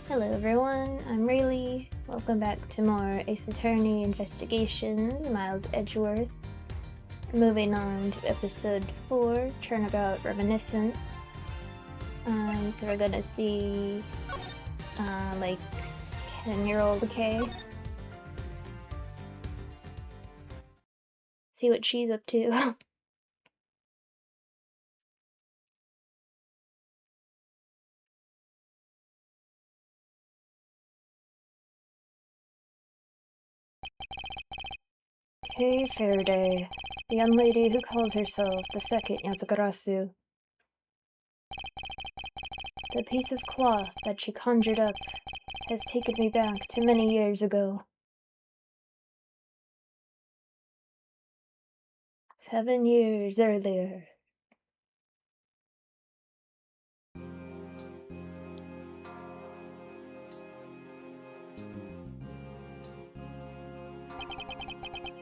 Hello everyone, I'm Rayleigh. Welcome back to more Ace Attorney Investigations, Miles Edgeworth. Moving on to episode 4, Turnabout, Reminiscence. So we're gonna see, like, 10-year-old Kay. See what she's up to. Kay Faraday, the young lady who calls herself the second Yatsugarasu. The piece of cloth that she conjured up has taken me back to many years ago. 7 years earlier.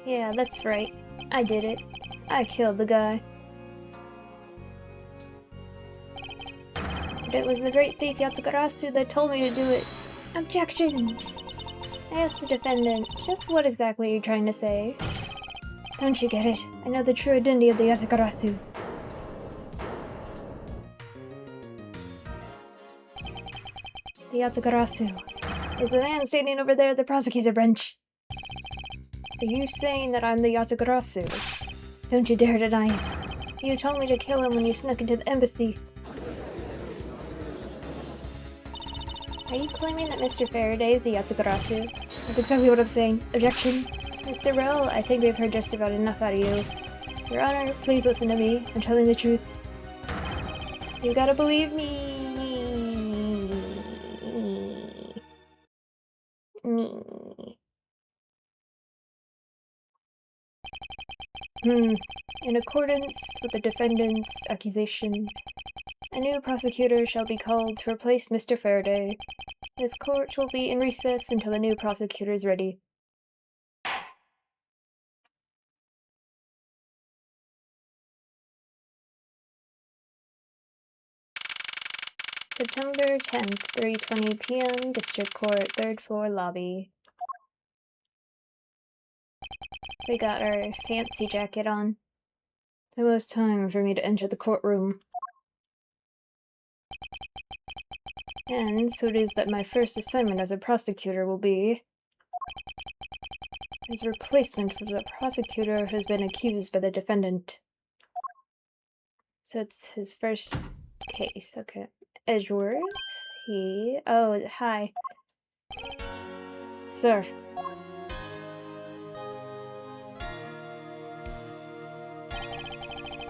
Yeah, that's right. I did it. I killed the guy. But it was the great thief Yatsugarasu that told me to do it. Objection! I asked the defendant, just what exactly are you trying to say? Don't you get it? I know the true identity of the Yatsugarasu. The Yatsugarasu is the man standing over there at the prosecutor bench. Are you saying that I'm the Yatsugarasu? Don't you dare deny it. You told me to kill him when you snuck into the embassy. Are you claiming that Mr. Faraday is the Yatsugarasu? That's exactly what I'm saying. Objection. Mr. Rowe, I think we've heard just about enough out of you. Your Honor, please listen to me. I'm telling the truth. You gotta believe me. In accordance with the defendant's accusation, a new prosecutor shall be called to replace Mr. Faraday. This court will be in recess until the new prosecutor is ready. September 10th, 3:20 p.m., District Court, 3rd floor lobby. We got our fancy jacket on. It's almost time for me to enter the courtroom. And so it is that my first assignment as a prosecutor will be as a replacement for the prosecutor who has been accused by the defendant. So it's his first case, okay. Edgeworth, oh, hi. Sir.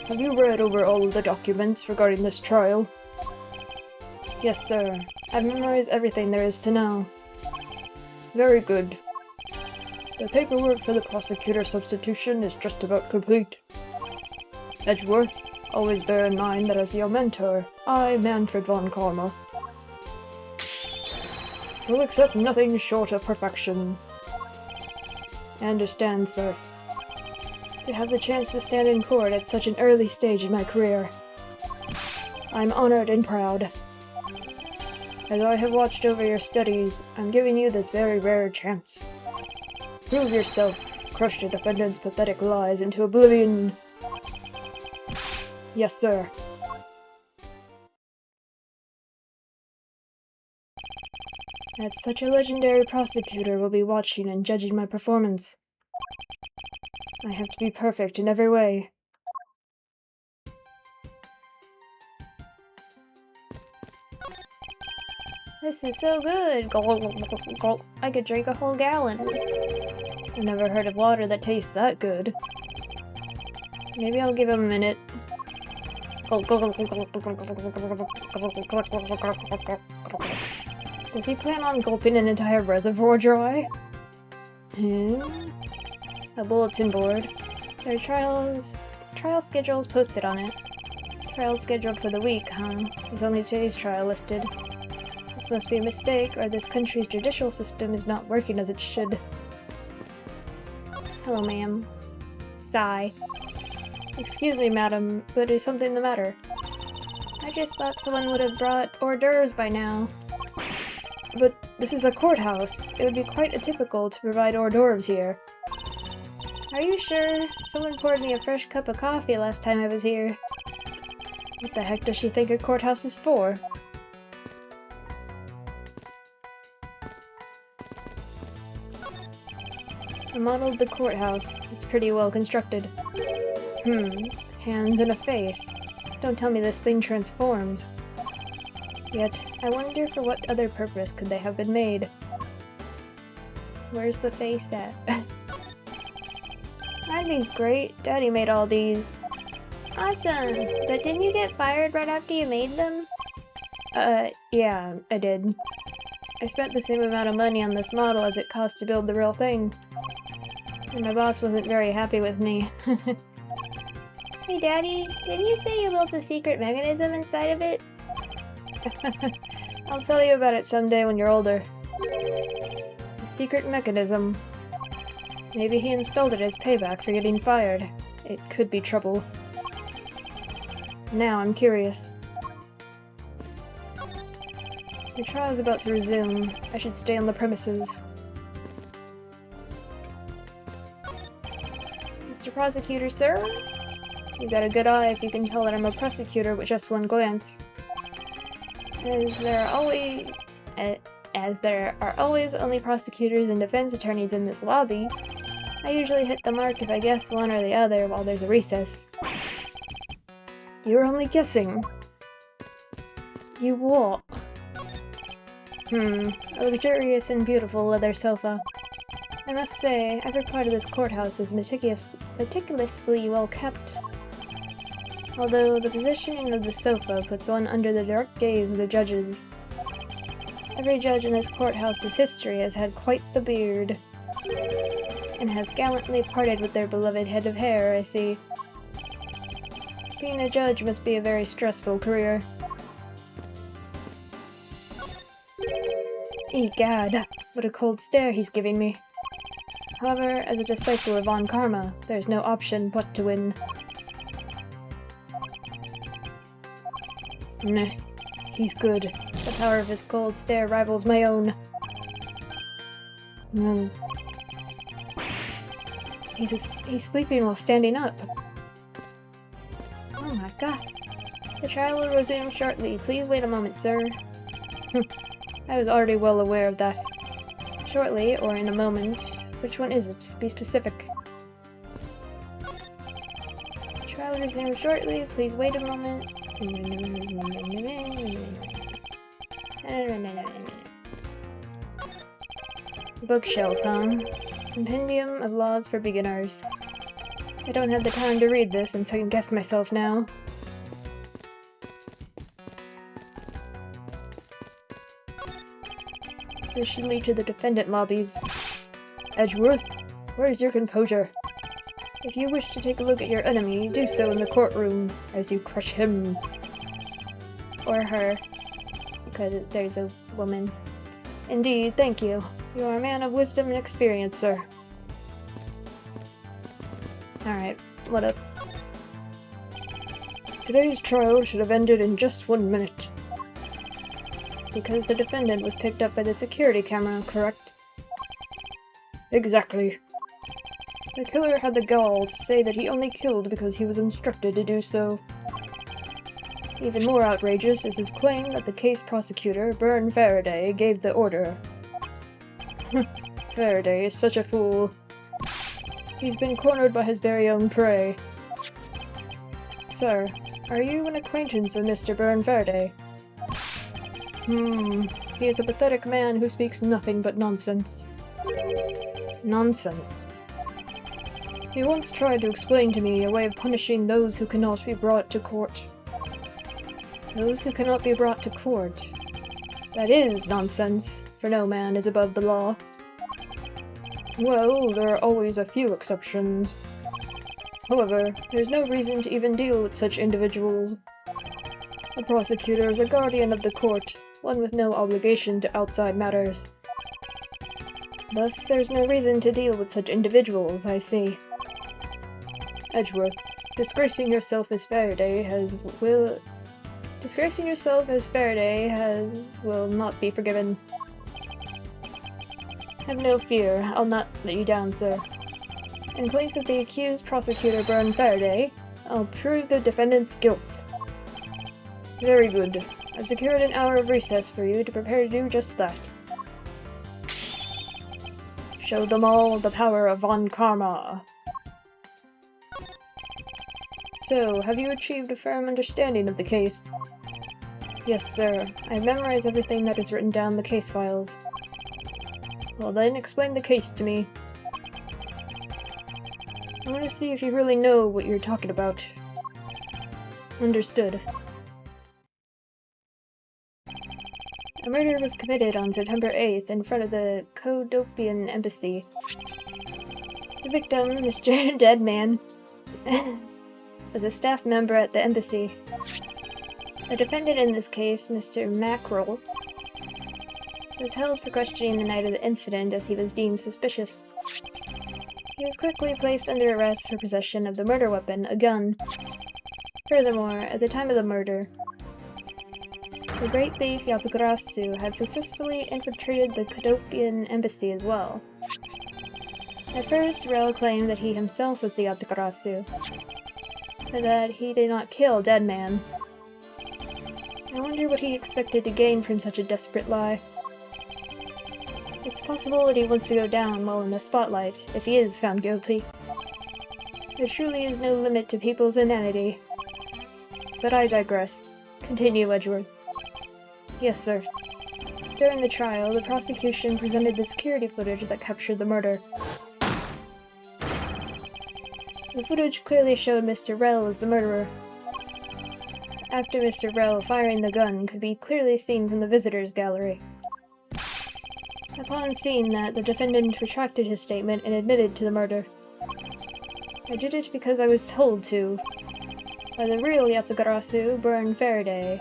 Have you read over all of the documents regarding this trial? Yes, sir. I've memorized everything there is to know. Very good. The paperwork for the prosecutor substitution is just about complete. Edgeworth, always bear in mind that as your mentor, I, Manfred von Karma, will accept nothing short of perfection. I understand, sir. To have the chance to stand in court at such an early stage in my career, I'm honored and proud. As I have watched over your studies, I'm giving you this very rare chance. Prove yourself, crush the defendant's pathetic lies into oblivion. Yes, sir. That such a legendary prosecutor will be watching and judging my performance. I have to be perfect in every way. This is so good! I could drink a whole gallon. I've never heard of water that tastes that good. Maybe I'll give him a minute. Does he plan on gulping an entire reservoir dry? A bulletin board. There are trial schedules posted on it. Trial scheduled for the week, huh? There's only today's trial listed. This must be a mistake, or this country's judicial system is not working as it should. Hello, ma'am. Sigh. Excuse me, madam, but is something the matter? I just thought someone would have brought hors d'oeuvres by now. But this is a courthouse. It would be quite atypical to provide hors d'oeuvres here. Are you sure? Someone poured me a fresh cup of coffee last time I was here. What the heck does she think a courthouse is for? I modeled the courthouse. It's pretty well constructed. Hands and a face. Don't tell me this thing transforms. Yet, I wonder for what other purpose could they have been made. Where's the face at? Aren't these great? Daddy made all these. Awesome! But didn't you get fired right after you made them? Yeah, I did. I spent the same amount of money on this model as it cost to build the real thing. And my boss wasn't very happy with me. Hey Daddy, didn't you say you built a secret mechanism inside of it? I'll tell you about it someday when you're older. A secret mechanism. Maybe he installed it as payback for getting fired. It could be trouble. Now I'm curious. The trial is about to resume. I should stay on the premises. Mr. Prosecutor, sir? You've got a good eye if you can tell that I'm a prosecutor with just one glance. As there are always only prosecutors and defense attorneys in this lobby, I usually hit the mark if I guess one or the other while there's a recess. You're only guessing. You what? A luxurious and beautiful leather sofa. I must say, every part of this courthouse is meticulously well kept. Although the positioning of the sofa puts one under the direct gaze of the judges. Every judge in this courthouse's history has had quite the beard, and has gallantly parted with their beloved head of hair, I see. Being a judge must be a very stressful career. Egad, what a cold stare he's giving me. However, as a disciple of Von Karma, there's no option but to win. Meh. He's good. The power of his cold stare rivals my own. He's sleeping while standing up. Oh my god. The trial will resume shortly. Please wait a moment, sir. I was already well aware of that. Shortly, or in a moment. Which one is it? Be specific. The trial will resume shortly. Please wait a moment. Bookshelf, huh? Compendium of Laws for Beginners. I don't have the time to read this and second guess myself now. This should lead to the defendant lobbies. Edgeworth, where is your composure? If you wish to take a look at your enemy, do so in the courtroom, as you crush him. Or her. Because there's a woman. Indeed, thank you. You are a man of wisdom and experience, sir. Alright, what up? Today's trial should have ended in just 1 minute. Because the defendant was picked up by the security camera, correct? Exactly. The killer had the gall to say that he only killed because he was instructed to do so. Even more outrageous is his claim that the case prosecutor, Byrne Faraday, gave the order. Faraday is such a fool. He's been cornered by his very own prey. Sir, are you an acquaintance of Mr. Byrne Faraday? He is a pathetic man who speaks nothing but nonsense. Nonsense. He once tried to explain to me a way of punishing those who cannot be brought to court. Those who cannot be brought to court. That is nonsense, for no man is above the law. Well, there are always a few exceptions. However, there's no reason to even deal with such individuals. The prosecutor is a guardian of the court, one with no obligation to outside matters. Thus, there's no reason to deal with such individuals, I see. Edgeworth, disgracing yourself as Faraday will not be forgiven. Have no fear, I'll not let you down, sir. In place of the accused Prosecutor Byrne Faraday, I'll prove the defendant's guilt. Very good. I've secured an hour of recess for you to prepare to do just that. Show them all the power of Von Karma. So, have you achieved a firm understanding of the case? Yes, sir. I've memorized everything that is written down in the case files. Well then, explain the case to me. I want to see if you really know what you're talking about. Understood. A murder was committed on September 8th in front of the Codopian embassy. The victim, Mr. Deadman, was a staff member at the embassy. The defendant in this case, Mr. Mackerel, was held for questioning the night of the incident as he was deemed suspicious. He was quickly placed under arrest for possession of the murder weapon, a gun. Furthermore, at the time of the murder, the great thief Yatagarasu had successfully infiltrated the Codopian embassy as well. At first, Rel claimed that he himself was the Yatagarasu, but that he did not kill Deadman. I wonder what he expected to gain from such a desperate lie. It's possible that he wants to go down while in the spotlight, if he is found guilty. There truly is no limit to people's inanity. But I digress. Continue, Edgeworth. Yes, sir. During the trial, the prosecution presented the security footage that captured the murder. The footage clearly showed Mr. Rel as the murderer. The act of Mr. Rel firing the gun could be clearly seen from the visitors' gallery. Upon seeing that, the defendant retracted his statement and admitted to the murder. I did it because I was told to, by the real Yatagarasu, Byrne Faraday.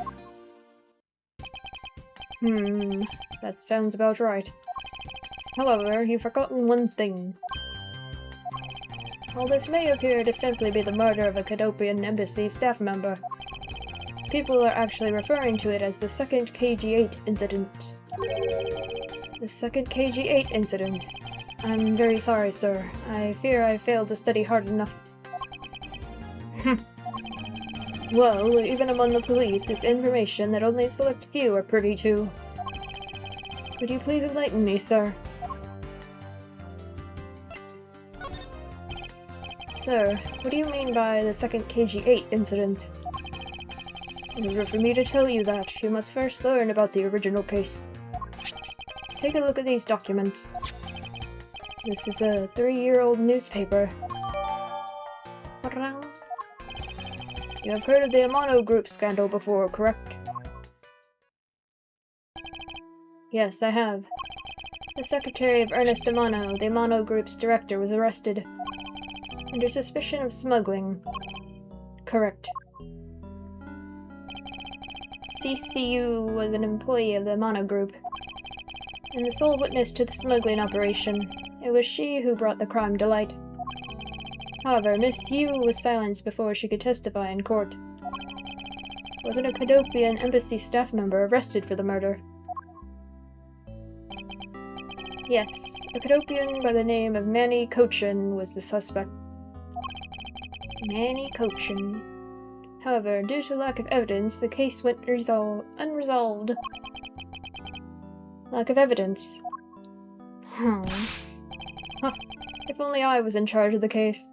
That sounds about right. However, you've forgotten one thing. While this may appear to simply be the murder of a Codopian embassy staff member, people are actually referring to it as the second KG-8 incident. The second KG-8 incident. I'm very sorry, sir. I fear I failed to study hard enough. Well, even among the police, it's information that only a select few are privy to. Would you please enlighten me, sir? Sir, what do you mean by the second KG-8 incident? In order for me to tell you that, you must first learn about the original case. Take a look at these documents. This is a 3-year-old newspaper. You have heard of the Amano Group scandal before, correct? Yes, I have. The secretary of Ernest Amano, the Amano Group's director, was arrested. Under suspicion of smuggling. Correct. CCU was an employee of the Amano Group, and the sole witness to the smuggling operation. It was she who brought the crime to light. However, Miss Yu was silenced before she could testify in court. Wasn't a Codopian embassy staff member arrested for the murder? Yes, a Codopian by the name of Manny Cochin was the suspect. Manny Cochin. However, due to lack of evidence, the case went unresolved. Lack of evidence. If only I was in charge of the case.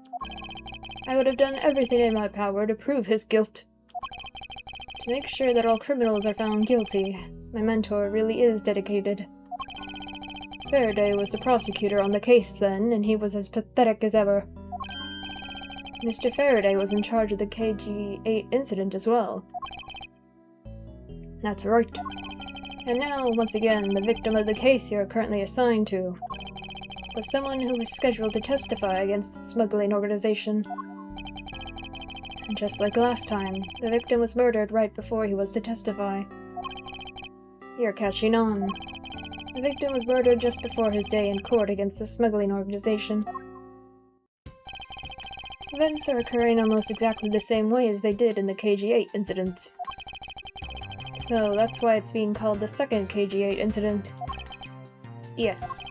I would have done everything in my power to prove his guilt. To make sure that all criminals are found guilty, my mentor really is dedicated. Faraday was the prosecutor on the case then, and he was as pathetic as ever. Mr. Faraday was in charge of the KG-8 incident as well. That's right. And now, once again, the victim of the case you're currently assigned to was someone who was scheduled to testify against the smuggling organization. And just like last time, the victim was murdered right before he was to testify. You're catching on. The victim was murdered just before his day in court against the smuggling organization. Events are occurring almost exactly the same way as they did in the KG-8 incident. So that's why it's being called the second KG-8 incident. Yes.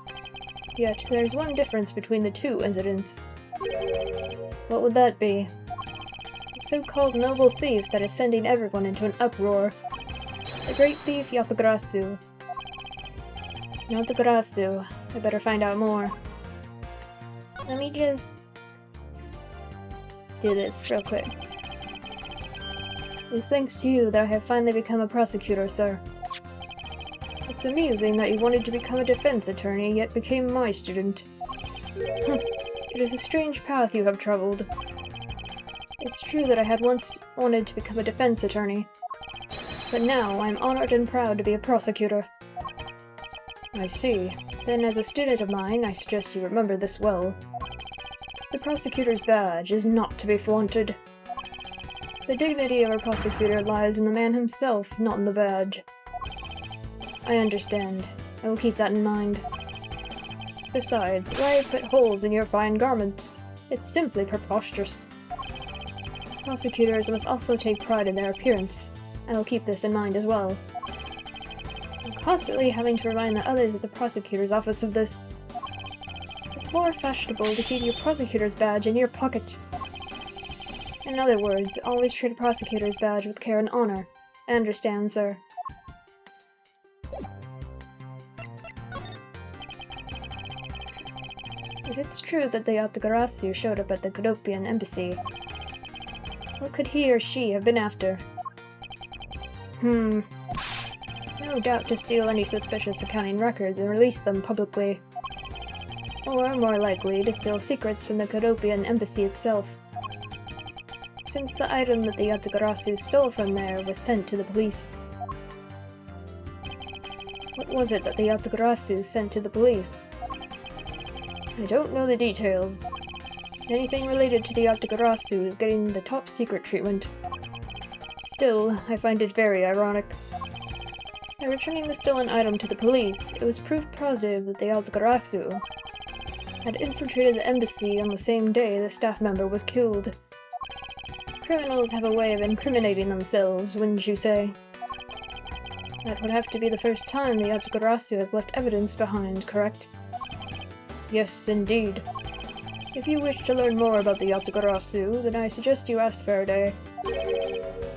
Yet, there's one difference between the two incidents. What would that be? The so-called noble thief that is sending everyone into an uproar. The great thief Yatagarasu. Yatagarasu. I better find out more. Let me just do this real quick. It's thanks to you that I have finally become a prosecutor, sir. It's amusing that you wanted to become a defense attorney, yet became my student. It is a strange path you have traveled. It's true that I had once wanted to become a defense attorney, but now I am honored and proud to be a prosecutor. I see. Then as a student of mine, I suggest you remember this well. The prosecutor's badge is not to be flaunted. The dignity of a prosecutor lies in the man himself, not in the badge. I understand. I will keep that in mind. Besides, why put holes in your fine garments? It's simply preposterous. Prosecutors must also take pride in their appearance. I will keep this in mind as well. I'm constantly having to remind the others at the prosecutor's office of this. It's more fashionable to keep your prosecutor's badge in your pocket. In other words, always treat a prosecutor's badge with care and honor. I understand, sir. If it's true that the Yatagarasu showed up at the Kodopian embassy, what could he or she have been after? No doubt to steal any suspicious accounting records and release them publicly. Or, more likely, to steal secrets from the Kodopian embassy itself. Since the item that the Yatagarasu stole from there was sent to the police. What was it that the Yatagarasu sent to the police? I don't know the details. Anything related to the Yatagarasu is getting the top secret treatment. Still, I find it very ironic. By returning the stolen item to the police, it was proof positive that the Yatagarasu had infiltrated the embassy on the same day the staff member was killed. Criminals have a way of incriminating themselves, wouldn't you say? That would have to be the first time the Yatagarasu has left evidence behind, correct? Yes, indeed. If you wish to learn more about the Yatagarasu, then I suggest you ask Faraday.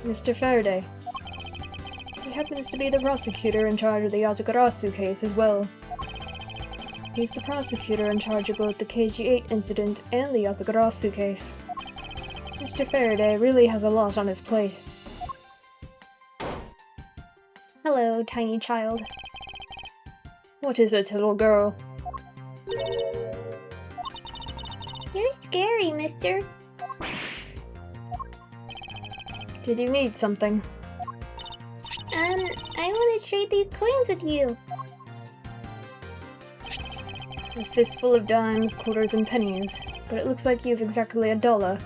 Mr. Faraday. He happens to be the prosecutor in charge of the Yatagarasu case as well. He's the prosecutor in charge of both the KG-8 incident and the Yatagarasu case. Mr. Faraday really has a lot on his plate. Hello, tiny child. What is it, little girl? You're scary, mister. Did you need something? I want to trade these coins with you. A fistful of dimes, quarters, and pennies, but it looks like you have exactly $1.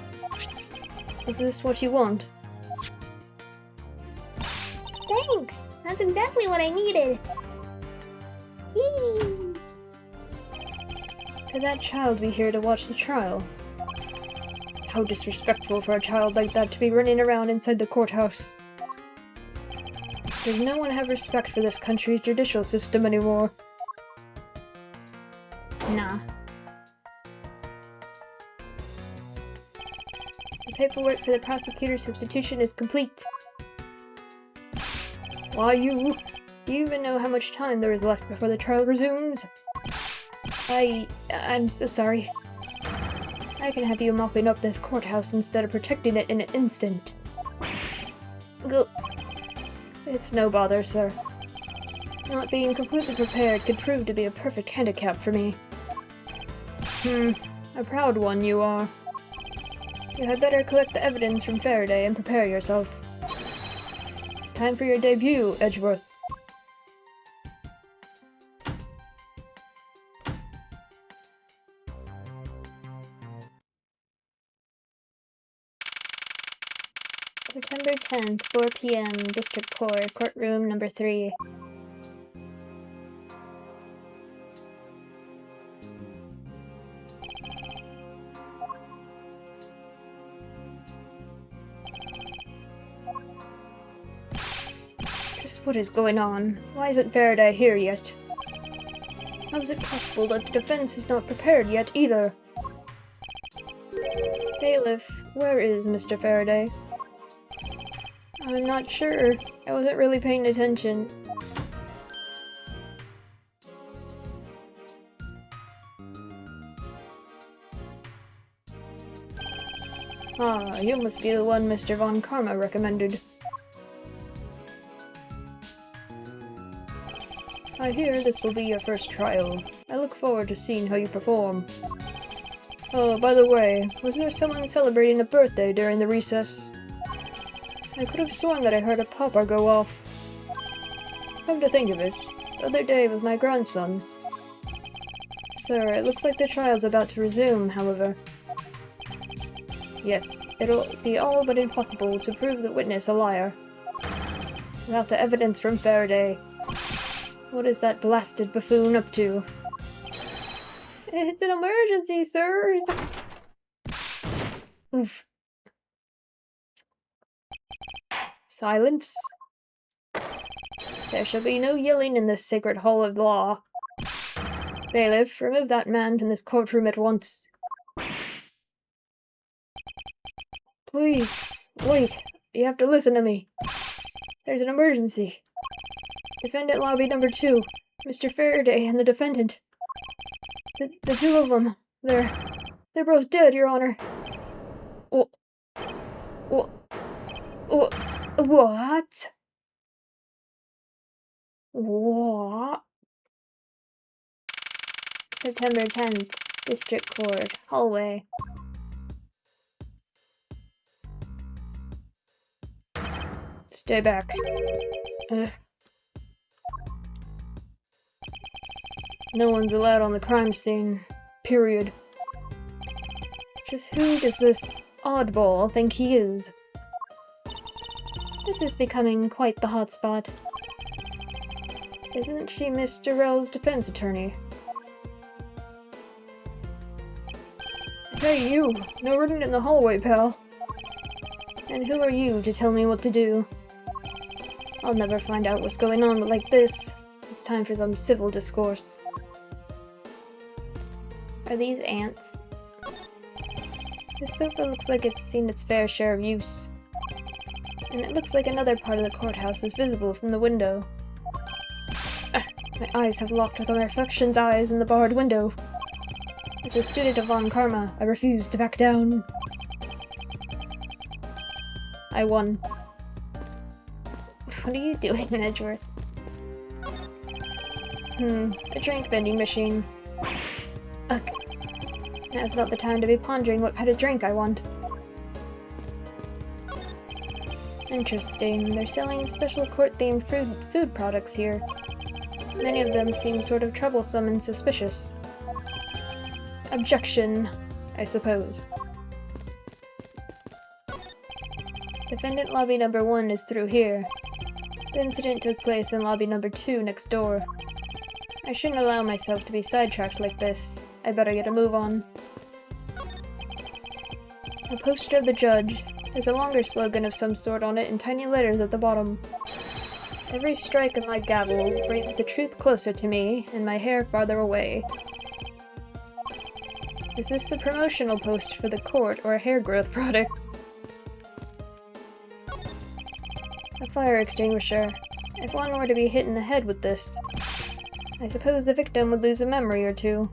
Is this what you want? Thanks! That's exactly what I needed. Whee! Could that child be here to watch the trial? How disrespectful for a child like that to be running around inside the courthouse. Does no one have respect for this country's judicial system anymore? Nah. The paperwork for the prosecutor's substitution is complete. Why, do you even know how much time there is left before the trial resumes? I'm so sorry. I can have you mopping up this courthouse instead of protecting it in an instant. It's no bother, sir. Not being completely prepared could prove to be a perfect handicap for me. A proud one you are. You had better collect the evidence from Faraday and prepare yourself. It's time for your debut, Edgeworth. September 10th, 4 p.m., District Court, Courtroom number 3. Just what is going on? Why isn't Faraday here yet? How is it possible that the defense is not prepared yet either? Bailiff, where is Mr. Faraday? I'm not sure. I wasn't really paying attention. Ah, you must be the one Mr. Von Karma recommended. I hear this will be your first trial. I look forward to seeing how you perform. Oh, by the way, was there someone celebrating a birthday during the recess? I could have sworn that I heard a popper go off. Come to think of it, the other day with my grandson. Sir, it looks like the trial's about to resume, however. Yes, it'll be all but impossible to prove the witness a liar. Without the evidence from Faraday. What is that blasted buffoon up to? It's an emergency, sirs! Oof. Silence. There shall be no yelling in this sacred hall of law. Bailiff, remove that man from this courtroom at once. Please, wait. You have to listen to me. There's an emergency. Defendant lobby number 2. Mr. Faraday and the defendant. The two of them. They're both dead, Your Honor. What? What? What? September 10th, District Court, hallway. Stay back. Ugh. No one's allowed on the crime scene. Period. Just who does this oddball think he is? This is becoming quite the hotspot. Isn't she Miss Durrell's defense attorney? Hey you! No running in the hallway, pal. And who are you to tell me what to do? I'll never find out what's going on like this. It's time for some civil discourse. Are these ants? This sofa looks like it's seen its fair share of use. And it looks like another part of the courthouse is visible from the window. My eyes have locked with the reflection's eyes in the barred window. As a student of Von Karma, I refuse to back down. I won. What are you doing, Edgeworth? A drink vending machine. Ugh. Now's not the time to be pondering what kind of drink I want. Interesting. They're selling special court-themed food products here. Many of them seem sort of troublesome and suspicious. Objection, I suppose. Defendant lobby number 1 is through here. The incident took place in lobby number 2 next door. I shouldn't allow myself to be sidetracked like this. I'd better get a move on. A poster of the judge. There's a longer slogan of some sort on it in tiny letters at the bottom. Every strike of my gavel brings the truth closer to me and my hair farther away. Is this a promotional post for the court or a hair growth product? A fire extinguisher. If one were to be hit in the head with this, I suppose the victim would lose a memory or two.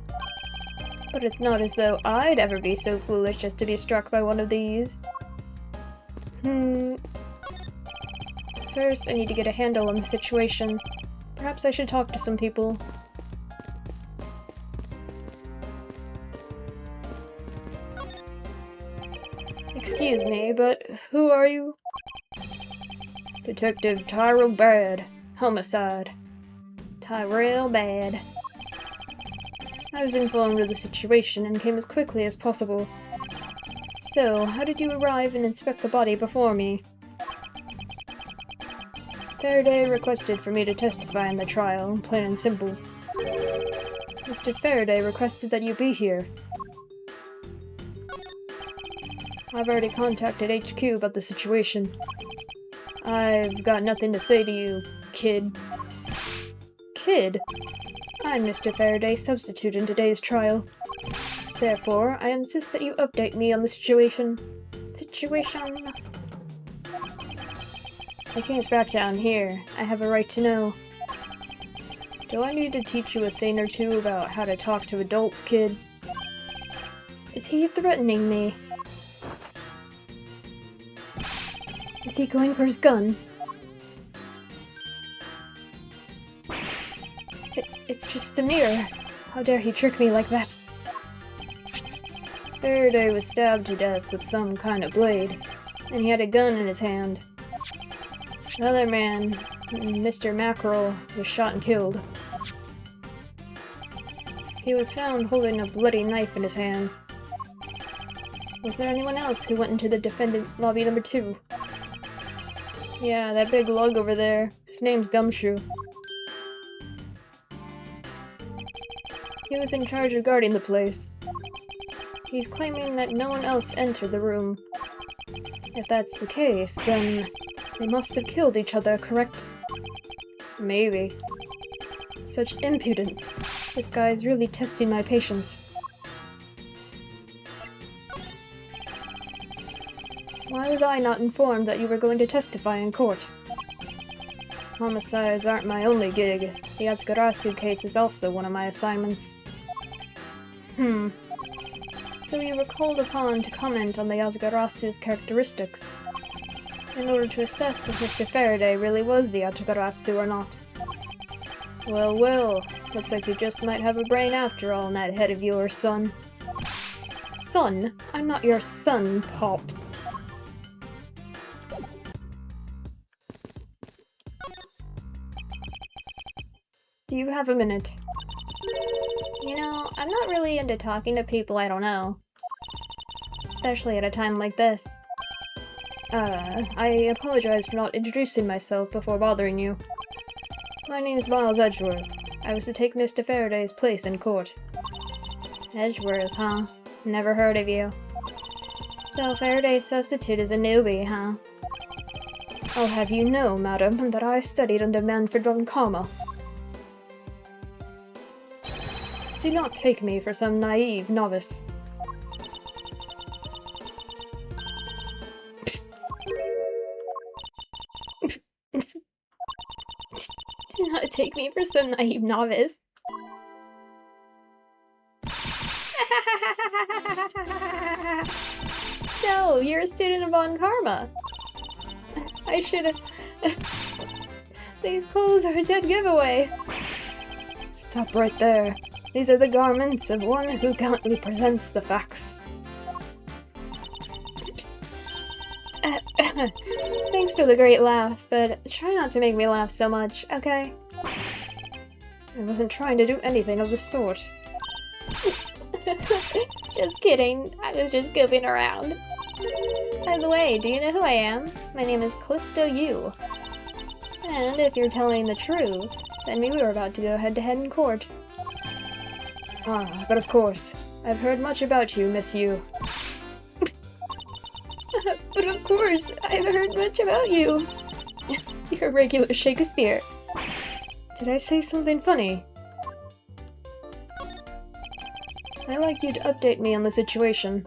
But it's not as though I'd ever be so foolish as to be struck by one of these. First, I need to get a handle on the situation. Perhaps I should talk to some people. Excuse me, but who are you? Detective Tyrell Bad. Homicide. Tyrell Bad. I was informed of the situation and came as quickly as possible. So, how did you arrive and inspect the body before me? Faraday requested for me to testify in the trial, plain and simple. Mr. Faraday requested that you be here. I've already contacted HQ about the situation. I've got nothing to say to you, kid. Kid? I'm Mr. Faraday's substitute in today's trial. Therefore, I insist that you update me on the situation. I came back down here. I have a right to know. Do I need to teach you a thing or two about how to talk to adults, kid? Is he threatening me? Is he going for his gun? It's just a mirror. How dare he trick me like that? Faraday was stabbed to death with some kind of blade, and he had a gun in his hand. The other man, Mr. Mackerel, was shot and killed. He was found holding a bloody knife in his hand. Was there anyone else who went into the defendant lobby number 2? Yeah, that big lug over there. His name's Gumshoe. He was in charge of guarding the place. He's claiming that no one else entered the room. If that's the case, then they must have killed each other, correct? Maybe. Such impudence. This guy's really testing my patience. Why was I not informed that you were going to testify in court? Homicides aren't my only gig. The Atagarasu case is also one of my assignments. So you were called upon to comment on the Atagarasu's characteristics, in order to assess if Mr. Faraday really was the Atagarasu or not. Well, well, looks like you just might have a brain after all in that head of yours, son. Son? I'm not your son, Pops. Do you have a minute? You know, I'm not really into talking to people I don't know. Especially at a time like this. I apologize for not introducing myself before bothering you. My name's Miles Edgeworth. I was to take Mr. Faraday's place in court. Edgeworth, huh? Never heard of you. So Faraday's substitute is a newbie, huh? I'll have you know, madam, that I studied under Manfred von Karma. Do not take me for some naive novice. Do not take me for some naive novice. So, you're a student of Von Karma. I should have... These clothes are a dead giveaway. Stop right there. These are the garments of one who gallantly presents the facts. Thanks for the great laugh, but try not to make me laugh so much, okay? I wasn't trying to do anything of the sort. Just kidding, I was just goofing around. By the way, do you know who I am? My name is Callisto Yu. And if you're telling the truth, then we were about to go head-to-head in court. Ah, but of course. I've heard much about you, Miss Yu. But of course, I've heard much about you. You're a regular Shakespeare. Did I say something funny? I'd like you to update me on the situation.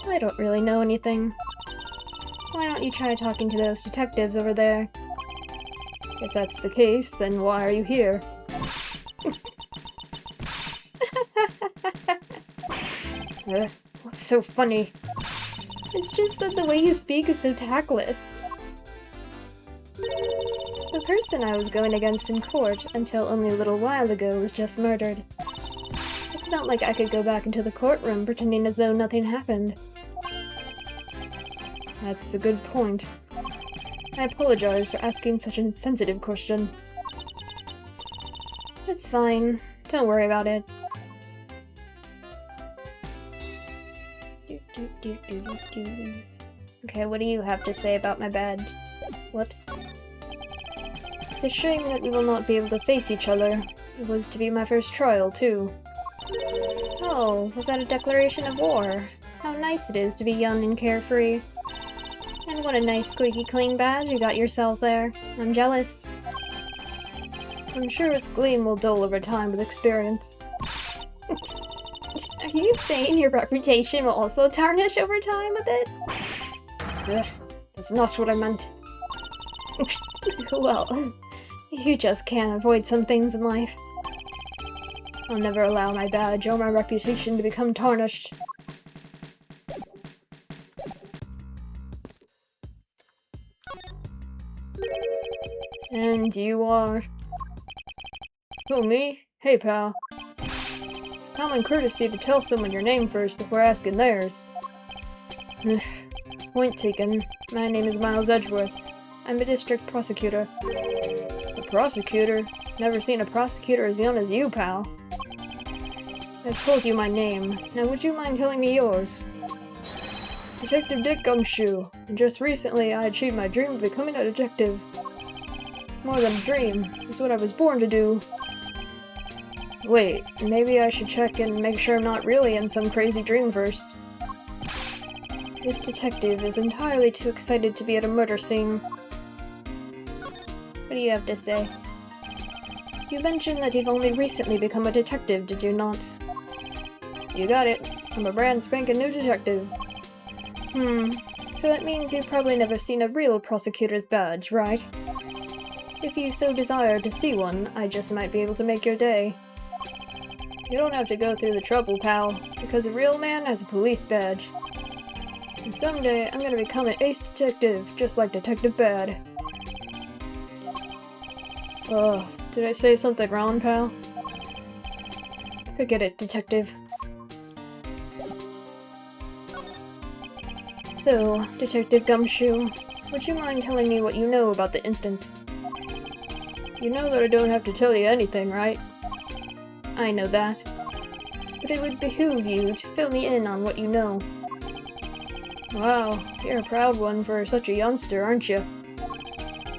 I don't really know anything. Why don't you try talking to those detectives over there? If that's the case, then why are you here? What's so funny? It's just that the way you speak is so tactless. The person I was going against in court until only a little while ago was just murdered. It's not like I could go back into the courtroom pretending as though nothing happened. That's a good point. I apologize for asking such an insensitive question. It's fine. Don't worry about it. Okay, what do you have to say about my bed? Whoops. It's a shame that we will not be able to face each other. It was to be my first trial, too. Oh, was that a declaration of war? How nice it is to be young and carefree. And what a nice squeaky clean badge you got yourself there. I'm jealous. I'm sure its gleam will dull over time with experience. Are you saying your reputation will also tarnish over time with it? Ugh, that's not what I meant. Well, You just can't avoid some things in life. I'll never allow my badge or my reputation to become tarnished. And you are... Who, me? Hey, pal. It's common courtesy to tell someone your name first before asking theirs. Point taken. My name is Miles Edgeworth. I'm a district prosecutor. A prosecutor? Never seen a prosecutor as young as you, pal. I told you my name. Now would you mind telling me yours? Detective Dick Gumshoe. And just recently I achieved my dream of becoming a detective. More than a dream. It's what I was born to do. Wait, maybe I should check and make sure I'm not really in some crazy dream first. This detective is entirely too excited to be at a murder scene. What do you have to say? You mentioned that you've only recently become a detective, did you not? You got it. I'm a brand spanking new detective. So that means you've probably never seen a real prosecutor's badge, right? If you so desire to see one, I just might be able to make your day. You don't have to go through the trouble, pal, because a real man has a police badge. And someday, I'm gonna become an ace detective, just like Detective Bad. Did I say something wrong, pal? Forget it, detective. So, Detective Gumshoe, would you mind telling me what you know about the incident? You know that I don't have to tell you anything, right? I know that. But it would behoove you to fill me in on what you know. Wow, you're a proud one for such a youngster, aren't you?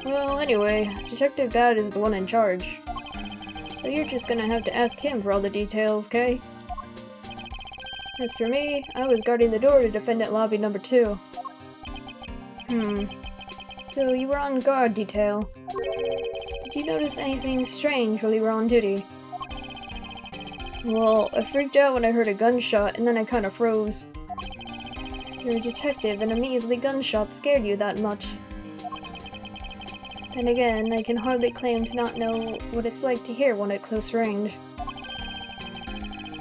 Well, anyway, Detective Bad is the one in charge. So you're just gonna have to ask him for all the details, okay? As for me, I was guarding the door to defendant lobby number 2. So you were on guard detail. Did you notice anything strange while you were on duty? Well, I freaked out when I heard a gunshot, and then I kinda froze. You're a detective, and a measly gunshot scared you that much. Then again, I can hardly claim to not know what it's like to hear one at close range.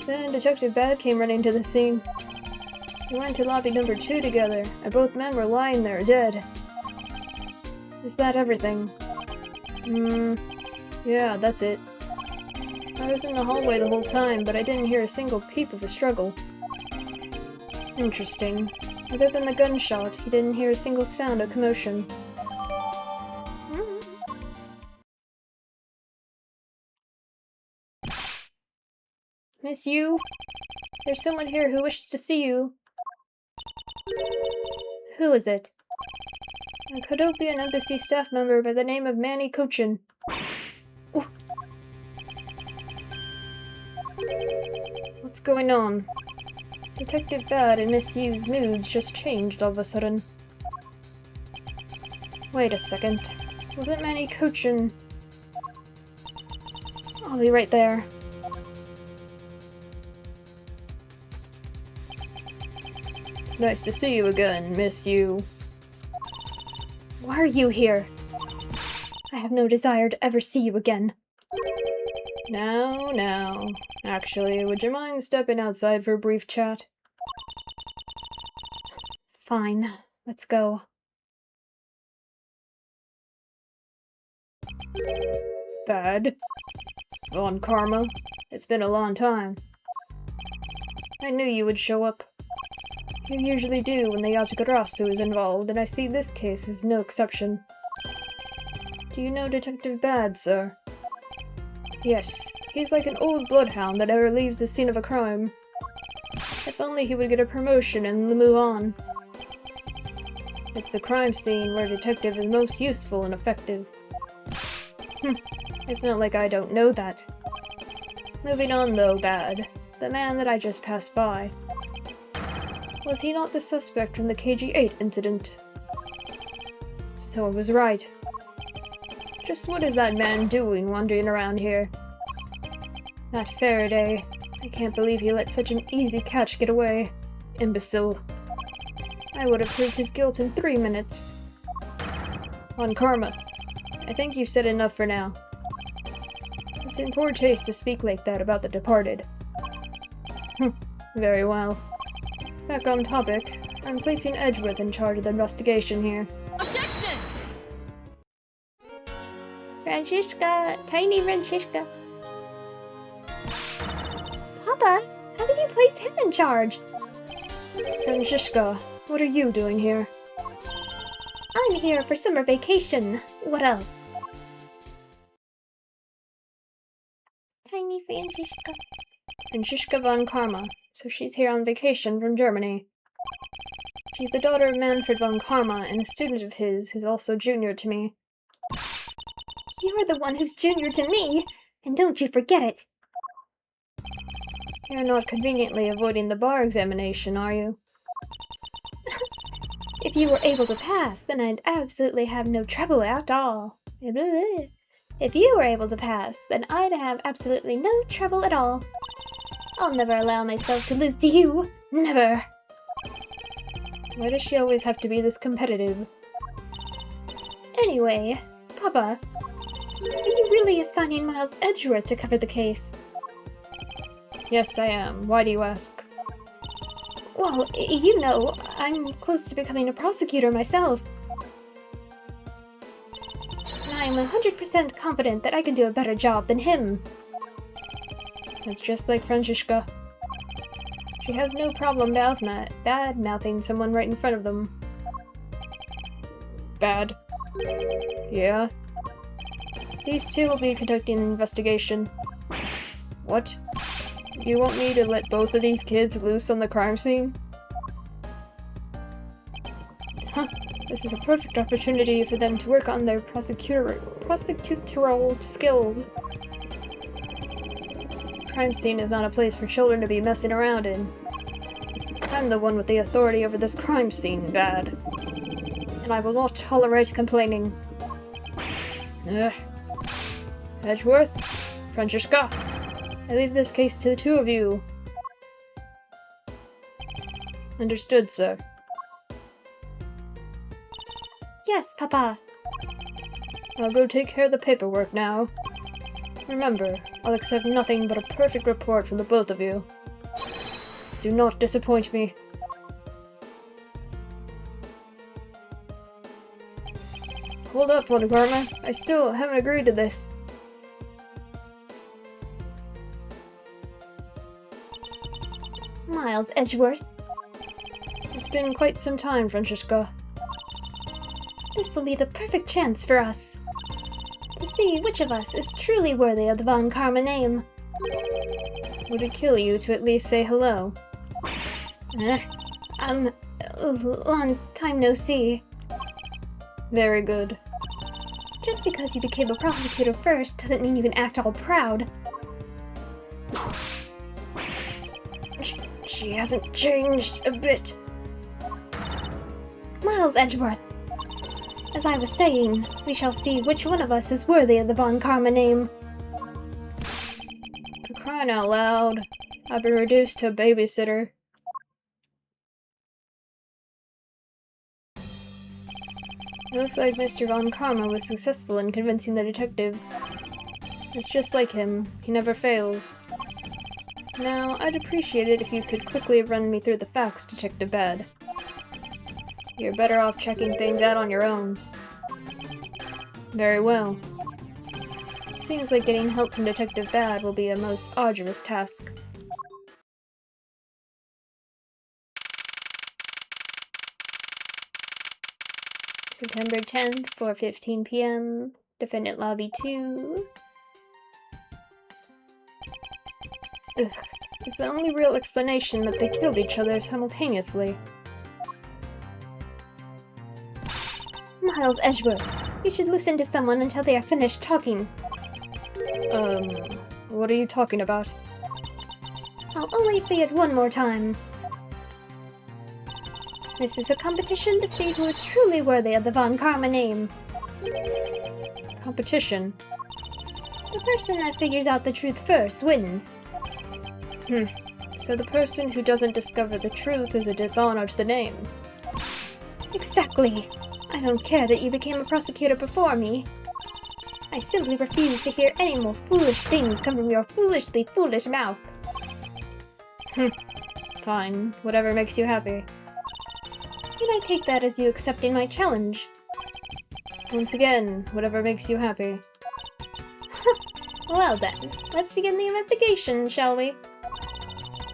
Then Detective Bad came running to the scene. We went to lobby number 2 together, and both men were lying there dead. Is that everything? Yeah, that's it. I was in the hallway the whole time, but I didn't hear a single peep of a struggle. Interesting. Other than the gunshot, he didn't hear a single sound of commotion. Miss Yu? There's someone here who wishes to see you. Who is it? A Kodopian embassy staff member by the name of Manny Cochin. What's going on? Detective Bad and Miss Yu's moods just changed all of a sudden. Wait a second. Wasn't Manny Cochin... I'll be right there. It's nice to see you again, Miss Yu. Why are you here? I have no desire to ever see you again. Now. Actually, would you mind stepping outside for a brief chat? Fine. Let's go. Bad? On Karma? It's been a long time. I knew you would show up. You usually do when the Yatagarasu is involved, and I see this case is no exception. Do you know Detective Bad, sir? Yes, he's like an old bloodhound that never leaves the scene of a crime. If only he would get a promotion and move on. It's the crime scene where a detective is most useful and effective. It's not like I don't know that. Moving on though, Bad. The man that I just passed by. Was he not the suspect from the KG-8 incident? So I was right. Just what is that man doing wandering around here? That Faraday. I can't believe he let such an easy catch get away. Imbecile. I would have proved his guilt in 3 minutes. On Karma. I think you've said enough for now. It's in poor taste to speak like that about the departed. Very well. Back on topic. I'm placing Edgeworth in charge of the investigation here. Objection! Francisca, tiny Francisca. Papa, how did you place him in charge? Francisca, what are you doing here? I'm here for summer vacation. What else? Tiny Francisca. Francisca von Karma, so she's here on vacation from Germany. She's the daughter of Manfred von Karma and a student of his who's also junior to me. You're the one who's junior to me, and don't you forget it. You're not conveniently avoiding the bar examination, are you? If you were able to pass, then I'd absolutely have no trouble at all. If you were able to pass, then I'd have absolutely no trouble at all. I'll never allow myself to lose to you. Never. Why does she always have to be this competitive? Anyway, Papa, are you really assigning Miles Edgeworth to cover the case? Yes, I am. Why do you ask? Well, you know, I'm close to becoming a prosecutor myself. And I'm 100% confident that I can do a better job than him. That's just like Francisca. She has no problem bad-mouthing someone right in front of them. Bad. Yeah. These two will be conducting an investigation. What? You want me to let both of these kids loose on the crime scene? Huh. This is a perfect opportunity for them to work on their prosecutorial skills. Crime scene is not a place for children to be messing around in. I'm the one with the authority over this crime scene, Bad. And I will not tolerate complaining. Ugh. Edgeworth? Francisca? I leave this case to the two of you. Understood, sir. Yes, Papa. I'll go take care of the paperwork now. Remember, I'll accept nothing but a perfect report from the both of you. Do not disappoint me. Hold up, Von Karma. I still haven't agreed to this. Miles Edgeworth. It's been quite some time, Francisca. This will be the perfect chance for us to see which of us is truly worthy of the Von Karma name. Would it kill you to at least say hello? Long time no see. Very good. Just because you became a prosecutor first doesn't mean you can act all proud. She hasn't changed a bit. Miles Edgeworth. As I was saying, we shall see which one of us is worthy of the Von Karma name. For crying out loud, I've been reduced to a babysitter. It looks like Mr. Von Karma was successful in convincing the detective. It's just like him, he never fails. Now, I'd appreciate it if you could quickly run me through the facts, Detective Bad. You're better off checking things out on your own. Very well. Seems like getting help from Detective Bad will be a most arduous task. September 10th, 4:15 p.m. Defendant Lobby 2. Ugh. It's the only real explanation that they killed each other simultaneously. Miles Edgeworth, you should listen to someone until they are finished talking. What are you talking about? I'll only say it one more time. This is a competition to see who is truly worthy of the Von Karma name. Competition. The person that figures out the truth first wins. So the person who doesn't discover the truth is a dishonor to the name. Exactly. I don't care that you became a prosecutor before me. I simply refuse to hear any more foolish things come from your foolishly foolish mouth. Fine, whatever makes you happy. Can I take that as you accepting my challenge? Once again, whatever makes you happy. Well then, let's begin the investigation, shall we?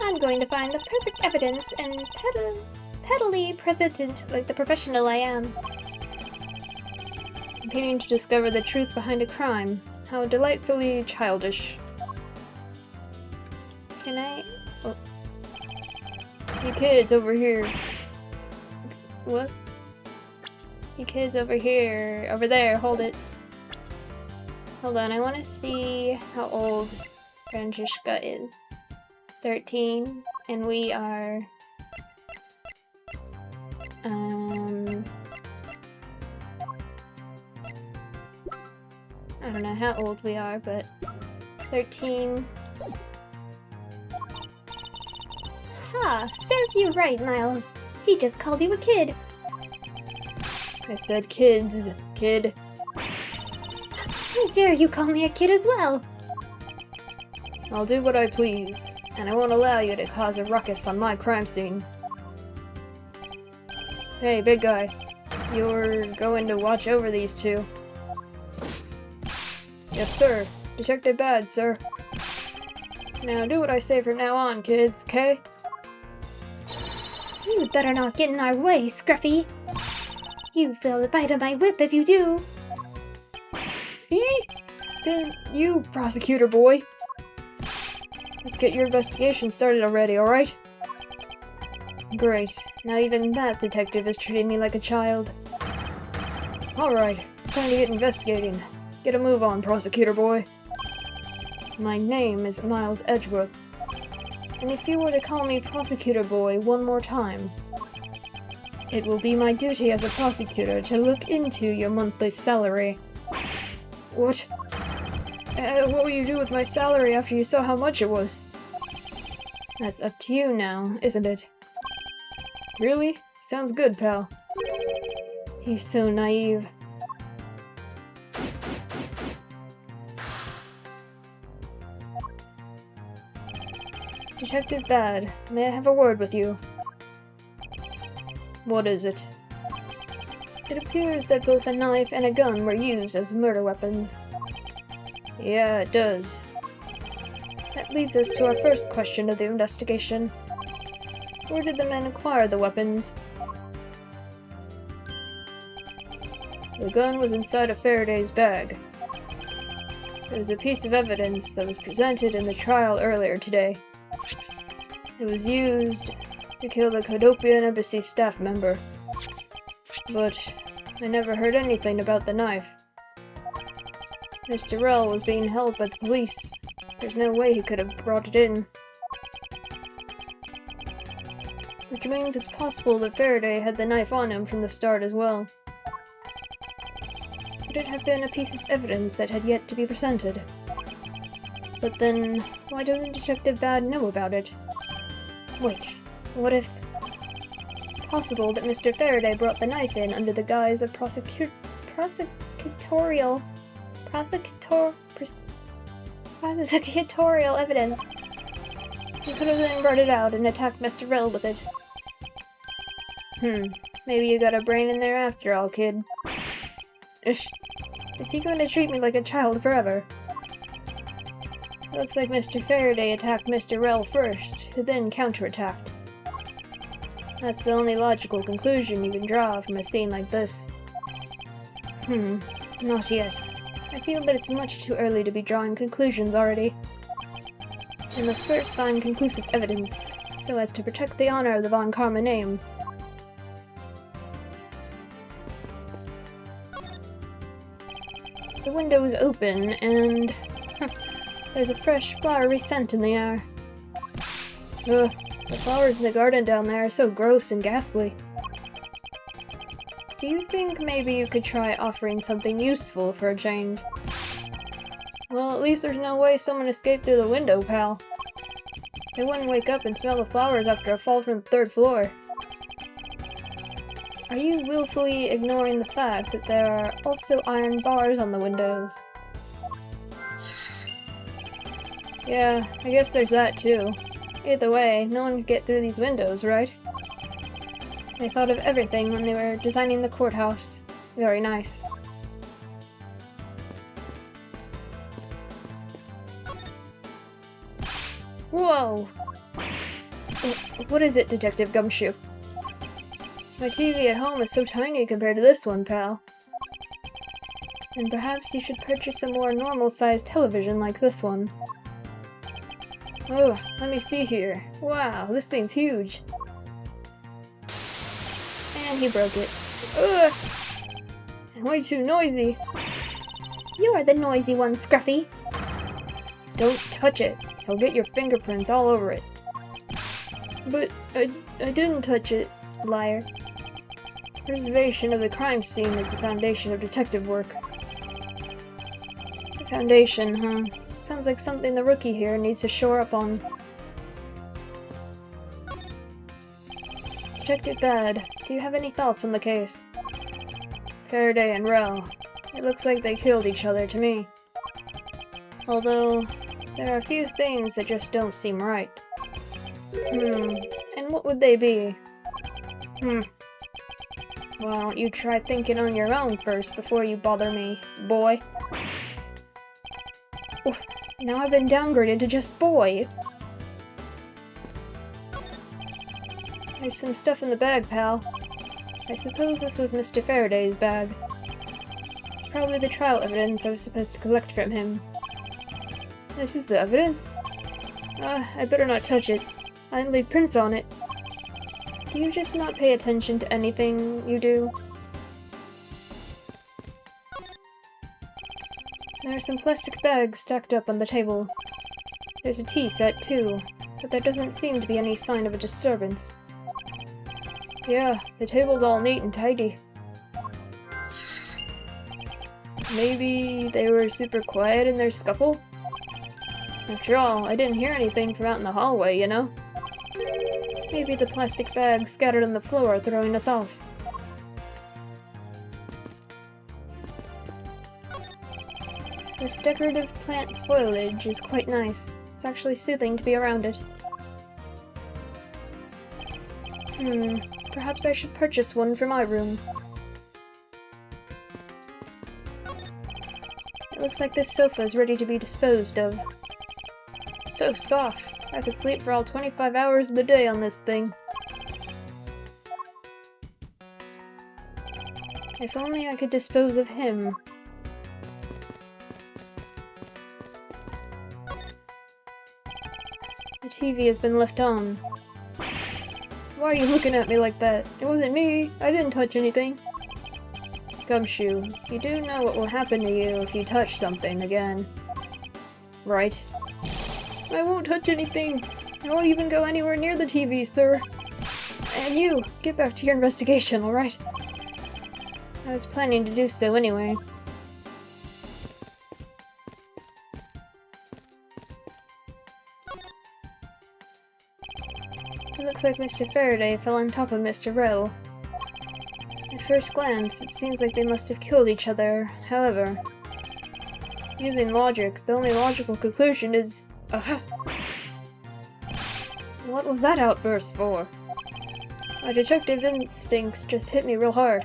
I'm going to find the perfect evidence and pettily present it like the professional I am. Competing to discover the truth behind a crime. How delightfully childish. Can I... Oh. You kids over here. What? You kids over here. Over there, hold it. Hold on, I want to see how old Francesca is. 13, and we are... I don't know how old we are, but 13. Ha! Serves you right, Miles. He just called you a kid. I said kids, kid. How dare you call me a kid as well? I'll do what I please, and I won't allow you to cause a ruckus on my crime scene. Hey, big guy. You're going to watch over these two. Yes, sir. Detective Bad, sir. Now do what I say from now on, kids, 'kay? You'd better not get in our way, Scruffy. You feel the bite of my whip if you do. Then you, prosecutor boy. Let's get your investigation started already, alright? Great. Now even that detective is treating me like a child. Alright, it's time to get investigating. Get a move on, prosecutor boy. My name is Miles Edgeworth. And if you were to call me prosecutor boy one more time, it will be my duty as a prosecutor to look into your monthly salary. What? What will you do with my salary after you saw how much it was? That's up to you now, isn't it? Really? Sounds good, pal. He's so naive. Detective Bad, may I have a word with you? What is it? It appears that both a knife and a gun were used as murder weapons. Yeah, it does. That leads us to our first question of the investigation. Where did the men acquire the weapons? The gun was inside of Faraday's bag. It was a piece of evidence that was presented in the trial earlier today. It was used to kill the Codopian Embassy staff member. But I never heard anything about the knife. Mr. Rell was being held by the police. There's no way he could have brought it in. Which means it's possible that Faraday had the knife on him from the start as well. Could it have been a piece of evidence that had yet to be presented? But then, why doesn't Detective Bad know about it? Wait, what if... It's possible that Mr. Faraday brought the knife in under the guise of prosecutorial evidence. He could have then brought it out and attacked Mr. Rell with it. Maybe you got a brain in there after all, kid. Ish. Is he going to treat me like a child forever? Looks like Mr. Faraday attacked Mr. Rell first, who then counterattacked. That's the only logical conclusion you can draw from a scene like this. Not yet. I feel that it's much too early to be drawing conclusions already. I must first find conclusive evidence, so as to protect the honor of the Von Karma name. The window is open, and... there's a fresh, flowery scent in the air. Ugh, the flowers in the garden down there are so gross and ghastly. Do you think maybe you could try offering something useful for a change? Well, at least there's no way someone escaped through the window, pal. They wouldn't wake up and smell the flowers after a fall from the 3rd floor. Are you willfully ignoring the fact that there are also iron bars on the windows? Yeah, I guess there's that too. Either way, no one could get through these windows, right? They thought of everything when they were designing the courthouse. Very nice. Whoa! What is it, Detective Gumshoe? My TV at home is so tiny compared to this one, pal. And perhaps you should purchase a more normal-sized television like this one. Oh, let me see here. Wow, this thing's huge. And he broke it. Ugh! And way too noisy. You're the noisy one, Scruffy. Don't touch it. You'll get your fingerprints all over it. But I didn't touch it, liar. Preservation of the crime scene is the foundation of detective work. The foundation, huh? Sounds like something the rookie here needs to shore up on. Detective Bad, do you have any thoughts on the case? Faraday and Rowe. It looks like they killed each other to me. Although, there are a few things that just don't seem right. And what would they be? Why don't you try thinking on your own first before you bother me, boy? Oof, now I've been downgraded to just boy. There's some stuff in the bag, pal. I suppose this was Mr. Faraday's bag. It's probably the trial evidence I was supposed to collect from him. This is the evidence? I better not touch it. I didn't leave prints on it. Do you just not pay attention to anything you do? There are some plastic bags stacked up on the table. There's a tea set, too, but there doesn't seem to be any sign of a disturbance. Yeah, the table's all neat and tidy. Maybe they were super quiet in their scuffle? After all, I didn't hear anything from out in the hallway, you know? Maybe the plastic bags scattered on the floor are throwing us off. This decorative plant's foliage is quite nice. It's actually soothing to be around it. Perhaps I should purchase one for my room. It looks like this sofa is ready to be disposed of. It's so soft. I could sleep for all 25 hours of the day on this thing. If only I could dispose of him. The TV has been left on. Why are you looking at me like that? It wasn't me. I didn't touch anything. Gumshoe, you do know what will happen to you if you touch something again. Right? I won't touch anything. I won't even go anywhere near the TV, sir. And you, get back to your investigation, alright? I was planning to do so anyway. It looks like Mr. Faraday fell on top of Mr. Rowe. At first glance, it seems like they must have killed each other. However, using logic, the only logical conclusion is... What was that outburst for? My detective instincts just hit me real hard.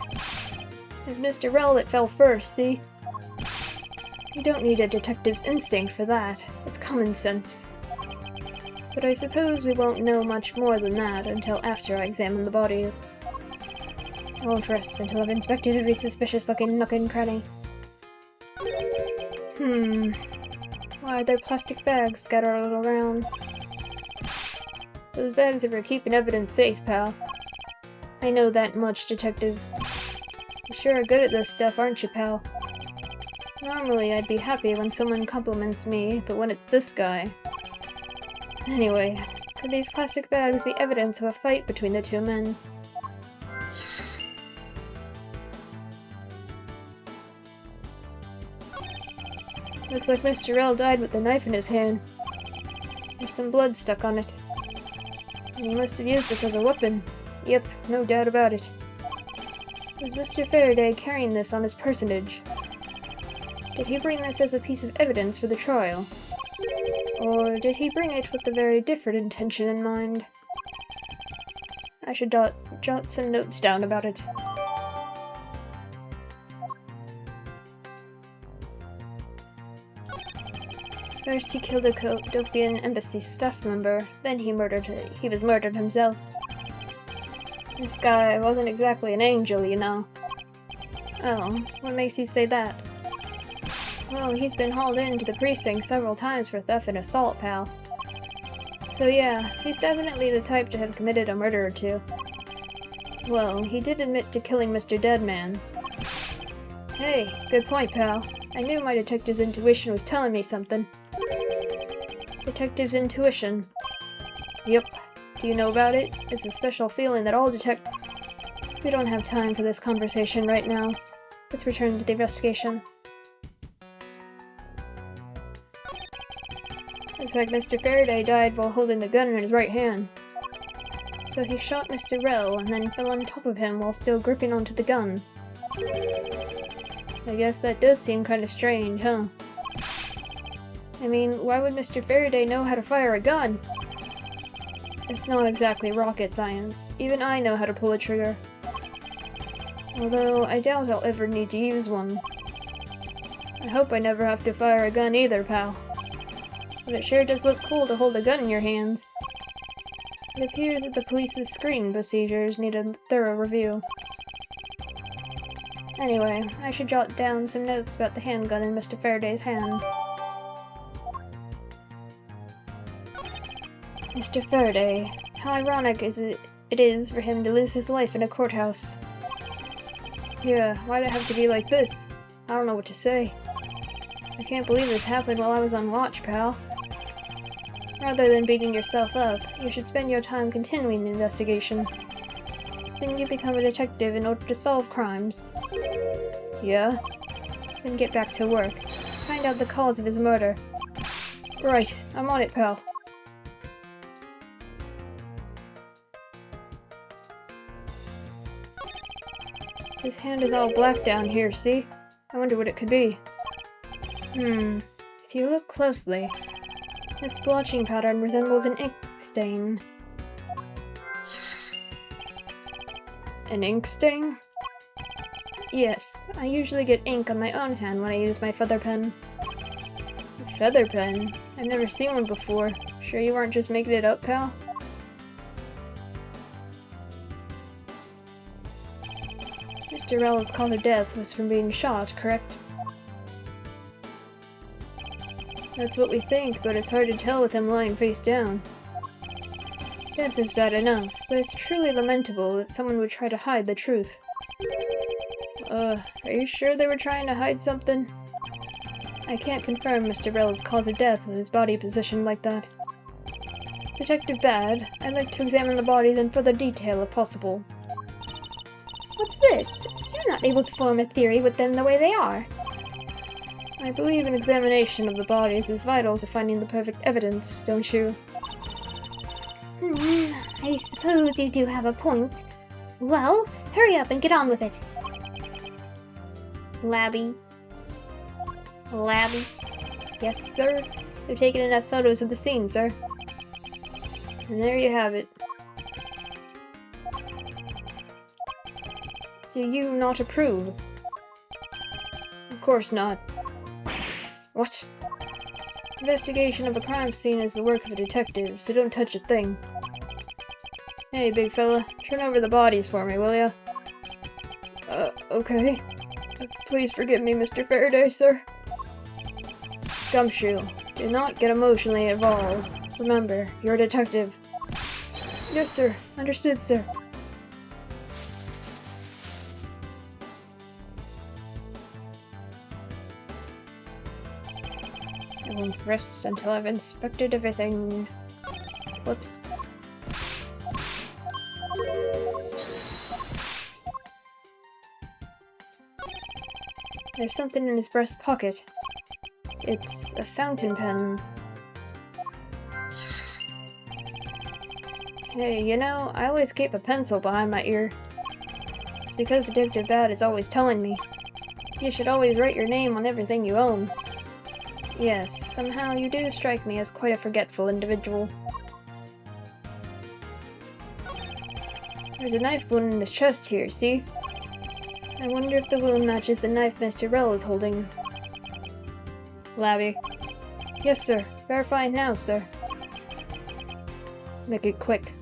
It's Mr. Rowlett fell first, see? You don't need a detective's instinct for that. It's common sense. But I suppose we won't know much more than that until after I examine the bodies. I won't rest until I've inspected every suspicious-looking nook and cranny. Why are there plastic bags scattered all around? Those bags are for keeping evidence safe, pal. I know that much, Detective. You sure are good at this stuff, aren't you, pal? Normally, I'd be happy when someone compliments me, but when it's this guy... Anyway, could these plastic bags be evidence of a fight between the two men? Looks like Mr. L died with the knife in his hand. There's some blood stuck on it. And he must have used this as a weapon. Yep, no doubt about it. Was Mr. Faraday carrying this on his personage? Did he bring this as a piece of evidence for the trial? Or did he bring it with a very different intention in mind? I should jot some notes down about it. First he killed a Codopian embassy staff member, then he was murdered himself. This guy wasn't exactly an angel, you know. Oh, what makes you say that? Well, he's been hauled into the precinct several times for theft and assault, pal. So yeah, he's definitely the type to have committed a murder or two. Well, he did admit to killing Mr. Deadman. Hey, good point, pal. I knew my detective's intuition was telling me something. Detective's intuition. Yep. Do you know about it? It's a special feeling that all We don't have time for this conversation right now. Let's return to the investigation. Looks like Mr. Faraday died while holding the gun in his right hand. So he shot Mr. Rell and then fell on top of him while still gripping onto the gun. I guess that does seem kinda strange, huh? I mean, why would Mr. Faraday know how to fire a gun? It's not exactly rocket science. Even I know how to pull a trigger. Although, I doubt I'll ever need to use one. I hope I never have to fire a gun either, pal. But it sure does look cool to hold a gun in your hands. It appears that the police's screening procedures need a thorough review. Anyway, I should jot down some notes about the handgun in Mr. Faraday's hand. Mr. Faraday, how ironic it is for him to lose his life in a courthouse. Yeah, why'd it have to be like this? I don't know what to say. I can't believe this happened while I was on watch, pal. Rather than beating yourself up, you should spend your time continuing the investigation. Then you become a detective in order to solve crimes. Yeah? Then get back to work. Find out the cause of his murder. Right, I'm on it, pal. His hand is all black down here, see? I wonder what it could be. If you look closely, this splotching pattern resembles an ink stain. An ink stain? Yes, I usually get ink on my own hand when I use my feather pen. A feather pen? I've never seen one before. Sure you aren't just making it up, pal? Mr. Rella's cause of death was from being shot, correct? That's what we think, but it's hard to tell with him lying face down. Death is bad enough, but it's truly lamentable that someone would try to hide the truth. Are you sure they were trying to hide something? I can't confirm Mr. Rella's cause of death with his body positioned like that. Detective Bad, I'd like to examine the bodies in further detail if possible. What's this? You're not able to form a theory with them the way they are. I believe an examination of the bodies is vital to finding the perfect evidence, don't you? I suppose you do have a point. Well, hurry up and get on with it. Labby. Labby. Yes, sir. We've taken enough photos of the scene, sir. And there you have it. Do you not approve? Of course not. What? Investigation of a crime scene is the work of a detective, so don't touch a thing. Hey, big fella, turn over the bodies for me, will ya? Okay. Please forgive me, Mr. Faraday, sir. Gumshoe, do not get emotionally involved. Remember, you're a detective. Yes, sir. Understood, sir. I won't rest until I've inspected everything. Whoops. There's something in his breast pocket. It's a fountain pen. Hey, you know, I always keep a pencil behind my ear. It's because Detective Bat is always telling me. You should always write your name on everything you own. Yes, somehow you do strike me as quite a forgetful individual. There's a knife wound in his chest here, see? I wonder if the wound matches the knife Mr. Rell is holding. Labby. Yes, sir. Verifying now, sir. Make it quick.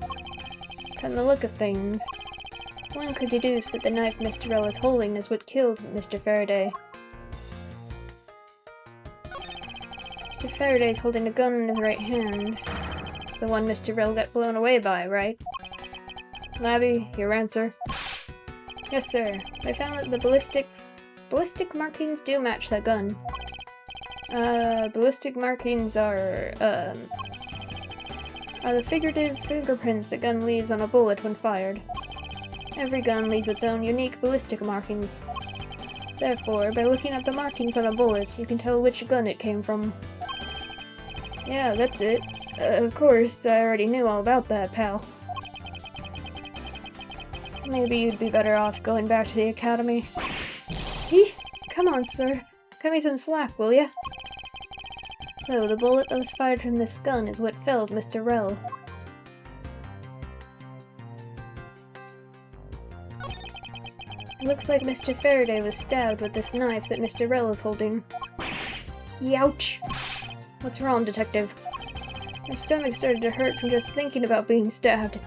From the look of things, one could deduce that the knife Mr. Rell is holding is what killed Mr. Faraday. Mr. Faraday's holding a gun in his right hand. It's the one Mr. Rell got blown away by, right? Labby, your answer? Yes, sir. I found that the ballistic markings do match that gun. Ballistic markings are the figurative fingerprints a gun leaves on a bullet when fired. Every gun leaves its own unique ballistic markings. Therefore, by looking at the markings on a bullet, you can tell which gun it came from. Yeah, that's it. Of course, I already knew all about that, pal. Maybe you'd be better off going back to the academy. Eeh, come on, sir. Cut me some slack, will ya? So, the bullet that was fired from this gun is what felled Mr. Rell. It looks like Mr. Faraday was stabbed with this knife that Mr. Rell is holding. Youch! What's wrong, Detective? My stomach started to hurt from just thinking about being stabbed.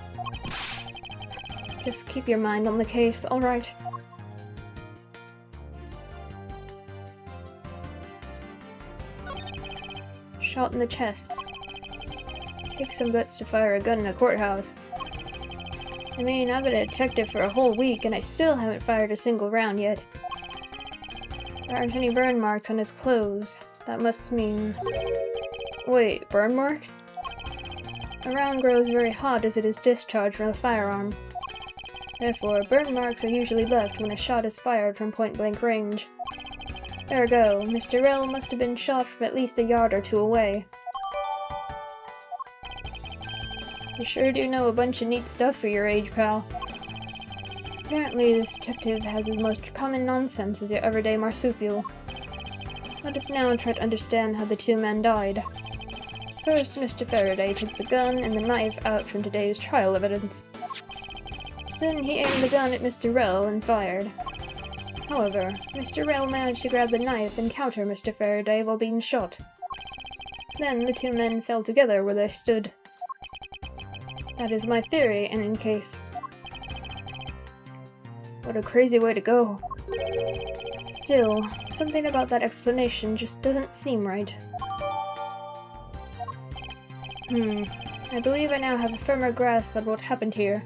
Just keep your mind on the case, alright? Shot in the chest. Takes some guts to fire a gun in a courthouse. I mean, I've been a detective for a whole week and I still haven't fired a single round yet. There aren't any burn marks on his clothes. That must mean... Wait, burn marks? A round grows very hot as it is discharged from a firearm. Therefore, burn marks are usually left when a shot is fired from point-blank range. Ergo, Mr. Rell must have been shot from at least a yard or two away. You sure do know a bunch of neat stuff for your age, pal. Apparently, this detective has as much common nonsense as your everyday marsupial. Let us now try to understand how the two men died. First, Mr. Faraday took the gun and the knife out from today's trial evidence. Then he aimed the gun at Mr. Rell and fired. However, Mr. Rell managed to grab the knife and counter Mr. Faraday while being shot. Then the two men fell together where they stood. That is my theory, and in case. What a crazy way to go. Still, something about that explanation just doesn't seem right. I believe I now have a firmer grasp on what happened here.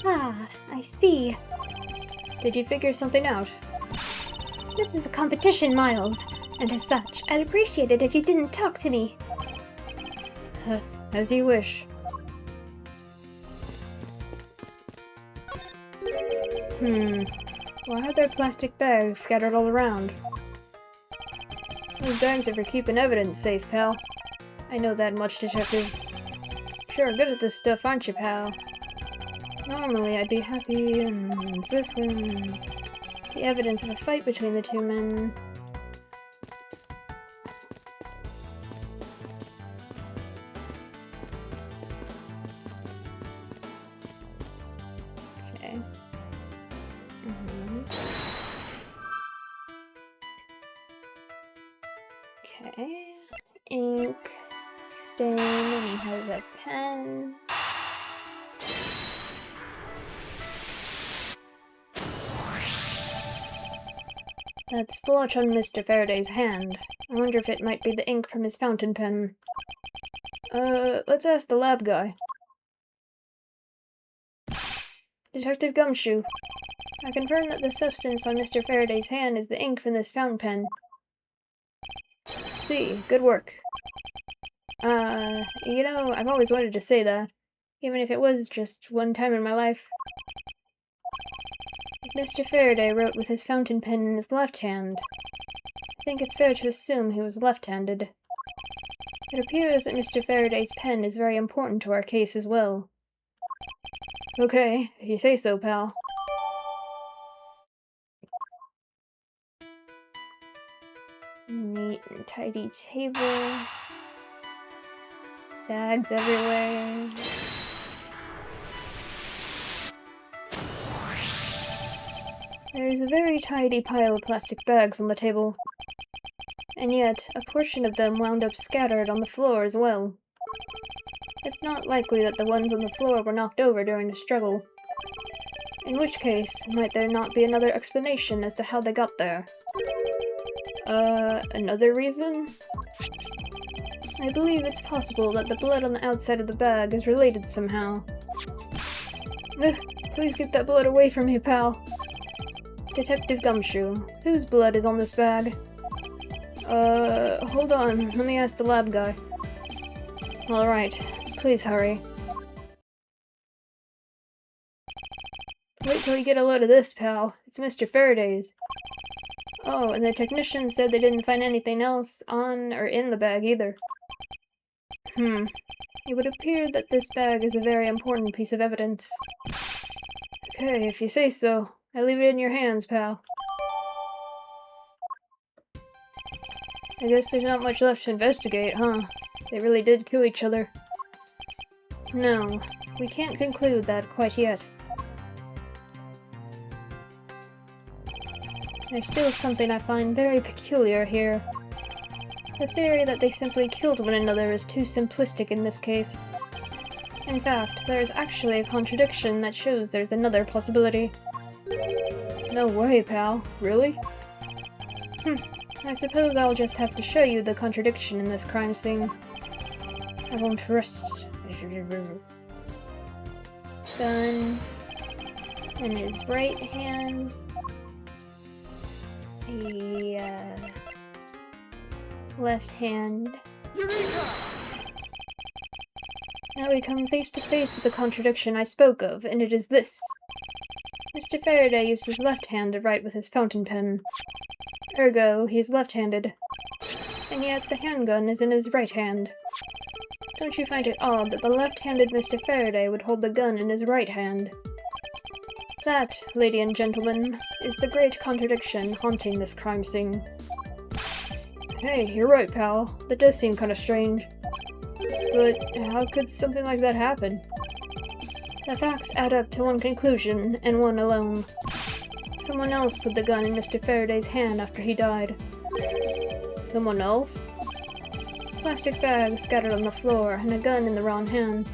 Ah, I see. Did you figure something out? This is a competition, Miles. And as such, I'd appreciate it if you didn't talk to me. As you wish. Why are there plastic bags scattered all around? Those bags are for keeping evidence safe, pal. I know that much, Detective. Sure good at this stuff, aren't you, pal? Normally, I'd be happy, and this one... The evidence of a fight between the two men... Okay. Okay. Ink. Stain, and he has a pen. That splotch on Mr. Faraday's hand. I wonder if it might be the ink from his fountain pen. Let's ask the lab guy. Detective Gumshoe. I confirm that the substance on Mr. Faraday's hand is the ink from this fountain pen. See, good work. You know, I've always wanted to say that, even if it was just one time in my life. Mr. Faraday wrote with his fountain pen in his left hand. I think it's fair to assume he was left-handed. It appears that Mr. Faraday's pen is very important to our case as well. Okay, if you say so, pal. Neat and tidy table. Bags everywhere. There's a very tidy pile of plastic bags on the table. And yet, a portion of them wound up scattered on the floor as well. It's not likely that the ones on the floor were knocked over during the struggle. In which case, might there not be another explanation as to how they got there? Another reason? I believe it's possible that the blood on the outside of the bag is related somehow. Please get that blood away from me, pal. Detective Gumshoe, whose blood is on this bag? Hold on, let me ask the lab guy. Alright, please hurry. Wait till you get a load of this, pal. It's Mr. Faraday's. Oh, and the technician said they didn't find anything else on or in the bag either. It would appear that this bag is a very important piece of evidence. Okay, if you say so. I leave it in your hands, pal. I guess there's not much left to investigate, huh? They really did kill each other. No, we can't conclude that quite yet. There's still something I find very peculiar here. The theory that they simply killed one another is too simplistic in this case. In fact, there is actually a contradiction that shows there's another possibility. No way, pal. Really? I suppose I'll just have to show you the contradiction in this crime scene. I won't rest. Gun in his right hand. A left hand. Eureka! Now we come face to face with the contradiction I spoke of, and it is this. Mr. Faraday used his left hand to write with his fountain pen. Ergo, he is left-handed. And yet the handgun is in his right hand. Don't you find it odd that the left-handed Mr. Faraday would hold the gun in his right hand? That, lady and gentlemen, is the great contradiction haunting this crime scene. Hey, you're right, pal. That does seem kind of strange. But how could something like that happen? The facts add up to one conclusion, and one alone. Someone else put the gun in Mr. Faraday's hand after he died. Someone else? Plastic bags scattered on the floor, and a gun in the wrong hand.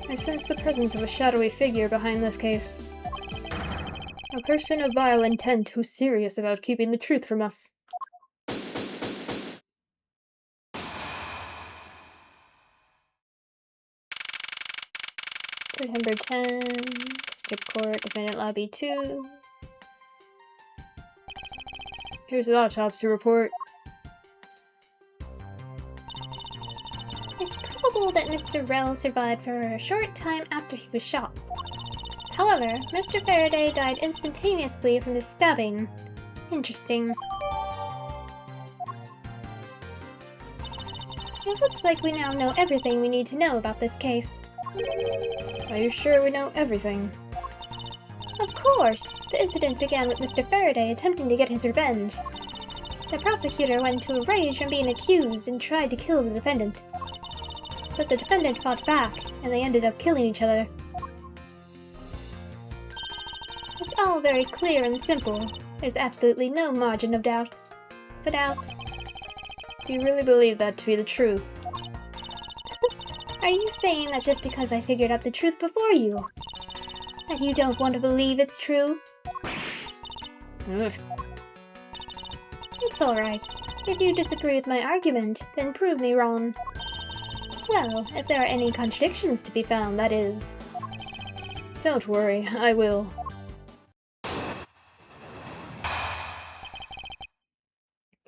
I sense the presence of a shadowy figure behind this case. A person of vile intent who's serious about keeping the truth from us. September 10, District Court, Defendant Lobby 2. Here's the autopsy report. It's probable that Mr. Rell survived for a short time after he was shot. However, Mr. Faraday died instantaneously from the stabbing. Interesting. It looks like we now know everything we need to know about this case. Are you sure we know everything? Of course! The incident began with Mr. Faraday attempting to get his revenge. The prosecutor went into a rage from being accused and tried to kill the defendant. But the defendant fought back, and they ended up killing each other. It's all very clear and simple. There's absolutely no margin of doubt. For doubt. Do you really believe that to be the truth? Are you saying that just because I figured out the truth before you? That you don't want to believe it's true? Ugh. It's alright. If you disagree with my argument, then prove me wrong. Well, if there are any contradictions to be found, that is. Don't worry, I will.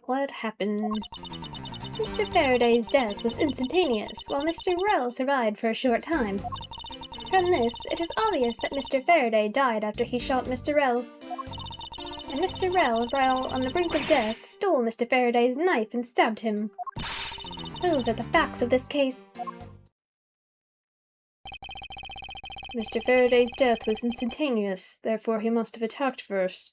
What happened? Mr. Faraday's death was instantaneous, while Mr. Rell survived for a short time. From this, it is obvious that Mr. Faraday died after he shot Mr. Rell. And Mr. Rell, while on the brink of death, stole Mr. Faraday's knife and stabbed him. Those are the facts of this case. Mr. Faraday's death was instantaneous, therefore he must have attacked first.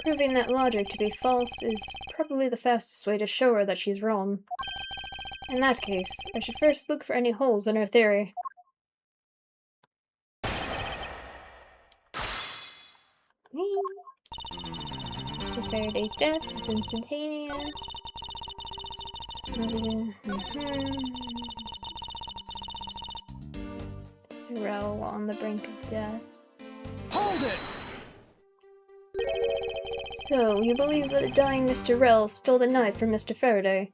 Proving that logic to be false is probably the fastest way to show her that she's wrong. In that case, I should first look for any holes in her theory. Mr. Faraday's death was instantaneous. Mr. Rell on the brink of death. Hold it! So, you believe that a dying Mr. Rell stole the knife from Mr. Faraday?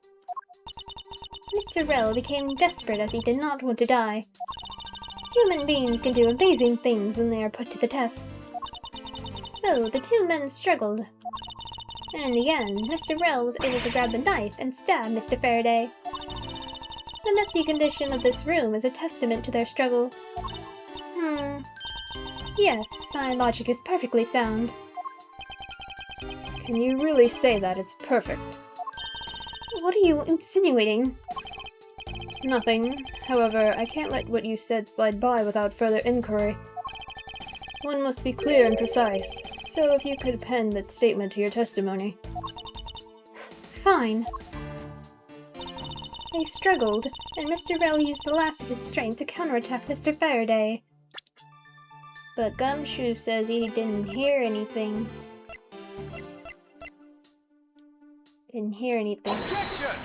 Mr. Rell became desperate as he did not want to die. Human beings can do amazing things when they are put to the test. So, the two men struggled. And in the end, Mr. Rell was able to grab the knife and stab Mr. Faraday. The messy condition of this room is a testament to their struggle. Yes, my logic is perfectly sound. Can you really say that it's perfect? What are you insinuating? Nothing. However, I can't let what you said slide by without further inquiry. One must be clear and precise, so if you could append that statement to your testimony. Fine. They struggled, and Mr. Rell used the last of his strength to counterattack Mr. Faraday. But Gumshoe says he didn't hear anything. Didn't hear anything. Objection!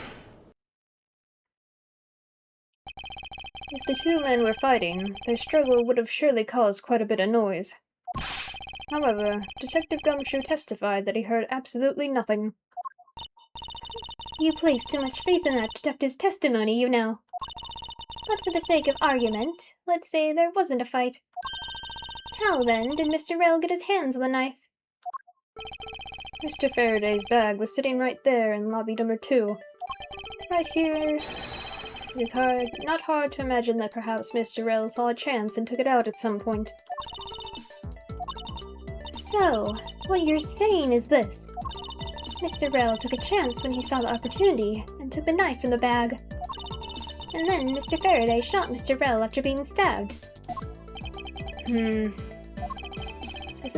If the two men were fighting, their struggle would have surely caused quite a bit of noise. However, Detective Gumshoe testified that he heard absolutely nothing. You place too much faith in that detective's testimony, you know. But for the sake of argument, let's say there wasn't a fight. How, then, did Mr. Rell get his hands on the knife? Mr. Faraday's bag was sitting right there in lobby number 2. Right here. It is not hard to imagine that perhaps Mr. Rell saw a chance and took it out at some point. So, what you're saying is this. Mr. Rell took a chance when he saw the opportunity and took the knife from the bag. And then Mr. Faraday shot Mr. Rell after being stabbed. Isn't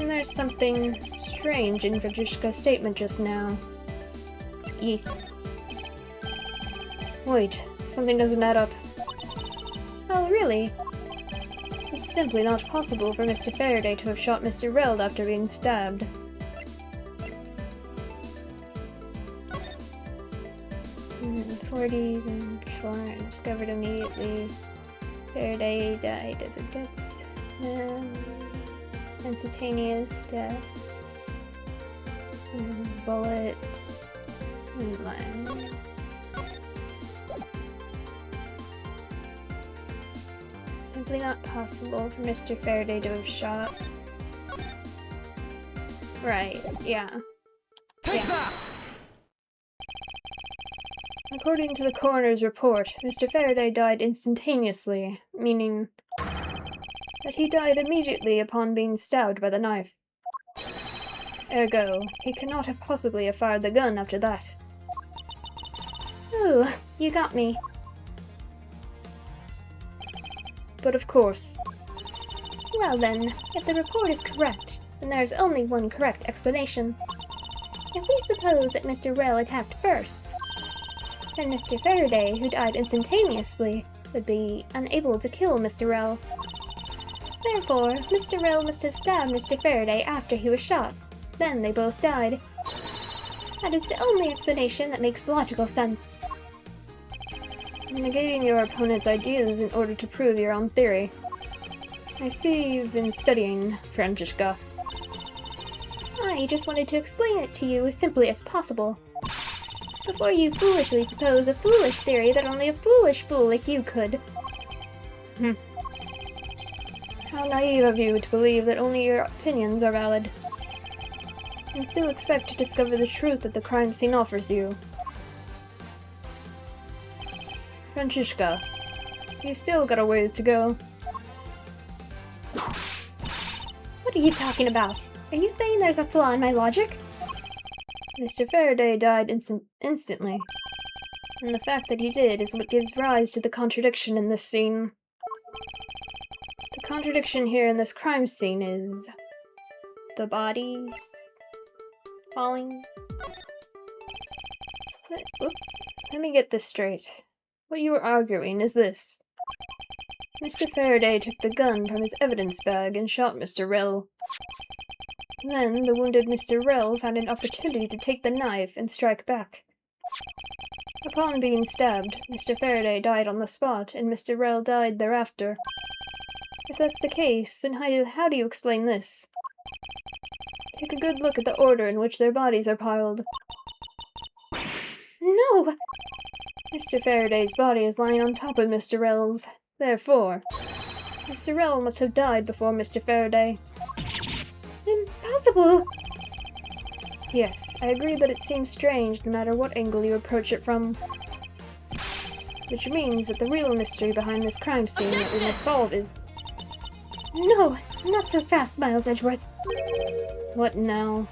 there something strange in Francesca's statement just now? Yes. Wait, something doesn't add up. Oh, really? It's simply not possible for Mr. Faraday to have shot Mr. Rell after being stabbed. Discovered immediately. Faraday died of a death. Instantaneous death. Bullet. Line. Simply not possible for Mr. Faraday to have shot. Right, yeah. Take that! According to the coroner's report, Mr. Faraday died instantaneously, meaning that he died immediately upon being stabbed by the knife. Ergo, he cannot have possibly have fired the gun after that. Ooh, you got me. But of course. Well then, if the report is correct, then there's only one correct explanation. If we suppose that Mr. Rell attacked first, then Mr. Faraday, who died instantaneously, would be unable to kill Mr. Rell. Therefore, Mr. Rell must have stabbed Mr. Faraday after he was shot. Then they both died. That is the only explanation that makes logical sense. Negating your opponent's ideas in order to prove your own theory. I see you've been studying, Francesca. I just wanted to explain it to you as simply as possible. Before you foolishly propose a foolish theory that only a foolish fool like you could. How naive of you to believe that only your opinions are valid. And still expect to discover the truth that the crime scene offers you. Francesca, you've still got a ways to go. you talking about? Are you saying there's a flaw in my logic? Mr. Faraday died instantly. And the fact that he did is what gives rise to the contradiction in this scene. The contradiction here in this crime scene is... the bodies... falling... Let me get this straight. What you are arguing is this. Mr. Faraday took the gun from his evidence bag and shot Mr. Rell. Then, the wounded Mr. Rell found an opportunity to take the knife and strike back. Upon being stabbed, Mr. Faraday died on the spot, and Mr. Rell died thereafter. If that's the case, then how do you explain this? Take a good look at the order in which their bodies are piled. No! Mr. Faraday's body is lying on top of Mr. Rell's. Therefore, Mr. Rell must have died before Mr. Faraday. Impossible! Yes, I agree that it seems strange no matter what angle you approach it from. Which means that the real mystery behind this crime scene that we must solve is... No, not so fast, Miles Edgeworth. What now?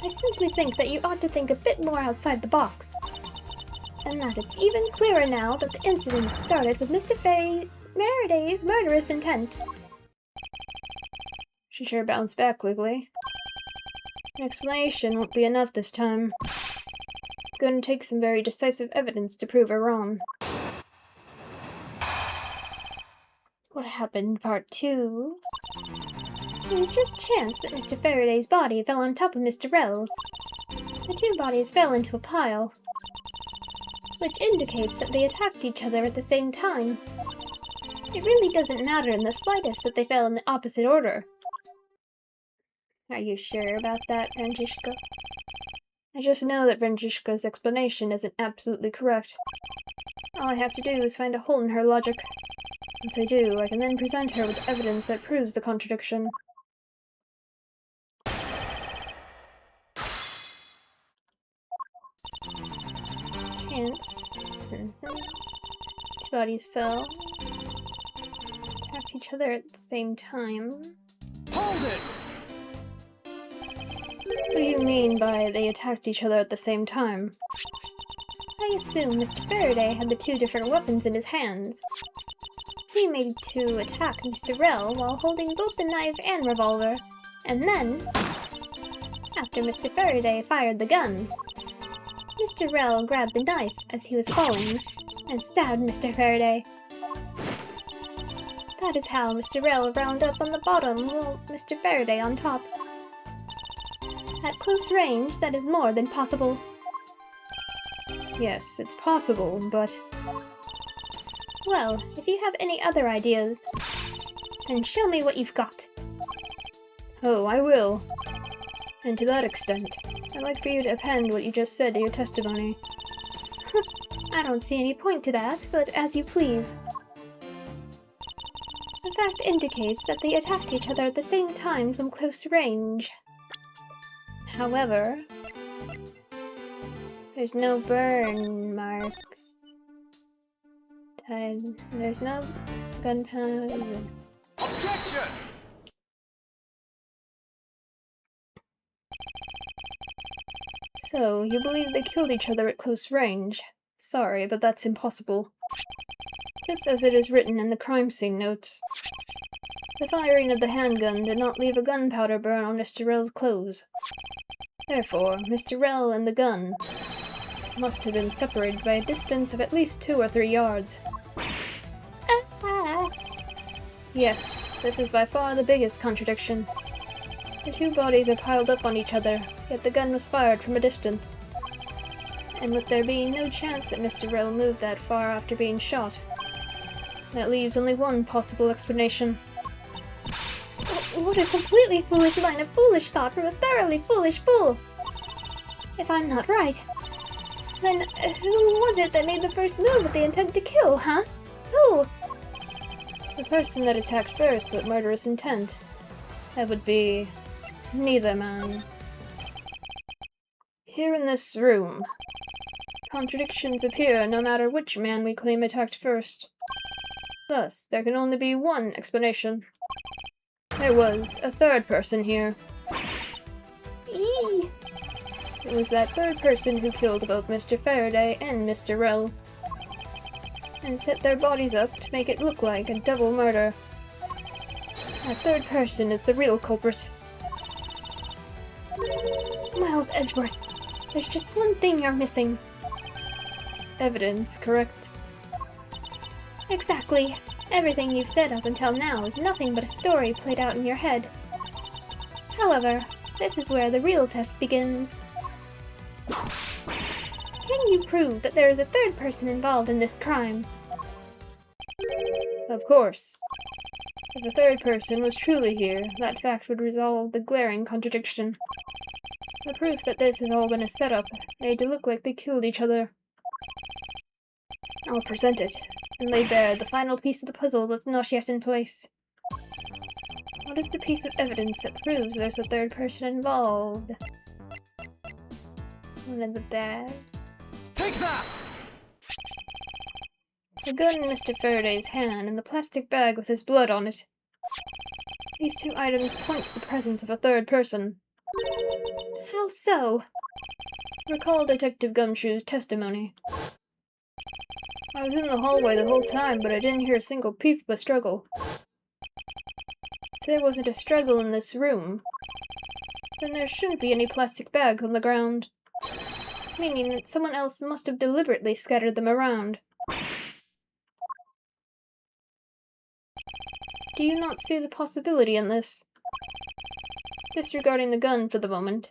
I simply think that you ought to think a bit more outside the box. And that it's even clearer now that the incident started with Mr. Faraday's murderous intent. She sure bounced back quickly. An explanation won't be enough this time. It's going to take some very decisive evidence to prove her wrong. What happened, part 2? It was just chance that Mr. Faraday's body fell on top of Mr. Rell's. The two bodies fell into a pile, which indicates that they attacked each other at the same time. It really doesn't matter in the slightest that they fell in the opposite order. Are you sure about that, Francisco? I just know that Francisco's explanation isn't absolutely correct. All I have to do is find a hole in her logic. Once I do, I can then present her with evidence that proves the contradiction. Chance. Two bodies fell. Attacked each other at the same time. Hold it! What do you mean by they attacked each other at the same time? I assume Mr. Faraday had the two different weapons in his hands. He made to attack Mr. Rell while holding both the knife and revolver, and then, after Mr. Faraday fired the gun, Mr. Rell grabbed the knife as he was falling and stabbed Mr. Faraday. That is how Mr. Rell wound up on the bottom while Mr. Faraday on top. At close range, that is more than possible. Yes, it's possible, but... Well, if you have any other ideas, then show me what you've got. Oh, I will. And to that extent, I'd like for you to append what you just said to your testimony. I don't see any point to that, but as you please. The fact indicates that they attacked each other at the same time from close range. However, there's no burn marks. There's no gunpowder. Objection! So, you believe they killed each other at close range? Sorry, but that's impossible. Just as it is written in the crime scene notes. The firing of the handgun did not leave a gunpowder burn on Mr. Rell's clothes. Therefore, Mr. Rell and the gun must have been separated by a distance of at least 2 or 3 yards. Yes, this is by far the biggest contradiction. The two bodies are piled up on each other, yet the gun was fired from a distance. And with there being no chance that Mr. Rell moved that far after being shot, that leaves only one possible explanation. What a completely foolish line of foolish thought from a thoroughly foolish fool! If I'm not right, then who was it that made the first move with the intent to kill, huh? Who? The person that attacked first with murderous intent. That would be... neither man. Here in this room, contradictions appear no matter which man we claim attacked first. Thus, there can only be one explanation. There was a third person here. Eee! It was that third person who killed both Mr. Faraday and Mr. Rowe, and set their bodies up to make it look like a double murder. That third person is the real culprit. Miles Edgeworth, there's just one thing you're missing. Evidence, correct? Exactly. Everything you've said up until now is nothing but a story played out in your head. However, this is where the real test begins. Can you prove that there is a third person involved in this crime? Of course. If the third person was truly here, that fact would resolve the glaring contradiction. The proof that this has all been a setup, made to look like they killed each other. I'll present it, and lay bare the final piece of the puzzle that's not yet in place. What is the piece of evidence that proves there's a third person involved? One in the bag? Take that! The gun in Mr. Faraday's hand and the plastic bag with his blood on it. These two items point to the presence of a third person. How so? Recall Detective Gumshoe's testimony. I was in the hallway the whole time, but I didn't hear a single peep of a struggle. If there wasn't a struggle in this room, then there shouldn't be any plastic bags on the ground, meaning that someone else must have deliberately scattered them around. Do you not see the possibility in this? Disregarding the gun for the moment,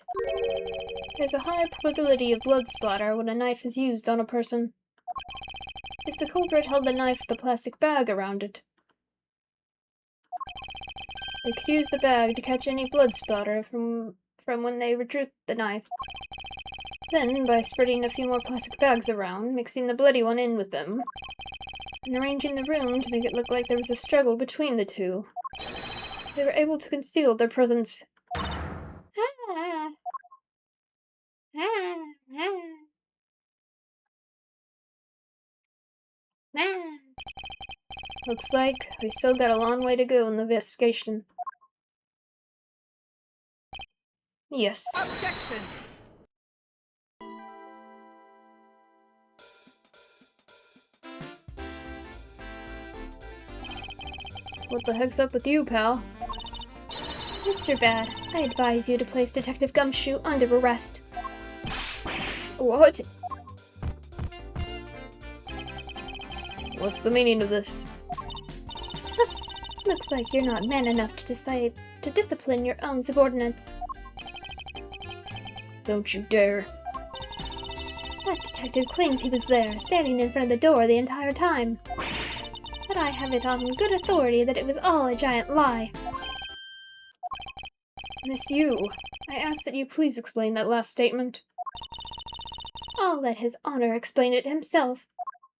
there's a high probability of blood splatter when a knife is used on a person. If the culprit held the knife with a plastic bag around it, they could use the bag to catch any blood splatter from when they withdrew the knife. Then, by spreading a few more plastic bags around, mixing the bloody one in with them, and arranging the room to make it look like there was a struggle between the two, they were able to conceal their presence. Ah. Ah. Ah. Ah. Looks like we still got a long way to go in the investigation. Yes. Objection! What the heck's up with you, pal? Mr. Bad, I advise you to place Detective Gumshoe under arrest. What? What's the meaning of this? Looks like you're not man enough to decide to discipline your own subordinates. Don't you dare. That detective claims he was there, standing in front of the door the entire time. But I have it on good authority that it was all a giant lie. Miss Yu, I ask that you please explain that last statement. I'll let his honor explain it himself.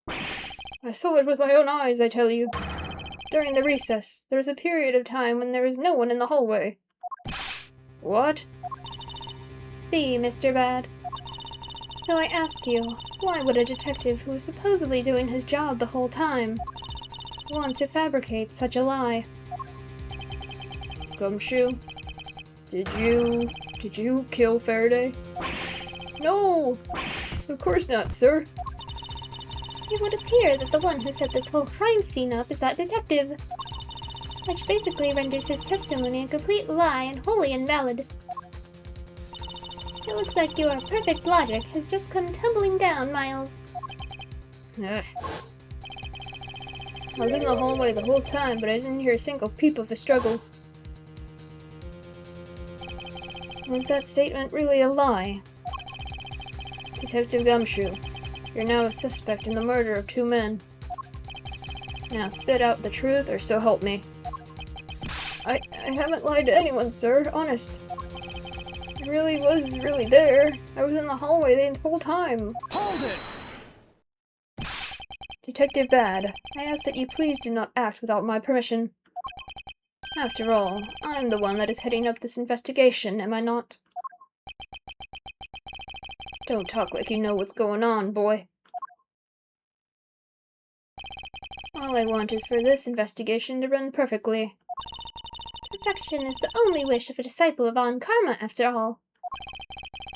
I saw it with my own eyes, I tell you. During the recess, there was a period of time when there was no one in the hallway. What? See, Mr. Bad. So I ask you, why would a detective who was supposedly doing his job the whole time want to fabricate such a lie? Gumshoe, did you kill Faraday? No! Of course not, sir. It would appear that the one who set this whole crime scene up is that detective, which basically renders his testimony a complete lie and wholly invalid. It looks like your perfect logic has just come tumbling down, Miles. Ugh. I was in the hallway the whole time, but I didn't hear a single peep of a struggle. Was that statement really a lie? Detective Gumshoe, you're now a suspect in the murder of 2 men. Now spit out the truth, or so help me. I haven't lied to anyone, sir. Honest. I really was there. I was in the hallway the whole time. Hold it! Detective Bad, I ask that you please do not act without my permission. After all, I'm the one that is heading up this investigation, am I not? Don't talk like you know what's going on, boy. All I want is for this investigation to run perfectly. Perfection is the only wish of a disciple of Von Karma, after all.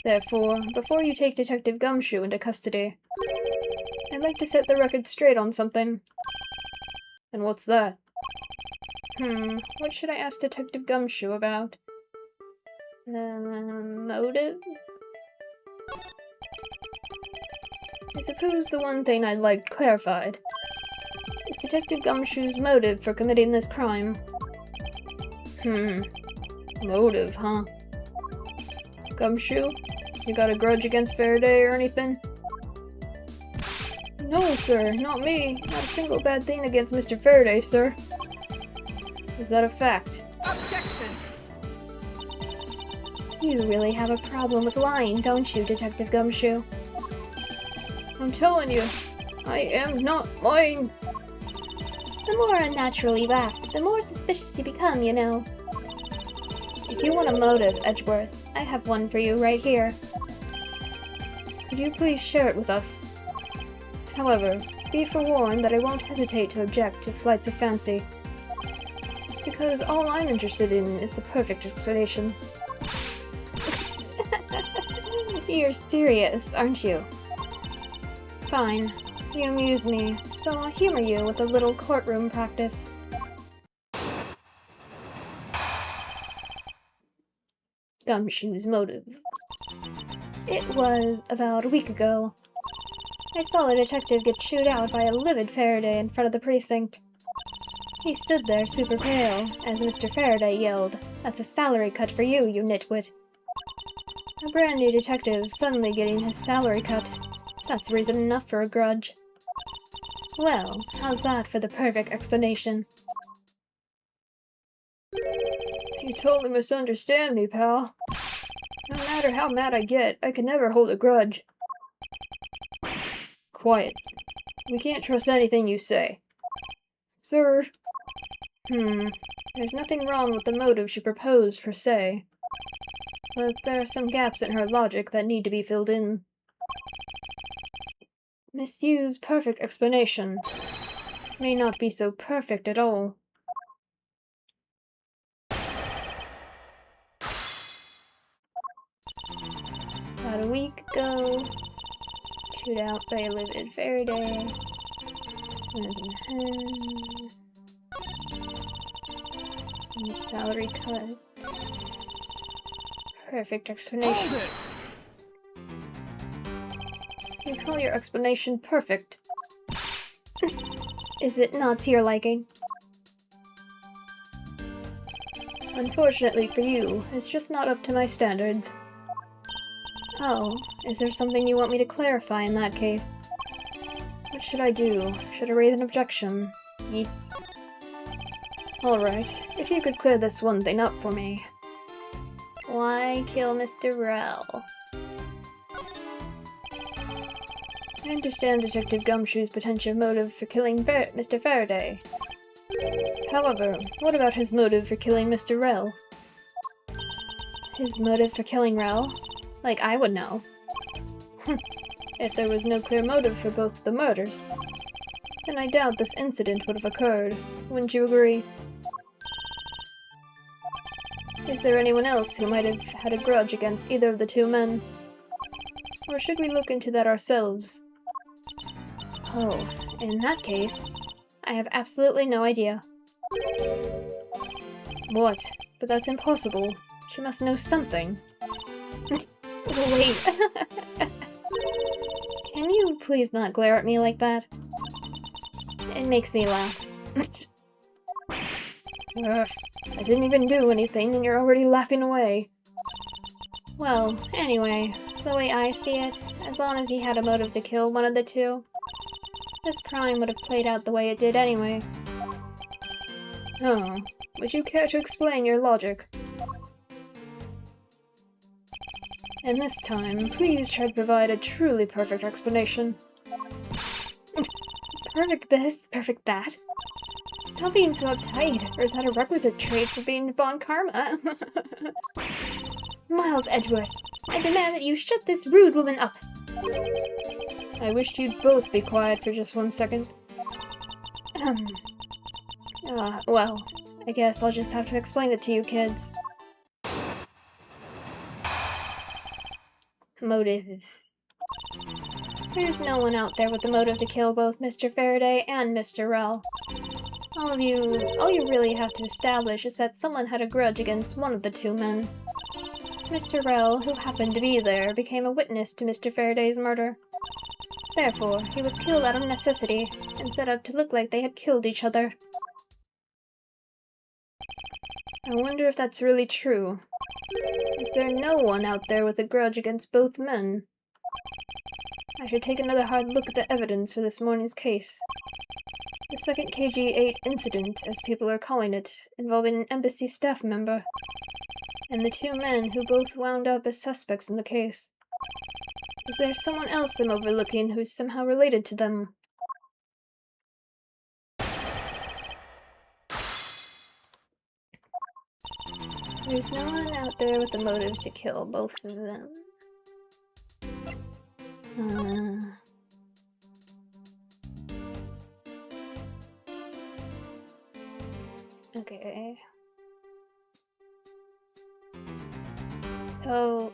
Therefore, before you take Detective Gumshoe into custody, I'd like to set the record straight on something. And what's that? What should I ask Detective Gumshoe about? Motive? I suppose the one thing I'd like clarified is Detective Gumshoe's motive for committing this crime. Motive, huh? Gumshoe, you got a grudge against Faraday or anything? No, sir, not me. Not a single bad thing against Mr. Faraday, sir. Is that a fact? Objection! You really have a problem with lying, don't you, Detective Gumshoe? I'm telling you, I am not lying. The more unnatural you act, the more suspicious you become, you know. If you want a motive, Edgeworth, I have one for you right here. Could you please share it with us? However, be forewarned that I won't hesitate to object to flights of fancy. Because all I'm interested in is the perfect explanation. You're serious, aren't you? Fine. You amuse me, so I'll humor you with a little courtroom practice. Gumshoe's motive. It was about a week ago. I saw the detective get chewed out by a livid Faraday in front of the precinct. He stood there super pale, as Mr. Faraday yelled, "That's a salary cut for you, you nitwit." A brand new detective suddenly getting his salary cut. That's reason enough for a grudge. Well, how's that for the perfect explanation? You totally misunderstand me, pal. No matter how mad I get, I can never hold a grudge. Quiet. We can't trust anything you say. Sir? There's nothing wrong with the motive she proposed, per se. But there are some gaps in her logic that need to be filled in. Miss Yu's perfect explanation may not be so perfect at all. About a week ago, chewed out by a livid Faraday. Salary cut. Perfect explanation. Hold it! You call your explanation perfect. Is it not to your liking? Unfortunately for you, it's just not up to my standards. Oh, is there something you want me to clarify in that case? What should I do? Should I raise an objection? Yes. Alright, if you could clear this one thing up for me. Why kill Mr. Rell? I understand Detective Gumshoe's potential motive for killing Mr. Faraday. However, what about his motive for killing Mr. Rell? His motive for killing Rell? Like I would know. If there was no clear motive for both the murders, then I doubt this incident would have occurred. Wouldn't you agree? Is there anyone else who might have had a grudge against either of the two men? Or should we look into that ourselves? Oh, in that case, I have absolutely no idea. What? But that's impossible. She must know something. Wait. Can you please not glare at me like that? It makes me laugh. I didn't even do anything and you're already laughing away. Well, anyway, the way I see it, as long as he had a motive to kill one of the two, this crime would have played out the way it did anyway. Oh, would you care to explain your logic? And this time, please try to provide a truly perfect explanation. Perfect this, perfect that. Stop being so uptight, or is that a requisite trait for being Von Karma? Miles Edgeworth, I demand that you shut this rude woman up. I wished you'd both be quiet for just 1 second. Well, I guess I'll just have to explain it to you kids. Motive. There's no one out there with the motive to kill both Mr. Faraday and Mr. Rell. All you really have to establish is that someone had a grudge against one of the two men. Mr. Rell, who happened to be there, became a witness to Mr. Faraday's murder. Therefore, he was killed out of necessity, and set up to look like they had killed each other. I wonder if that's really true. Is there no one out there with a grudge against both men? I should take another hard look at the evidence for this morning's case. The second KG-8 incident, as people are calling it, involving an embassy staff member, and the two men who both wound up as suspects in the case. Is there someone else I'm overlooking who's somehow related to them? There's no one out there with the motive to kill both of them. Okay. Oh.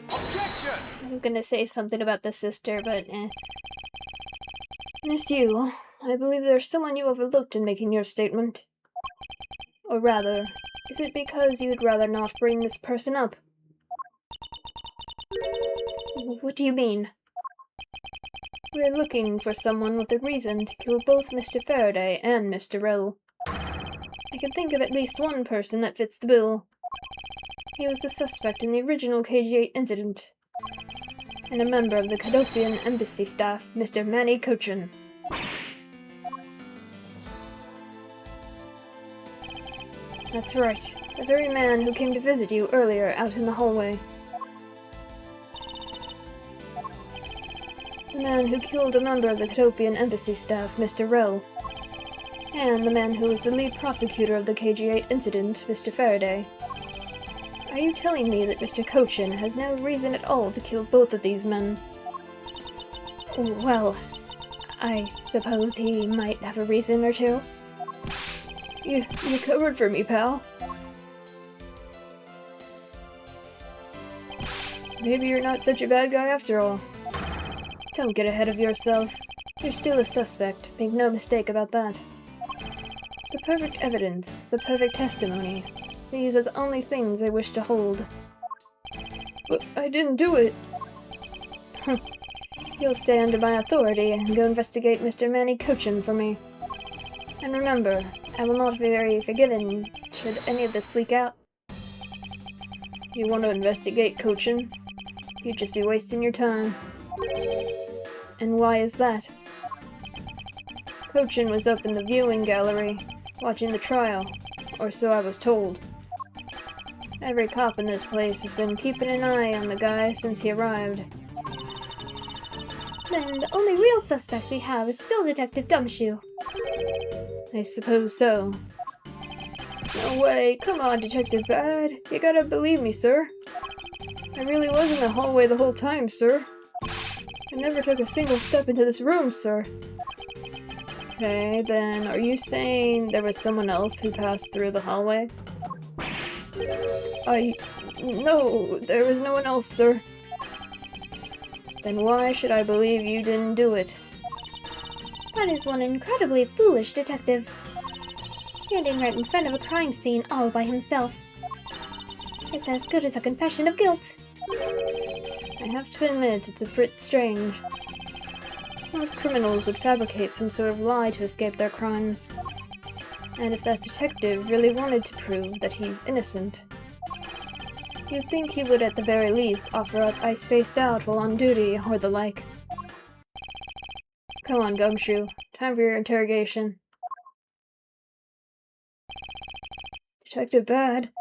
Objection! I was gonna say something about the sister, but eh. Miss Yu, I believe there's someone you overlooked in making your statement. Or rather, is it because you'd rather not bring this person up? What do you mean? We're looking for someone with a reason to kill both Mr. Faraday and Mr. Rell. I can think of at least one person that fits the bill. He was the suspect in the original KG-8 incident, and a member of the Cadopian embassy staff, Mr. Manny Cochin. That's right, the very man who came to visit you earlier out in the hallway. The man who killed a member of the Cadopian embassy staff, Mr. Rell. And the man who was the lead prosecutor of the KG-8 incident, Mr. Faraday. Are you telling me that Mr. Cochin has no reason at all to kill both of these men? Well, I suppose he might have a reason or two. You covered for me, pal. Maybe you're not such a bad guy after all. Don't get ahead of yourself. You're still a suspect, make no mistake about that. The perfect evidence, the perfect testimony, these are the only things I wish to hold. But I didn't do it. You'll stay under my authority and go investigate Mr. Manny Cochin for me. And remember, I will not be very forgiving should any of this leak out. You want to investigate Cochin? You'd just be wasting your time. And why is that? Cochin was up in the viewing gallery, watching the trial, or so I was told. Every cop in this place has been keeping an eye on the guy since he arrived. Then the only real suspect we have is still Detective Gumshoe. I suppose so. No way, come on, Detective Bad. You gotta believe me, sir. I really was in the hallway the whole time, sir. I never took a single step into this room, sir. Okay, then are you saying there was someone else who passed through the hallway? No, there was no one else, sir. Then why should I believe you didn't do it? That is one incredibly foolish detective. Standing right in front of a crime scene all by himself. It's as good as a confession of guilt. I have to admit, it's a bit strange. Most criminals would fabricate some sort of lie to escape their crimes. And if that detective really wanted to prove that he's innocent, you'd think he would at the very least offer up "I spaced out while on duty" or the like. Come on, Gumshoe. Time for your interrogation. Detective Bad.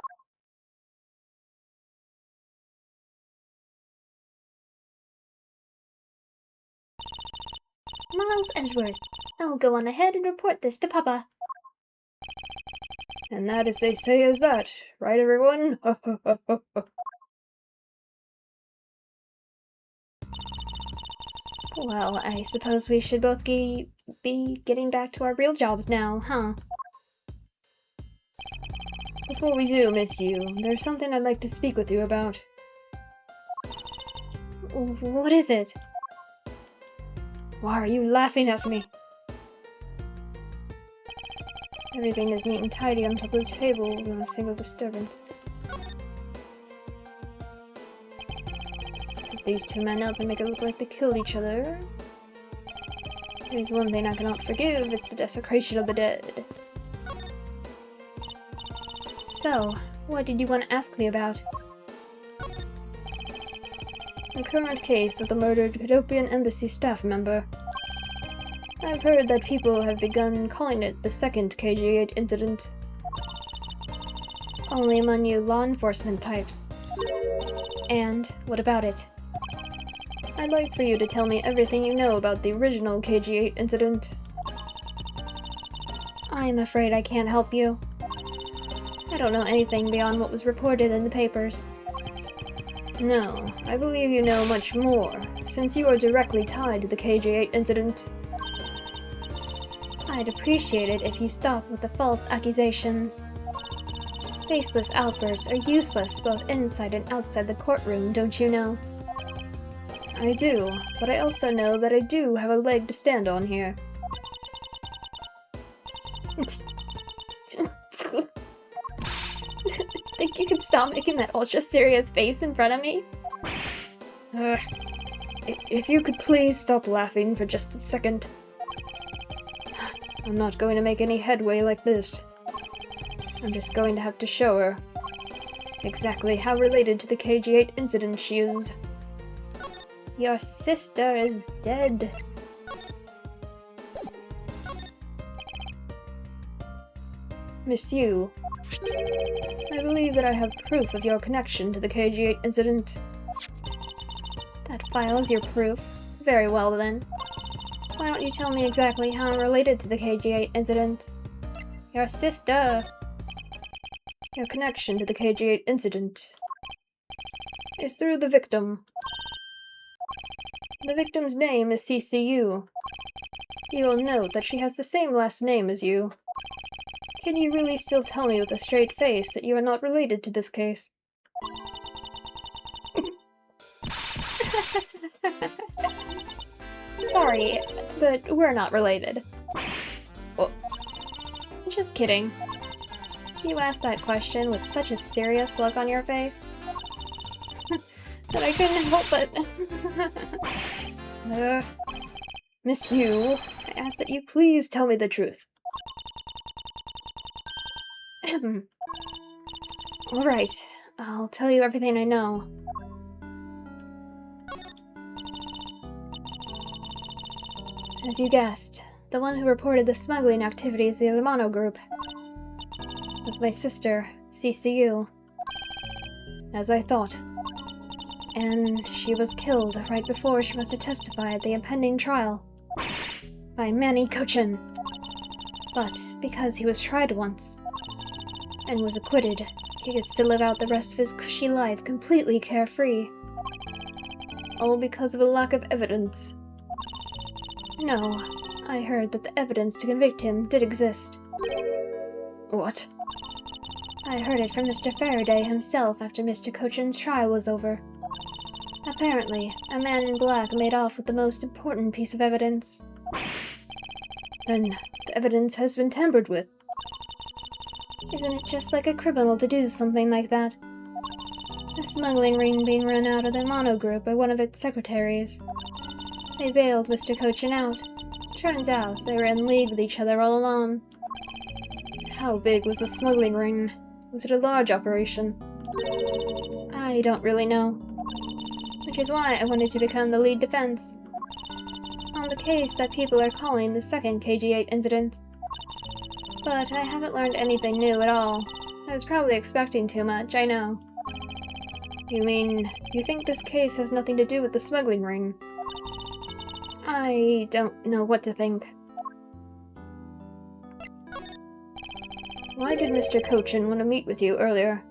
Miles Edgeworth. I'll go on ahead and report this to Papa. And that, as they say, is that. Right, everyone? Well, I suppose we should both be be getting back to our real jobs now, huh? Before we do, Miss Yu, there's something I'd like to speak with you about. What is it? Why are you laughing at me? Everything is neat and tidy on top of the table, without a single disturbance. Set these two men up and make it look like they killed each other. There's one thing I cannot forgive, it's the desecration of the dead. So, what did you want to ask me about? The current case of the murdered Cadopian Embassy staff member. I've heard that people have begun calling it the second KG-8 incident. Only among you law enforcement types. And what about it? I'd like for you to tell me everything you know about the original KG-8 incident. I'm afraid I can't help you. I don't know anything beyond what was reported in the papers. No, I believe you know much more, since you are directly tied to the KG-8 incident. I'd appreciate it if you stopped with the false accusations. Faceless outbursts are useless both inside and outside the courtroom, don't you know? I do, but I also know that I do have a leg to stand on here. Think you could stop making that ultra-serious face in front of me? If you could please stop laughing for just a second. I'm not going to make any headway like this. I'm just going to have to show her exactly how related to the KG-8 incident she is. Your sister is dead. Miss Yu, I believe that I have proof of your connection to the KG-8 incident. That file is your proof. Very well then. Why don't you tell me exactly how I'm related to the KG-8 incident? Your sister! Your connection to the KG-8 incident is through the victim. The victim's name is CCU. You will note that she has the same last name as you. Can you really still tell me with a straight face that you are not related to this case? Sorry, but we're not related. Well, just kidding. You asked that question with such a serious look on your face that I couldn't help but... Miss Yu, I ask that you please tell me the truth. Alright, I'll tell you everything I know. As you guessed, the one who reported the smuggling activities of the Mono Group was my sister, CCU. As I thought. And she was killed right before she was to testify at the impending trial by Manny Kochin. But because he was tried once and was acquitted, he gets to live out the rest of his cushy life completely carefree. All because of a lack of evidence. No, I heard that the evidence to convict him did exist. What? I heard it from Mr. Faraday himself after Mr. Kochin's trial was over. Apparently, a man in black made off with the most important piece of evidence. Then, the evidence has been tampered with. Isn't it just like a criminal to do something like that? A smuggling ring being run out of the Mono Group by one of its secretaries. They bailed Mr. Kochin out. Turns out they were in league with each other all along. How big was the smuggling ring? Was it a large operation? I don't really know. Which is why I wanted to become the lead defense. On the case that people are calling the second KG-8 incident. But I haven't learned anything new at all. I was probably expecting too much, I know. You mean, you think this case has nothing to do with the smuggling ring? I don't know what to think. Why did Mr. Kochin want to meet with you earlier?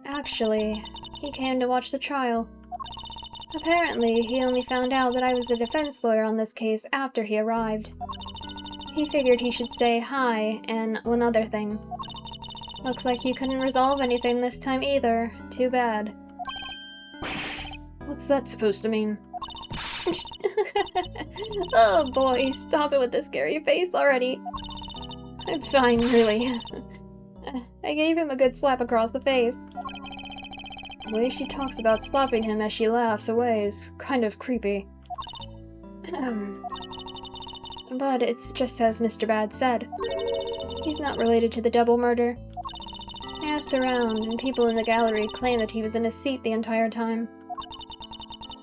Actually, he came to watch the trial. Apparently, he only found out that I was the defense lawyer on this case after he arrived. He figured he should say hi and one other thing. Looks like you couldn't resolve anything this time either. Too bad. What's that supposed to mean? Oh boy, stop it with the scary face already. I'm fine, really. I gave him a good slap across the face. The way she talks about slapping him as she laughs away is kind of creepy. But it's just as Mr. Bad said. He's not related to the double murder. I asked around, and people in the gallery claim that he was in his seat the entire time.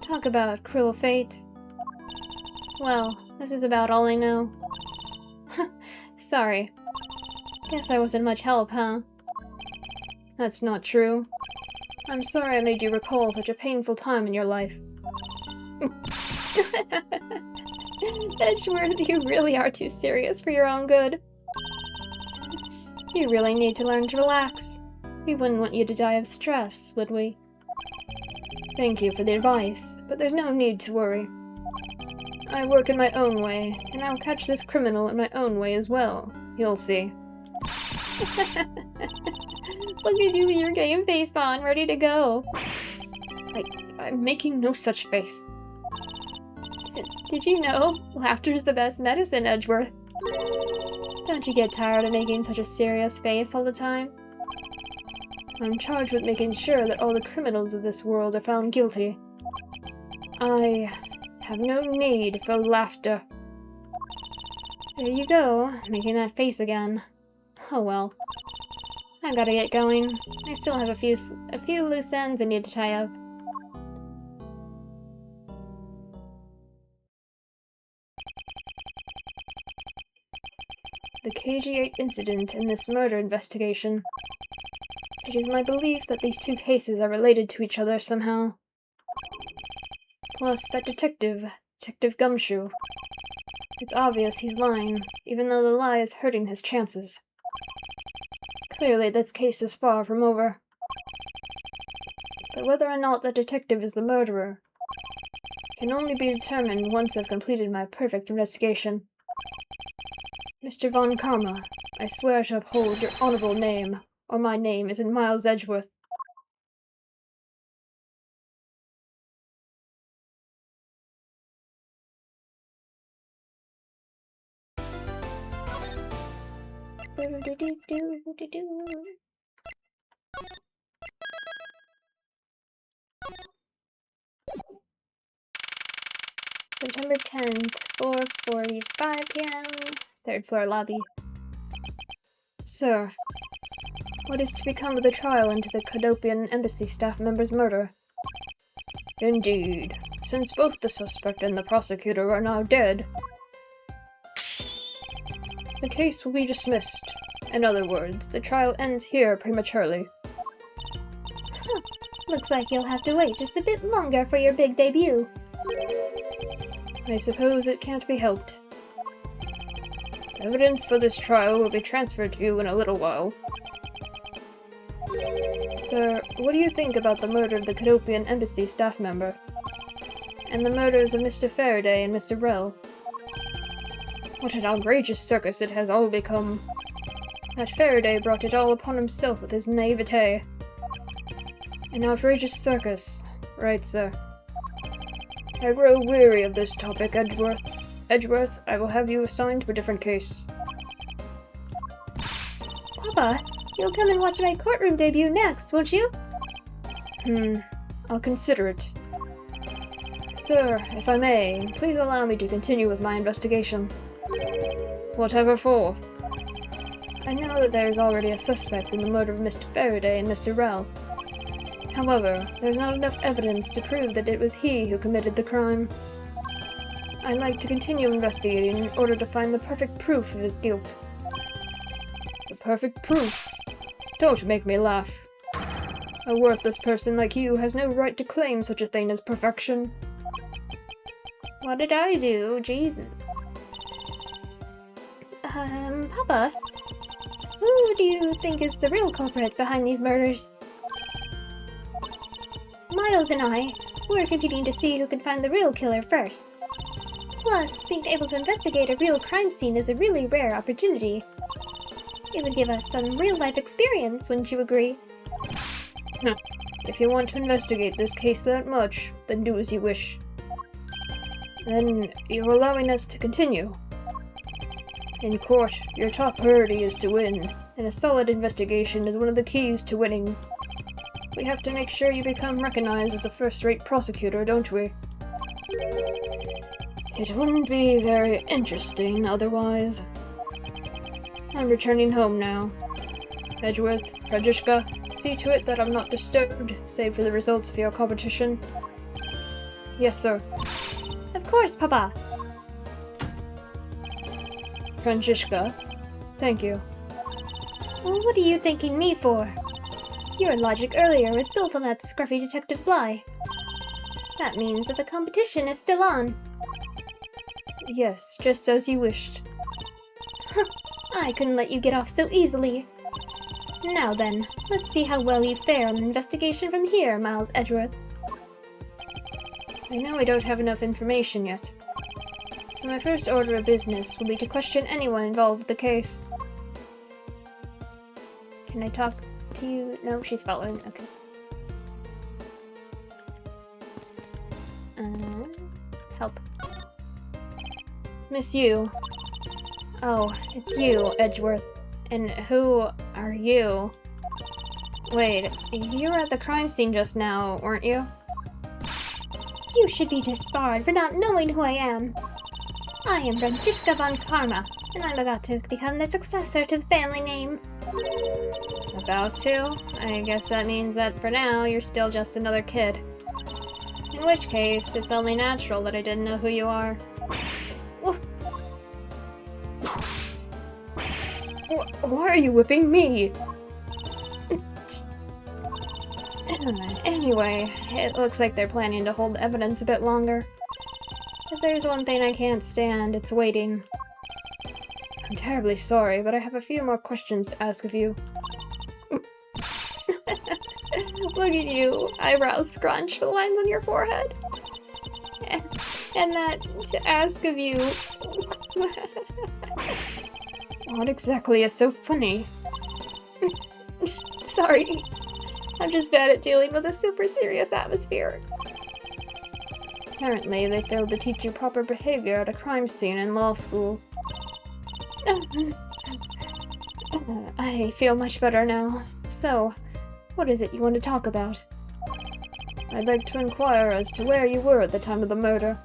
Talk about cruel fate. Well, this is about all I know. Sorry. Guess I wasn't much help, huh? That's not true. I'm sorry I made you recall such a painful time in your life. Edgeworth, you really are too serious for your own good. You really need to learn to relax. We wouldn't want you to die of stress, would we? Thank you for the advice, but there's no need to worry. I work in my own way, and I'll catch this criminal in my own way as well. You'll see. Look at you with your game face on, ready to go. I'm making no such face. Did you know? Laughter's the best medicine, Edgeworth. Don't you get tired of making such a serious face all the time? I'm charged with making sure that all the criminals of this world are found guilty. I have no need for laughter. There you go, making that face again. Oh well. I gotta get going. I still have a few loose ends I need to tie up. The KG8 incident and this murder investigation. It is my belief that these two cases are related to each other somehow. Plus, that Detective Gumshoe. It's obvious he's lying, even though the lie is hurting his chances. Clearly, this case is far from over. But whether or not the detective is the murderer can only be determined once I've completed my perfect investigation. Mr. Von Karma, I swear to uphold your honorable name, or my name isn't Miles Edgeworth. September 10th, 4:45 p.m. 3rd floor lobby. Sir, what is to become of the trial into the Cadopian embassy staff member's murder? Indeed, since both the suspect and the prosecutor are now dead, the case will be dismissed. In other words, the trial ends here prematurely. Huh. Looks like you'll have to wait just a bit longer for your big debut. I suppose it can't be helped. Evidence for this trial will be transferred to you in a little while. Sir, what do you think about the murder of the Cadopian embassy staff member? And the murders of Mr. Faraday and Mr. Rell? What an outrageous circus it has all become. That Faraday brought it all upon himself with his naivete. An outrageous circus. Right, sir. I grow weary of this topic, Edgeworth. Edgeworth, I will have you assigned to a different case. Papa, you'll come and watch my courtroom debut next, won't you? I'll consider it. Sir, if I may, please allow me to continue with my investigation. Whatever for? I know that there is already a suspect in the murder of Mr. Faraday and Mr. Rell. However, there's not enough evidence to prove that it was he who committed the crime. I'd like to continue investigating in order to find the perfect proof of his guilt. The perfect proof? Don't make me laugh. A worthless person like you has no right to claim such a thing as perfection. What did I do? Jesus. Papa? Who do you think is the real culprit behind these murders? Miles and I, We're competing to see who can find the real killer first. Plus, being able to investigate a real crime scene is a really rare opportunity. It would give us some real-life experience, wouldn't you agree? If you want to investigate this case that much, then do as you wish. Then you're allowing us to continue. In court, your top priority is to win, and a solid investigation is one of the keys to winning. We have to make sure you become recognized as a first-rate prosecutor, don't we? It wouldn't be very interesting otherwise. I'm returning home now. Edgeworth, Fragiska, see to it that I'm not disturbed, save for the results of your competition. Yes, sir. Of course, Papa. Francesca, thank you. Well, what are you thanking me for? Your logic earlier was built on that scruffy detective's lie. That means that the competition is still on. Yes, just as you wished. I couldn't let you get off so easily. Now then, let's see how well you fare on the investigation from here, Miles Edgeworth. I know we don't have enough information yet. So my first order of business will be to question anyone involved with the case. Can I talk to you? No, she's following. Okay. Help. Miss Yu. Oh, it's you, Edgeworth. And who are you? Wait, you were at the crime scene just now, weren't you? You should be disbarred for not knowing who I am. I am Francesca von Karma, and I'm about to become the successor to the family name. About to? I guess that means that for now, you're still just another kid. In which case, it's only natural that I didn't know who you are. Why are you whipping me? Anyway, it looks like they're planning to hold evidence a bit longer. If there's one thing I can't stand, it's waiting. I'm terribly sorry, but I have a few more questions to ask of you. Look at you, eyebrows scrunched, lines on your forehead. And that to ask of you... What exactly is so funny? Sorry. I'm just bad at dealing with a super serious atmosphere. Apparently, they failed to teach you proper behavior at a crime scene in law school. I feel much better now. So, what is it you want to talk about? I'd like to inquire as to where you were at the time of the murder.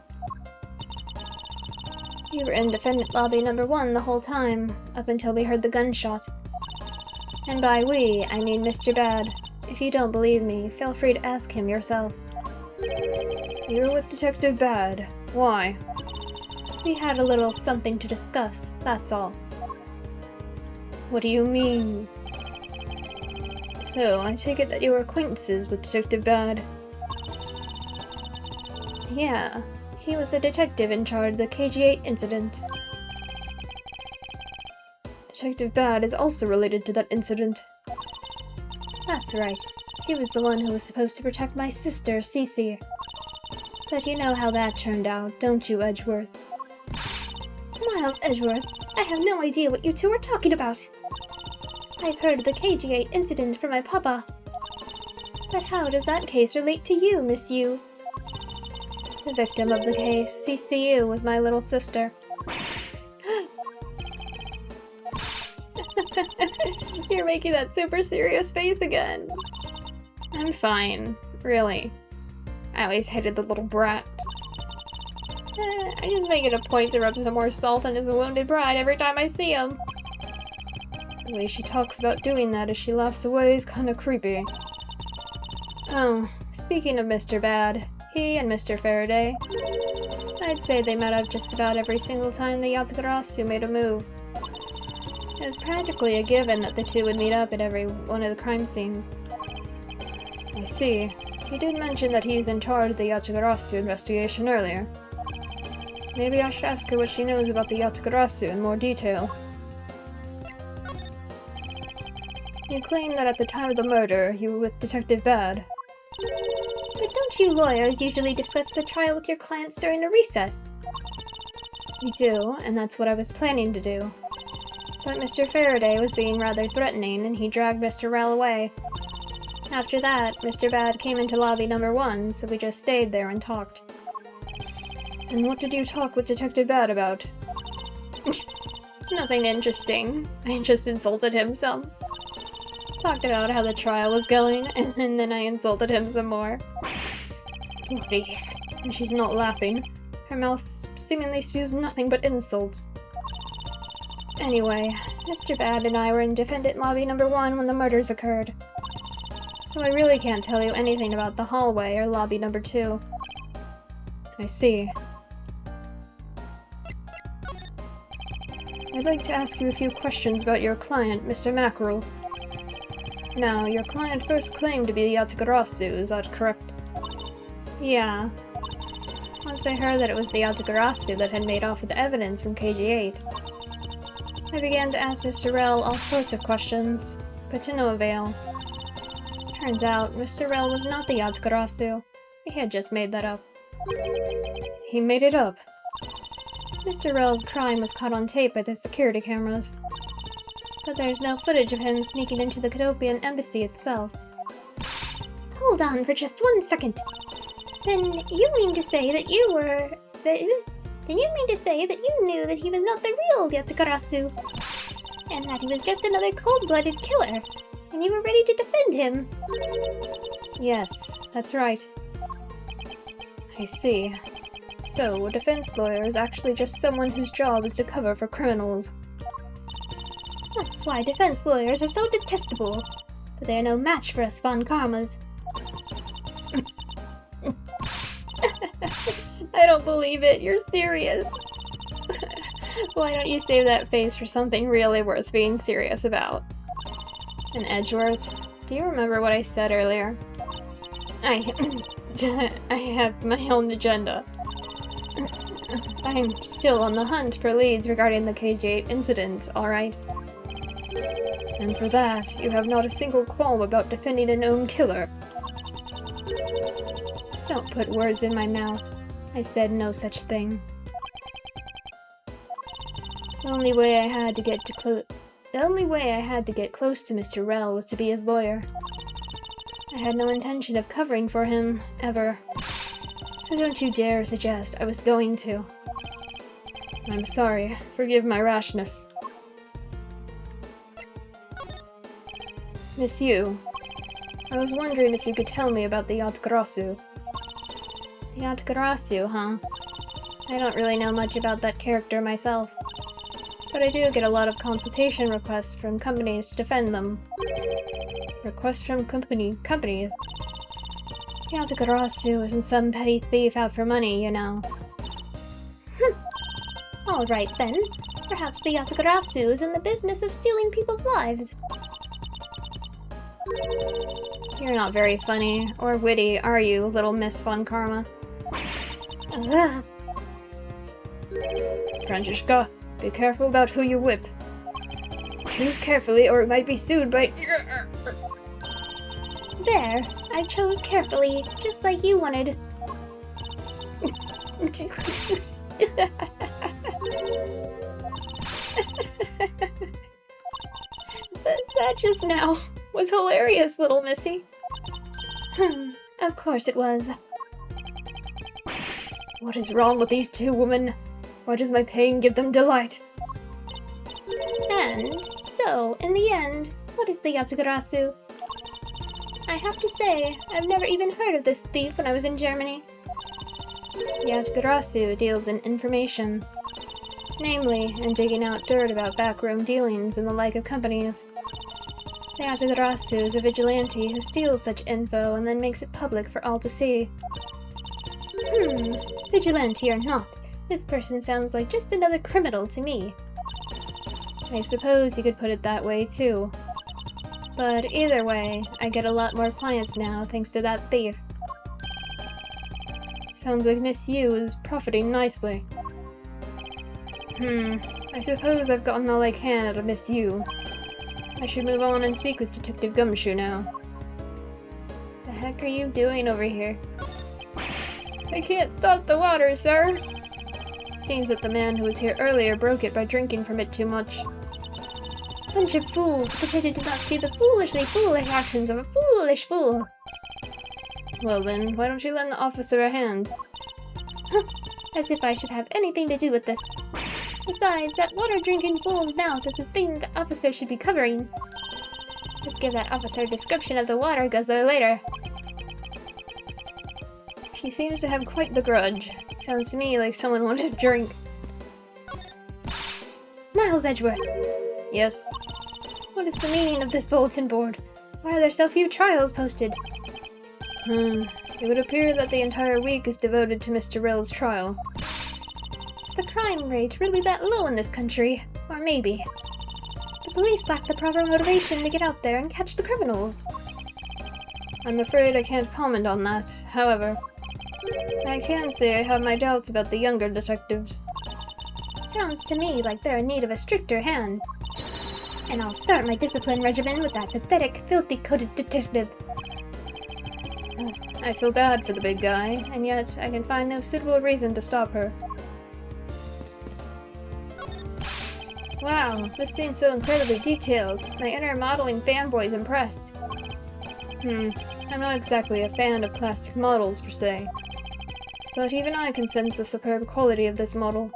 You were in defendant lobby number 1 the whole time, up until we heard the gunshot. And by we, I mean Mr. Bad. If you don't believe me, feel free to ask him yourself. You were with Detective Bad. Why? We had a little something to discuss, that's all. What do you mean? So, I take it that you were acquaintances with Detective Bad. Yeah, he was the detective in charge of the KG8 incident. Detective Bad is also related to that incident. That's right. He was the one who was supposed to protect my sister, Sassy. But you know how that turned out, don't you, Edgeworth? Miles Edgeworth, I have no idea what you two are talking about. I've heard of the KG8 incident from my papa. But how does that case relate to you, Miss Yu? The victim of the case, CCU, was my little sister. You're making that super serious face again. I'm fine, really. I always hated the little brat. I just make it a point to rub some more salt on his wounded pride every time I see him. The way she talks about doing that as she laughs away is kind of creepy. Oh, speaking of Mr. Bad, he and Mr. Faraday, I'd say they met up just about every single time the Yatagarasu made a move. It was practically a given that the two would meet up at every one of the crime scenes. I see. He did mention that he's in charge of the Yatagarasu investigation earlier. Maybe I should ask her what she knows about the Yatagarasu in more detail. You claim that at the time of the murder, you were with Detective Bad. But don't Don't you lawyers usually discuss the trial with your clients during a recess? We do, and that's what I was planning to do. But Mr. Faraday was being rather threatening, and he dragged Mr. Rel away. After that, Mr. Bad came into lobby number 1, so we just stayed there and talked. And what did you talk with Detective Bad about? Nothing interesting. I just insulted him some. Talked about how the trial was going, and then I insulted him some more. Bloody. And she's not laughing. Her mouth seemingly spews nothing but insults. Anyway, Mr. Bad and I were in defendant lobby number 1 when the murders occurred. So I really can't tell you anything about the hallway or lobby number 2. I see. I'd like to ask you a few questions about your client, Mr. Mackerel. Now, your client first claimed to be the Yatagarasu, is that correct? Yeah. Once I heard that it was the Yatagarasu that had made off with the evidence from KG8, I began to ask Mr. Rel all sorts of questions, but to no avail. Turns out, Mr. Rel was not the Yatagarasu. He had just made that up. He made it up. Mr. Rel's crime was caught on tape by the security cameras. But there's no footage of him sneaking into the Cadopian embassy itself. Hold on for just 1 second. Then you mean to say that you were... Then you mean to say that you knew that he was not the real Yatagarasu, and that he was just another cold-blooded killer, and you were ready to defend him? Yes, that's right. I see. So, a defense lawyer is actually just someone whose job is to cover for criminals. That's why defense lawyers are so detestable, but they are no match for us Von Karmas. I don't believe it, you're serious. Why don't you save that face for something really worth being serious about? And Edgeworth, do you remember what I said earlier? I have my own agenda. I'm still on the hunt for leads regarding the KG8 incident, alright? And for that, you have not a single qualm about defending a known killer. Don't put words in my mouth. I said no such thing. The only way I had to get close to Mr. Rel was to be his lawyer. I had no intention of covering for him, ever. So don't you dare suggest I was going to. I'm sorry. Forgive my rashness. Miss Yu, I was wondering if you could tell me about the Yatagarasu. The Yatagarasu, huh? I don't really know much about that character myself, but I do get a lot of consultation requests from companies to defend them. Requests from companies? Yatagarasu isn't some petty thief out for money, you know. Alright then. Perhaps the Yatagarasu is in the business of stealing people's lives. You're not very funny or witty, are you, little Miss Von Karma? Ugh. Francesca, be careful about who you whip. Choose carefully or it might be sued by... There, I chose carefully, just like you wanted. That just now was hilarious, little missy. Of course it was. What is wrong with these two women? Why does my pain give them delight? And so, in the end, what is the Yatagarasu? I have to say, I've never even heard of this thief when I was in Germany. Yatagarasu deals in information. Namely, in digging out dirt about backroom dealings and the like of companies. The Yatagarasu is a vigilante who steals such info and then makes it public for all to see. Vigilante or not, this person sounds like just another criminal to me. I suppose you could put it that way, too. But either way, I get a lot more clients now thanks to that thief. Sounds like Miss Yu is profiting nicely. I suppose I've gotten all I can out of Miss Yu. I should move on and speak with Detective Gumshoe now. The heck are you doing over here? I can't stop the water, sir. Seems that the man who was here earlier broke it by drinking from it too much. Bunch of fools who pretended to not see the foolishly foolish actions of a foolish fool. Well then, why don't you lend the officer a hand? As if I should have anything to do with this. Besides, that water-drinking fool's mouth is the thing the officer should be covering. Let's give that officer a description of the water guzzler later. She seems to have quite the grudge. Sounds to me like someone wanted to drink. Miles Edgeworth! Yes? What is the meaning of this bulletin board? Why are there so few trials posted? It would appear that the entire week is devoted to Mr. Rell's trial. Is the crime rate really that low in this country? Or maybe the police lack the proper motivation to get out there and catch the criminals. I'm afraid I can't comment on that. However, I can say I have my doubts about the younger detectives. Sounds to me like they're in need of a stricter hand. And I'll start my discipline regimen with that pathetic, filthy-coated detective. I feel bad for the big guy, and yet I can find no suitable reason to stop her. Wow, this seems so incredibly detailed. My inner modeling fanboy's impressed. I'm not exactly a fan of plastic models per se. But even I can sense the superb quality of this model.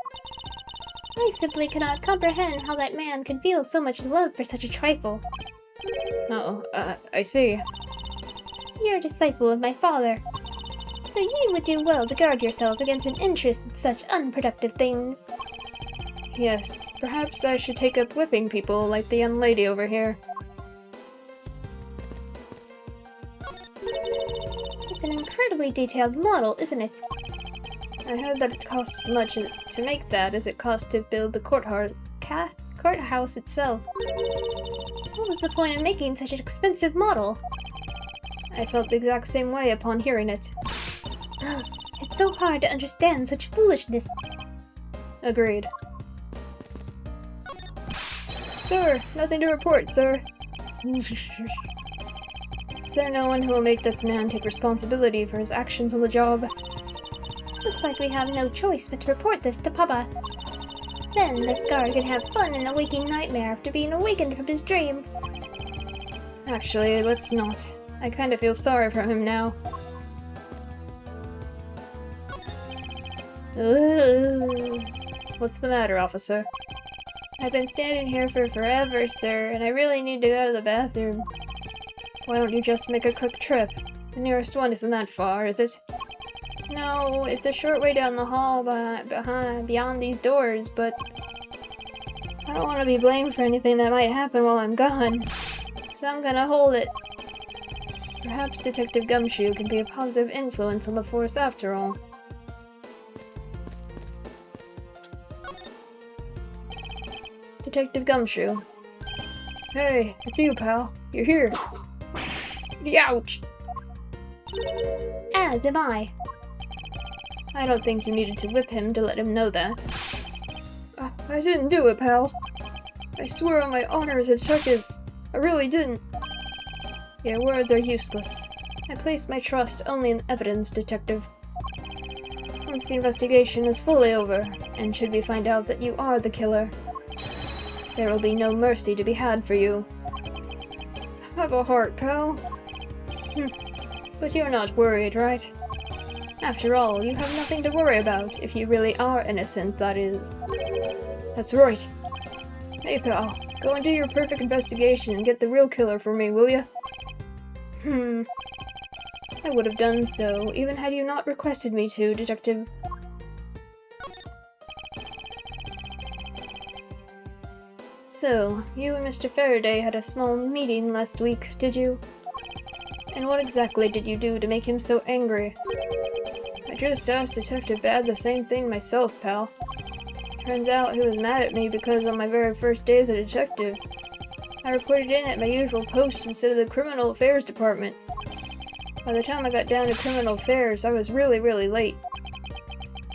I simply cannot comprehend how that man can feel so much love for such a trifle. Oh, I see. You're a disciple of my father, so you would do well to guard yourself against an interest in such unproductive things. Yes, perhaps I should take up whipping people like the young lady over here. It's an incredibly detailed model, isn't it? I heard that it costs as much to make that as it costs to build the courthouse itself. What was the point of making such an expensive model? I felt the exact same way upon hearing it. It's so hard to understand such foolishness. Agreed. Sir, nothing to report, sir. Is there no one who will make this man take responsibility for his actions on the job? Looks like we have no choice but to report this to Papa. Then this guard can have fun in a waking nightmare after being awakened from his dream. Actually, let's not. I kind of feel sorry for him now. What's the matter, officer? I've been standing here for forever, sir, and I really need to go to the bathroom. Why don't you just make a quick trip? The nearest one isn't that far, is it? No, it's a short way down the hall beyond these doors, but I don't want to be blamed for anything that might happen while I'm gone, so I'm gonna hold it. Perhaps Detective Gumshoe can be a positive influence on the force after all. Detective Gumshoe. Hey, it's you, pal. You're here. Ouch! As am I. I don't think you needed to whip him to let him know that. I didn't do it, pal. I swear on my honor as a detective, I really didn't. Your words are useless. I place my trust only in evidence, detective. Once the investigation is fully over, and should we find out that you are the killer, there will be no mercy to be had for you. Have a heart, pal. But you're not worried, right? After all, you have nothing to worry about, if you really are innocent, that is. That's right. Hey, pal, go and do your perfect investigation and get the real killer for me, will ya? I would have done so, even had you not requested me to, detective. So, you and Mr. Faraday had a small meeting last week, did you? And what exactly did you do to make him so angry? I just asked Detective Bad the same thing myself, pal. Turns out he was mad at me because on my very first day as a detective, I reported in at my usual post instead of the Criminal Affairs Department. By the time I got down to Criminal Affairs, I was really late.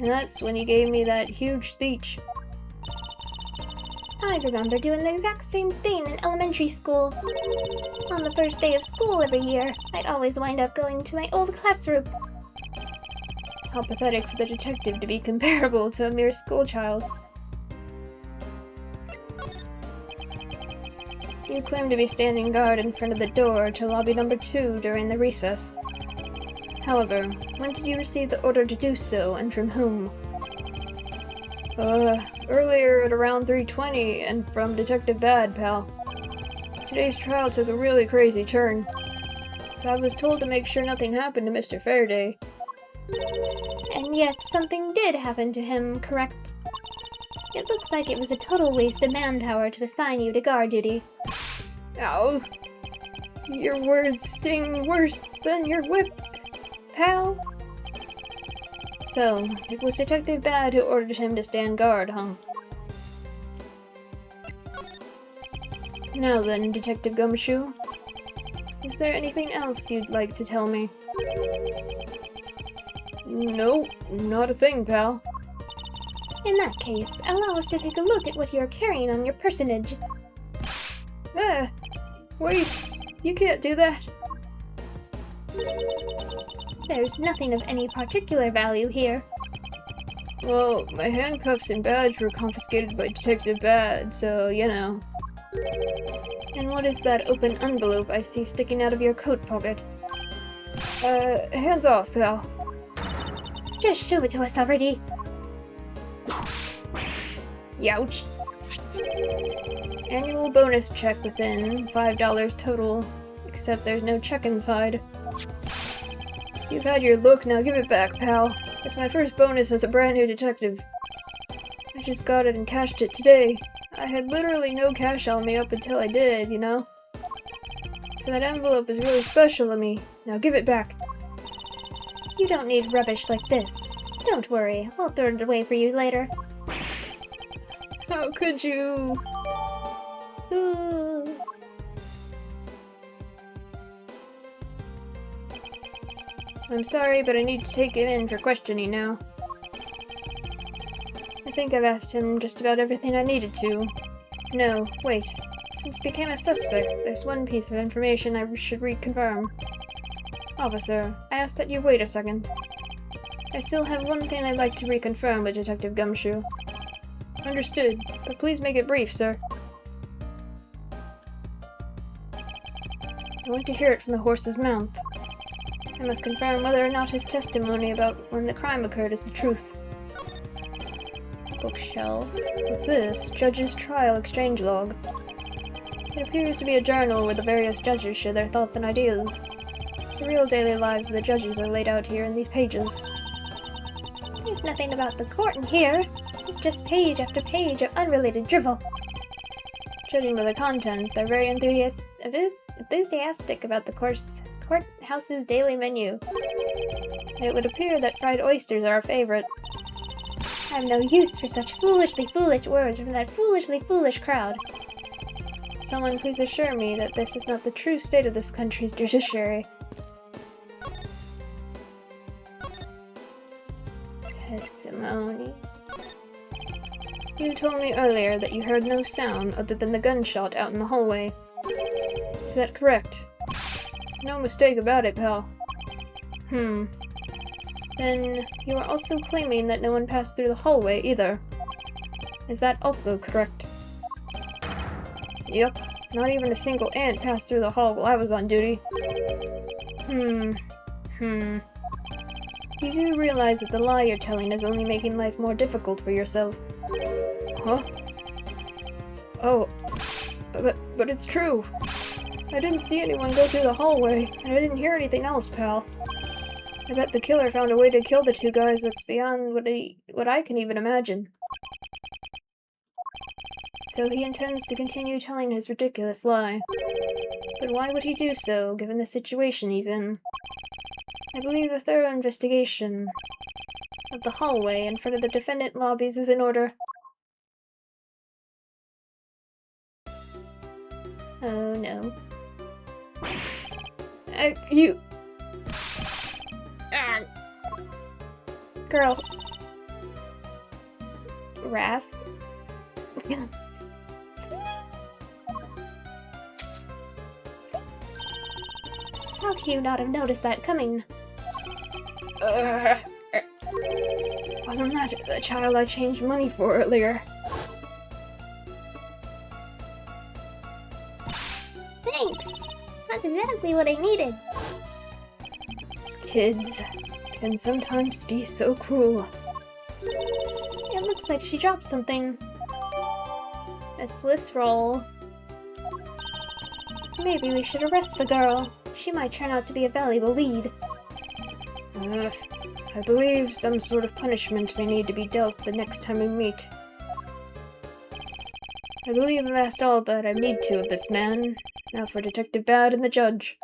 And that's when he gave me that huge speech. I remember doing the exact same thing in elementary school. On the first day of school every year, I'd always wind up going to my old classroom. How pathetic for the detective to be comparable to a mere schoolchild. You claim to be standing guard in front of the door to lobby number 2 during the recess. However, when did you receive the order to do so, and from whom? Earlier at around 3:20, and from Detective Bad, pal. Today's trial took a really crazy turn, so I was told to make sure nothing happened to Mr. Faraday. And yet something did happen to him, correct? It looks like it was a total waste of manpower to assign you to guard duty. Ow! Your words sting worse than your whip, pal. So, it was Detective Bad who ordered him to stand guard, huh? Now then, Detective Gumshoe, is there anything else you'd like to tell me? No, not a thing, pal. In that case, allow us to take a look at what you're carrying on your personage. Wait! You can't do that! There's nothing of any particular value here. Well, my handcuffs and badge were confiscated by Detective Bad, so, you know. And what is that open envelope I see sticking out of your coat pocket? Hands off, pal. Just show it to us already. Youch. Annual bonus check within, $5 total, except there's no check inside. You've had your look, now give it back, pal. It's my first bonus as a brand new detective. I just got it and cashed it today. I had literally no cash on me up until I did, you know? So that envelope is really special to me. Now give it back. You don't need rubbish like this. Don't worry, I'll throw it away for you later. How could you? Ooh. I'm sorry, but I need to take him in for questioning now. I think I've asked him just about everything I needed to. No, wait. Since he became a suspect, there's one piece of information I should reconfirm. Officer, I ask that you wait a second. I still have one thing I'd like to reconfirm with Detective Gumshoe. Understood, but please make it brief, sir. I want to hear it from the horse's mouth. I must confirm whether or not his testimony about when the crime occurred is the truth. Bookshelf. What's this? Judge's Trial Exchange Log. It appears to be a journal where the various judges share their thoughts and ideas. The real daily lives of the judges are laid out here in these pages. There's nothing about the court in here. It's just page after page of unrelated drivel. Judging by the content, they're very enthusiastic about the courthouse's daily menu. It would appear that fried oysters are a favorite. I have no use for such foolishly foolish words from that foolishly foolish crowd. Someone please assure me that this is not the true state of this country's judiciary. Testimony. You told me earlier that you heard no sound other than the gunshot out in the hallway. Is that correct? No mistake about it, pal. Then you are also claiming that no one passed through the hallway either. Is that also correct? Yep, not even a single ant passed through the hall while I was on duty. You do realize that the lie you're telling is only making life more difficult for yourself. Huh? Oh, but it's true. I didn't see anyone go through the hallway, and I didn't hear anything else, pal. I bet the killer found a way to kill the two guys that's beyond what I can even imagine. So he intends to continue telling his ridiculous lie. But why would he do so, given the situation he's in? I believe a thorough investigation of the hallway in front of the defendant lobbies is in order. Oh no. You... Girl. Rasp. How could you not have noticed that coming? Wasn't that the child I changed money for earlier? Thanks! That's exactly what I needed. Kids can sometimes be so cruel. It looks like she dropped something. A Swiss roll. Maybe we should arrest the girl. She might turn out to be a valuable lead. I believe some sort of punishment may need to be dealt the next time we meet. I believe I've asked all that I need to of this man. Now for Detective Bad and the judge.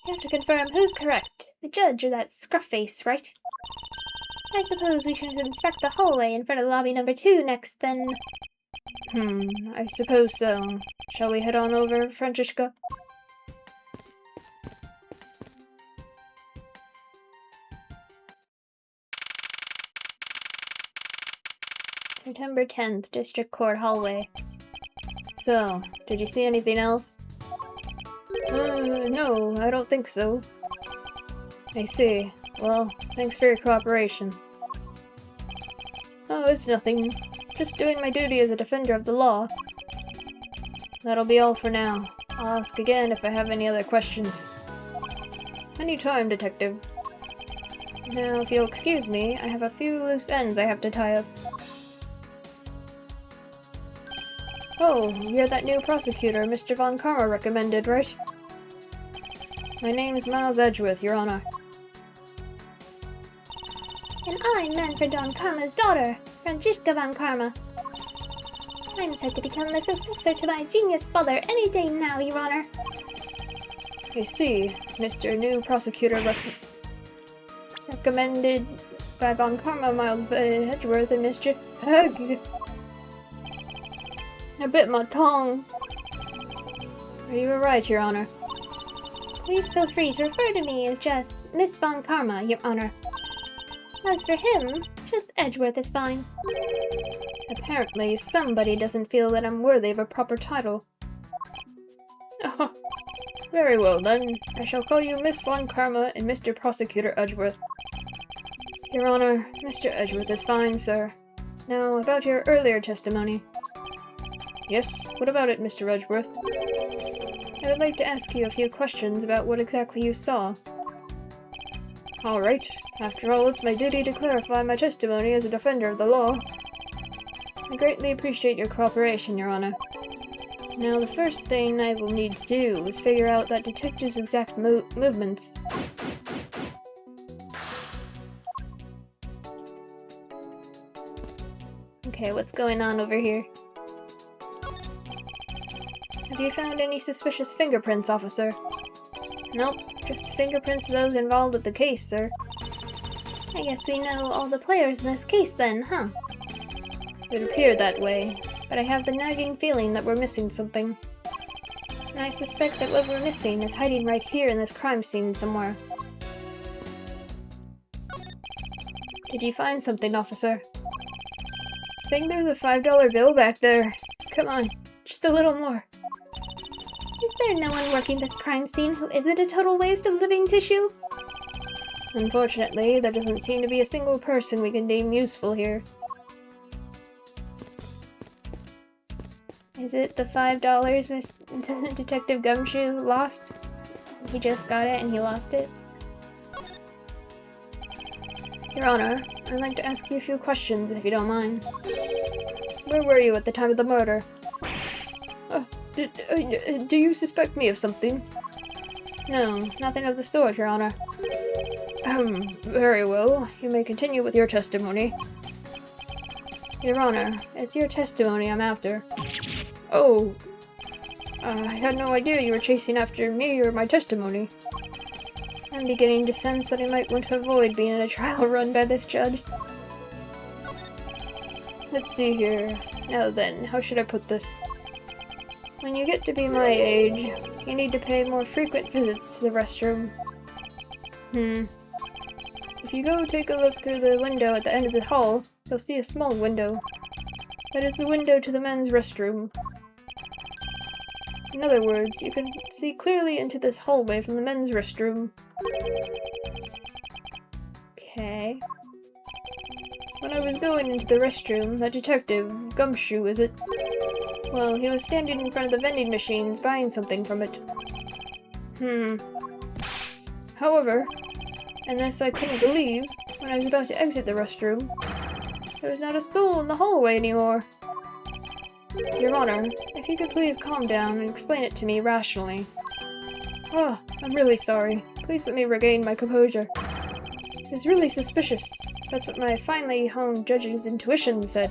You have to confirm who's correct. The judge or that scruff face, right? I suppose we should inspect the hallway in front of lobby number 2 next, then. I suppose so. Shall we head on over, Francesca? September 10th, District Court hallway. So, did you see anything else? No, I don't think so. I see. Well, thanks for your cooperation. Oh, it's nothing. Just doing my duty as a defender of the law. That'll be all for now. I'll ask again if I have any other questions. Any time, Detective. Now, if you'll excuse me, I have a few loose ends I have to tie up. Oh, you're that new prosecutor Mr. Von Karma recommended, right? My name's Miles Edgeworth, Your Honor. And I'm Manfred Von Karma's daughter, Franziska Von Karma. I'm set to become the successor to my genius father any day now, Your Honor. I see, Mr. New Prosecutor recommended by Von Karma, Miles Edgeworth, and Mr. I bit my tongue. You were right, Your Honor. Please feel free to refer to me as just Miss Von Karma, Your Honor. As for him, just Edgeworth is fine. Apparently, somebody doesn't feel that I'm worthy of a proper title. Oh, very well then. I shall call you Miss Von Karma and Mr. Prosecutor Edgeworth. Your Honor, Mr. Edgeworth is fine, sir. Now, about your earlier testimony. Yes, what about it, Mr. Edgeworth? I would like to ask you a few questions about what exactly you saw. Alright. After all, it's my duty to clarify my testimony as a defender of the law. I greatly appreciate your cooperation, Your Honor. Now, the first thing I will need to do is figure out that detective's exact movements. Okay, what's going on over here? Have you found any suspicious fingerprints, officer? Nope, just the fingerprints of those involved with the case, sir. I guess we know all the players in this case then, huh? It appeared that way, but I have the nagging feeling that we're missing something. And I suspect that what we're missing is hiding right here in this crime scene somewhere. Did you find something, officer? I think there's a $5 bill back there. Come on, just a little more. Is there no one working this crime scene who isn't a total waste of living tissue? Unfortunately, there doesn't seem to be a single person we can deem useful here. Is it the $5 Miss Detective Gumshoe lost? He just got it and he lost it? Your Honor, I'd like to ask you a few questions if you don't mind. Where were you at the time of the murder? Do you suspect me of something? No, nothing of the sort, Your Honor. Very well. You may continue with your testimony. Your Honor, it's your testimony I'm after. Oh. I had no idea you were chasing after me or my testimony. I'm beginning to sense that I might want to avoid being in a trial run by this judge. Let's see here. Now then, how should I put this? When you get to be my age, you need to pay more frequent visits to the restroom. If you go take a look through the window at the end of the hall, you'll see a small window. That is the window to the men's restroom. In other words, you can see clearly into this hallway from the men's restroom. Okay. When I was going into the restroom, that detective, Gumshoe, is it? Well, he was standing in front of the vending machines buying something from it. However, and this I couldn't believe, when I was about to exit the restroom, there was not a soul in the hallway anymore. Your Honor, if you could please calm down and explain it to me rationally. Oh, I'm really sorry. Please let me regain my composure. It was really suspicious. That's what my finely honed judge's intuition said.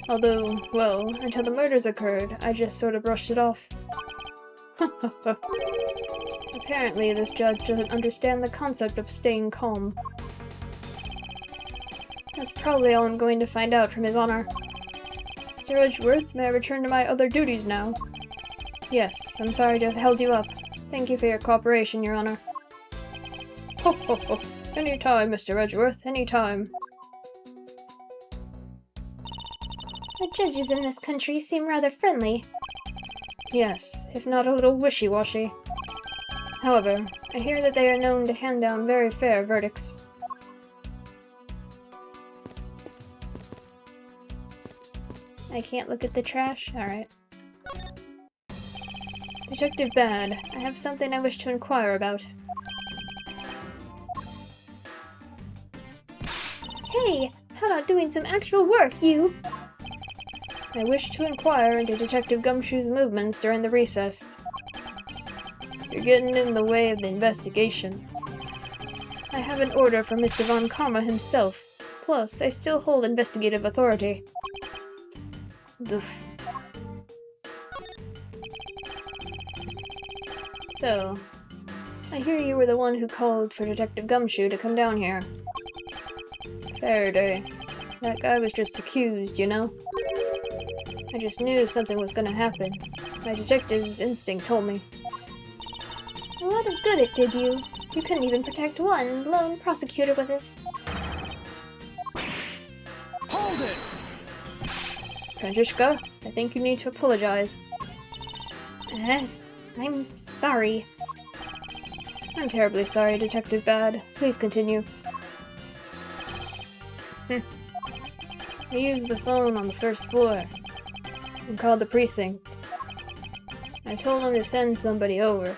Although, well, until the murders occurred, I just sort of brushed it off. Apparently, this judge doesn't understand the concept of staying calm. That's probably all I'm going to find out from His Honor. Mr. Edgeworth, may I return to my other duties now? Yes, I'm sorry to have held you up. Thank you for your cooperation, Your Honor. Ho ho ho. Any time, Mr. Edgeworth, any time. The judges in this country seem rather friendly. Yes, if not a little wishy-washy. However, I hear that they are known to hand down very fair verdicts. I can't look at the trash? Alright. Detective Bad, I have something I wish to inquire about. Hey, how about doing some actual work, you? I wish to inquire into Detective Gumshoe's movements during the recess. You're getting in the way of the investigation. I have an order from Mr. Von Karma himself. Plus, I still hold investigative authority. Duff. So, I hear you were the one who called for Detective Gumshoe to come down here. Faraday. That guy was just accused, you know? I just knew something was gonna happen. My detective's instinct told me. A lot of good it did you. You couldn't even protect one lone prosecutor with it. Hold it! Franziska, I think you need to apologize. I'm sorry. I'm terribly sorry, Detective Bad. Please continue. I used the phone on the first floor and called the precinct. I told him to send somebody over.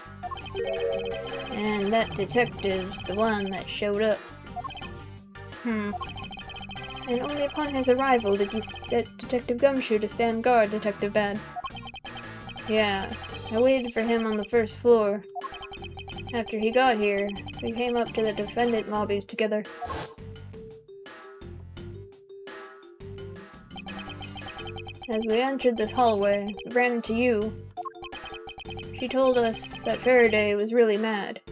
And that detective's the one that showed up. And only upon his arrival did you set Detective Gumshoe to stand guard, Detective Bad. Yeah, I waited for him on the first floor. After he got here, we came up to the defendant lobbies together. As we entered this hallway, we ran into you. She told us that Faraday was really mad,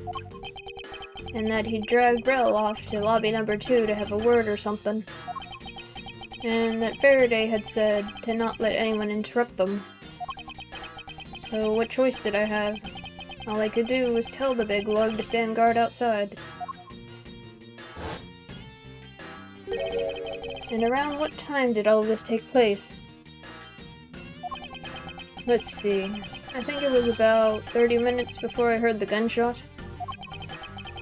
and that he'd dragged Brill off to lobby number 2 to have a word or something, and that Faraday had said to not let anyone interrupt them. So what choice did I have? All I could do was tell the big lug to stand guard outside. And around what time did all of this take place? Let's see. I think it was about 30 minutes before I heard the gunshot.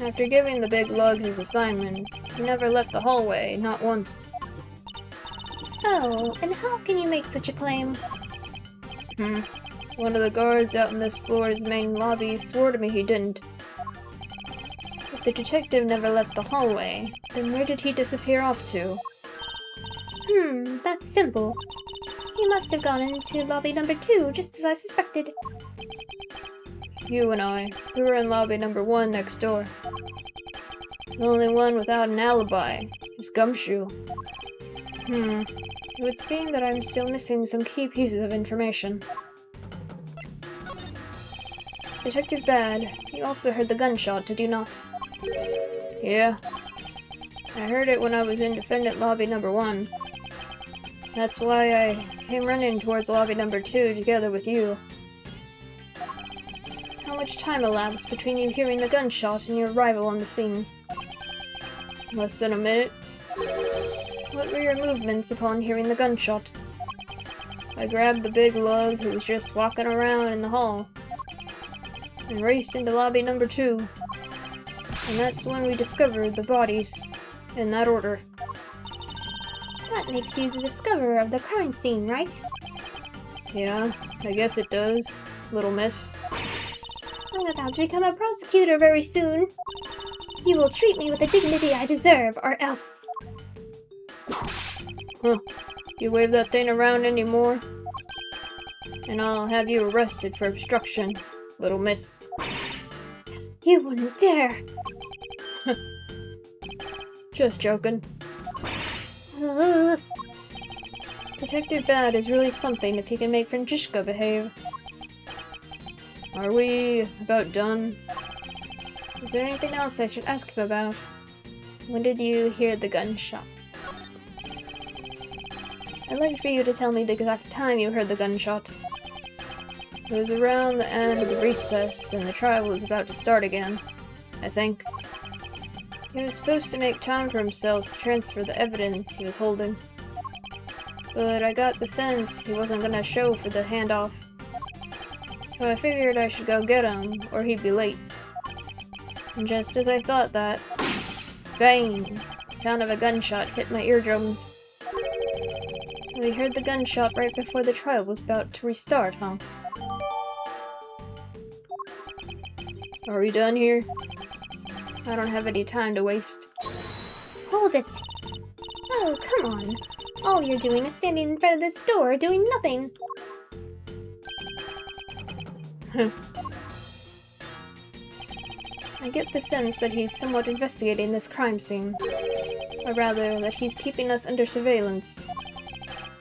After giving the big lug his assignment, he never left the hallway, not once. Oh, and how can you make such a claim? One of the guards out in this floor's main lobby swore to me he didn't. If the detective never left the hallway, then where did he disappear off to? That's simple. He must have gone into lobby number 2, just as I suspected. You and I, we were in lobby number 1 next door. The only one without an alibi is Gumshoe. It would seem that I'm still missing some key pieces of information. Detective Bad, you also heard the gunshot, did you not? Yeah. I heard it when I was in defendant lobby number 1. That's why I came running towards lobby number 2 together with you. How much time elapsed between you hearing the gunshot and your arrival on the scene? Less than a minute. What were your movements upon hearing the gunshot? I grabbed the big lug who was just walking around in the hall and raced into lobby number 2. And that's when we discovered the bodies. In that order. That makes you the discoverer of the crime scene, right? Yeah, I guess it does, little miss. I'm about to become a prosecutor very soon. You will treat me with the dignity I deserve, or else. Huh. You wave that thing around anymore? And I'll have you arrested for obstruction, little miss. You wouldn't dare. Just joking. Ugh. Detective Bad is really something if he can make Francesca behave. Are we about done? Is there anything else I should ask him about? When did you hear the gunshot? I'd like for you to tell me the exact time you heard the gunshot. It was around the end of the recess, and the trial was about to start again, I think. He was supposed to make time for himself to transfer the evidence he was holding. But I got the sense he wasn't gonna show for the handoff. So I figured I should go get him, or he'd be late. And just as I thought that, bang! The sound of a gunshot hit my eardrums. So we heard the gunshot right before the trial was about to restart, huh? Are we done here? I don't have any time to waste. Hold it! Oh, come on. All you're doing is standing in front of this door, doing nothing. I get the sense that he's somewhat investigating this crime scene. Or rather, that he's keeping us under surveillance.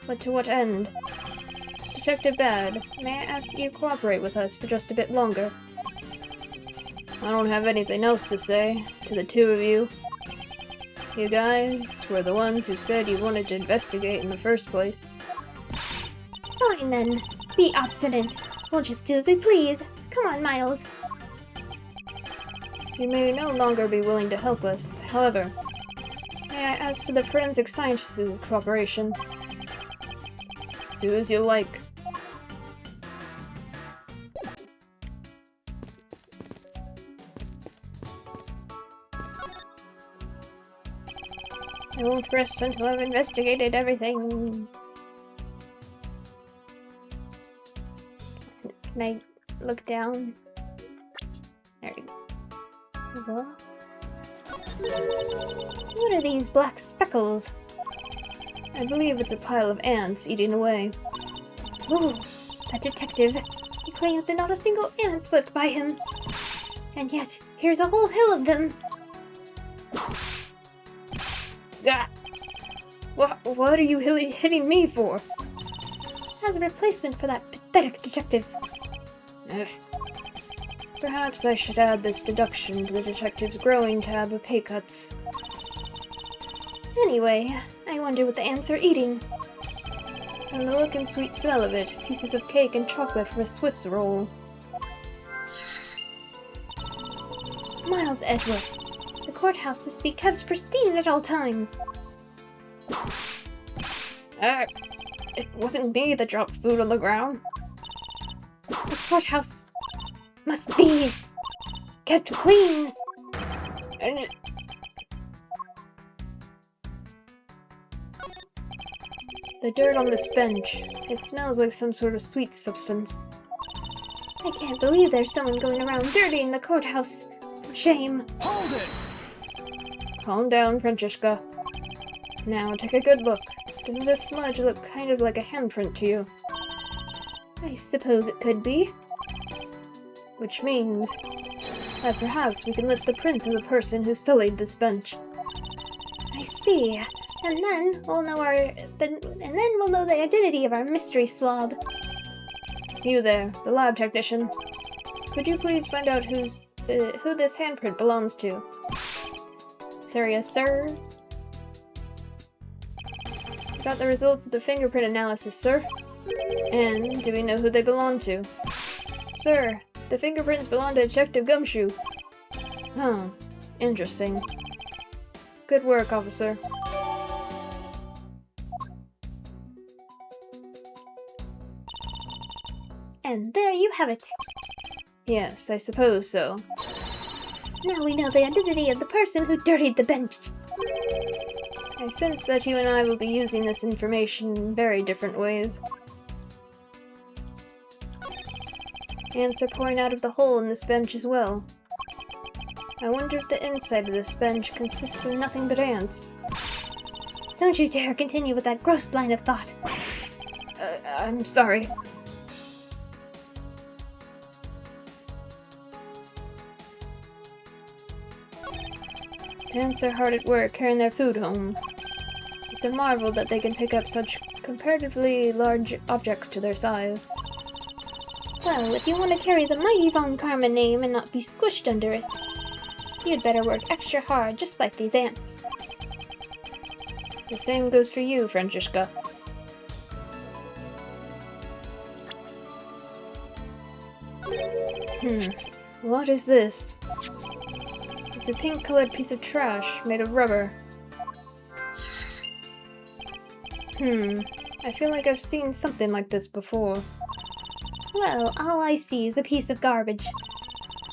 But to what end? Detective Bad, may I ask that you cooperate with us for just a bit longer? I don't have anything else to say to the two of you. You guys were the ones who said you wanted to investigate in the first place. Fine then. Be obstinate. We'll just do as we please. Come on, Miles. You may no longer be willing to help us, however. May I ask for the forensic sciences cooperation? Do as you like. I won't rest until I've investigated everything. Can I look down? There we go. What are these black speckles? I believe it's a pile of ants eating away. Ooh, that detective. He claims that not a single ant slipped by him. And yet, here's a whole hill of them. Ah! What are you hitting me for? As a replacement for that pathetic detective. Ugh. Perhaps I should add this deduction to the detective's growing tab of pay cuts. Anyway, I wonder what the ants are eating. From the look and sweet smell of it, pieces of cake and chocolate for a Swiss roll. Miles Edgeworth. The courthouse is to be kept pristine at all times. It wasn't me that dropped food on the ground. The courthouse must be kept clean. And the dirt on this bench. It smells like some sort of sweet substance. I can't believe there's someone going around dirtying the courthouse. Shame. Hold it! Calm down, Francesca. Now, take a good look. Doesn't this smudge look kind of like a handprint to you? I suppose it could be. Which means that perhaps we can lift the print of the person who sullied this bench. I see. And then we'll know the identity of our mystery slob. You there, the lab technician. Could you please find out who this handprint belongs to? Serious, sir? Got the results of the fingerprint analysis, sir. And do we know who they belong to? Sir, the fingerprints belong to Detective Gumshoe. Huh. Interesting. Good work, officer. And there you have it. Yes, I suppose so. Now we know the identity of the person who dirtied the bench. I sense that you and I will be using this information in very different ways. Ants are pouring out of the hole in this bench as well. I wonder if the inside of this bench consists of nothing but ants. Don't you dare continue with that gross line of thought. I'm sorry. Ants are hard at work carrying their food home. It's a marvel that they can pick up such comparatively large objects to their size. Well, if you want to carry the mighty Von Karma name and not be squished under it, you'd better work extra hard, just like these ants. The same goes for you, Francesca. What is this? It's a pink-colored piece of trash made of rubber. I feel like I've seen something like this before. Well, all I see is a piece of garbage.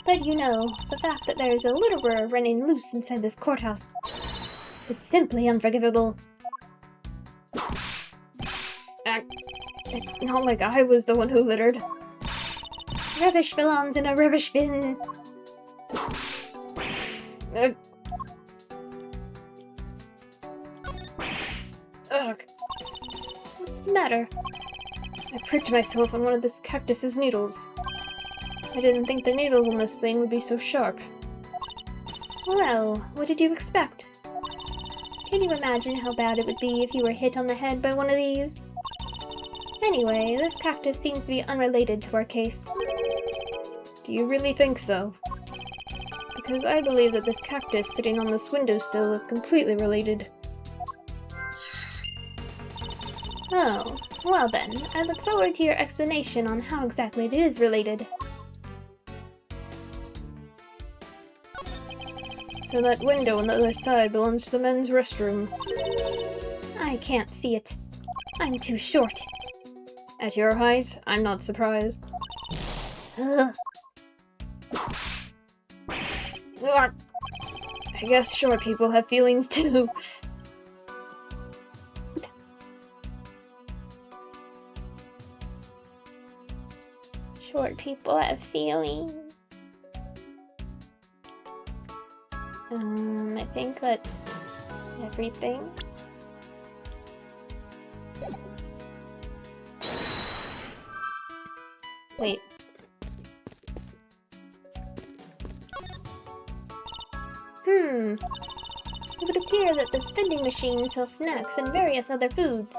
But you know, the fact that there's a litterer running loose inside this courthouse, it's simply unforgivable. It's not like I was the one who littered. Rubbish belongs in a rubbish bin. Ugh. What's the matter? I pricked myself on one of this cactus's needles. I didn't think the needles on this thing would be so sharp. Well, what did you expect? Can you imagine how bad it would be if you were hit on the head by one of these? Anyway, this cactus seems to be unrelated to our case. Do you really think so? Because I believe that this cactus sitting on this windowsill is completely related. Oh, well then, I look forward to your explanation on how exactly it is related. So that window on the other side belongs to the men's restroom. I can't see it. I'm too short. At your height, I'm not surprised. Ugh. Ugh. I guess short people have feelings too. Short people have feelings. I think that's everything. Wait. It would appear that this vending machine sells snacks and various other foods.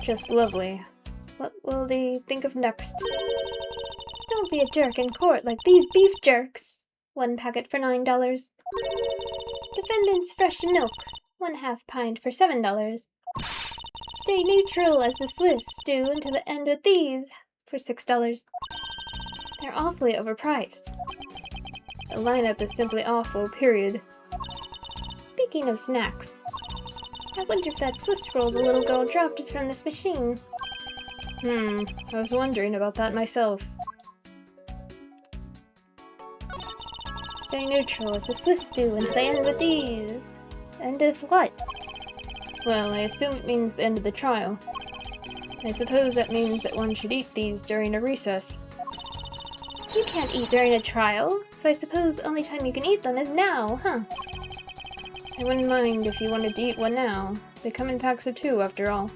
Just lovely. What will they think of next? Don't be a jerk in court like these beef jerks. 1 packet for $9. Defendant's fresh milk. 1/2 pint for $7. Stay neutral as the Swiss do until the end with these for $6. They're awfully overpriced. The lineup is simply awful, period. Speaking of snacks, I wonder if that Swiss roll the little girl dropped is from this machine. I was wondering about that myself. Stay neutral as the Swiss do until they end with these. End of what? Well, I assume it means the end of the trial. I suppose that means that one should eat these during a recess. You can't eat during a trial, so I suppose only time you can eat them is now, huh? I wouldn't mind if you wanted to eat one now. They come in packs of 2, after all.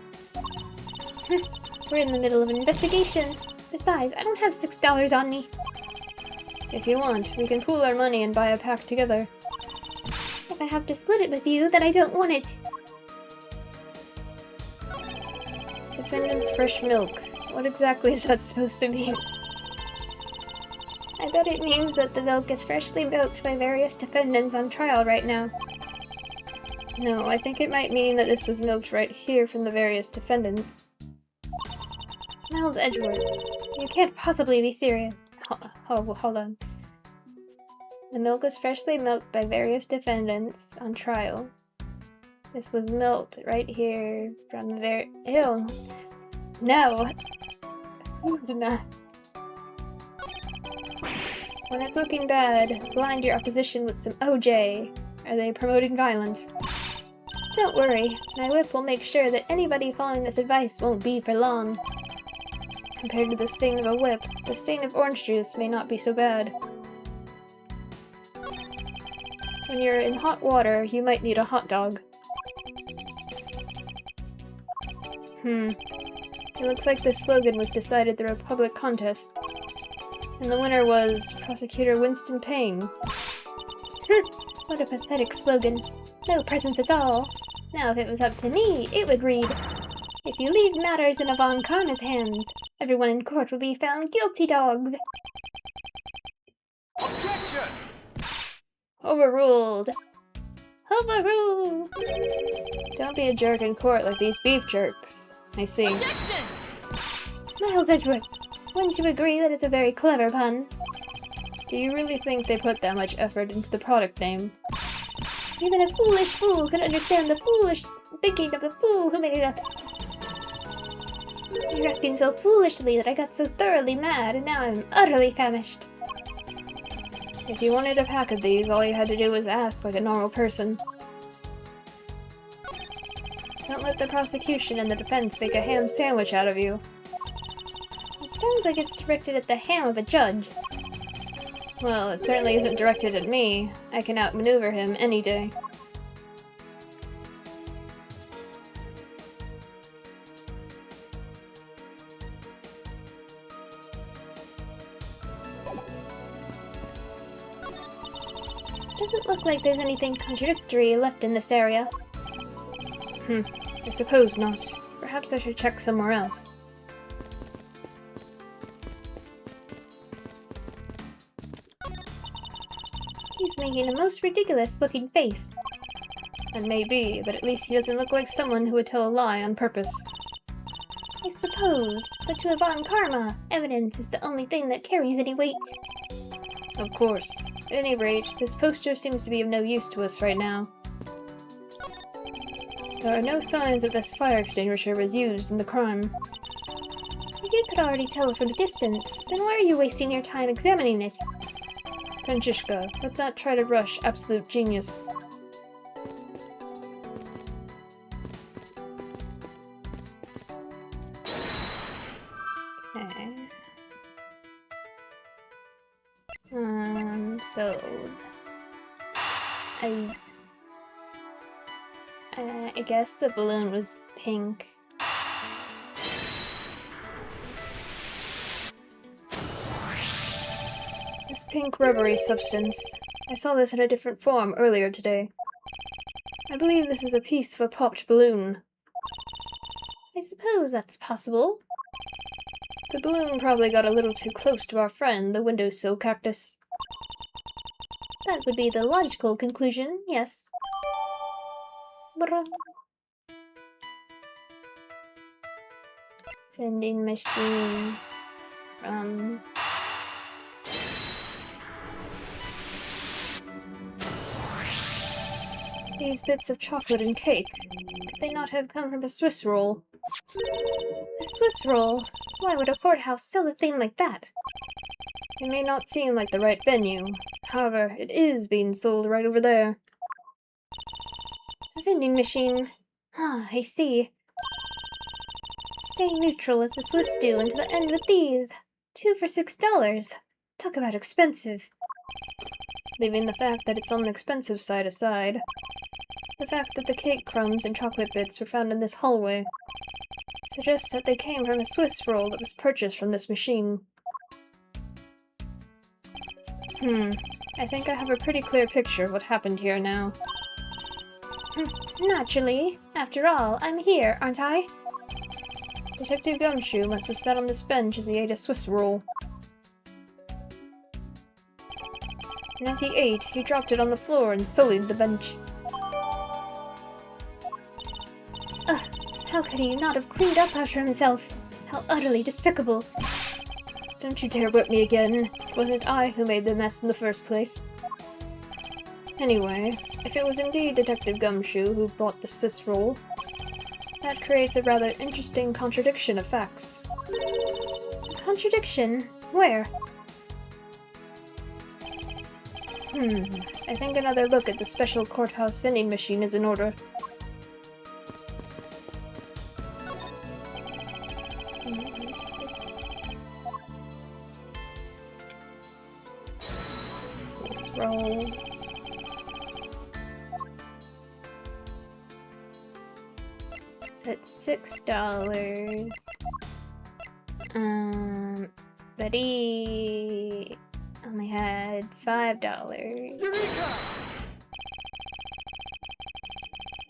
We're in the middle of an investigation. Besides, I don't have $6 on me. If you want, we can pool our money and buy a pack together. If I have to split it with you, then I don't want it. Defendant's fresh milk. What exactly is that supposed to mean? I bet it means that the milk is freshly milked by various defendants on trial right now. No, I think it might mean that this was milked right here from the various defendants. Miles Edgeworth, you can't possibly be serious. Hold on. The milk was freshly milked by various defendants on trial. This was milked right here from the Ew. No! It's not. When it's looking bad, blind your opposition with some OJ. Are they promoting violence? Don't worry, my whip will make sure that anybody following this advice won't be for long. Compared to the sting of a whip, the sting of orange juice may not be so bad. When you're in hot water, you might need a hot dog. It looks like this slogan was decided through a public contest. And the winner was Prosecutor Winston Payne. What a pathetic slogan. No presents at all. Now if it was up to me, it would read, "If you leave matters in Yvonne Karma's hands, everyone in court will be found guilty dogs." Objection! Overruled! Overruled! Don't be a jerk in court like these beef jerks. I see. Objection! Miles Edgeworth, wouldn't you agree that it's a very clever pun? Do you really think they put that much effort into the product name? Even a foolish fool could understand the foolish thinking of the fool who made it up. You reckon so foolishly that I got so thoroughly mad, and now I'm utterly famished. If you wanted a pack of these, all you had to do was ask like a normal person. Don't let the prosecution and the defense make a ham sandwich out of you. It sounds like it's directed at the ham of a judge. Well, it certainly isn't directed at me. I can outmaneuver him any day. Doesn't look like there's anything contradictory left in this area. I suppose not. Perhaps I should check somewhere else. He's making a most ridiculous-looking face. That may be, but at least he doesn't look like someone who would tell a lie on purpose. I suppose, but to Yvonne Karma, evidence is the only thing that carries any weight. Of course. At any rate, this poster seems to be of no use to us right now. There are no signs that this fire extinguisher was used in the crime. If you could already tell from a distance, then why are you wasting your time examining it? Francisca, let's not try to rush absolute genius. Okay. So... I guess the balloon was pink. This pink rubbery substance. I saw this in a different form earlier today. I believe this is a piece of a popped balloon. I suppose that's possible. The balloon probably got a little too close to our friend, the windowsill cactus. That would be the logical conclusion, yes. Vending machine. Crumbs. These bits of chocolate and cake. Could they not have come from a Swiss roll? A Swiss roll? Why would a courthouse sell a thing like that? It may not seem like the right venue. However, it is being sold right over there. A vending machine. Ah, I see. Stay neutral as the Swiss do until the end with these. 2 for $6. Talk about expensive. Leaving the fact that it's on the expensive side aside, the fact that the cake crumbs and chocolate bits were found in this hallway suggests that they came from a Swiss roll that was purchased from this machine. I think I have a pretty clear picture of what happened here now. Naturally. After all, I'm here, aren't I? Detective Gumshoe must have sat on this bench as he ate a Swiss roll. And as he ate, he dropped it on the floor and sullied the bench. Ugh, how could he not have cleaned up after himself? How utterly despicable. Don't you dare whip me again. It wasn't I who made the mess in the first place. Anyway, if it was indeed Detective Gumshoe who bought the Swiss roll, that creates a rather interesting contradiction of facts. Contradiction? Where? I think another look at the special courthouse vending machine is in order. Swiss roll. It's at $6. But he only had $5.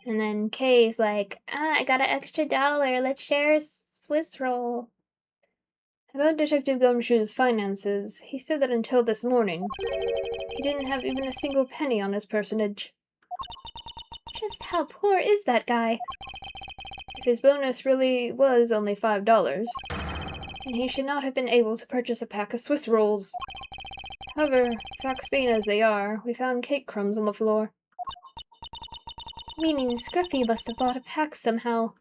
And then Kay's like, I got an extra $1, let's share a Swiss roll. About Detective Gumshoe's finances, he said that until this morning, he didn't have even a single penny on his personage. Just how poor is that guy? If his bonus really was only $5, then he should not have been able to purchase a pack of Swiss rolls. However, facts being as they are, we found cake crumbs on the floor. Meaning Scruffy must have bought a pack somehow.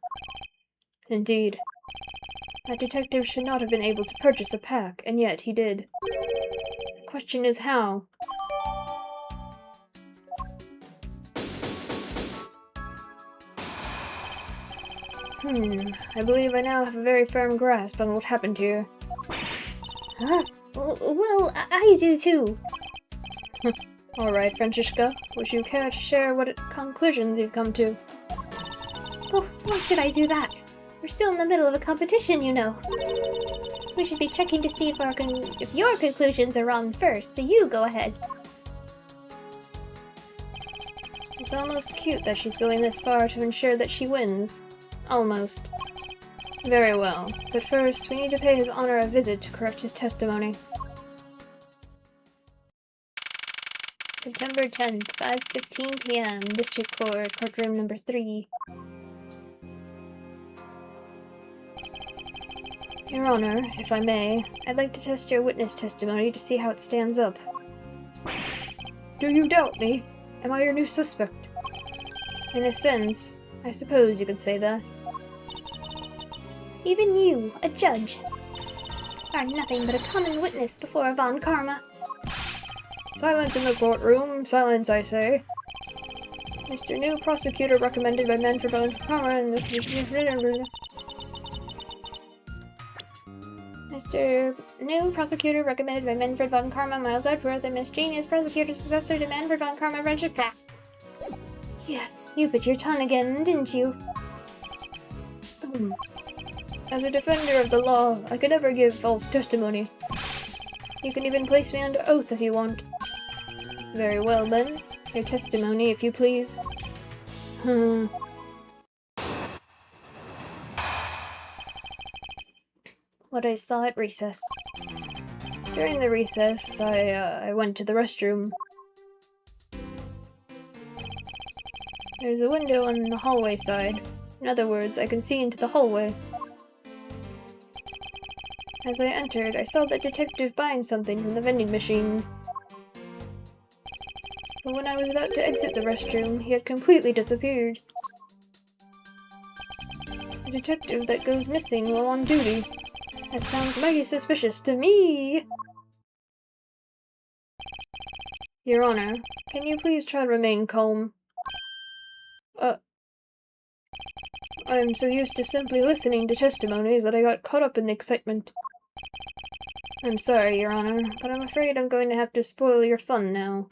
Indeed. That detective should not have been able to purchase a pack, and yet he did. The question is how? I believe I now have a very firm grasp on what happened here. Huh? Well, I do too. Alright, Francisca, would you care to share what conclusions you've come to? Oh, why should I do that? We're still in the middle of a competition, you know. We should be checking to see if your conclusions are wrong first, so you go ahead. It's almost cute that she's going this far to ensure that she wins. Almost. Very well, but first we need to pay His Honor a visit to correct his testimony. September 10th, 5:15 p.m., District Court, Courtroom Number 3. Your Honor, if I may, I'd like to test your witness testimony to see how it stands up. Do you doubt me? Am I your new suspect? In a sense, I suppose you could say that. Even you, a judge, are nothing but a common witness before Von Karma. Silence in the courtroom, silence I say. Mr. New Prosecutor recommended by Manfred Von Karma and Mr. New Prosecutor recommended by Manfred Von Karma, Miles Edgeworth, and Miss Jean as prosecutor successor to Manfred Von Karma, Francisca. Yeah, you bit your tongue again, didn't you? As a defender of the law, I could never give false testimony. You can even place me under oath if you want. Very well then. Your testimony, if you please. What I saw at recess. During the recess, I went to the restroom. There's a window on the hallway side. In other words, I can see into the hallway. As I entered, I saw that detective buying something from the vending machine. But when I was about to exit the restroom, he had completely disappeared. A detective that goes missing while on duty. That sounds mighty suspicious to me! Your Honor, can you please try to remain calm? I'm so used to simply listening to testimonies that I got caught up in the excitement. I'm sorry, Your Honor, but I'm afraid I'm going to have to spoil your fun now.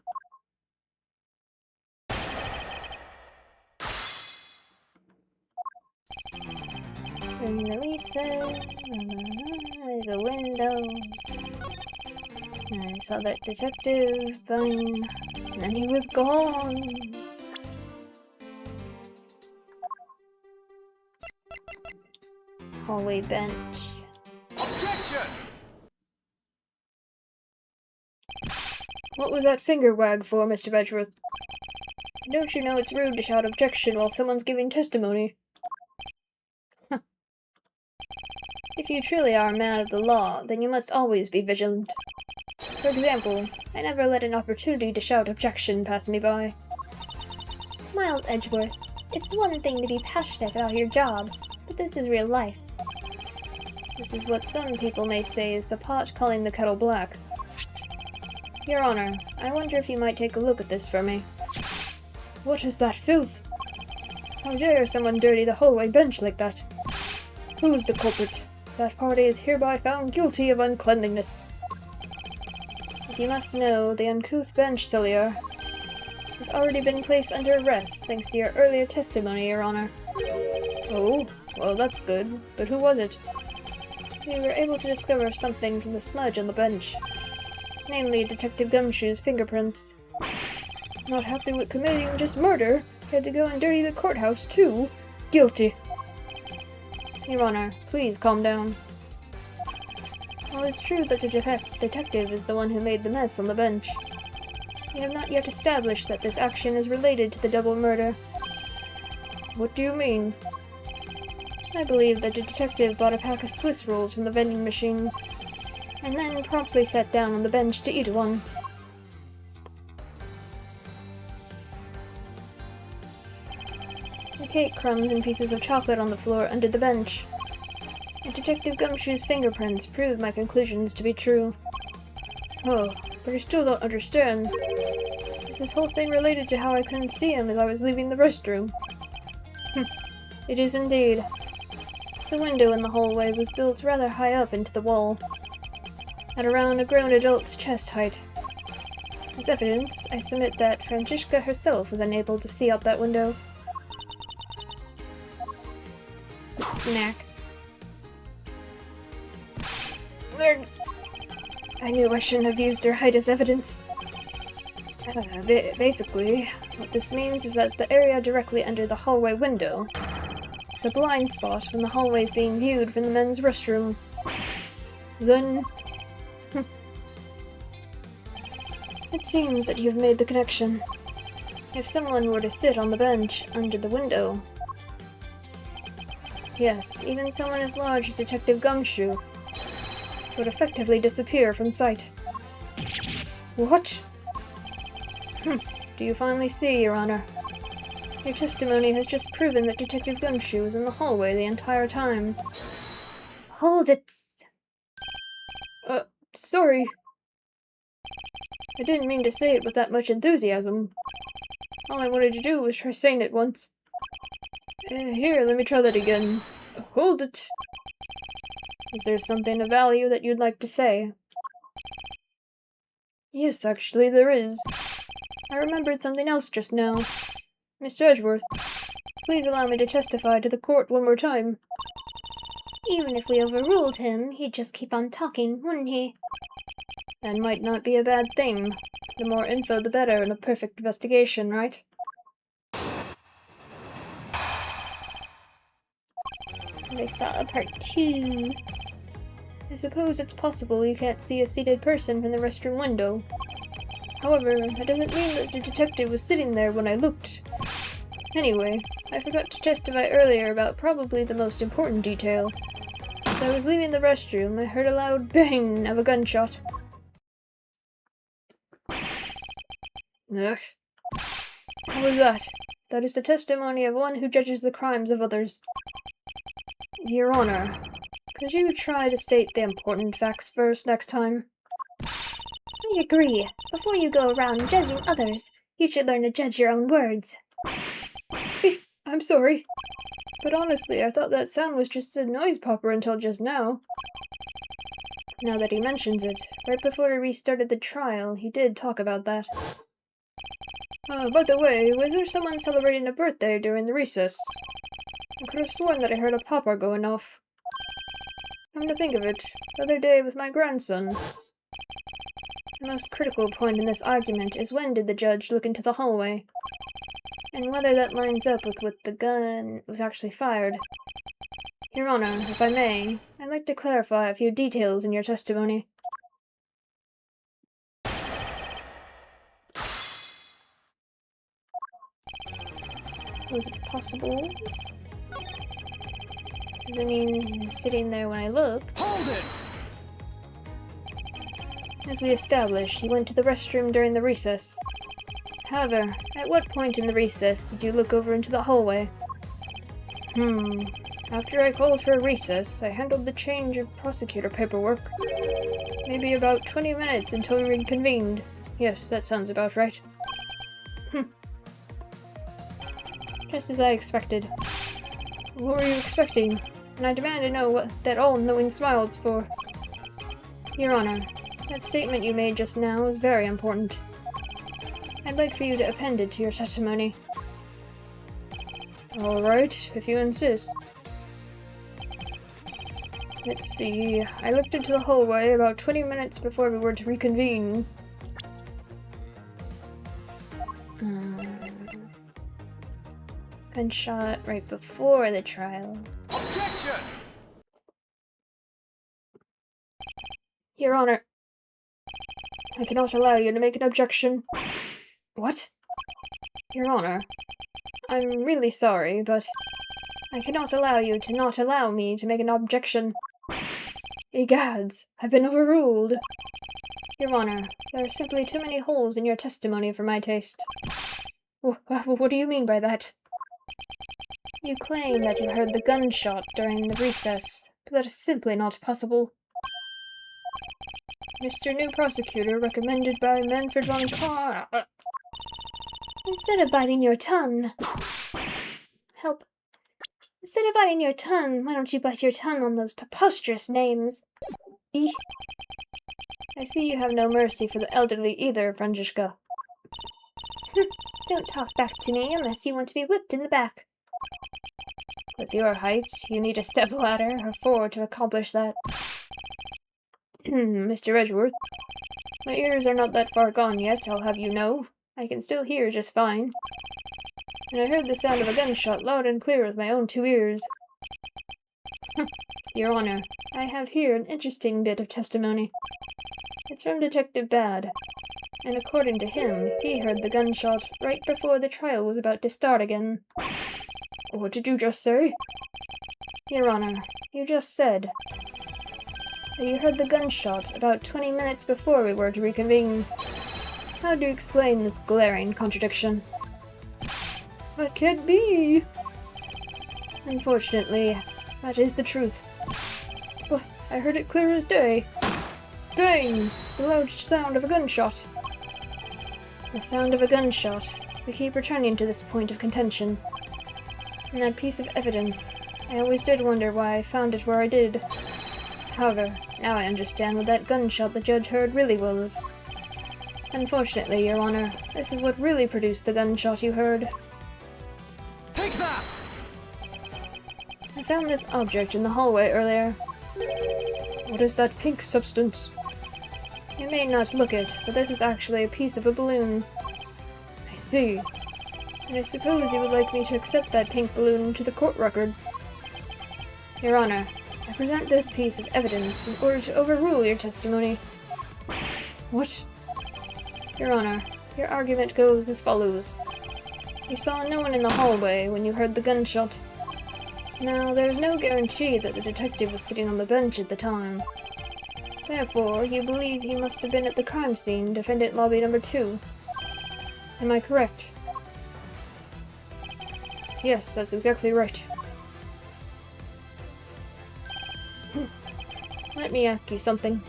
During the recess, there's a window. And I saw that detective buying, and then he was gone. Hallway bench. Objection! What was that finger wag for, Mr. Edgeworth? Don't you know it's rude to shout objection while someone's giving testimony? If you truly are a man of the law, then you must always be vigilant. For example, I never let an opportunity to shout objection pass me by. Miles Edgeworth, it's one thing to be passionate about your job, but this is real life. This is what some people may say is the pot calling the kettle black. Your Honor, I wonder if you might take a look at this for me. What is that filth? How dare someone dirty the hallway bench like that? Who is the culprit? That party is hereby found guilty of uncleanliness. If you must know, the uncouth bench, Celia, has already been placed under arrest thanks to your earlier testimony, Your Honor. Oh, well that's good, but who was it? We were able to discover something from the smudge on the bench. Namely, Detective Gumshoe's fingerprints. Not happy with committing just murder, had to go and dirty the courthouse too. Guilty. Your Honor, please calm down. While it's true that the detective is the one who made the mess on the bench, we have not yet established that this action is related to the double murder. What do you mean? I believe that the detective bought a pack of Swiss rolls from the vending machine, and then promptly sat down on the bench to eat one. The cake crumbs and pieces of chocolate on the floor under the bench. And Detective Gumshoe's fingerprints proved my conclusions to be true. Oh, but I still don't understand. Is this whole thing related to how I couldn't see him as I was leaving the restroom? It is indeed. The window in the hallway was built rather high up into the wall, at around a grown adult's chest height. As evidence, I submit that Franziska herself was unable to see out that window. Snack. I knew I shouldn't have used her height as evidence. Basically, what this means is that the area directly under the hallway window is a blind spot when the hallway is being viewed from the men's restroom. Then... It seems that you've made the connection. If someone were to sit on the bench under the window... Yes, even someone as large as Detective Gumshoe would effectively disappear from sight. What? Do you finally see, Your Honor? Your testimony has just proven that Detective Gumshoe was in the hallway the entire time. Hold it! Sorry. I didn't mean to say it with that much enthusiasm. All I wanted to do was try saying it once. Here, let me try that again. Hold it! Is there something of value that you'd like to say? Yes, actually, there is. I remembered something else just now. Mr. Edgeworth, please allow me to testify to the court one more time. Even if we overruled him, he'd just keep on talking, wouldn't he? That might not be a bad thing. The more info, the better in a perfect investigation, right? I saw a part 2. I suppose it's possible you can't see a seated person from the restroom window. However, that doesn't mean that the detective was sitting there when I looked. Anyway, I forgot to testify earlier about probably the most important detail. As I was leaving the restroom, I heard a loud bang of a gunshot. Ugh. How was that? That is the testimony of one who judges the crimes of others. Your Honor, could you try to state the important facts first next time? I agree. Before you go around judging others, you should learn to judge your own words. I'm sorry. But honestly, I thought that sound was just a noise popper until just now. Now that he mentions it, right before he restarted the trial, he did talk about that. By the way, was there someone celebrating a birthday during the recess? I could have sworn that I heard a popper going off. Come to think of it, the other day with my grandson. The most critical point in this argument is when did the judge look into the hallway, and whether that lines up with what the gun was actually fired. Your Honor, if I may, I'd like to clarify a few details in your testimony. Was it possible? I mean, sitting there when I looked. Hold it! As we established, you went to the restroom during the recess. However, at what point in the recess did you look over into the hallway? After I called for a recess, I handled the change of prosecutor paperwork. Maybe about 20 minutes until we reconvened. Yes, that sounds about right. Just as I expected. What were you expecting? And I demand to know what that all-knowing smile is for. Your Honor, that statement you made just now is very important. I'd like for you to append it to your testimony. Alright, if you insist. Let's see, I looked into the hallway about 20 minutes before we were to reconvene. Gunshot right before the trial. Objection! Your Honor, I cannot allow you to make an objection. What? Your Honor, I'm really sorry, but I cannot allow you to not allow me to make an objection. Egads, I've been overruled. Your Honor, there are simply too many holes in your testimony for my taste. What do you mean by that? You claim that you heard the gunshot during the recess, but that is simply not possible. Mr. New Prosecutor, recommended by Manfred von Carr. Instead of biting your tongue... Help. Instead of biting your tongue, why don't you bite your tongue on those preposterous names? Eek. I see you have no mercy for the elderly either, Franziska. Don't talk back to me unless you want to be whipped in the back. With your height, you need a step ladder or 4 to accomplish that. Mr. Edgeworth, my ears are not that far gone yet, I'll have you know. I can still hear just fine. And I heard the sound of a gunshot loud and clear with my own 2 ears. Your Honor, I have here an interesting bit of testimony. It's from Detective Bad, and according to him, he heard the gunshot right before the trial was about to start again. What did you just say? Your Honor, you just said that you heard the gunshot about 20 minutes before we were to reconvene. How do you explain this glaring contradiction? That can't be! Unfortunately, that is the truth. But I heard it clear as day. Bang! The loud sound of a gunshot. The sound of a gunshot. We keep returning to this point of contention. And that piece of evidence. I always did wonder why I found it where I did. However, now I understand what that gunshot the judge heard really was. Unfortunately, Your Honor, this is what really produced the gunshot you heard. Take that! I found this object in the hallway earlier. What is that pink substance? You may not look it, but this is actually a piece of a balloon. I see. And I suppose you would like me to accept that pink balloon to the court record. Your Honor, I present this piece of evidence in order to overrule your testimony. What? Your Honor, your argument goes as follows. You saw no one in the hallway when you heard the gunshot. Now, there is no guarantee that the detective was sitting on the bench at the time. Therefore, you believe he must have been at the crime scene, defendant lobby number 2. Am I correct? Yes, that's exactly right. Let me ask you something.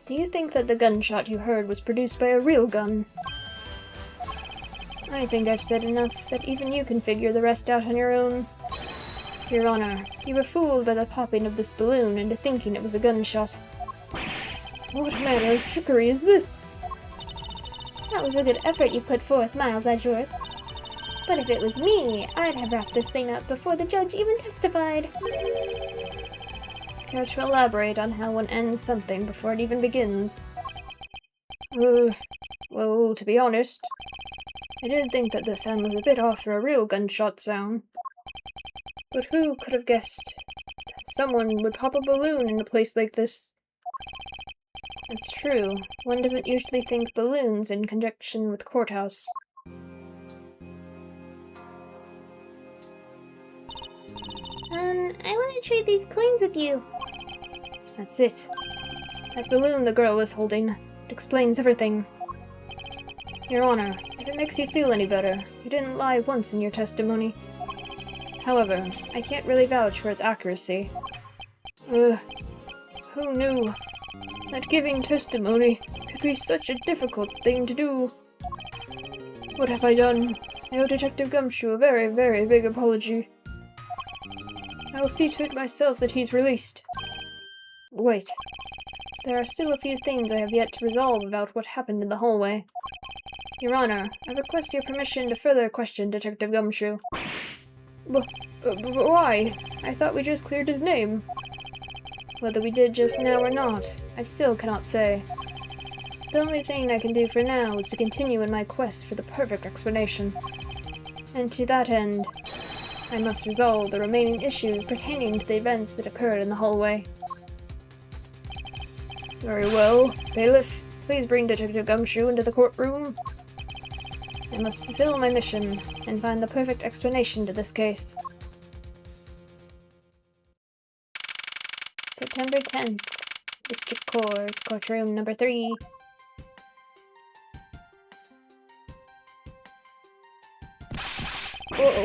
Do you think that the gunshot you heard was produced by a real gun? I think I've said enough that even you can figure the rest out on your own. Your Honor, you were fooled by the popping of this balloon into thinking it was a gunshot. What manner of trickery is this? That was a good effort you put forth, Miles Edgeworth. But if it was me, I'd have wrapped this thing up before the judge even testified. Care to elaborate on how one ends something before it even begins? Well, to be honest, I did think that the sound was a bit off for a real gunshot sound. But who could have guessed that someone would pop a balloon in a place like this? It's true, one doesn't usually think balloons in conjunction with courthouse. I want to trade these coins with you. That's it. That balloon the girl was holding. It explains everything. Your Honor, if it makes you feel any better, you didn't lie once in your testimony. However, I can't really vouch for its accuracy. Who knew that giving testimony should be such a difficult thing to do. What have I done? I owe Detective Gumshoe a very, very big apology. I will see to it myself that he's released. Wait. There are still a few things I have yet to resolve about what happened in the hallway. Your Honor, I request your permission to further question Detective Gumshoe. Why? I thought we just cleared his name. Whether we did just now or not, I still cannot say. The only thing I can do for now is to continue in my quest for the perfect explanation. And to that end, I must resolve the remaining issues pertaining to the events that occurred in the hallway. Very well. Bailiff, please bring Detective Gumshoe into the courtroom. I must fulfill my mission and find the perfect explanation to this case. September 10th. District Court, courtroom number 3.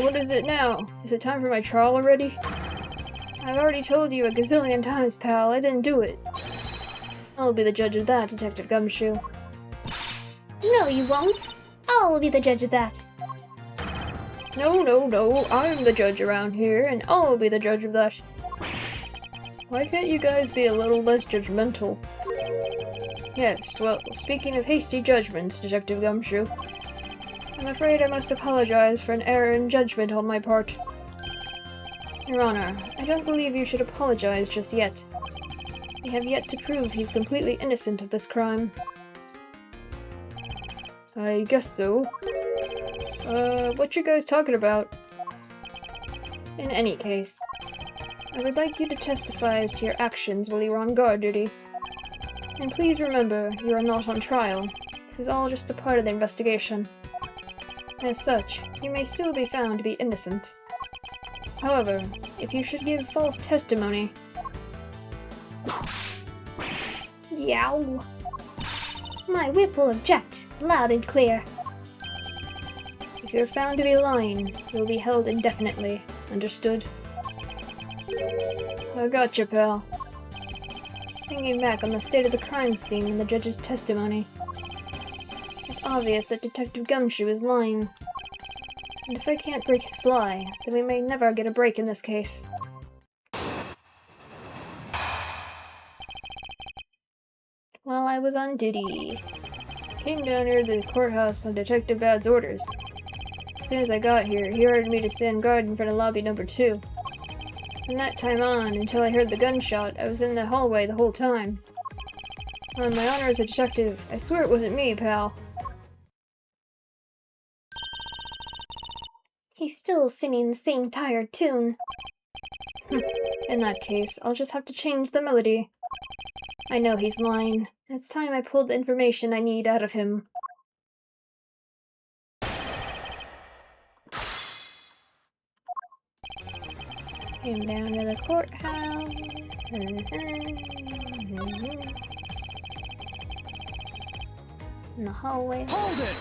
What is it now? Is it time for my trial already? I've already told you a gazillion times, pal, I didn't do it. I'll be the judge of that, Detective Gumshoe. No, you won't. I'll be the judge of that. No, I'm the judge around here, and I'll be the judge of that. Why can't you guys be a little less judgmental? Yes, well, speaking of hasty judgments, Detective Gumshoe, I'm afraid I must apologize for an error in judgment on my part. Your Honor, I don't believe you should apologize just yet. We have yet to prove he's completely innocent of this crime. I guess so. What you guys talking about? In any case, I would like you to testify as to your actions while you were on guard duty. And please remember, you are not on trial. This is all just a part of the investigation. As such, you may still be found to be innocent. However, if you should give false testimony... Yow. My whip will object, loud and clear. If you're found to be lying, you'll be held indefinitely. Understood? I gotcha, pal. Thinking back on the state of the crime scene and the judge's testimony, it's obvious that Detective Gumshoe is lying. And if I can't break his lie, then we may never get a break in this case. While I was on duty, came down here to the courthouse on Detective Bad's orders. As soon as I got here, he ordered me to stand guard in front of lobby number 2. From that time on, until I heard the gunshot, I was in the hallway the whole time. On my honor as a detective, I swear it wasn't me, pal. He's still singing the same tired tune. In that case, I'll just have to change the melody. I know he's lying. It's time I pulled the information I need out of him. Came down to the courthouse. In the hallway. Hold it!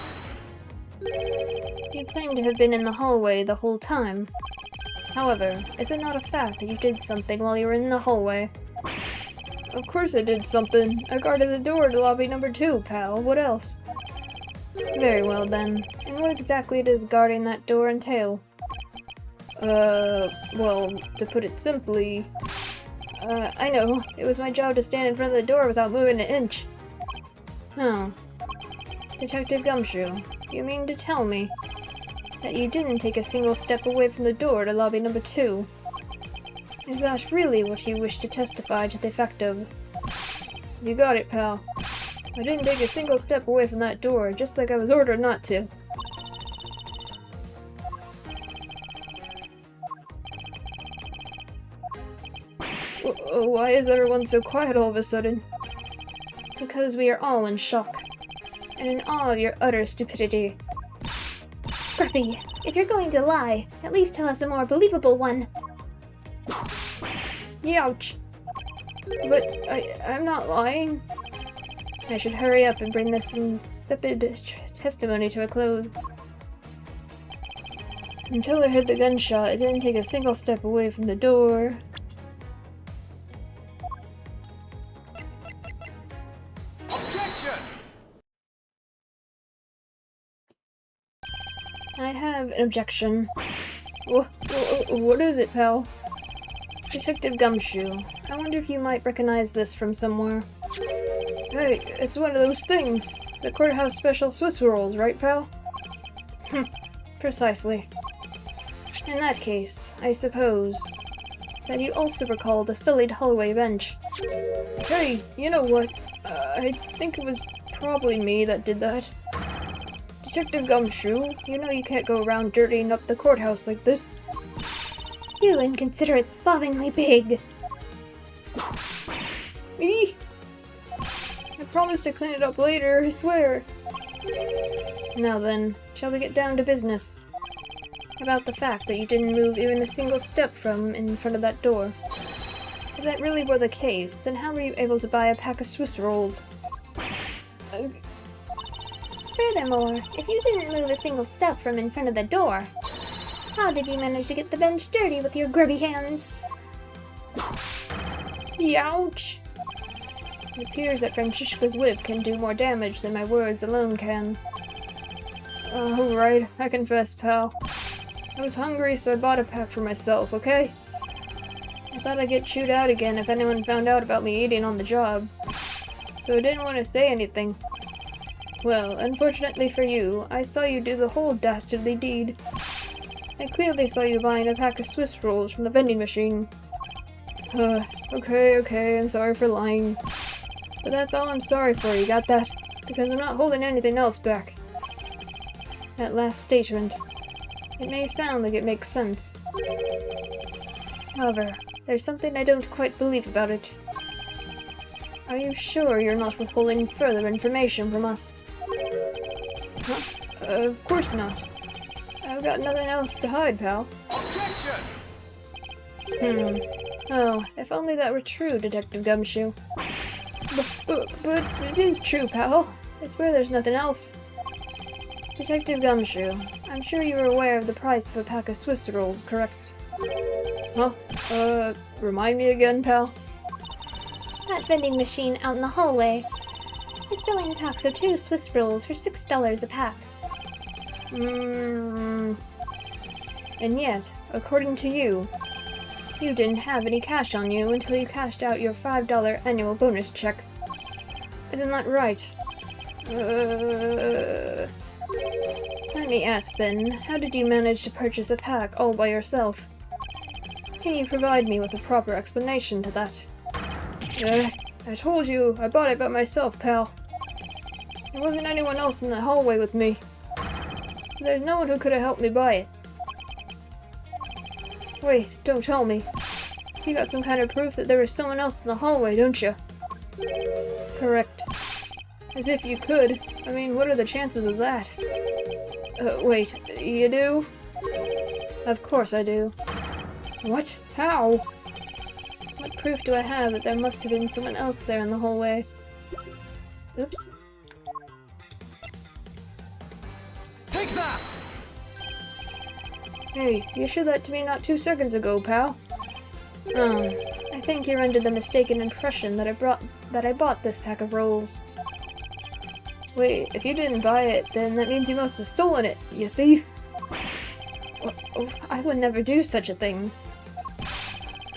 You claim to have been in the hallway the whole time. However, is it not a fact that you did something while you were in the hallway? Of course I did something. I guarded the door to lobby number 2, pal. What else? Very well then. And what exactly does guarding that door entail? Well, to put it simply... I know. It was my job to stand in front of the door without moving an inch. Oh. Detective Gumshoe, you mean to tell me that you didn't take a single step away from the door to lobby number 2? Is that really what you wish to testify to the effect of? You got it, pal. I didn't take a single step away from that door, just like I was ordered not to. Why is everyone so quiet all of a sudden? Because we are all in shock. And in awe of your utter stupidity. Grumpy, if you're going to lie, at least tell us a more believable one. Youch! But I'm not lying. I should hurry up and bring this insipid testimony to a close. Until I heard the gunshot, I didn't take a single step away from the door. Objection! I have an objection. What is it, pal? Detective Gumshoe. I wonder if you might recognize this from somewhere. Hey, it's one of those things. The courthouse special Swiss rolls, right, pal? Precisely. In that case, I suppose that you also recall the sullied hallway bench. Hey, you know what? I think it was probably me that did that. Detective Gumshoe, you know you can't go around dirtying up the courthouse like this. You inconsiderate slovenly pig! Eeh! I promise to clean it up later, I swear. Now then, shall we get down to business? About the fact that you didn't move even a single step from in front of that door. If that really were the case, then how were you able to buy a pack of Swiss rolls? Furthermore, if you didn't move a single step from in front of the door, how did you manage to get the bench dirty with your grubby hands? Youch! It appears that Francesca's whip can do more damage than my words alone can. Oh, right, I confess, pal. I was hungry, so I bought a pack for myself, okay? I thought I'd get chewed out again if anyone found out about me eating on the job. So I didn't want to say anything. Well, unfortunately for you, I saw you do the whole dastardly deed. I clearly saw you buying a pack of Swiss rolls from the vending machine. Okay, I'm sorry for lying. But that's all I'm sorry for, you got that? Because I'm not holding anything else back. That last statement. It may sound like it makes sense. However, there's something I don't quite believe about it. Are you sure you're not withholding further information from us? Huh? Of course not. I've got nothing else to hide, pal. Objection! Oh, if only that were true, Detective Gumshoe. But it is true, pal. I swear there's nothing else. Detective Gumshoe, I'm sure you're aware of the price of a pack of Swiss rolls, correct? Huh? Remind me again, pal? That vending machine out in the hallway is selling packs of 2 Swiss rolls for $6 a pack. And yet, according to you, you didn't have any cash on you until you cashed out your $5 annual bonus check. Isn't that right? Let me ask then, how did you manage to purchase a pack all by yourself? Can you provide me with a proper explanation to that? I told you, I bought it by myself, pal. There wasn't anyone else in that hallway with me. So there's no one who could have helped me buy it. Wait, don't tell me. You got some kind of proof that there was someone else in the hallway, don't you? Correct. As if you could. I mean, what are the chances of that? Wait, you do? Of course I do. What? How? What proof do I have that there must have been someone else there in the hallway? Oops. Take that! Hey, you showed that to me not 2 seconds ago, pal. I think you're under the mistaken impression that I bought this pack of rolls. Wait, if you didn't buy it, then that means you must have stolen it, you thief! I would never do such a thing.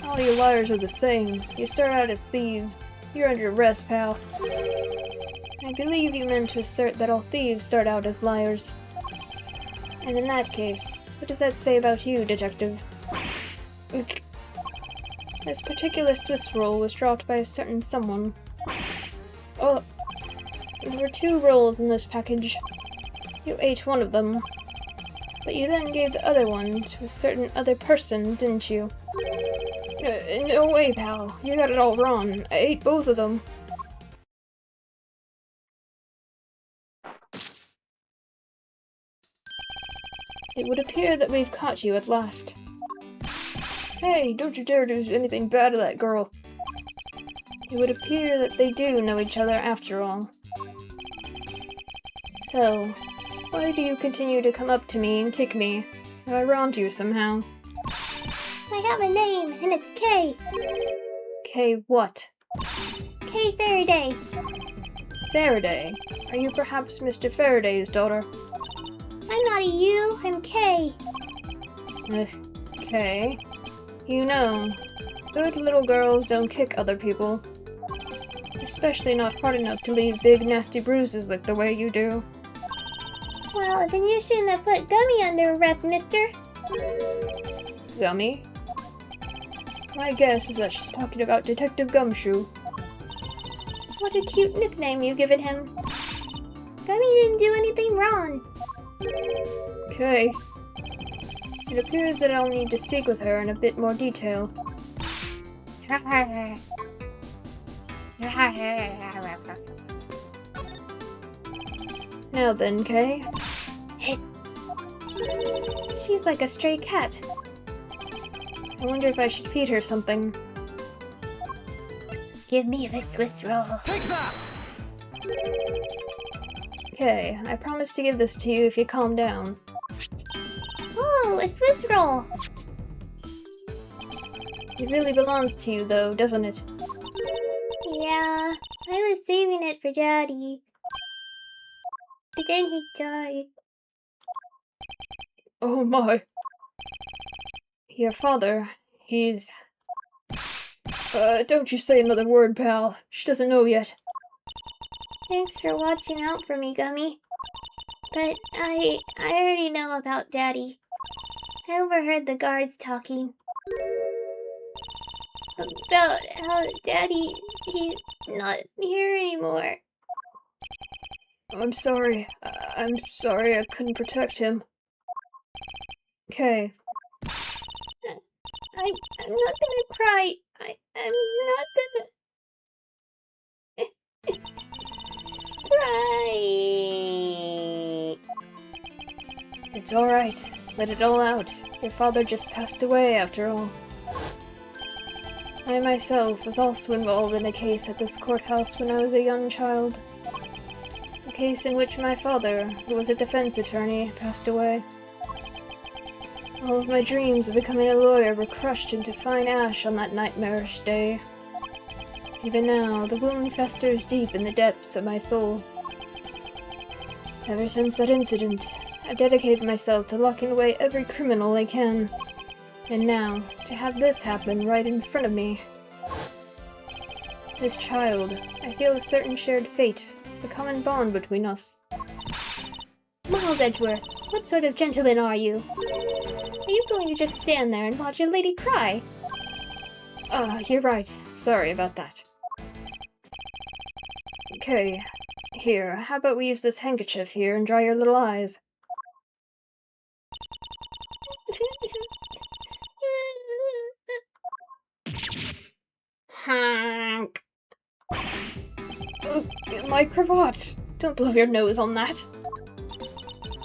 All you liars are the same. You start out as thieves. You're under arrest, pal. I believe you meant to assert that all thieves start out as liars. And in that case, what does that say about you, Detective? This particular Swiss roll was dropped by a certain someone. Oh, there were 2 rolls in this package. You ate one of them. But you then gave the other one to a certain other person, didn't you? No way, pal. You got it all wrong. I ate both of them. It would appear that we've caught you at last. Hey, don't you dare do anything bad to that girl. It would appear that they do know each other after all. So, why do you continue to come up to me and kick me? Have I wronged you somehow? I have a name, and it's Kay. Kay what? Kay Faraday. Faraday? Are you perhaps Mr. Faraday's daughter? I'm not a you, I'm Kay. Okay. You know, good little girls don't kick other people. Especially not hard enough to leave big nasty bruises like the way you do. Well, then you shouldn't have put Gummy under arrest, mister. Gummy? My guess is that she's talking about Detective Gumshoe. What a cute nickname you've given him. Gummy didn't do anything wrong. Okay. It appears that I'll need to speak with her in a bit more detail. Now then, Kay. She's like a stray cat. I wonder if I should feed her something. Give me the Swiss roll. Take that! Okay, I promise to give this to you if you calm down. Oh, a Swiss roll. It really belongs to you, though, doesn't it? Yeah, I was saving it for Daddy. But then he died. Oh my. Your father, he's... don't you say another word, pal. She doesn't know yet. Thanks for watching out for me, Gummy. But I already know about Daddy. I overheard the guards talking. About how Daddy, he's not here anymore. I'm sorry. I'm sorry I couldn't protect him. Okay. I'm not gonna cry. I'm not gonna cry. It's alright. Let it all out. Your father just passed away, after all. I myself was also involved in a case at this courthouse when I was a young child. A case in which my father, who was a defense attorney, passed away. All of my dreams of becoming a lawyer were crushed into fine ash on that nightmarish day. Even now, the wound festers deep in the depths of my soul. Ever since that incident, I've dedicated myself to locking away every criminal I can. And now, to have this happen right in front of me. This child, I feel a certain shared fate, a common bond between us. Miles Edgeworth, what sort of gentleman are you? Are you going to just stand there and watch a lady cry? You're right. Sorry about that. Okay. Here, how about we use this handkerchief here and dry your little eyes? Honk! My cravat! Don't blow your nose on that!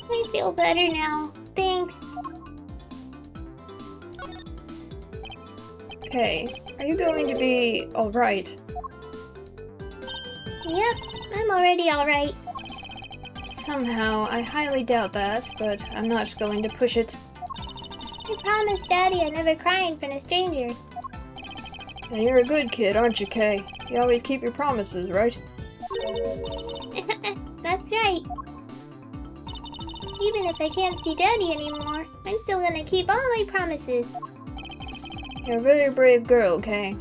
I feel better now. Thanks. Okay, are you going to be alright? Yep, I'm already alright. Somehow, I highly doubt that, but I'm not going to push it. I promised Daddy I'd never cry in front of strangers. And you're a good kid, aren't you, Kay? You always keep your promises, right? That's right. Even if I can't see Daddy anymore, I'm still gonna keep all my promises. You're a very brave girl, Kay.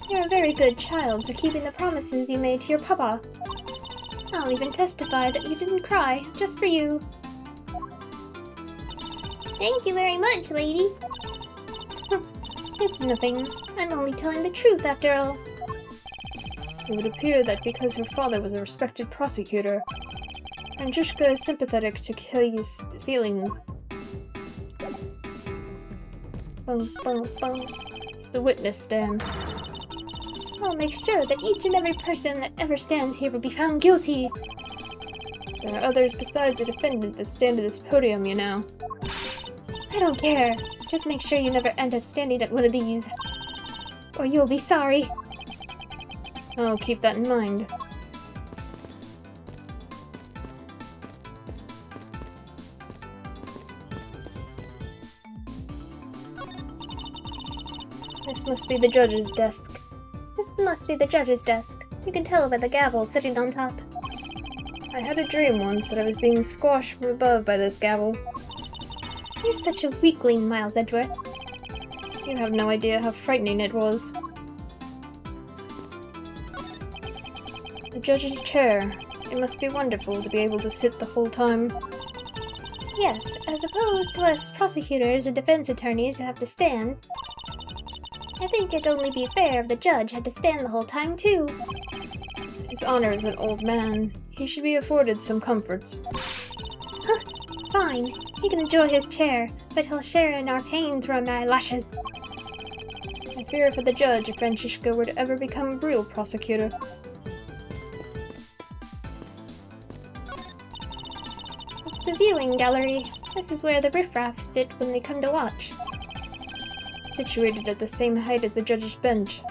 You're a very good child for keeping the promises you made to your papa. I'll even testify that you didn't cry, just for you. Thank you very much, lady. It's nothing. I'm only telling the truth after all. It would appear that because her father was a respected prosecutor, Andrushka is sympathetic to Kay's feelings. Boom, boom, boom. It's the witness stand. I'll make sure that each and every person that ever stands here will be found guilty. There are others besides the defendant that stand at this podium, you know. I don't care. Just make sure you never end up standing at one of these. Or you'll be sorry. I'll keep that in mind. This must be the judge's desk. This must be the judge's desk. You can tell by the gavel sitting on top. I had a dream once that I was being squashed from above by this gavel. You're such a weakling, Miles Edgeworth. You have no idea how frightening it was. The judge's chair. It must be wonderful to be able to sit the whole time. Yes, as opposed to us prosecutors and defense attorneys who have to stand. I think it'd only be fair if the judge had to stand the whole time, too. His Honor is an old man. He should be afforded some comforts. Huh, fine. He can enjoy his chair, but he'll share in our pain through our eyelashes. I fear for the judge if Francisco were to ever become a real prosecutor. The viewing gallery. This is where the riffraffs sit when they come to watch. Situated at the same height as the judge's bench.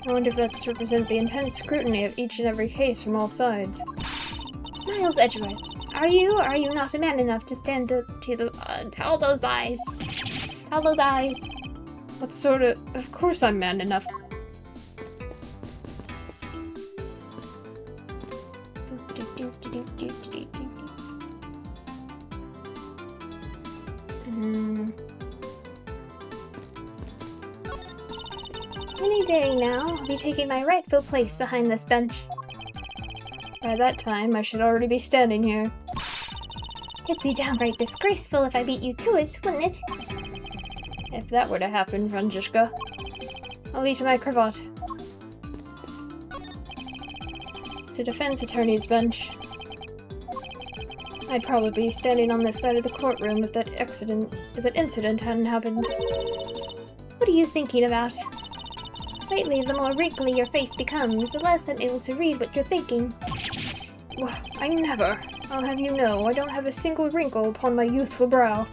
I wonder if that's to represent the intense scrutiny of each and every case from all sides. Miles Edgeworth, are you or are you not a man enough to stand up to the... tell those lies. Tell those eyes. What sort of... Of course I'm man enough. Any day now, I'll be taking my rightful place behind this bench. By that time, I should already be standing here. It'd be downright disgraceful if I beat you to it, wouldn't it? If that were to happen, Francisca, I'll eat my cravat. It's a defense attorney's bench. I'd probably be standing on this side of the courtroom if that incident hadn't happened. What are you thinking about? Lately, the more wrinkly your face becomes, the less I'm able to read what you're thinking. Well, I never. I'll have you know, I don't have a single wrinkle upon my youthful brow.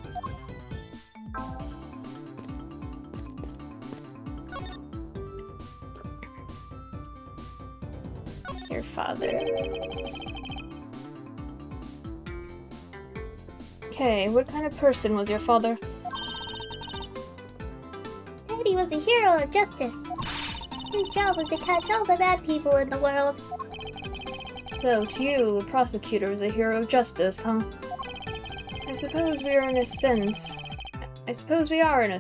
Your father. Okay, what kind of person was your father? Daddy was a hero of justice. His job was to catch all the bad people in the world. So, to you, the prosecutor is a hero of justice, huh? I suppose we are in a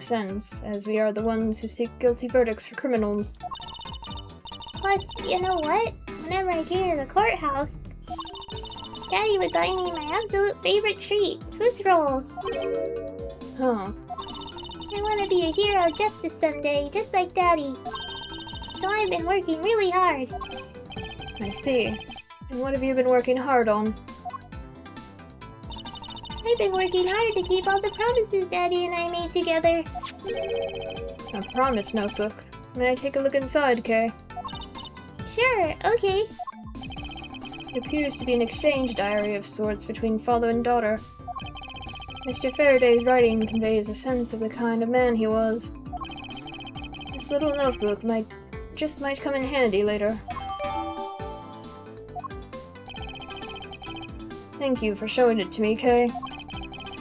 sense, as we are the ones who seek guilty verdicts for criminals. Plus, you know what? Whenever I came to the courthouse, Daddy would buy me my absolute favorite treat, Swiss rolls. Huh. I want to be a hero of justice someday, just like Daddy. So I've been working really hard. I see. And what have you been working hard on? I've been working hard to keep all the promises Daddy and I made together. A promise notebook. May I take a look inside, Kay? Sure, okay. It appears to be an exchange diary of sorts between father and daughter. Mr. Faraday's writing conveys a sense of the kind of man he was. This little notebook might come in handy later. Thank you for showing it to me, Kay.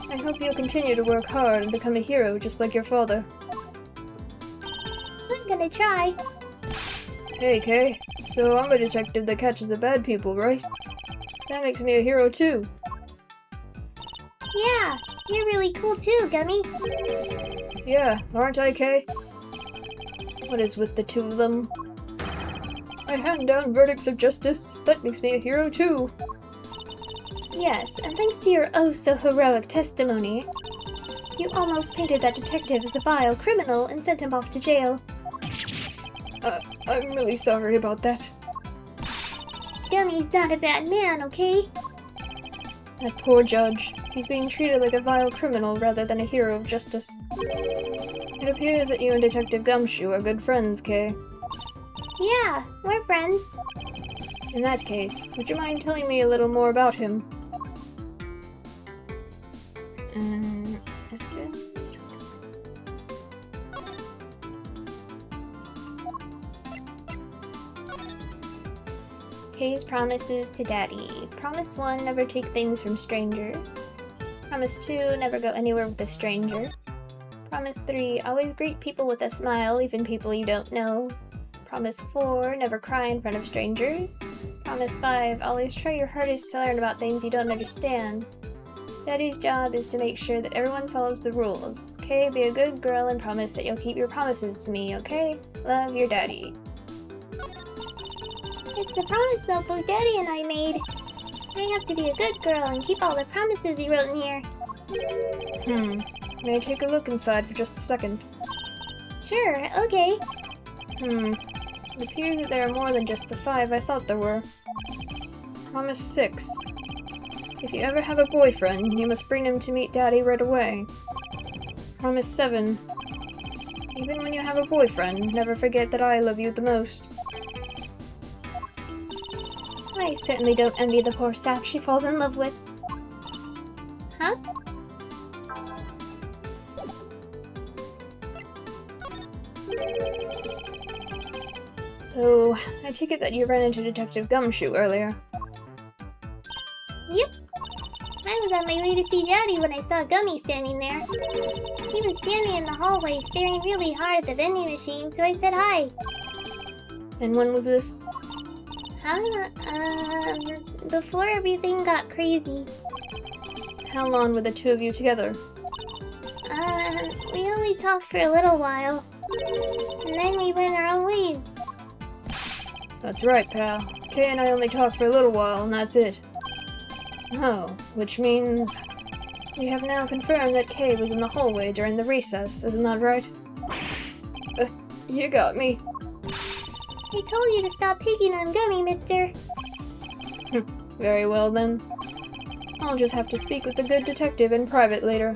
I hope you'll continue to work hard and become a hero just like your father. I'm gonna try. Hey, Kay. So I'm a detective that catches the bad people, right? That makes me a hero too. Yeah, you're really cool too, Gummy. Yeah, aren't I, Kay? What is with the two of them? I hand down verdicts of justice. That makes me a hero too. Yes, and thanks to your oh-so-heroic testimony, you almost painted that detective as a vile criminal and sent him off to jail. I'm really sorry about that. Gummy's not a bad man, okay? That poor judge. He's being treated like a vile criminal rather than a hero of justice. It appears that you and Detective Gumshoe are good friends, Kay. Yeah, we're friends. In that case, would you mind telling me a little more about him? Kay's promises to Daddy. Promise 1, never take things from strangers. Promise 2, never go anywhere with a stranger. Promise 3, always greet people with a smile, even people you don't know. Promise 4, never cry in front of strangers. Promise 5. Always try your hardest to learn about things you don't understand. Daddy's job is to make sure that everyone follows the rules. Okay, be a good girl and promise that you'll keep your promises to me, okay? Love, your daddy. It's the promise notebook Daddy and I made. I have to be a good girl and keep all the promises we wrote in here. May I take a look inside for just a second? Sure, okay. It appears that there are more than just the 5 I thought there were. Promise 6. If you ever have a boyfriend, you must bring him to meet Daddy right away. Promise 7. Even when you have a boyfriend, never forget that I love you the most. I certainly don't envy the poor sap she falls in love with. Huh? So, I take it that you ran into Detective Gumshoe earlier. Yep. I was on my way to see Daddy when I saw Gummy standing there. He was standing in the hallway staring really hard at the vending machine, so I said hi. And when was this? Before everything got crazy. How long were the two of you together? We only talked for a little while. And then we went our own ways. That's right, pal. Kay and I only talked for a little while, and that's it. Oh, which means... we have now confirmed that Kay was in the hallway during the recess, isn't that right? You got me. I told you to stop picking on Gummy, mister. Very well then. I'll just have to speak with the good detective in private later.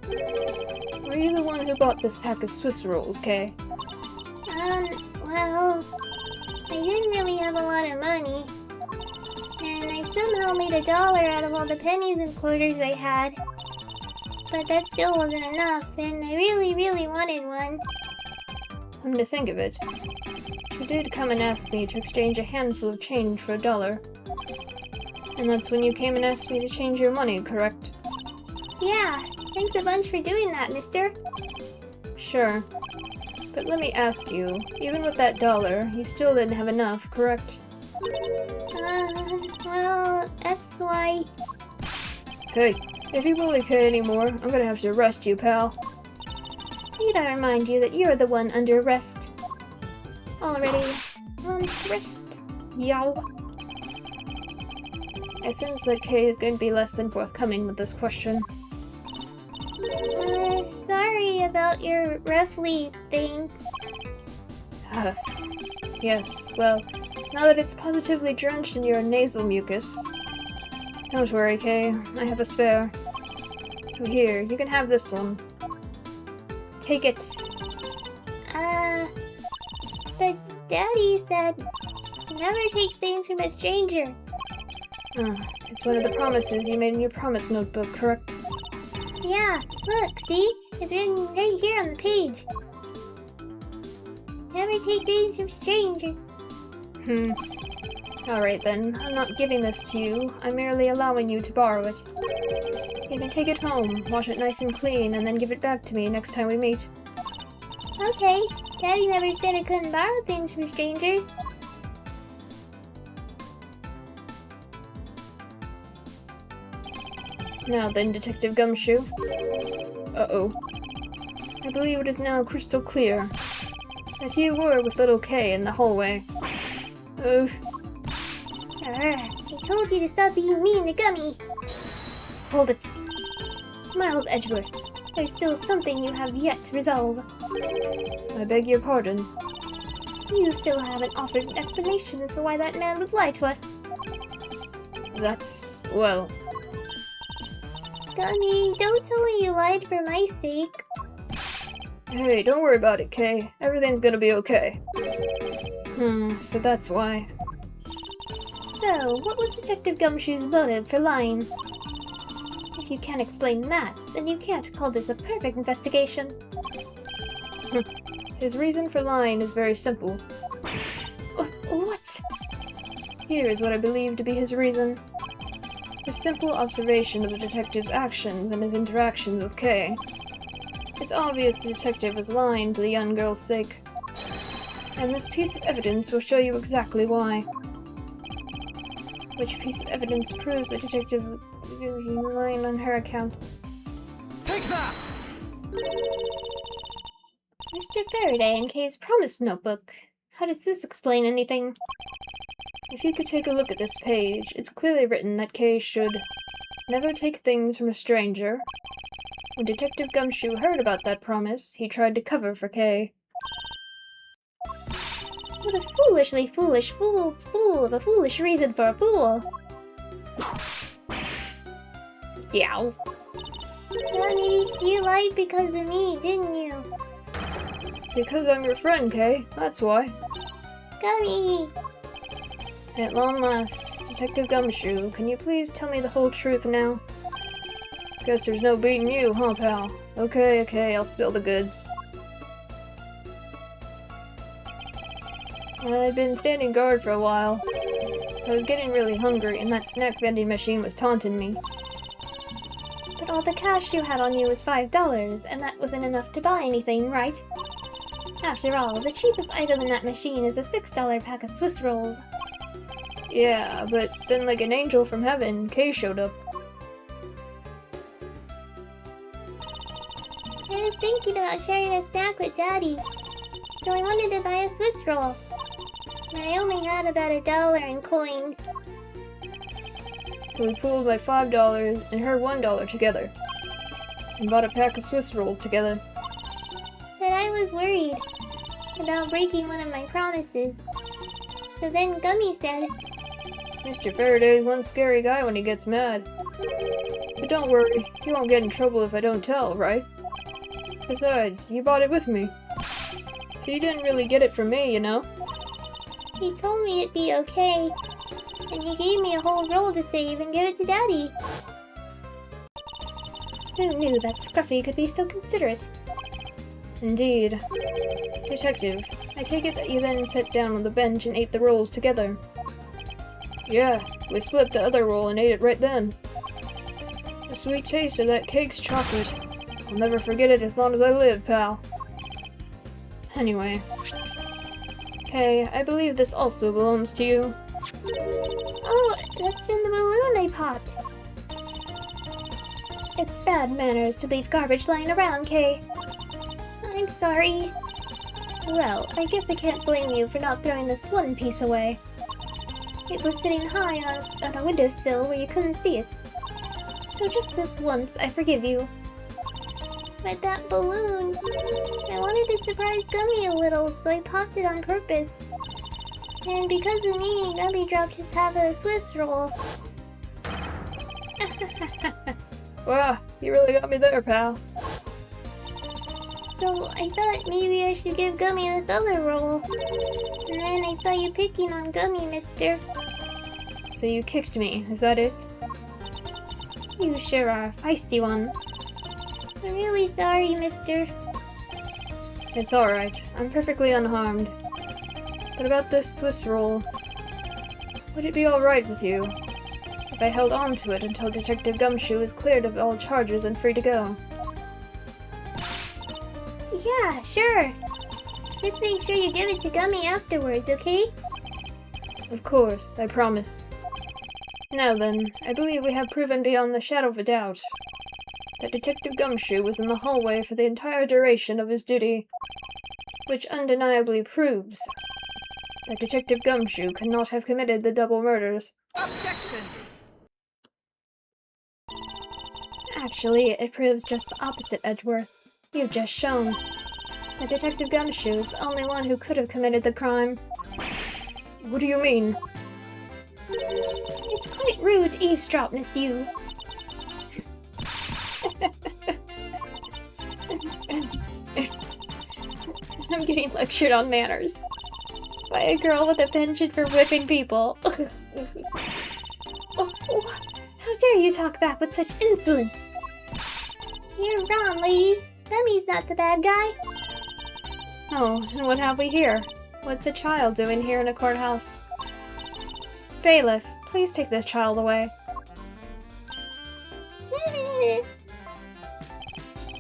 Were you the one who bought this pack of Swiss rolls, Kay? Well, I didn't really have a lot of money. And I somehow made $1 out of all the pennies and quarters I had. But that still wasn't enough, and I really, really wanted one. Come to think of it, you did come and ask me to exchange a handful of change for $1. And that's when you came and asked me to change your money, correct? Yeah, thanks a bunch for doing that, mister. Sure. But let me ask you, even with that $1, you still didn't have enough, correct? Well, that's why... Hey, if you bully Kay anymore, I'm gonna have to arrest you, pal. Need I remind you that you're the one under arrest. Already on arrest. Yow. I sense that Kay is going to be less than forthcoming with this question. Sorry about your roughly thing. Yes, well, now that it's positively drenched in your nasal mucus... Don't worry, Kay, I have a spare. So here, you can have this one. Take it. But Daddy said, never take things from a stranger. It's one of the promises you made in your promise notebook, correct? Yeah, look, see? It's written right here on the page. Never take things from strangers. Alright then, I'm not giving this to you, I'm merely allowing you to borrow it. You can take it home, wash it nice and clean, and then give it back to me next time we meet. Okay, Daddy never said I couldn't borrow things from strangers. Now then, Detective Gumshoe. Uh-oh. I believe it is now crystal clear that you were with little Kay in the hallway. Ugh. I told you to stop being mean to Gummy. Hold it. Miles Edgeworth, there's still something you have yet to resolve. I beg your pardon. You still haven't offered an explanation for why that man would lie to us. That's... well... Gummy, don't tell me you lied for my sake. Hey, don't worry about it, Kay. Everything's gonna be okay. So that's why. So, what was Detective Gumshoe's motive for lying? If you can't explain that, then you can't call this a perfect investigation. His reason for lying is very simple. What? Here is what I believe to be his reason. A simple observation of the detective's actions and his interactions with Kay. It's obvious the detective was lying for the young girl's sake. And this piece of evidence will show you exactly why. Which piece of evidence proves the detective lying on her account? Take that! Mr. Faraday and Kay's promise notebook. How does this explain anything? If you could take a look at this page, it's clearly written that Kay should never take things from a stranger. When Detective Gumshoe heard about that promise, he tried to cover for Kay. What a foolishly foolish fool's fool of a foolish reason for a fool. Yow. Gummy, you lied because of me, didn't you? Because I'm your friend, Kay. That's why. Gummy! At long last, Detective Gumshoe, can you please tell me the whole truth now? Guess there's no beating you, huh, pal? Okay, I'll spill the goods. I'd been standing guard for a while. I was getting really hungry, and that snack vending machine was taunting me. But all the cash you had on you was $5, and that wasn't enough to buy anything, right? After all, the cheapest item in that machine is a $6 pack of Swiss rolls. Yeah, but then like an angel from heaven, Kay showed up. I was thinking about sharing a snack with Daddy, so I wanted to buy a Swiss roll. But I only had about $1 in coins. So we pooled my $5 and her $1 together. And bought a pack of Swiss rolls together. But I was worried about breaking one of my promises. So then Gummy said, Mr. Faraday's one scary guy when he gets mad. But don't worry, you won't get in trouble if I don't tell, right? Besides, you bought it with me. So you didn't really get it from me, you know? he told me it'd be okay. And he gave me a whole roll to save and give it to Daddy. Who knew that Scruffy could be so considerate? Indeed. Detective, I take it that you then sat down on the bench and ate the rolls together. Yeah, we split the other roll and ate it right then. The sweet taste of that cake's chocolate. I'll never forget it as long as I live, pal. Anyway. Kay, I believe this also belongs to you. Oh, that's from the balloon I popped. It's bad manners to leave garbage lying around, Kay. I'm sorry. Well, I guess I can't blame you for not throwing this one piece away. It was sitting high on a windowsill where you couldn't see it. So just this once, I forgive you. But that balloon, I wanted to surprise Gummy a little, so I popped it on purpose. And because of me, Gummy dropped his half of the Swiss roll. Wow, you really got me there, pal. So I thought maybe I should give Gummy this other roll. And then I saw you picking on Gummy, mister. So you kicked me, is that it? You sure are a feisty one. I'm really sorry, mister. It's alright, I'm perfectly unharmed. But about this Swiss roll, would it be alright with you if I held on to it until Detective Gumshoe is cleared of all charges and free to go? Yeah, sure. Just make sure you give it to Gummy afterwards, okay? Of course, I promise. Now then, I believe we have proven beyond the shadow of a doubt that Detective Gumshoe was in the hallway for the entire duration of his duty, which undeniably proves that Detective Gumshoe could not have committed the double murders. Objection! Actually, it proves just the opposite, Edgeworth. You've just shown that Detective Gumshoe is the only one who could have committed the crime. What do you mean? It's quite rude to eavesdrop, Miss You. I'm getting lectured on manners by a girl with a penchant for whipping people. Oh, how dare you talk back with such insolence? You're wrong, lady. Gummy's not the bad guy. Oh, and what have we here? What's a child doing here in a courthouse? Bailiff, please take this child away.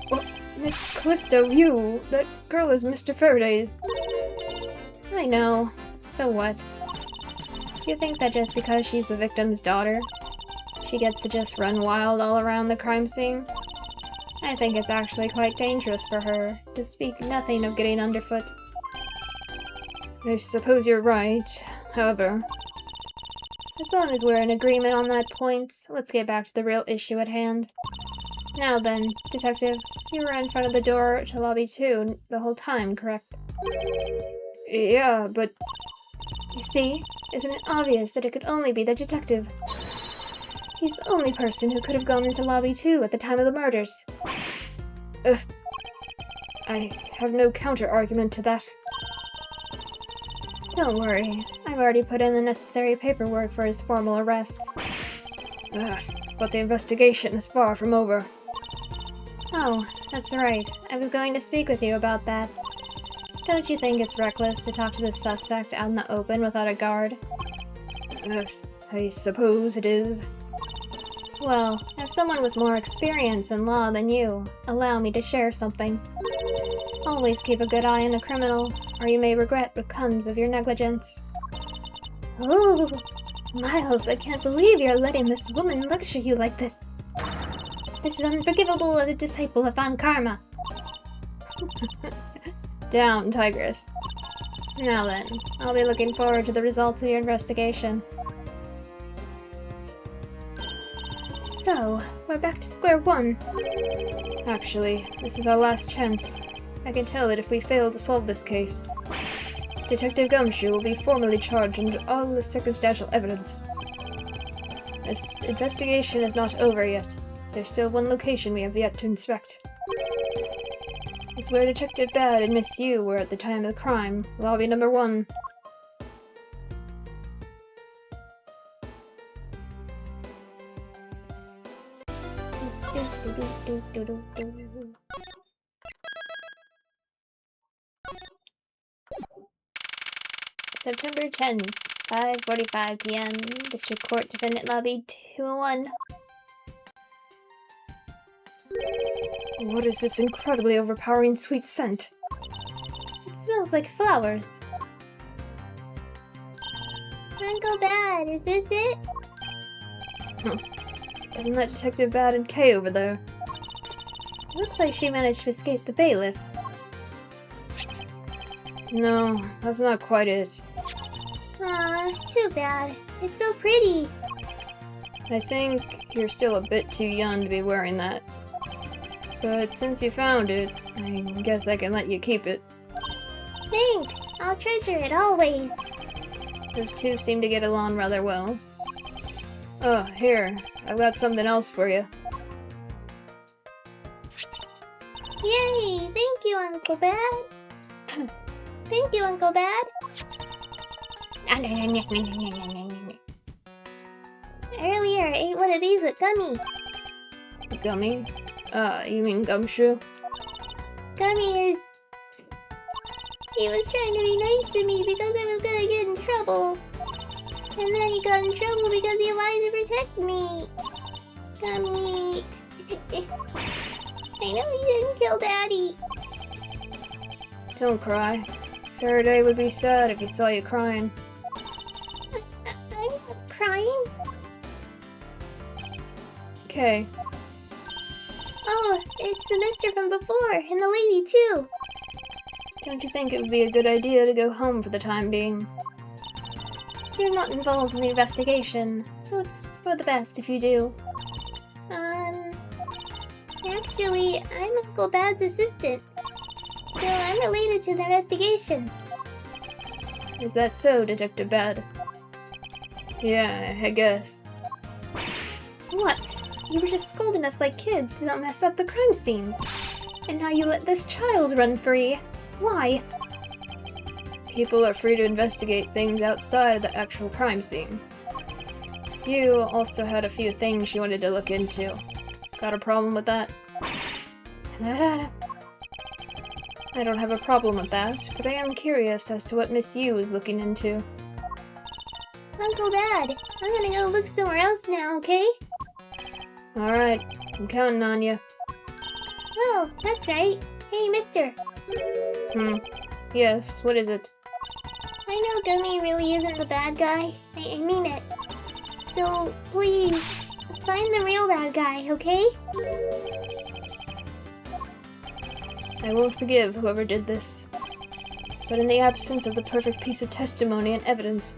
What? Miss Callisto, you! That girl is Mr. Faraday's. I know. So what? You think that just because she's the victim's daughter, she gets to just run wild all around the crime scene? I think it's actually quite dangerous for her, to speak nothing of getting underfoot. I suppose you're right. However, as long as we're in agreement on that point, let's get back to the real issue at hand. Now then, Detective, you were in front of the door to Lobby 2 the whole time, correct? Yeah, but... You see? Isn't it obvious that it could only be the detective? He's the only person who could have gone into Lobby 2 at the time of the murders. Ugh. I have no counter-argument to that. Don't worry. I've already put in the necessary paperwork for his formal arrest. Ugh, but the investigation is far from over. Oh, that's right. I was going to speak with you about that. Don't you think it's reckless to talk to the suspect out in the open without a guard? I suppose it is. Well, as someone with more experience in law than you, allow me to share something. Always keep a good eye on a criminal, or you may regret what comes of your negligence. Oh, Miles, I can't believe you're letting this woman lecture you like this. This is unforgivable as a disciple of Von Karma. Down, Tigress. Now then, I'll be looking forward to the results of your investigation. So, we're back to square one. Actually, this is our last chance. I can tell that if we fail to solve this case, Detective Gumshoe will be formally charged under all the circumstantial evidence. This investigation is not over yet. There's still one location we have yet to inspect. It's where Detective Bad and Miss Yu were at the time of the crime, lobby number 1. September 10, 5:45 p.m. District Court Defendant Lobby 201. What is this incredibly overpowering sweet scent? It smells like flowers. Uncle Bad, is this it? Isn't that Detective Bad and Kay over there? Looks like she managed to escape the bailiff. No, that's not quite it. Aw, too bad. It's so pretty. I think you're still a bit too young to be wearing that. But since you found it, I guess I can let you keep it. Thanks. I'll treasure it always. Those two seem to get along rather well. Oh, here. I've got something else for you. Yay! Thank you, Uncle Bad. Thank you, Uncle Bad. Earlier, I ate one of these with Gummy. Gummy? You mean Gumshoe? Gummy is... He was trying to be nice to me because I was gonna get in trouble. And then he got in trouble because he wanted to protect me. Gummy... I know he didn't kill Daddy. Don't cry. Faraday would be sad if he saw you crying. I'm not crying. Okay. Oh, it's the mister from before, and the lady too. Don't you think it would be a good idea to go home for the time being? You're not involved in the investigation, so it's for the best if you do. Actually, I'm Uncle Bad's assistant. So I'm related to the investigation. Is that so, Detective Bad? Yeah, I guess. What? You were just scolding us like kids to not mess up the crime scene. And now you let this child run free. Why? People are free to investigate things outside of the actual crime scene. You also had a few things you wanted to look into. Got a problem with that? I don't have a problem with that, but I am curious as to what Miss Yu is looking into. Uncle Bad, I'm gonna go look somewhere else now, okay? Alright, I'm counting on you. Oh, that's right. Hey, mister. Yes, what is it? I know Gummy really isn't the bad guy. I mean it. So, please, find the real bad guy, okay? I won't forgive whoever did this. But in the absence of the perfect piece of testimony and evidence,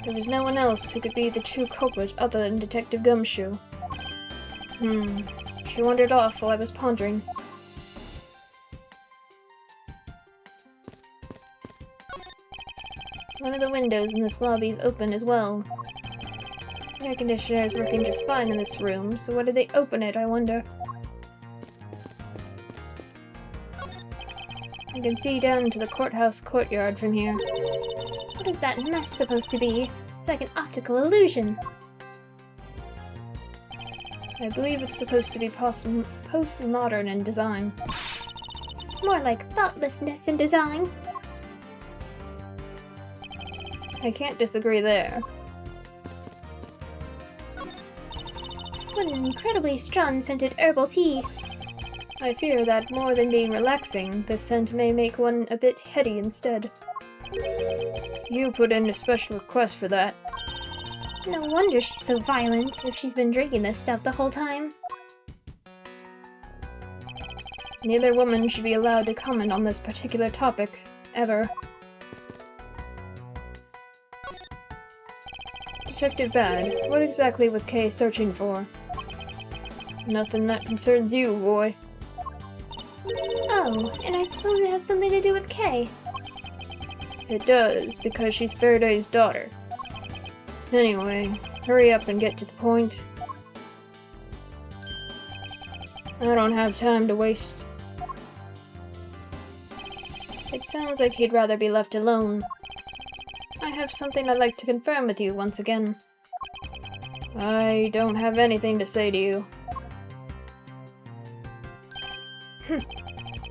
there was no one else who could be the true culprit other than Detective Gumshoe. She wandered off while I was pondering. One of the windows in this lobby is open as well. The air conditioner is working just fine in this room, so why did they open it, I wonder? I can see down to the courthouse courtyard from here. What is that mess supposed to be? It's like an optical illusion. I believe it's supposed to be postmodern in design. More like thoughtlessness in design. I can't disagree there. What an incredibly strong scented herbal tea. I fear that more than being relaxing, this scent may make one a bit heady instead. You put in a special request for that. No wonder she's so violent, if she's been drinking this stuff the whole time. Neither woman should be allowed to comment on this particular topic, ever. Detective Bad, what exactly was Kay searching for? Nothing that concerns you, boy. Oh, and I suppose it has something to do with Kay. It does, because she's Faraday's daughter. Anyway, hurry up and get to the point. I don't have time to waste. It sounds like he'd rather be left alone. I have something I'd like to confirm with you once again. I don't have anything to say to you.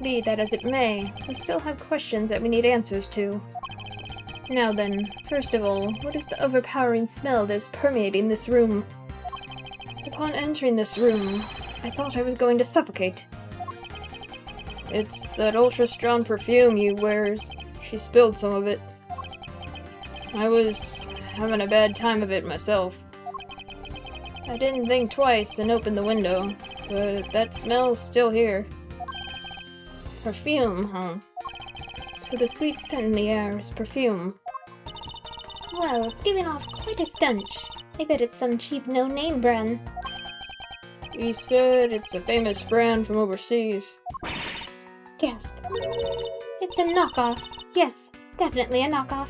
Be that as it may, we still have questions that we need answers to. Now then, first of all, what is the overpowering smell that is permeating this room? Upon entering this room, I thought I was going to suffocate. It's that ultra-strong perfume you wears. She spilled some of it. I was having a bad time of it myself. I didn't think twice and opened the window, but that smell's still here. Perfume, huh? So the sweet scent in the air is perfume. Well, it's giving off quite a stench. I bet it's some cheap no-name brand. He said it's a famous brand from overseas. Gasp. It's a knockoff. Yes, definitely a knockoff.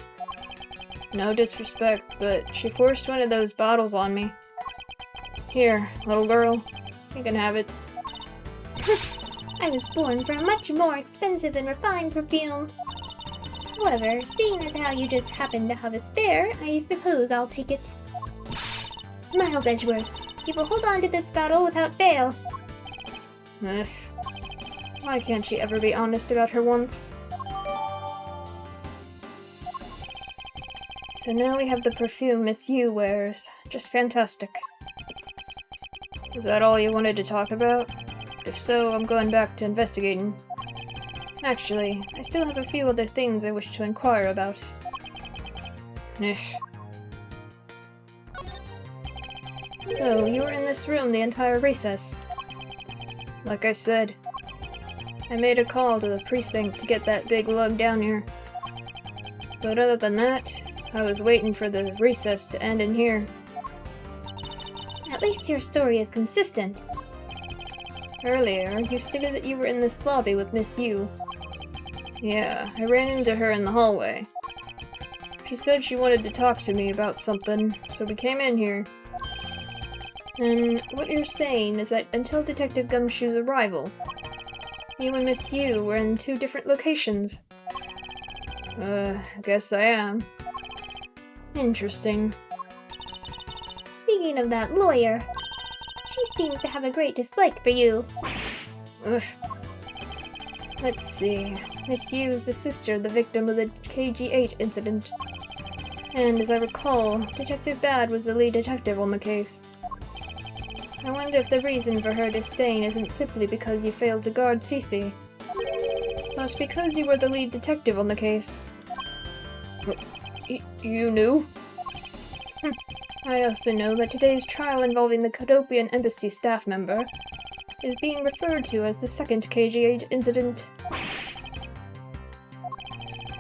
No disrespect, but she forced one of those bottles on me. Here, little girl. You can have it. I was born for a much more expensive and refined perfume. However, seeing as how you just happen to have a spare, I suppose I'll take it. Miles Edgeworth, you will hold on to this bottle without fail. Ugh. Why can't she ever be honest about her wants? So now we have the perfume Miss Yu wears. Just fantastic. Is that all you wanted to talk about? If so, I'm going back to investigating. Actually, I still have a few other things I wish to inquire about. Nish. So, you were in this room the entire recess. Like I said, I made a call to the precinct to get that big lug down here. But other than that, I was waiting for the recess to end in here. At least your story is consistent. Earlier, you stated that you were in this lobby with Miss Yu. Yeah, I ran into her in the hallway. She said she wanted to talk to me about something, so we came in here. And what you're saying is that until Detective Gumshoe's arrival, you and Miss Yu were in two different locations. I guess I am. Interesting. Speaking of that lawyer, she seems to have a great dislike for you. Ugh. Let's see. Miss Yu is the sister of the victim of the KG-8 incident. And as I recall, Detective Bad was the lead detective on the case. I wonder if the reason for her disdain isn't simply because you failed to guard Cece, but because you were the lead detective on the case. You knew? I also know that today's trial involving the Cadopian Embassy staff member is being referred to as the second KG8 incident.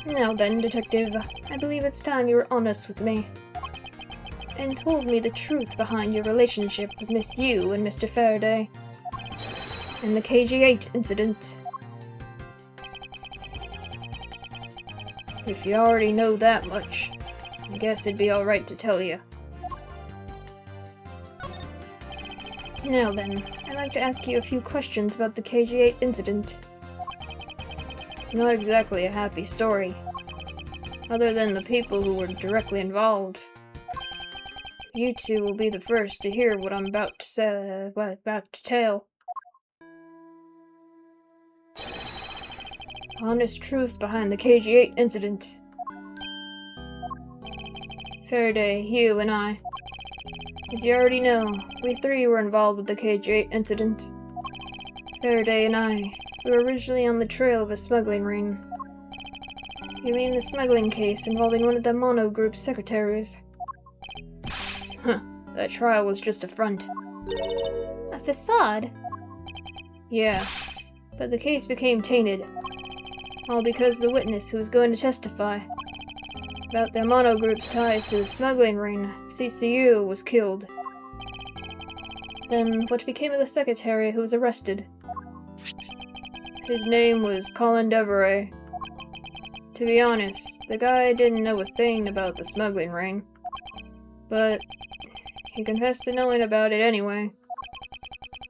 Now then, Detective, I believe it's time you were honest with me, and told me the truth behind your relationship with Miss Yu and Mr. Faraday, and the KG8 incident. If you already know that much, I guess it'd be alright to tell you. Now then, I'd like to ask you a few questions about the KG8 incident. It's not exactly a happy story, other than the people who were directly involved. You two will be the first to hear what I'm about to tell. Honest truth behind the KG8 incident. Faraday, you, and I. As you already know, we three were involved with the KG8 incident. Faraday and I, we were originally on the trail of a smuggling ring. You mean the smuggling case involving one of the Mono Group's secretaries? Huh, that trial was just a front. A facade? Yeah, but the case became tainted. All because the witness who was going to testify about their Mono Group's ties to the smuggling ring, CCU, was killed. Then, what became of the secretary who was arrested? His name was Colin Deveray. To be honest, the guy didn't know a thing about the smuggling ring, but he confessed to knowing about it anyway.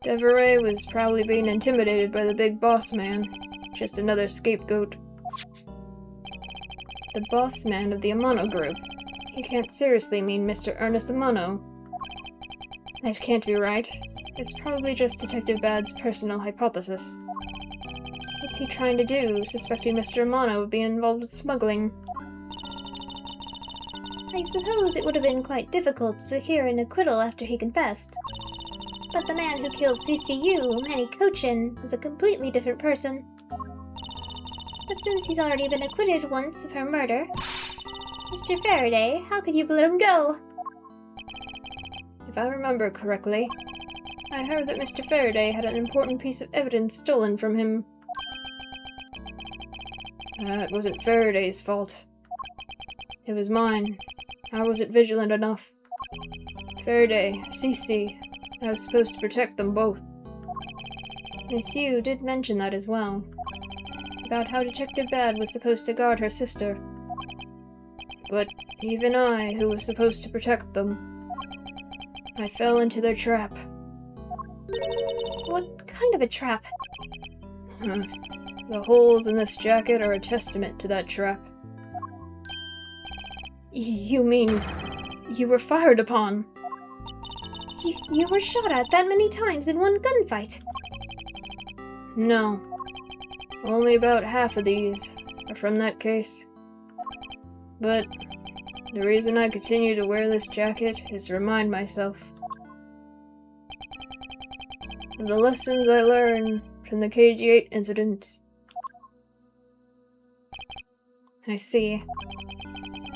Deveray was probably being intimidated by the big boss man, just another scapegoat. The boss man of the Amano Group. He can't seriously mean Mr. Ernest Amano. That can't be right. It's probably just Detective Bad's personal hypothesis. What's he trying to do, suspecting Mr. Amano of being involved with smuggling? I suppose it would have been quite difficult to secure an acquittal after he confessed. But the man who killed CCU, Manny Cochin, was a completely different person. But since he's already been acquitted once of her murder, Mr. Faraday, how could you let him go? If I remember correctly, I heard that Mr. Faraday had an important piece of evidence stolen from him. It wasn't Faraday's fault. It was mine. I wasn't vigilant enough. Faraday, Cece, I was supposed to protect them both. Miss Yu did mention that as well, about how Detective Bad was supposed to guard her sister. But even I, who was supposed to protect them, I fell into their trap. What kind of a trap? The holes in this jacket are a testament to that trap. You mean you were fired upon? You were shot at that many times in one gunfight? No. Only about half of these are from that case. But the reason I continue to wear this jacket is to remind myself of the lessons I learned from the KG8 incident. I see.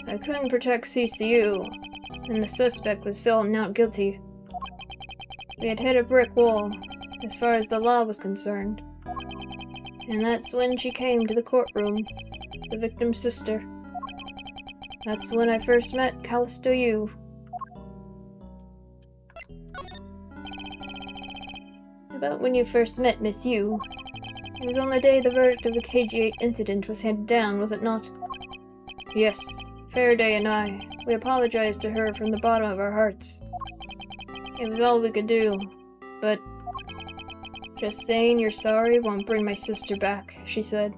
I couldn't protect CCU, and the suspect was found not guilty. We had hit a brick wall, as far as the law was concerned. And that's when she came to the courtroom, the victim's sister. That's when I first met Callisto Yu. About when you first met Miss Yu. It was on the day the verdict of the KG8 incident was handed down, was it not? Yes, Faraday and I. We apologized to her from the bottom of our hearts. It was all we could do, but just saying you're sorry won't bring my sister back, she said.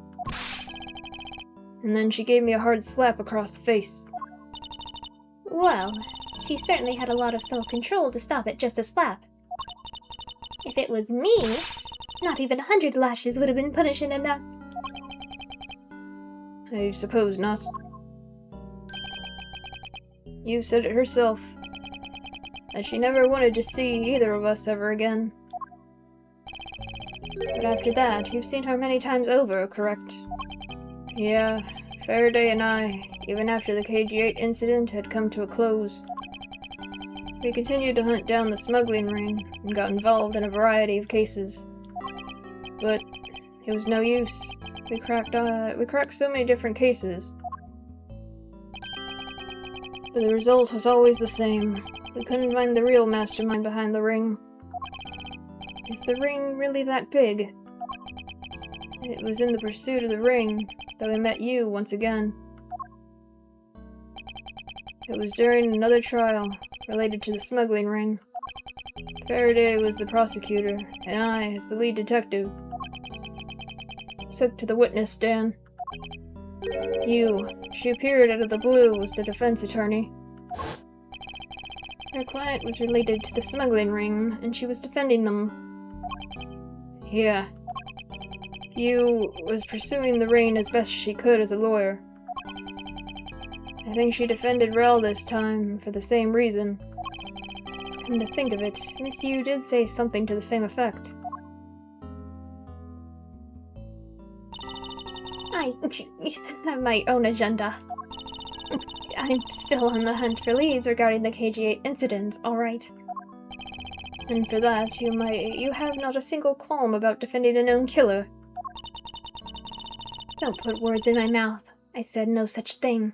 And then she gave me a hard slap across the face. Well, she certainly had a lot of self-control to stop at just a slap. If it was me, not even 100 lashes would have been punishing enough. I suppose not. You said it herself, that she never wanted to see either of us ever again. But after that, you've seen her many times over, correct? Yeah, Faraday and I, even after the KG-8 incident had come to a close, we continued to hunt down the smuggling ring and got involved in a variety of cases. But it was no use. We cracked so many different cases. But the result was always the same. We couldn't find the real mastermind behind the ring. Is the ring really that big? It was in the pursuit of the ring that we met you once again. It was during another trial related to the smuggling ring. Faraday was the prosecutor, and I as the lead detective. Took to the witness stand. She appeared out of the blue, was the defense attorney. Her client was related to the smuggling ring, and she was defending them. Yeah. You was pursuing the ring as best she could as a lawyer. I think she defended Rel this time for the same reason. Come to think of it, Miss Yu did say something to the same effect. I have my own agenda. I'm still on the hunt for leads regarding the KG-8 incident, alright? And for that, you have not a single qualm about defending a known killer. Don't put words in my mouth. I said no such thing.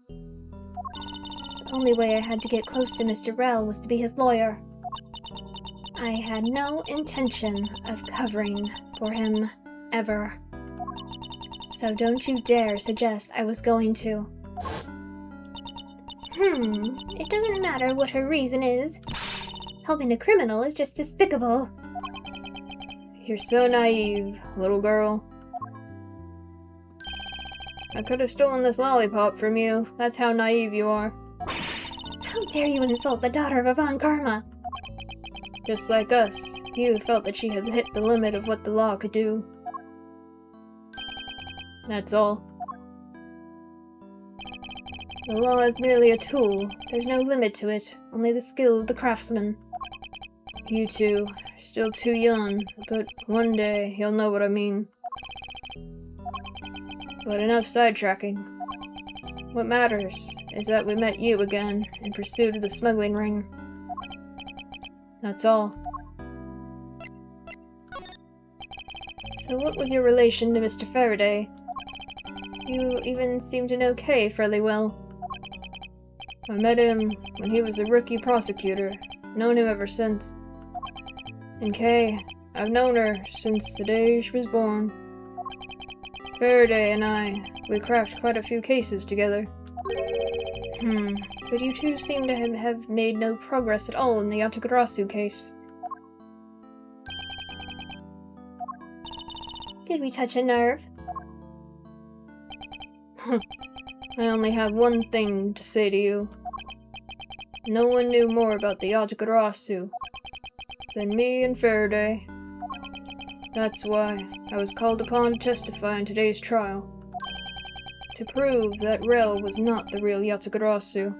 The only way I had to get close to Mr. Rel was to be his lawyer. I had no intention of covering for him, ever. So don't you dare suggest I was going to. It doesn't matter what her reason is. Helping a criminal is just despicable. You're so naive, little girl. I could have stolen this lollipop from you. That's how naive you are. How dare you insult the daughter of Avant Karma? Just like us, you felt that she had hit the limit of what the law could do. That's all. The law is merely a tool. There's no limit to it, only the skill of the craftsman. You two are still too young, but one day you'll know what I mean. But enough sidetracking. What matters is that we met you again in pursuit of the smuggling ring. That's all. So what was your relation to Mr. Faraday? You even seem to know Kay fairly well. I met him when he was a rookie prosecutor. Known him ever since. And Kay, I've known her since the day she was born. Faraday and I, we cracked quite a few cases together. But you two seem to have made no progress at all in the Yatagarasu case. Did we touch a nerve? I only have one thing to say to you. No one knew more about the Yatagarasu than me and Faraday. That's why I was called upon to testify in today's trial. To prove that Rel was not the real Yatagarasu.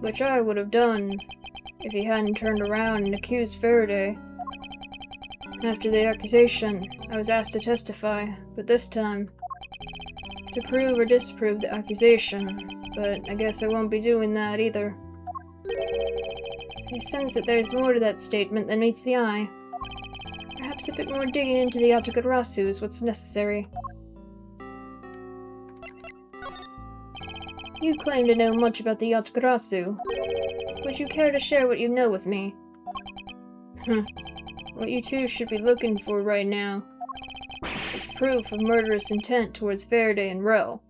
Which I would have done if he hadn't turned around and accused Faraday. After the accusation, I was asked to testify, but this time, to prove or disprove the accusation, but I guess I won't be doing that either. I sense that there's more to that statement than meets the eye. Perhaps a bit more digging into the Yatagarasu is what's necessary. You claim to know much about the Yatagarasu. Would you care to share what you know with me? What you two should be looking for right now is proof of murderous intent towards Faraday and Rel.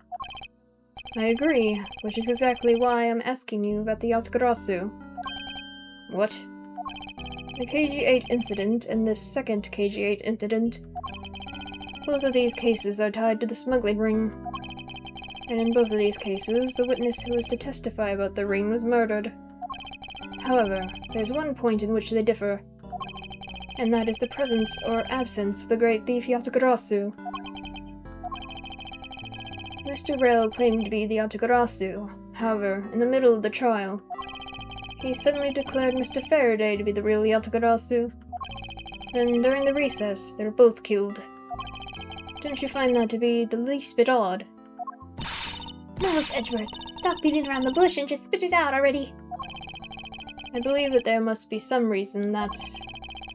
I agree, which is exactly why I'm asking you about the Yatagarasu. What? The KG-8 incident and this second KG-8 incident. Both of these cases are tied to the smuggling ring. And in both of these cases, the witness who was to testify about the ring was murdered. However, there's one point in which they differ. And that is the presence or absence of the great thief Yatagarasu. Mr. Rel claimed to be the Yatagarasu. However, in the middle of the trial, he suddenly declared Mr. Faraday to be the real Yatagarasu. Then, during the recess, they were both killed. Don't you find that to be the least bit odd? Miles Edgeworth, stop beating around the bush and just spit it out already. I believe that there must be some reason that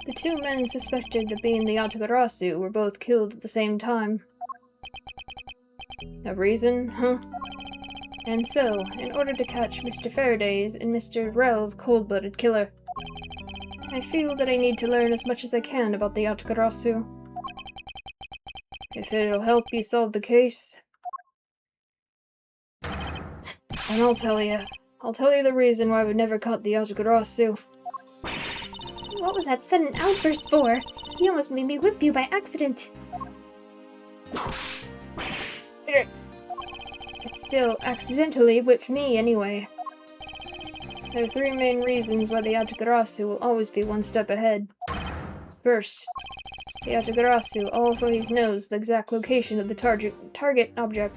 the two men suspected of being the Yatagarasu were both killed at the same time. A reason, huh? And so, in order to catch Mr. Faraday's and Mr. Rel's cold-blooded killer, I feel that I need to learn as much as I can about the Yatagarasu. If it'll help you solve the case, then I'll tell you. I'll tell you the reason why we never caught the Yatagarasu. What was that sudden outburst for? You almost made me whip you by accident. It still accidentally whipped me anyway. There are three main reasons why the Yatagarasu will always be one step ahead. First, the Yatagarasu always knows the exact location of the target object.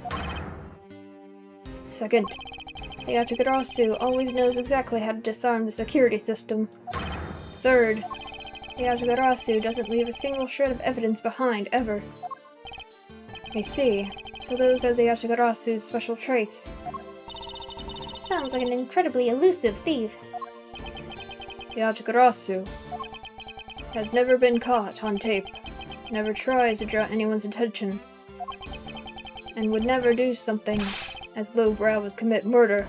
Second, the Yatagarasu always knows exactly how to disarm the security system. Third, the Yatagarasu doesn't leave a single shred of evidence behind, ever. I see. So those are the Yatagarasu's special traits. Sounds like an incredibly elusive thief. The Yatagarasu has never been caught on tape, never tries to draw anyone's attention, and would never do something as lowbrow as commit murder.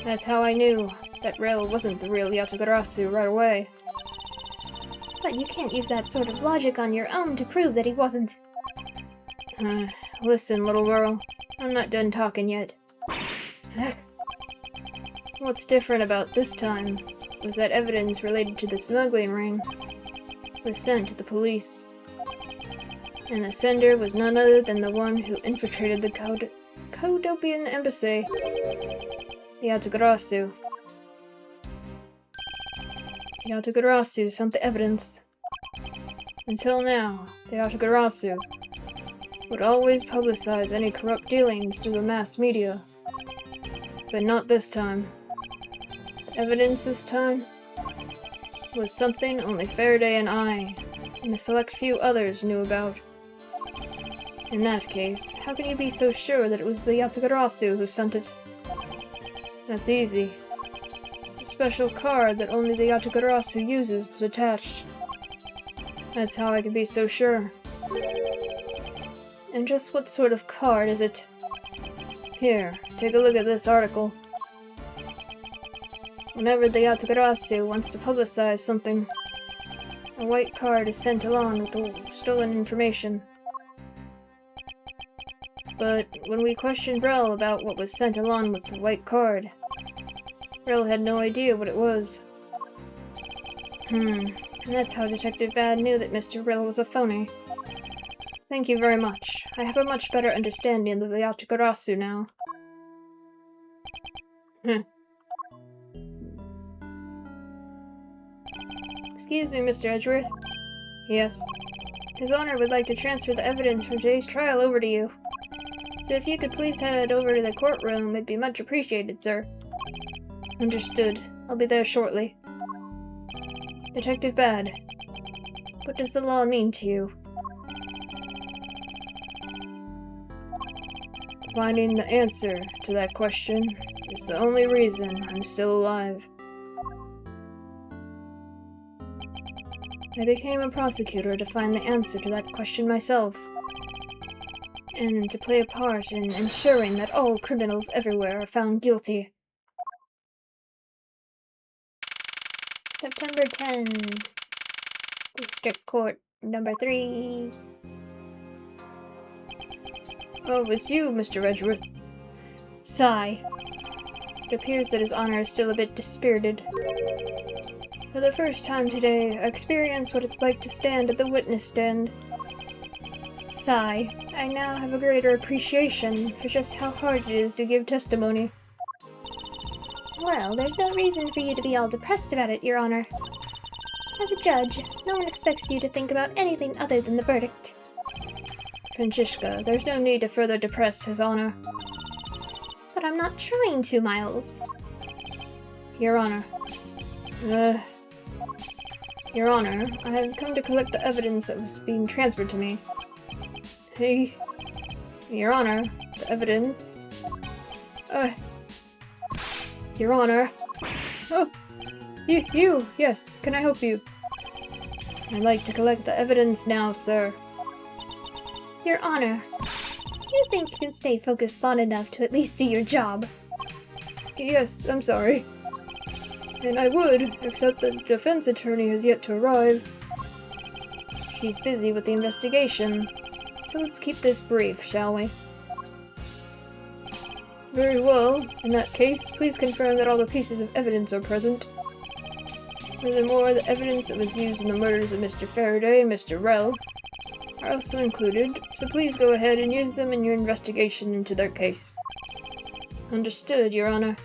That's how I knew that Rel wasn't the real Yatagarasu right away. But you can't use that sort of logic on your own to prove that he wasn't. Listen, little girl. I'm not done talking yet. What's different about this time was that evidence related to the smuggling ring was sent to the police. And the sender was none other than the one who infiltrated the Codopian embassy, the Yatagarasu. The Yatagarasu sent the evidence. Until now, the Yatagarasu would always publicize any corrupt dealings through the mass media. But not this time. The evidence this time was something only Faraday and I, and a select few others, knew about. In that case, how can you be so sure that it was the Yatagarasu who sent it? That's easy. A special card that only the Yatagarasu uses was attached. That's how I can be so sure. And just what sort of card is it? Here, take a look at this article. Whenever the Yatagarasu wants to publicize something, a white card is sent along with the stolen information. But when we questioned Rel about what was sent along with the white card, Rel had no idea what it was. And that's how Detective Bad knew that Mr. Rel was a phony. Thank you very much. I have a much better understanding of the Yatagarasu now. Excuse me, Mr. Edgeworth. Yes. His Honor would like to transfer the evidence from today's trial over to you. So if you could please head over to the courtroom, it'd be much appreciated, sir. Understood. I'll be there shortly. Detective Bad, what does the law mean to you? Finding the answer to that question is the only reason I'm still alive. I became a prosecutor to find the answer to that question myself, and to play a part in ensuring that all criminals everywhere are found guilty. September 10. District Court number 3. Oh, it's you, Mr. Edgeworth. Sigh. It appears that His Honor is still a bit dispirited. For the first time today, I experience what it's like to stand at the witness stand. Sigh. I now have a greater appreciation for just how hard it is to give testimony. Well, there's no reason for you to be all depressed about it, Your Honor. As a judge, no one expects you to think about anything other than the verdict. Francisca, there's no need to further depress His Honor. But I'm not trying to, Miles. Your Honor. Your Honor, I have come to collect the evidence that was being transferred to me. Hey, Your Honor, the evidence... Your Honor... Oh! Yes, can I help you? I'd like to collect the evidence now, sir. Your Honor, do you think you can stay focused long enough to at least do your job? Yes, I'm sorry. And I would, except the defense attorney has yet to arrive. She's busy with the investigation, so let's keep this brief, shall we? Very well. In that case, please confirm that all the pieces of evidence are present. Furthermore, the evidence that was used in the murders of Mr. Faraday and Mr. Rell are also included, so please go ahead and use them in your investigation into their case. Understood, Your Honor.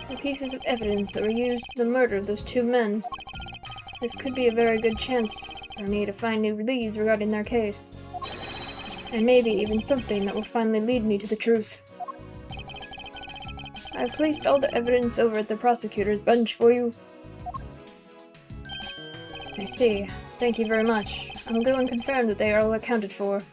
The pieces of evidence that were used in the murder of those two men. This could be a very good chance for me to find new leads regarding their case. And maybe even something that will finally lead me to the truth. I've placed all the evidence over at the prosecutor's bench for you. I see. Thank you very much. I'll go and confirm that they are all accounted for.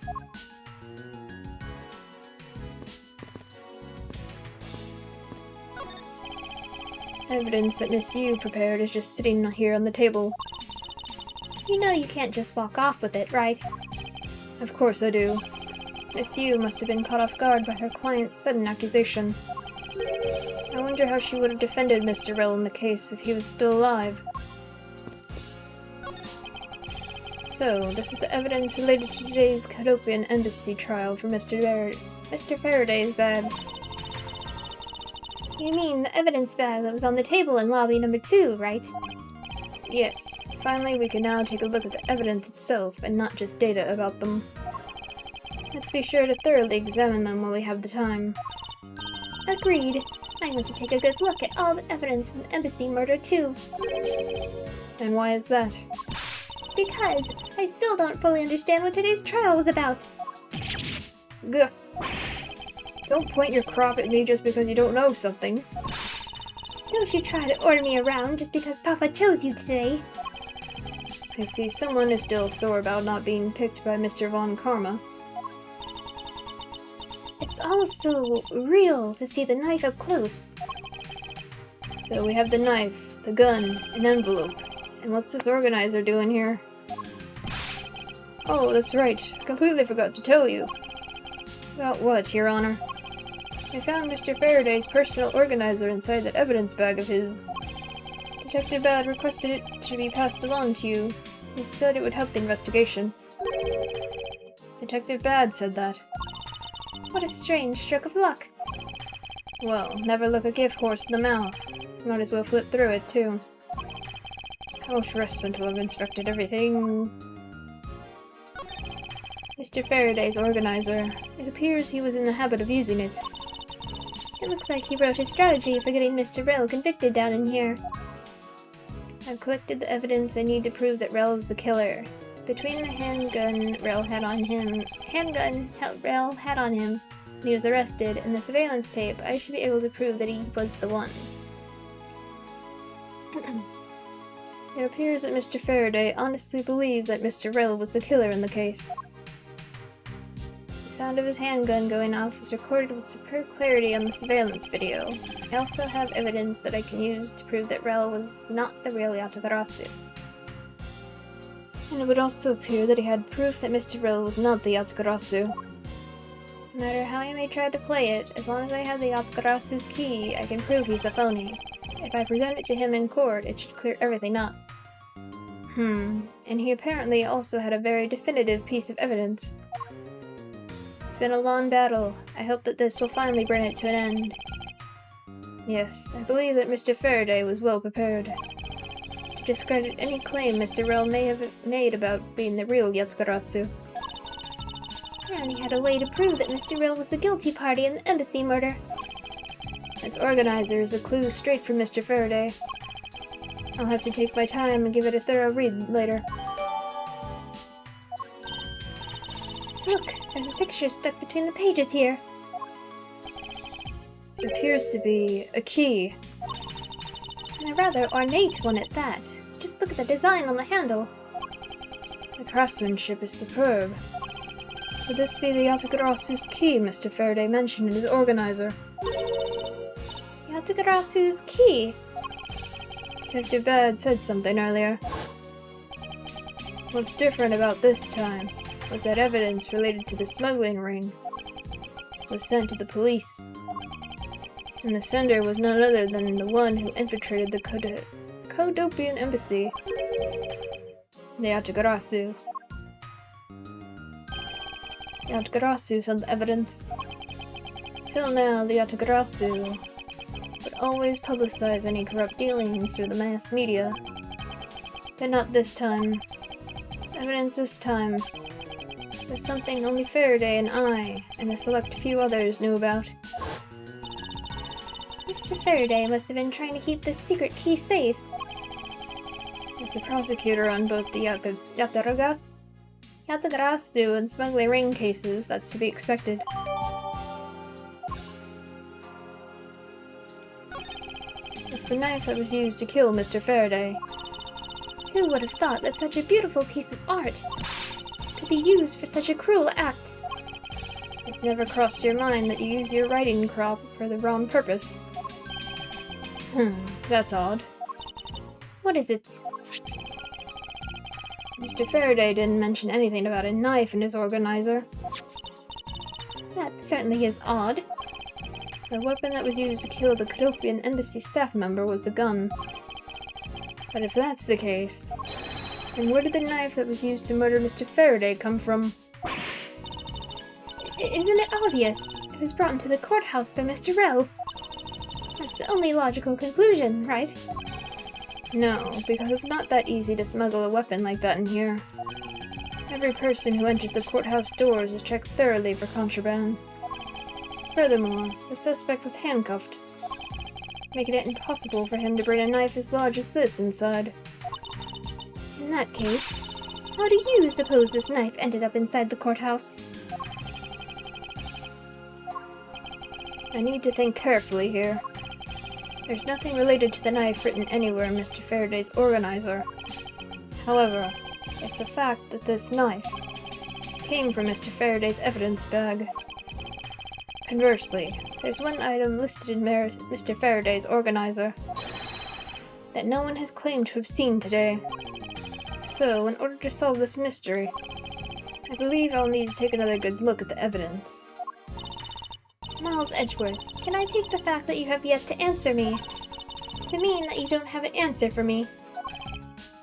Evidence that Miss Yu prepared is just sitting here on the table. You know you can't just walk off with it, right? Of course I do. Miss Yu must have been caught off guard by her client's sudden accusation. I wonder how she would have defended Mr. Rell in the case if he was still alive. So, this is the evidence related to today's Cadopian Embassy trial for Mr. Faraday's bag. You mean the evidence bag that was on the table in lobby number 2, right? Yes. Finally, we can now take a look at the evidence itself, and not just data about them. Let's be sure to thoroughly examine them while we have the time. Agreed. I want to take a good look at all the evidence from the Embassy murder too. And why is that? Because I still don't fully understand what today's trial was about. Gah. Don't point your crop at me just because you don't know something. Don't you try to order me around just because Papa chose you today. I see someone is still sore about not being picked by Mr. Von Karma. It's all so real to see the knife up close. So we have the knife, the gun, an envelope. And what's this organizer doing here? Oh, that's right. Completely forgot to tell you. About what, Your Honor? I found Mr. Faraday's personal organizer inside that evidence bag of his. Detective Bad requested it to be passed along to you. He said it would help the investigation. Detective Bad said that. What a strange stroke of luck. Well, never look a gift horse in the mouth. Might as well flip through it, too. I'll rest until I've inspected everything. Mr. Faraday's organizer. It appears he was in the habit of using it. It looks like he wrote his strategy for getting Mr. Rell convicted down in here. I've collected the evidence I need to prove that Rell is the killer. Between the handgun Rell had on him when he was arrested, and the surveillance tape, I should be able to prove that he was the one. It appears that Mr. Faraday honestly believed that Mr. Rell was the killer in the case. The sound of his handgun going off was recorded with superb clarity on the surveillance video. I also have evidence that I can use to prove that Rell was not the real Yatagarasu. And it would also appear that he had proof that Mr. Rell was not the Yatagarasu. No matter how you may try to play it, as long as I have the Yatagarasu's key, I can prove he's a phony. If I present it to him in court, it should clear everything up. And he apparently also had a very definitive piece of evidence. It's been a long battle. I hope that this will finally bring it to an end. Yes, I believe that Mr. Faraday was well prepared to discredit any claim Mr. Rell may have made about being the real Yatagarasu. And he had a way to prove that Mr. Rell was the guilty party in the embassy murder. This organizer is a clue straight from Mr. Faraday. I'll have to take my time and give it a thorough read later. Look, there's a picture stuck between the pages here. It appears to be a key. And a rather ornate one at that. Just look at the design on the handle. The craftsmanship is superb. Would this be the Yatagarasu's key Mr. Faraday mentioned in his organizer? Yatagarasu's key? Detective Bad said something earlier. What's different about this time was that evidence related to the smuggling ring was sent to the police. And the sender was none other than the one who infiltrated the Kodopian embassy. The Yatagarasu. The Yatagarasu sent the evidence. Till now, the Yatagarasu would always publicize any corrupt dealings through the mass media. But not this time. Evidence this time was something only Faraday and I, and a select few others knew about. Mr. Faraday must have been trying to keep this secret key safe. As the prosecutor on both the Yatagarasu and smuggling ring cases, that's to be expected. It's the knife that was used to kill Mr. Faraday. Who would have thought that such a beautiful piece of art could be used for such a cruel act? It's never crossed your mind that you use your writing crop for the wrong purpose. That's odd. What is it? Mr. Faraday didn't mention anything about a knife in his organizer. That certainly is odd. The weapon that was used to kill the Kodopian embassy staff member was the gun. But if that's the case, then where did the knife that was used to murder Mr. Faraday come from? Isn't it obvious? It was brought into the courthouse by Mr. Rell. That's the only logical conclusion, right? No, because it's not that easy to smuggle a weapon like that in here. Every person who enters the courthouse doors is checked thoroughly for contraband. Furthermore, the suspect was handcuffed, making it impossible for him to bring a knife as large as this inside. In that case, how do you suppose this knife ended up inside the courthouse? I need to think carefully here. There's nothing related to the knife written anywhere in Mr. Faraday's organizer. However, it's a fact that this knife came from Mr. Faraday's evidence bag. Conversely, there's one item listed in Mr. Faraday's organizer that no one has claimed to have seen today. So, in order to solve this mystery, I believe I'll need to take another good look at the evidence. Miles Edgeworth, can I take the fact that you have yet to answer me to mean that you don't have an answer for me?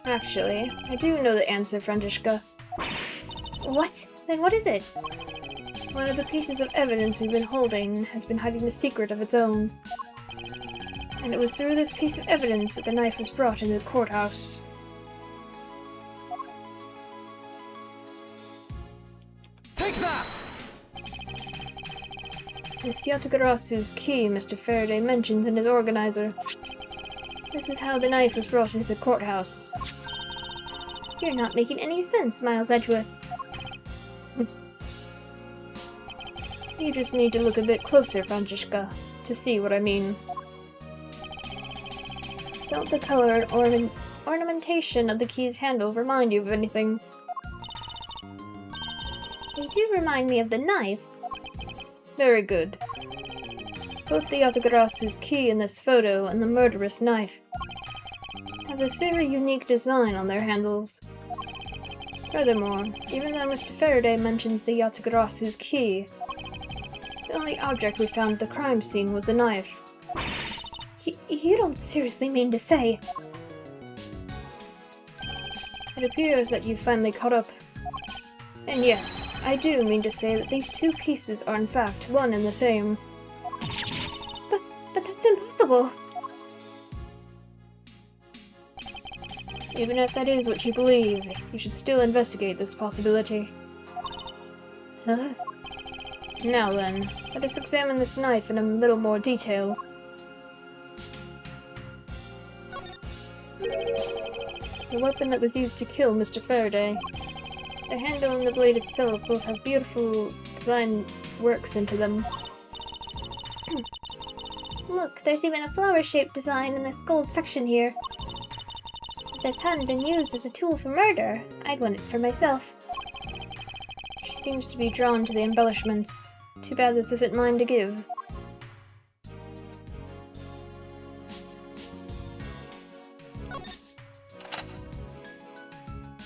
Actually, I do know the answer, Franziska. What? Then what is it? One of the pieces of evidence we've been holding has been hiding a secret of its own. And it was through this piece of evidence that the knife was brought into the courthouse. Take that! This Yatagarasu's key Mr. Faraday mentions in his organizer. This is how the knife was brought into the courthouse. You're not making any sense, Miles Edgeworth. You just need to look a bit closer, Franziska, to see what I mean. Don't the color and ornamentation of the key's handle remind you of anything? They do remind me of the knife. Very good. Both the Yatagarasu's key in this photo and the murderous knife have this very unique design on their handles. Furthermore, even though Mr. Faraday mentions the Yatagarasu's key, the only object we found at the crime scene was the knife. You don't seriously mean to say... It appears that you've finally caught up. And yes, I do mean to say that these two pieces are in fact one and the same. But that's impossible! Even if that is what you believe, you should still investigate this possibility. Huh? Now then, let us examine this knife in a little more detail. The weapon that was used to kill Mr. Faraday. The handle and the blade itself both have beautiful design works into them. Look, there's even a flower-shaped design in this gold section here. this hadn't been used as a tool for murder, I'd want it for myself. She seems to be drawn to the embellishments. Too bad this isn't mine to give.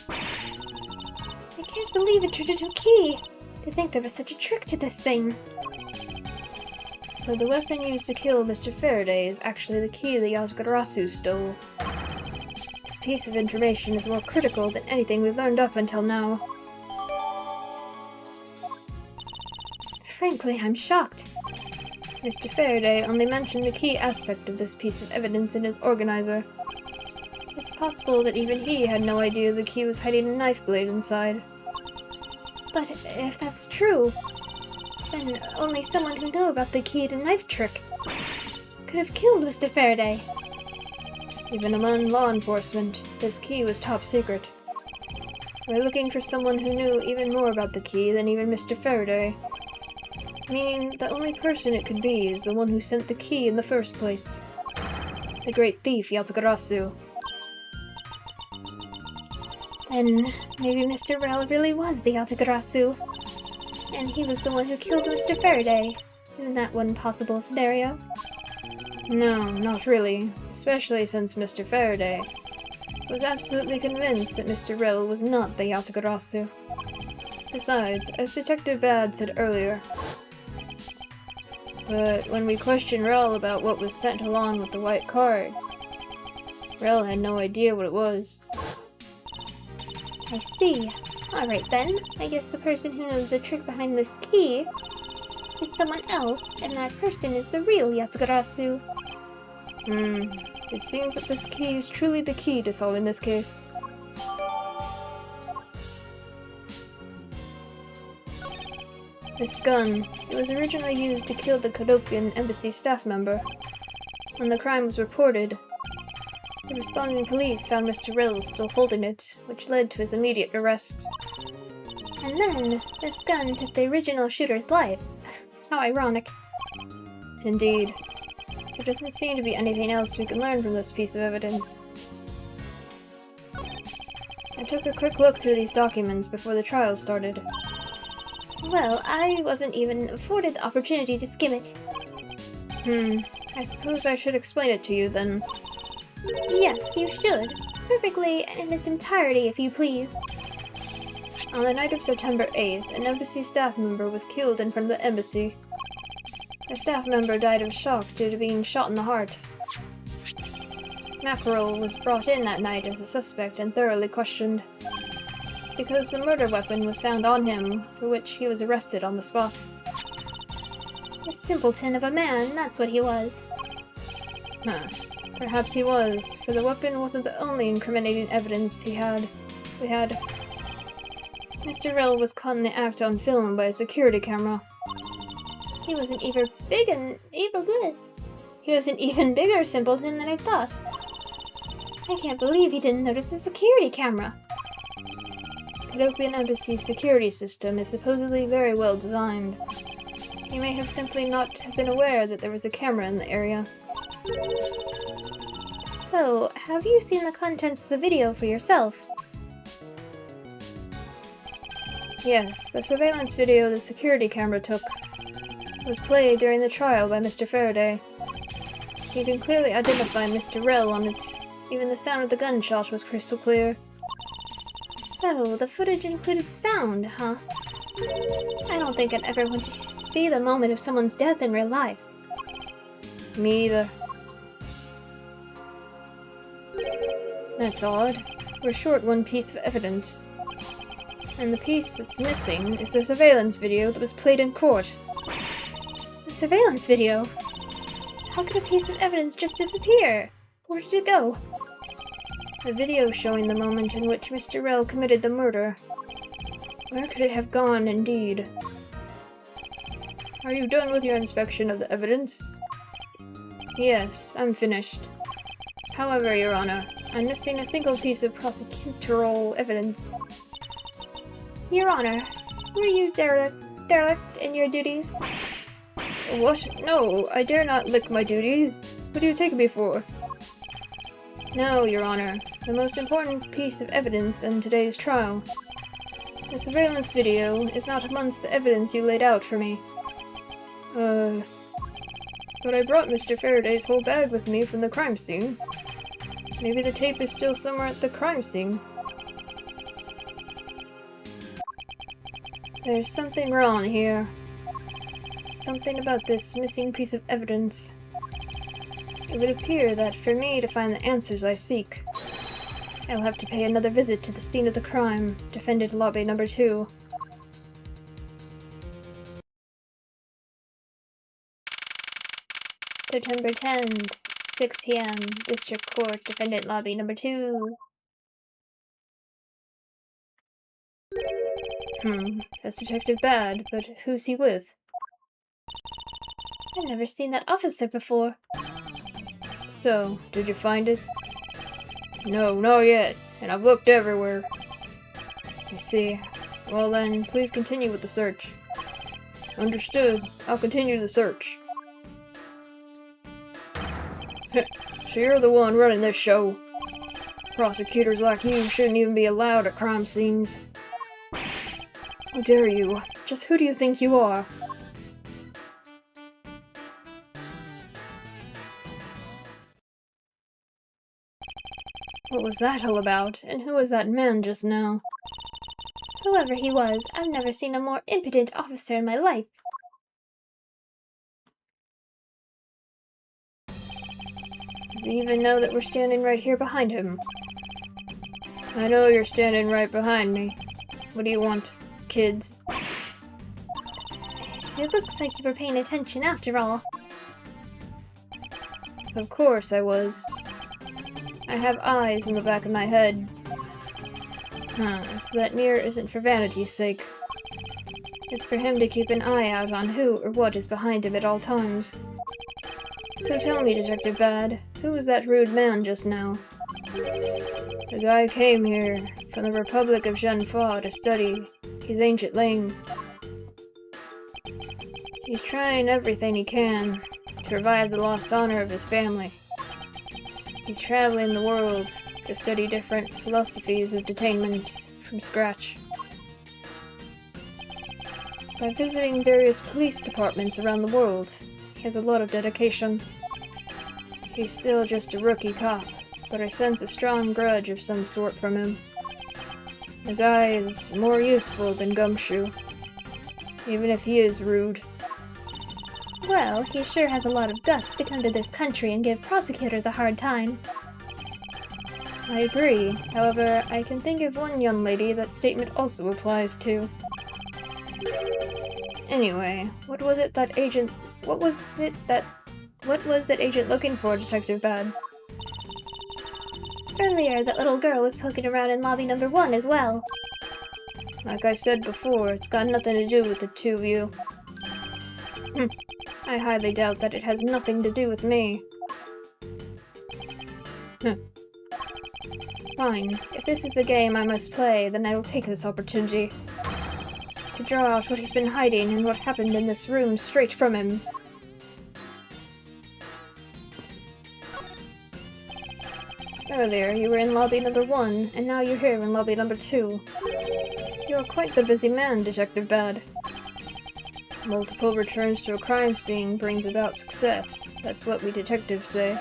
I can't believe it turned into a key! To think there was such a trick to this thing! So the weapon used to kill Mr. Faraday is actually the key the Yatagarasu stole. This piece of information is more critical than anything we've learned up until now. Frankly, I'm shocked. Mr. Faraday only mentioned the key aspect of this piece of evidence in his organizer. It's possible that even he had no idea the key was hiding a knife blade inside. But if that's true, then only someone who knew about the key to knife trick could have killed Mr. Faraday. Even among law enforcement, this key was top secret. We're looking for someone who knew even more about the key than even Mr. Faraday. Meaning, the only person it could be is the one who sent the key in the first place. The great thief Yatagarasu. Then maybe Mr. Rel really was the Yatagarasu, and he was the one who killed Mr. Faraday. Isn't that one possible scenario? No, not really, especially since Mr. Faraday was absolutely convinced that Mr. Rel was not the Yatagarasu. Besides, as Detective Bad said earlier, but when we questioned Rel about what was sent along with the white card, Rel had no idea what it was. I see. Alright then, I guess the person who knows the trick behind this key is someone else, and that person is the real Yatagarasu. It seems that this key is truly the key to solving this case. This gun, it was originally used to kill the Kodopian embassy staff member. When the crime was reported, the responding police found Mr. Rill still holding it, which led to his immediate arrest. And then, this gun took the original shooter's life. How ironic. Indeed. There doesn't seem to be anything else we can learn from this piece of evidence. I took a quick look through these documents before the trial started. Well, I wasn't even afforded the opportunity to skim it. I suppose I should explain it to you then. Yes, you should. Perfectly in its entirety, if you please. On the night of September 8th, an embassy staff member was killed in front of the embassy. A staff member died of shock due to being shot in the heart. Mackerel was brought in that night as a suspect and thoroughly questioned, because the murder weapon was found on him, for which he was arrested on the spot. A simpleton of a man, that's what he was. Perhaps he was, for the weapon wasn't the only incriminating evidence we had. Mr. Rill was caught in the act on film by a security camera. He was an even bigger simpleton than I thought. I can't believe he didn't notice the security camera. Kodopian Embassy's security system is supposedly very well designed. He may have simply not have been aware that there was a camera in the area. So, have you seen the contents of the video for yourself? Yes, the surveillance video the security camera took was played during the trial by Mr. Faraday. You can clearly identify Mr. Rell on it. Even the sound of the gunshot was crystal clear. So, the footage included sound, huh? I don't think I'd ever want to see the moment of someone's death in real life. Me either. That's odd. We're short one piece of evidence. And the piece that's missing is the surveillance video that was played in court. The surveillance video? How could a piece of evidence just disappear? Where did it go? The video showing the moment in which Mr. Rell committed the murder. Where could it have gone, indeed? Are you done with your inspection of the evidence? Yes, I'm finished. However, Your Honor, I'm missing a single piece of prosecutorial evidence. Your Honor, were you derelict in your duties? What? No, I dare not lick my duties. What do you take me for? No, Your Honor. The most important piece of evidence in today's trial. The surveillance video is not amongst the evidence you laid out for me. But I brought Mr. Faraday's whole bag with me from the crime scene. Maybe the tape is still somewhere at the crime scene. There's something wrong here. Something about this missing piece of evidence. It would appear that for me to find the answers I seek, I'll have to pay another visit to the scene of the crime, defendant lobby number 2. September 10th, 6 p.m., District Court, defendant lobby number 2. That's Detective Bad, but who's he with? I've never seen that officer before. So, did you find it? No, not yet, and I've looked everywhere. I see. Well then, please continue with the search. Understood. I'll continue the search. So you're the one running this show. Prosecutors like you shouldn't even be allowed at crime scenes. How dare you? Just who do you think you are? What was that all about? And who was that man just now? Whoever he was, I've never seen a more impudent officer in my life. Does he even know that we're standing right here behind him? I know you're standing right behind me. What do you want, kids? It looks like you were paying attention after all. Of course I was. I have eyes in the back of my head. So that mirror isn't for vanity's sake. It's for him to keep an eye out on who or what is behind him at all times. So tell me, Detective Bad, who was that rude man just now? The guy came here from the Republic of Genfa to study his ancient lane. He's trying everything he can to revive the lost honor of his family. He's traveling the world to study different philosophies of detainment from scratch. By visiting various police departments around the world, he has a lot of dedication. He's still just a rookie cop, but I sense a strong grudge of some sort from him. The guy is more useful than Gumshoe, even if he is rude. Well, he sure has a lot of guts to come to this country and give prosecutors a hard time. I agree. However, I can think of one young lady that statement also applies to. Anyway, what was that agent looking for, Detective Bad? Earlier, that little girl was poking around in lobby number 1 as well. Like I said before, it's got nothing to do with the two of you. I highly doubt that it has nothing to do with me. Fine. If this is a game I must play, then I will take this opportunity to draw out what he's been hiding and what happened in this room straight from him. Earlier, you were in lobby number 1, and now you're here in lobby number 2. You're quite the busy man, Detective Bad. Multiple returns to a crime scene brings about success. That's what we detectives say.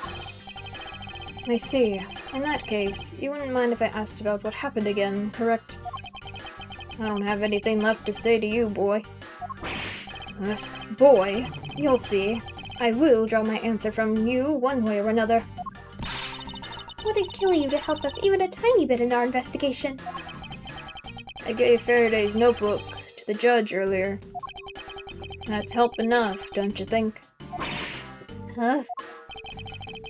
I see. In that case, you wouldn't mind if I asked about what happened again, correct? I don't have anything left to say to you, boy. Boy? You'll see. I will draw my answer from you one way or another. Would it kill you to help us even a tiny bit in our investigation? I gave Faraday's notebook to the judge earlier. That's help enough, don't you think? Huh?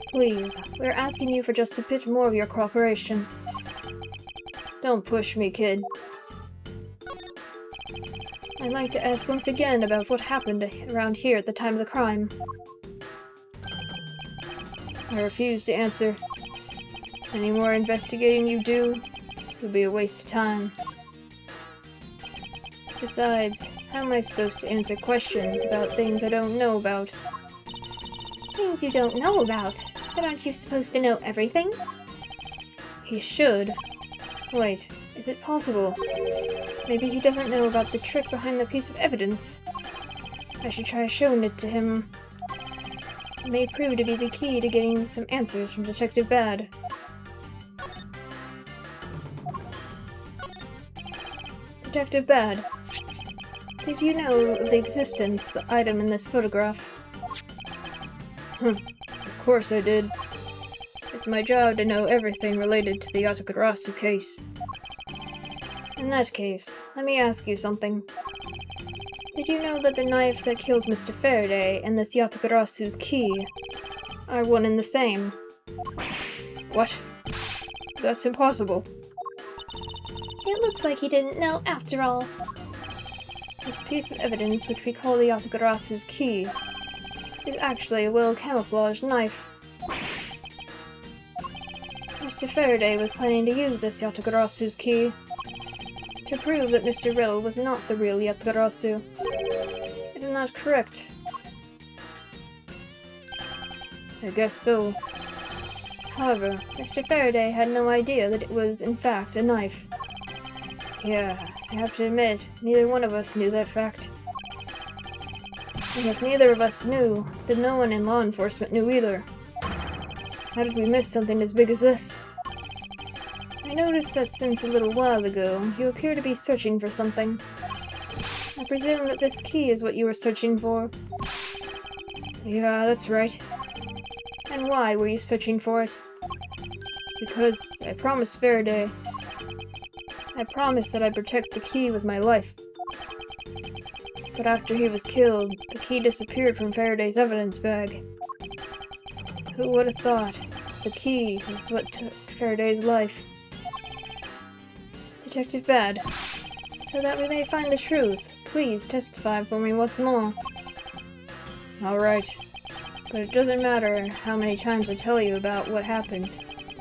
Please, we're asking you for just a bit more of your cooperation. Don't push me, kid. I'd like to ask once again about what happened around here at the time of the crime. I refuse to answer. Any more investigating you do, will be a waste of time. Besides, how am I supposed to answer questions about things I don't know about? Things you don't know about? But aren't you supposed to know everything? He should. Wait, is it possible? Maybe he doesn't know about the trick behind the piece of evidence. I should try showing it to him. It may prove to be the key to getting some answers from Detective Bad. Detective Bad, did you know of the existence of the item in this photograph? Of course I did. It's my job to know everything related to the Yatagarasu case. In that case, let me ask you something. Did you know that the knife that killed Mr. Faraday and this Yatagarasu's key are one and the same? What? That's impossible. It looks like he didn't know after all. This piece of evidence, which we call the Yatagarasu's key, is actually a well-camouflaged knife. Mr. Faraday was planning to use this Yatagarasu's key to prove that Mr. Rill was not the real Yatagarasu. Isn't that correct? I guess so. However, Mr. Faraday had no idea that it was, in fact, a knife. Yeah, I have to admit, neither one of us knew that fact. And if neither of us knew, then no one in law enforcement knew either. How did we miss something as big as this? I noticed that since a little while ago, you appear to be searching for something. I presume that this key is what you were searching for. Yeah, that's right. And why were you searching for it? Because I promised Faraday. I promised that I'd protect the key with my life. But after he was killed, the key disappeared from Faraday's evidence bag. Who would have thought the key was what took Faraday's life? Detective Bad, so that we may find the truth, please testify for me once more. Alright, but it doesn't matter how many times I tell you about what happened.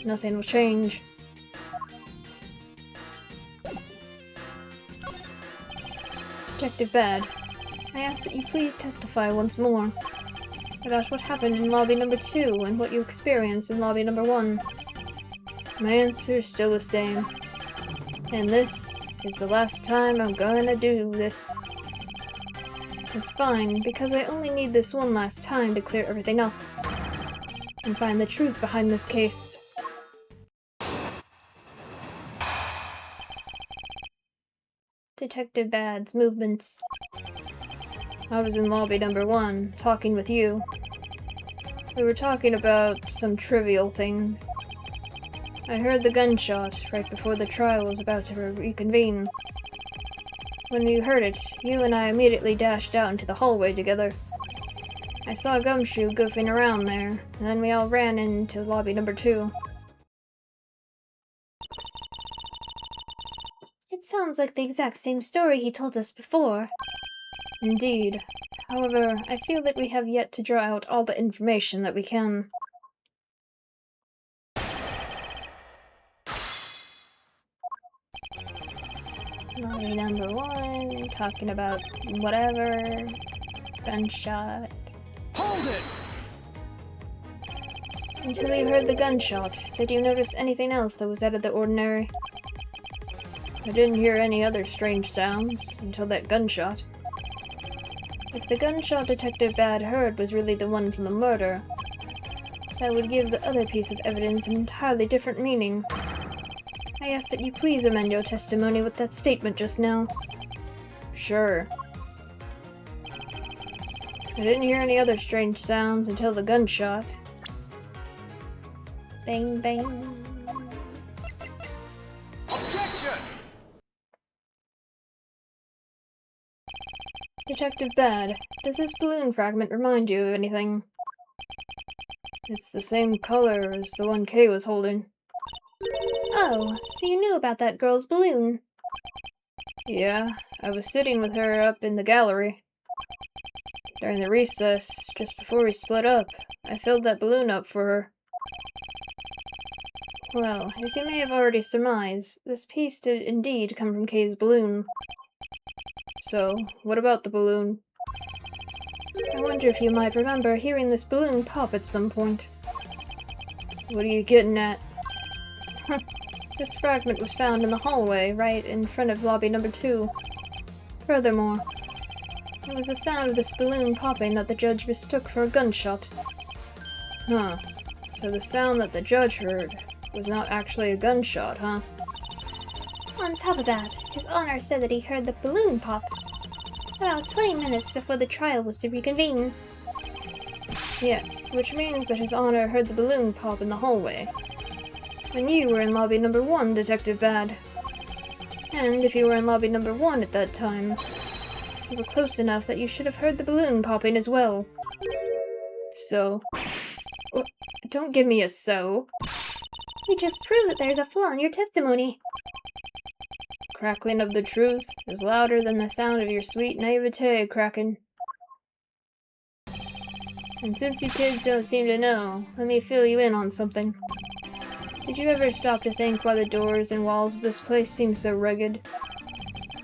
Nothing will change. Detective Bad, I ask that you please testify once more about what happened in lobby number 2 and what you experienced in lobby number 1. My answer is still the same. And this is the last time I'm gonna do this. It's fine, because I only need this one last time to clear everything up and find the truth behind this case. Detective Bad's movements. I was in lobby number 1, talking with you. We were talking about some trivial things. I heard the gunshot right before the trial was about to reconvene. When you heard it, you and I immediately dashed out into the hallway together. I saw Gumshoe goofing around there, and then we all ran into lobby number 2. It sounds like the exact same story he told us before. Indeed. However, I feel that we have yet to draw out all the information that we can. Lobby number 1, talking about whatever. Gunshot. Hold it! Until you heard the gunshot, did you notice anything else that was out of the ordinary? I didn't hear any other strange sounds until that gunshot. If the gunshot Detective Bad heard was really the one from the murder, that would give the other piece of evidence an entirely different meaning. I ask that you please amend your testimony with that statement just now. Sure. I didn't hear any other strange sounds until the gunshot. Bang, bang. Objection! Detective Bad, does this balloon fragment remind you of anything? It's the same color as the one Kay was holding. Oh, so you knew about that girl's balloon. Yeah, I was sitting with her up in the gallery. During the recess, just before we split up, I filled that balloon up for her. Well, as you may have already surmised, this piece did indeed come from Kay's balloon. So, what about the balloon? I wonder if you might remember hearing this balloon pop at some point. What are you getting at? This fragment was found in the hallway, right in front of lobby number 2. Furthermore, it was the sound of this balloon popping that the judge mistook for a gunshot. Huh. So the sound that the judge heard was not actually a gunshot, huh? On top of that, His Honor said that he heard the balloon pop about 20 minutes before the trial was to reconvene. Yes, which means that His Honor heard the balloon pop in the hallway. When you were in lobby number 1, Detective Bad. And if you were in lobby number 1 at that time, you were close enough that you should have heard the balloon popping as well. So... Don't give me a so. You just proved that there's a flaw in your testimony. Crackling of the truth is louder than the sound of your sweet naivete, Kraken. And since you kids don't seem to know, let me fill you in on something. Did you ever stop to think why the doors and walls of this place seem so rugged?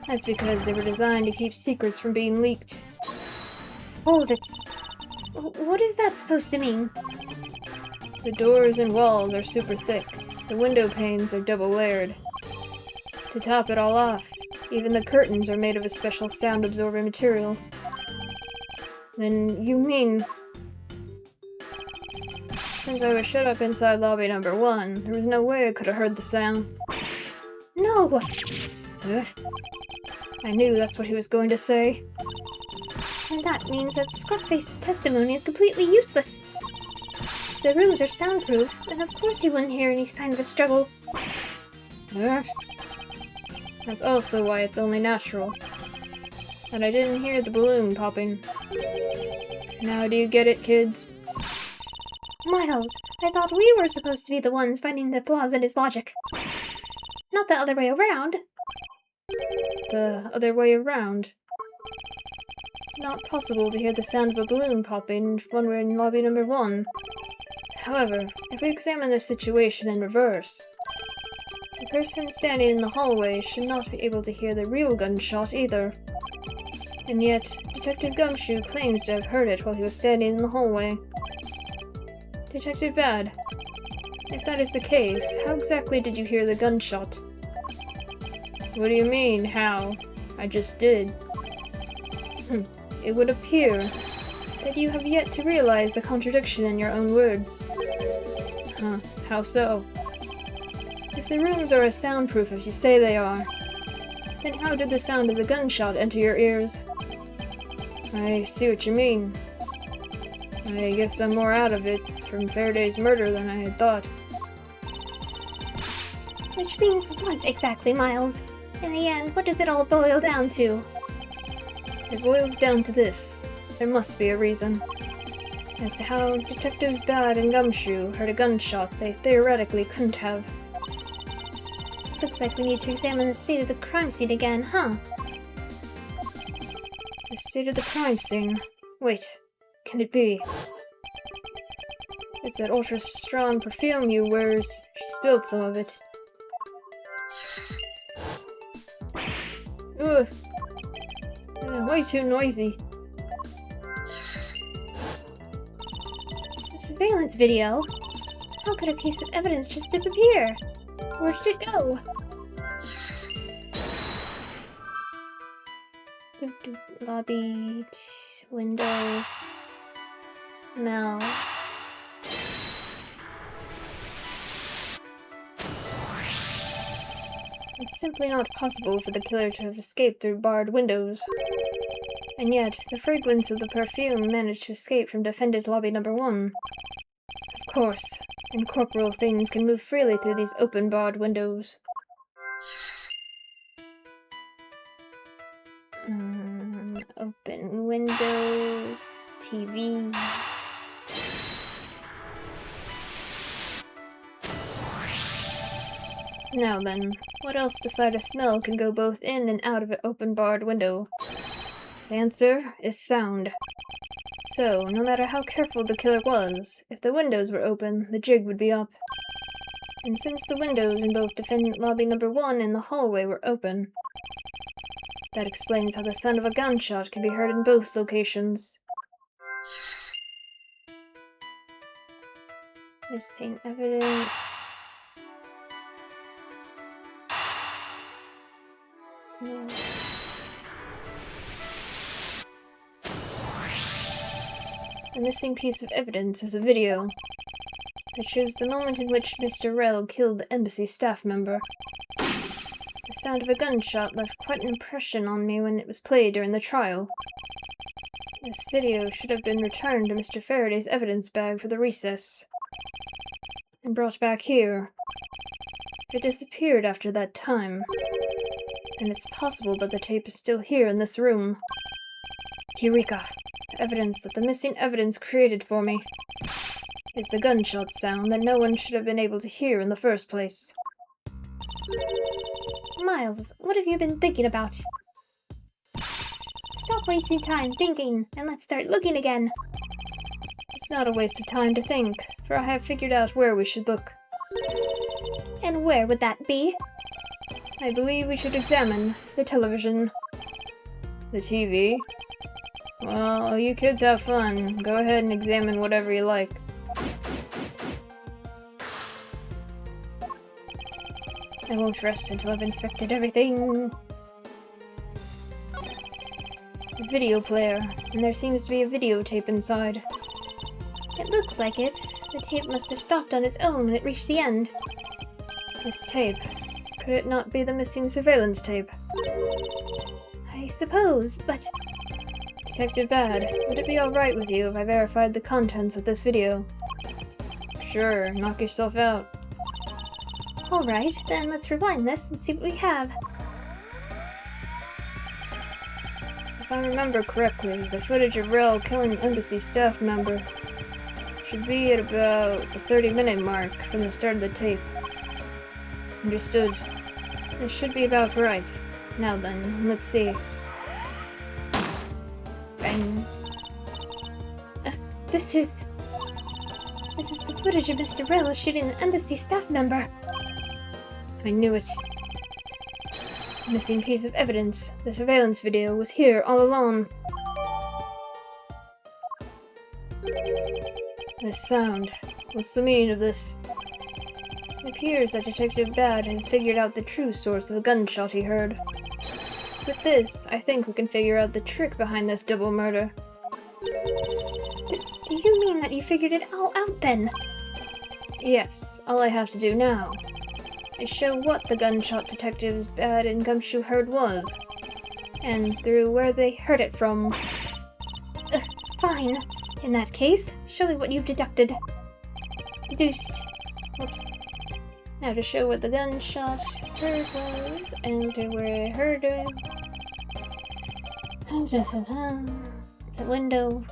That's because they were designed to keep secrets from being leaked. Hold it. What is that supposed to mean? The doors and walls are super thick. The window panes are double layered. To top it all off, even the curtains are made of a special sound-absorbing material. Then you mean... Since I was shut up inside lobby number 1, there was no way I could have heard the sound. No! Ugh. I knew that's what he was going to say. And that means that Scruffface's testimony is completely useless. If the rooms are soundproof, then of course he wouldn't hear any sign of a struggle. Ugh. That's also why it's only natural. And I didn't hear the balloon popping. Now do you get it, kids? Miles, I thought we were supposed to be the ones finding the flaws in his logic. Not the other way around. The other way around? It's not possible to hear the sound of a balloon popping when we're in lobby number 1. However, if we examine the situation in reverse, the person standing in the hallway should not be able to hear the real gunshot either. And yet, Detective Gumshoe claims to have heard it while he was standing in the hallway. Detective Bad, if that is the case, how exactly did you hear the gunshot? What do you mean, how? I just did. It would appear that you have yet to realize the contradiction in your own words. Huh, how so? If the rooms are as soundproof as you say they are, then how did the sound of the gunshot enter your ears? I see what you mean. I guess I'm more out of it from Faraday's murder than I had thought. Which means what exactly, Miles? In the end, what does it all boil down to? It boils down to this. There must be a reason. As to how Detectives Bad and Gumshoe heard a gunshot they theoretically couldn't have. Looks like we need to examine the state of the crime scene again, huh? The state of the crime scene? Wait, can it be? It's that ultra-strong perfume you wears. She spilled some of it. Ugh. Way too noisy. A surveillance video? How could a piece of evidence just disappear? Where did it go? Lobby, window, smell. It's simply not possible for the killer to have escaped through barred windows. And yet, the fragrance of the perfume managed to escape from defendant lobby number 1. Of course, incorporeal things can move freely through these open barred windows. Open windows, TV. Now then, what else beside a smell can go both in and out of an open barred window? The answer is sound. So, no matter how careful the killer was, if the windows were open, the jig would be up. And since the windows in both defendant lobby number 1 and the hallway were open, that explains how the sound of a gunshot can be heard in both locations. Missing evidence. The missing piece of evidence is a video. It shows the moment in which Mr. Rell killed the embassy staff member. The sound of a gunshot left quite an impression on me when it was played during the trial. This video should have been returned to Mr. Faraday's evidence bag for the recess, and brought back here. If it disappeared after that time, then it's possible that the tape is still here in this room. Eureka! The evidence that the missing evidence created for me is the gunshot sound that no one should have been able to hear in the first place. Miles, what have you been thinking about? Stop wasting time thinking, and let's start looking again. It's not a waste of time to think, for I have figured out where we should look. And where would that be? I believe we should examine the television. The TV? Well, you kids have fun. Go ahead and examine whatever you like. I won't rest until I've inspected everything. It's a video player, and there seems to be a videotape inside. It looks like it. The tape must have stopped on its own when it reached the end. This tape. Could it not be the missing surveillance tape? I suppose, but... Detective Bad, would it be alright with you if I verified the contents of this video? Sure, knock yourself out. Alright, then let's rewind this and see what we have. If I remember correctly, the footage of Rell killing an embassy staff member should be at about the 30-minute mark from the start of the tape. Understood. This should be about right. Now then, let's see. Bang. This is the footage of Mr. Rell shooting an embassy staff member. I knew it. Missing piece of evidence. The surveillance video was here all along. This sound. What's the meaning of this? It appears that Detective Bad has figured out the true source of the gunshot he heard. With this, I think we can figure out the trick behind this double murder. Do you mean that you figured it all out then? Yes, all I have to do now is show what the gunshot Detectives Bad and Gumshoe heard was, and through where they heard it from. Fine. In that case, show me what you've deducted. Deduced. Oops. Now to show what the gunshot heard was, and to where I heard it. The window.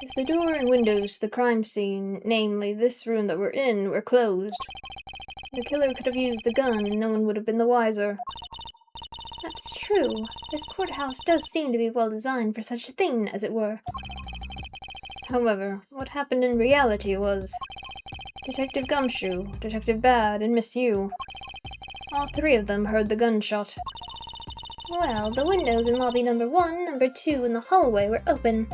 If the door and windows to the crime scene, namely this room that we're in, were closed, the killer could have used the gun and no one would have been the wiser. That's true. This courthouse does seem to be well designed for such a thing, as it were. However, what happened in reality was Detective Gumshoe, Detective Bad, and Miss Yu. All three of them heard the gunshot. Well, the windows in lobby number 1, number 2, and the hallway were open.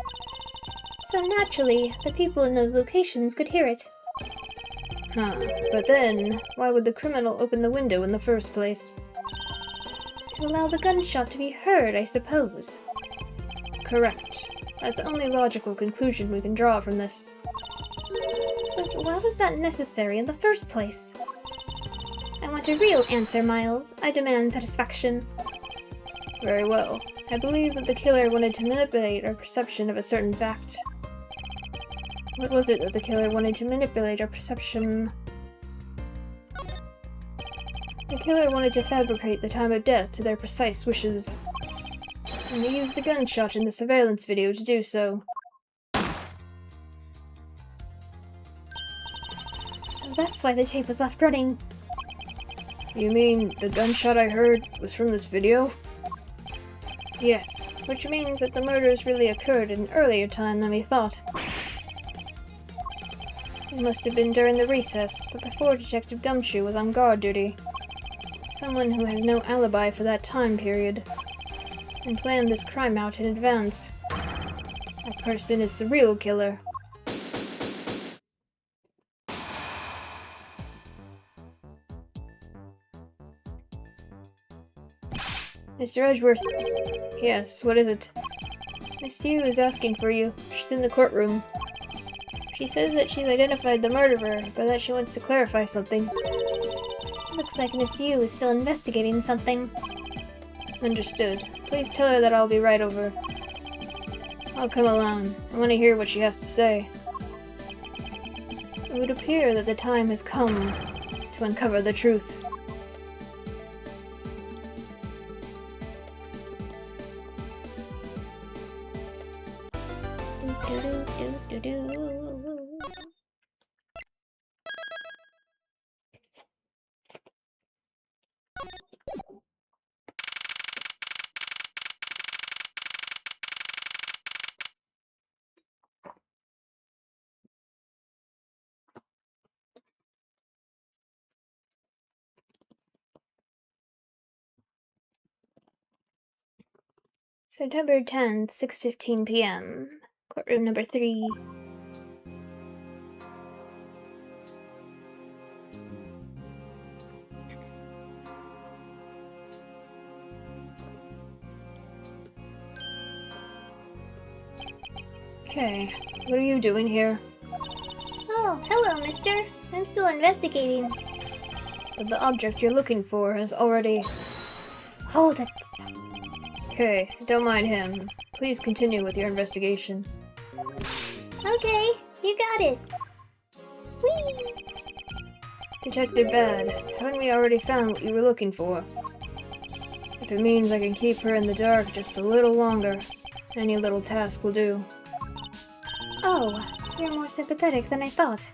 So naturally, the people in those locations could hear it. But then, why would the criminal open the window in the first place? To allow the gunshot to be heard, I suppose. Correct. That's the only logical conclusion we can draw from this. But why was that necessary in the first place? I want a real answer, Miles. I demand satisfaction. Very well. I believe that the killer wanted to manipulate our perception of a certain fact. What was it that the killer wanted to manipulate our perception? The killer wanted to fabricate the time of death to their precise wishes. And they used the gunshot in the surveillance video to do so. So that's why the tape was left running. You mean the gunshot I heard was from this video? Yes, which means that the murders really occurred at an earlier time than we thought. It must have been during the recess, but before Detective Gumshoe was on guard duty. Someone who has no alibi for that time period, and planned this crime out in advance. That person is the real killer. Mr. Edgeworth. Yes, what is it? Miss Yu is asking for you. She's in the courtroom. She says that she's identified the murderer, but that she wants to clarify something. Looks like Miss Yu is still investigating something. Understood. Please tell her that I'll be right over. I'll come along. I want to hear what she has to say. It would appear that the time has come to uncover the truth. September 10th, 6:15 p.m. Courtroom number 3. Okay, what are you doing here? Oh, hello, mister. I'm still investigating. But the object you're looking for has already... Hold it! Okay, don't mind him. Please continue with your investigation. Okay, you got it. Whee! Detective Bad, haven't we already found what you were looking for? If it means I can keep her in the dark just a little longer, any little task will do. Oh, you're more sympathetic than I thought.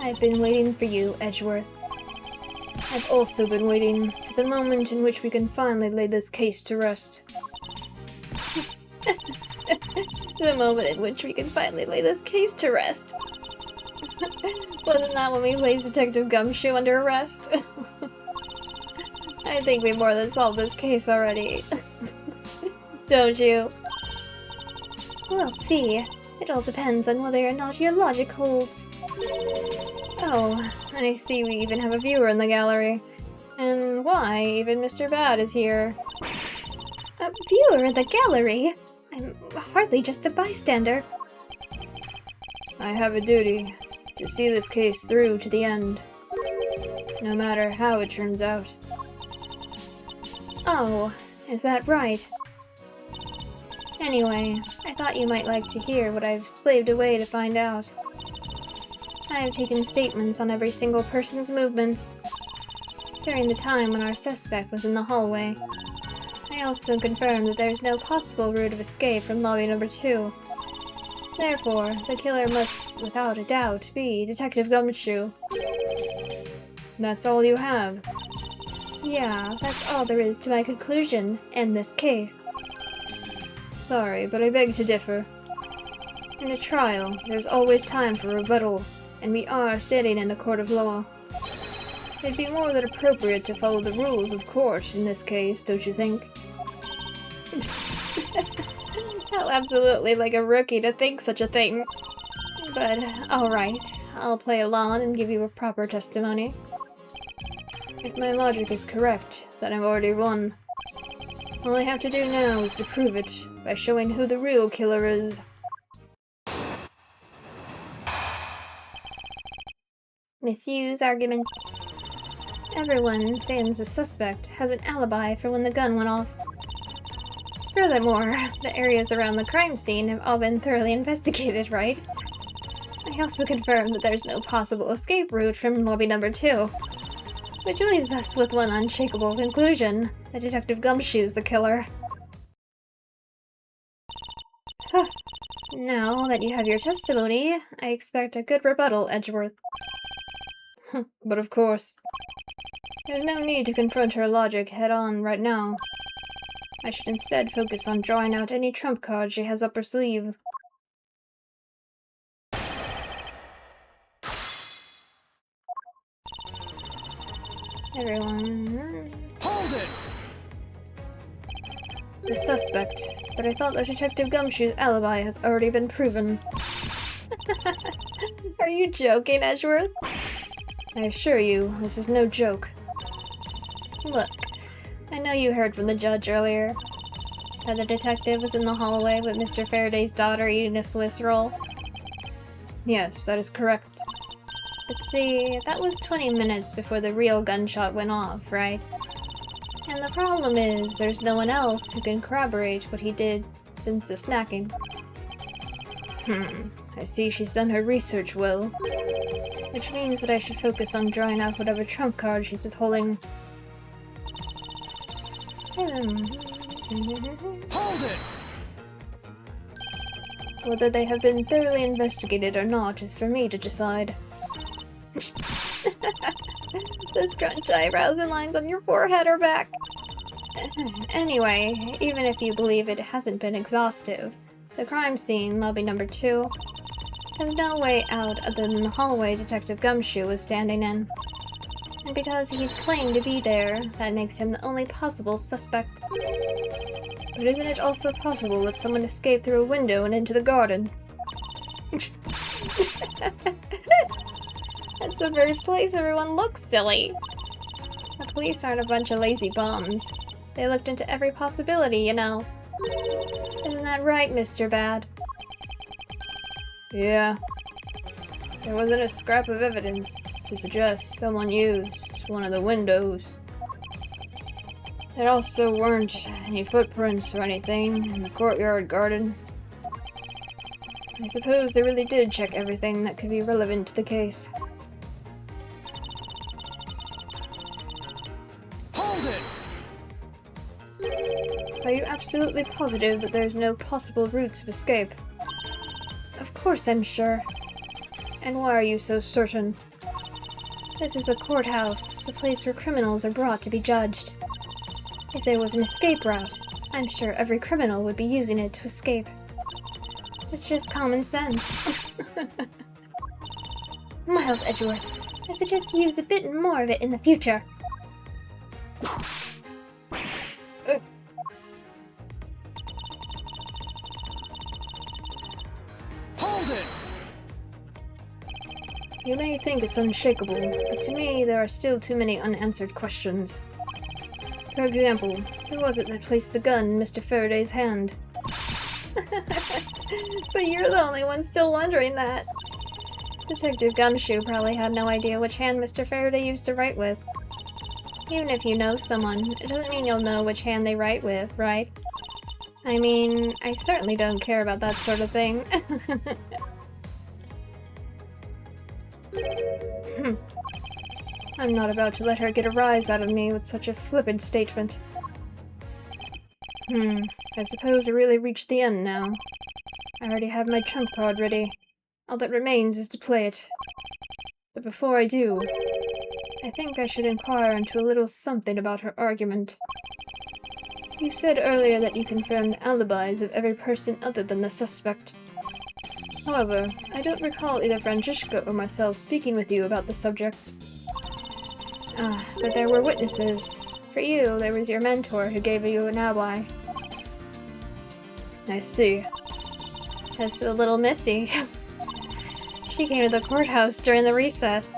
I've been waiting for you, Edgeworth. I've also been waiting for the moment in which we can finally lay this case to rest. The moment in which we can finally lay this case to rest. Wasn't that when we placed Detective Gumshoe under arrest? I think we more than solved this case already. Don't you? We'll see. It all depends on whether or not your logic holds. Oh, and I see we even have a viewer in the gallery. And why even Mr. Bad is here. A viewer in the gallery? I'm hardly just a bystander. I have a duty to see this case through to the end, no matter how it turns out. Oh, is that right? Anyway, I thought you might like to hear what I've slaved away to find out. I have taken statements on every single person's movements during the time when our suspect was in the hallway. I also confirmed that there's no possible route of escape from lobby number 2. Therefore, the killer must, without a doubt, be Detective Gumshoe. That's all you have? Yeah, that's all there is to my conclusion in this case. Sorry, but I beg to differ. In a trial, there's always time for rebuttal, and we are standing in a court of law. It'd be more than appropriate to follow the rules of court in this case, don't you think? How absolutely like a rookie to think such a thing. But, alright, I'll play along and give you a proper testimony. If my logic is correct, then I've already won. All I have to do now is to prove it, by showing who the real killer is. Misuse argument. Everyone, sans the suspect, has an alibi for when the gun went off. Furthermore, the areas around the crime scene have all been thoroughly investigated, right? I also confirmed that there's no possible escape route from lobby number 2. Which leaves us with one unshakable conclusion, that Detective Gumshoe's the killer. Now that you have your testimony, I expect a good rebuttal, Edgeworth. But of course, there's no need to confront her logic head-on right now. I should instead focus on drawing out any trump card she has up her sleeve. Hold it! The suspect, but I thought that Detective Gumshoe's alibi has already been proven. Are you joking, Edgeworth? I assure you, this is no joke. Look, I know you heard from the judge earlier that the detective was in the hallway with Mr. Faraday's daughter eating a Swiss roll. Yes, that is correct. But see, that was 20 minutes before the real gunshot went off, right? And the problem is, there's no one else who can corroborate what he did since the snacking. I see she's done her research well. Which means that I should focus on drawing out whatever trump card she's withholding. Hold it! Whether they have been thoroughly investigated or not is for me to decide. The scrunched eyebrows and lines on your forehead are back. Anyway, even if you believe it hasn't been exhaustive, the crime scene, lobby number 2, has no way out other than the hallway Detective Gumshoe was standing in. And because he's claimed to be there, that makes him the only possible suspect. But isn't it also possible that someone escaped through a window and into the garden? That's the first place everyone looks silly. The police aren't a bunch of lazy bums. They looked into every possibility, you know. Isn't that right, Mr. Bad? Yeah. There wasn't a scrap of evidence to suggest someone used one of the windows. There also weren't any footprints or anything in the courtyard garden. I suppose they really did check everything that could be relevant to the case. Hold it! Are you absolutely positive that there's no possible routes of escape? Of course I'm sure. And why are you so certain? This is a courthouse, the place where criminals are brought to be judged. If there was an escape route, I'm sure every criminal would be using it to escape. It's just common sense. Miles Edgeworth, I suggest you use a bit more of it in the future. Hold it! You may think it's unshakable, but to me there are still too many unanswered questions. For example, who was it that placed the gun in Mr. Faraday's hand? But you're the only one still wondering that. Detective Gumshoe probably had no idea which hand Mr. Faraday used to write with. Even if you know someone, it doesn't mean you'll know which hand they write with, right? I mean, I certainly don't care about that sort of thing. I'm not about to let her get a rise out of me with such a flippant statement. I suppose we really reached the end now. I already have my trump card ready. All that remains is to play it. But before I do, I think I should inquire into a little something about her argument. You said earlier that you confirmed the alibis of every person other than the suspect. However, I don't recall either Franziska or myself speaking with you about the subject. But there were witnesses. For you, there was your mentor who gave you an alibi. I see. As for the little Missy, she came to the courthouse during the recess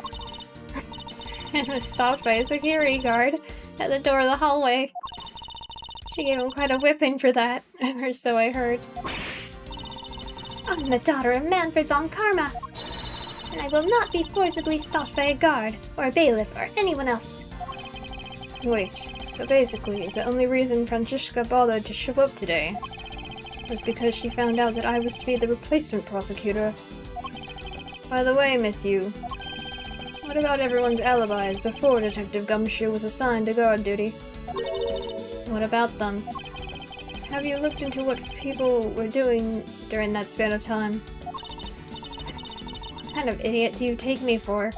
and was stopped by a security guard at the door of the hallway. She gave him quite a whipping for that, or so I heard. I'm the daughter of Manfred von Karma, and I will not be forcibly stopped by a guard, or a bailiff, or anyone else. Wait, so basically, the only reason Franziska bothered to show up today was because she found out that I was to be the replacement prosecutor. By the way, Miss Yu, what about everyone's alibis before Detective Gumshoe was assigned to guard duty? What about them? Have you looked into what people were doing during that span of time? What kind of idiot do you take me for?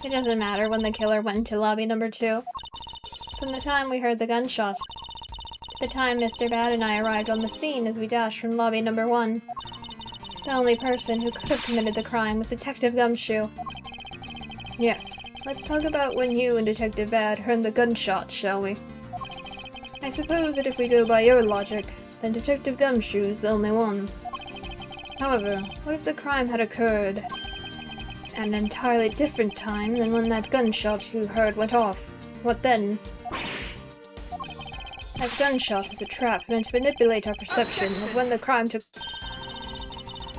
It doesn't matter when the killer went to lobby number 2. From the time we heard the gunshot, to the time Mr. Bad and I arrived on the scene as we dashed from lobby number 1, the only person who could have committed the crime was Detective Gumshoe. Yes, let's talk about when you and Detective Bad heard the gunshot, shall we? I suppose that if we go by your logic, then Detective Gumshoe is the only one. However, what if the crime had occurred at an entirely different time than when that gunshot you heard went off? What then? That gunshot was a trap meant to manipulate our perception of when the crime took...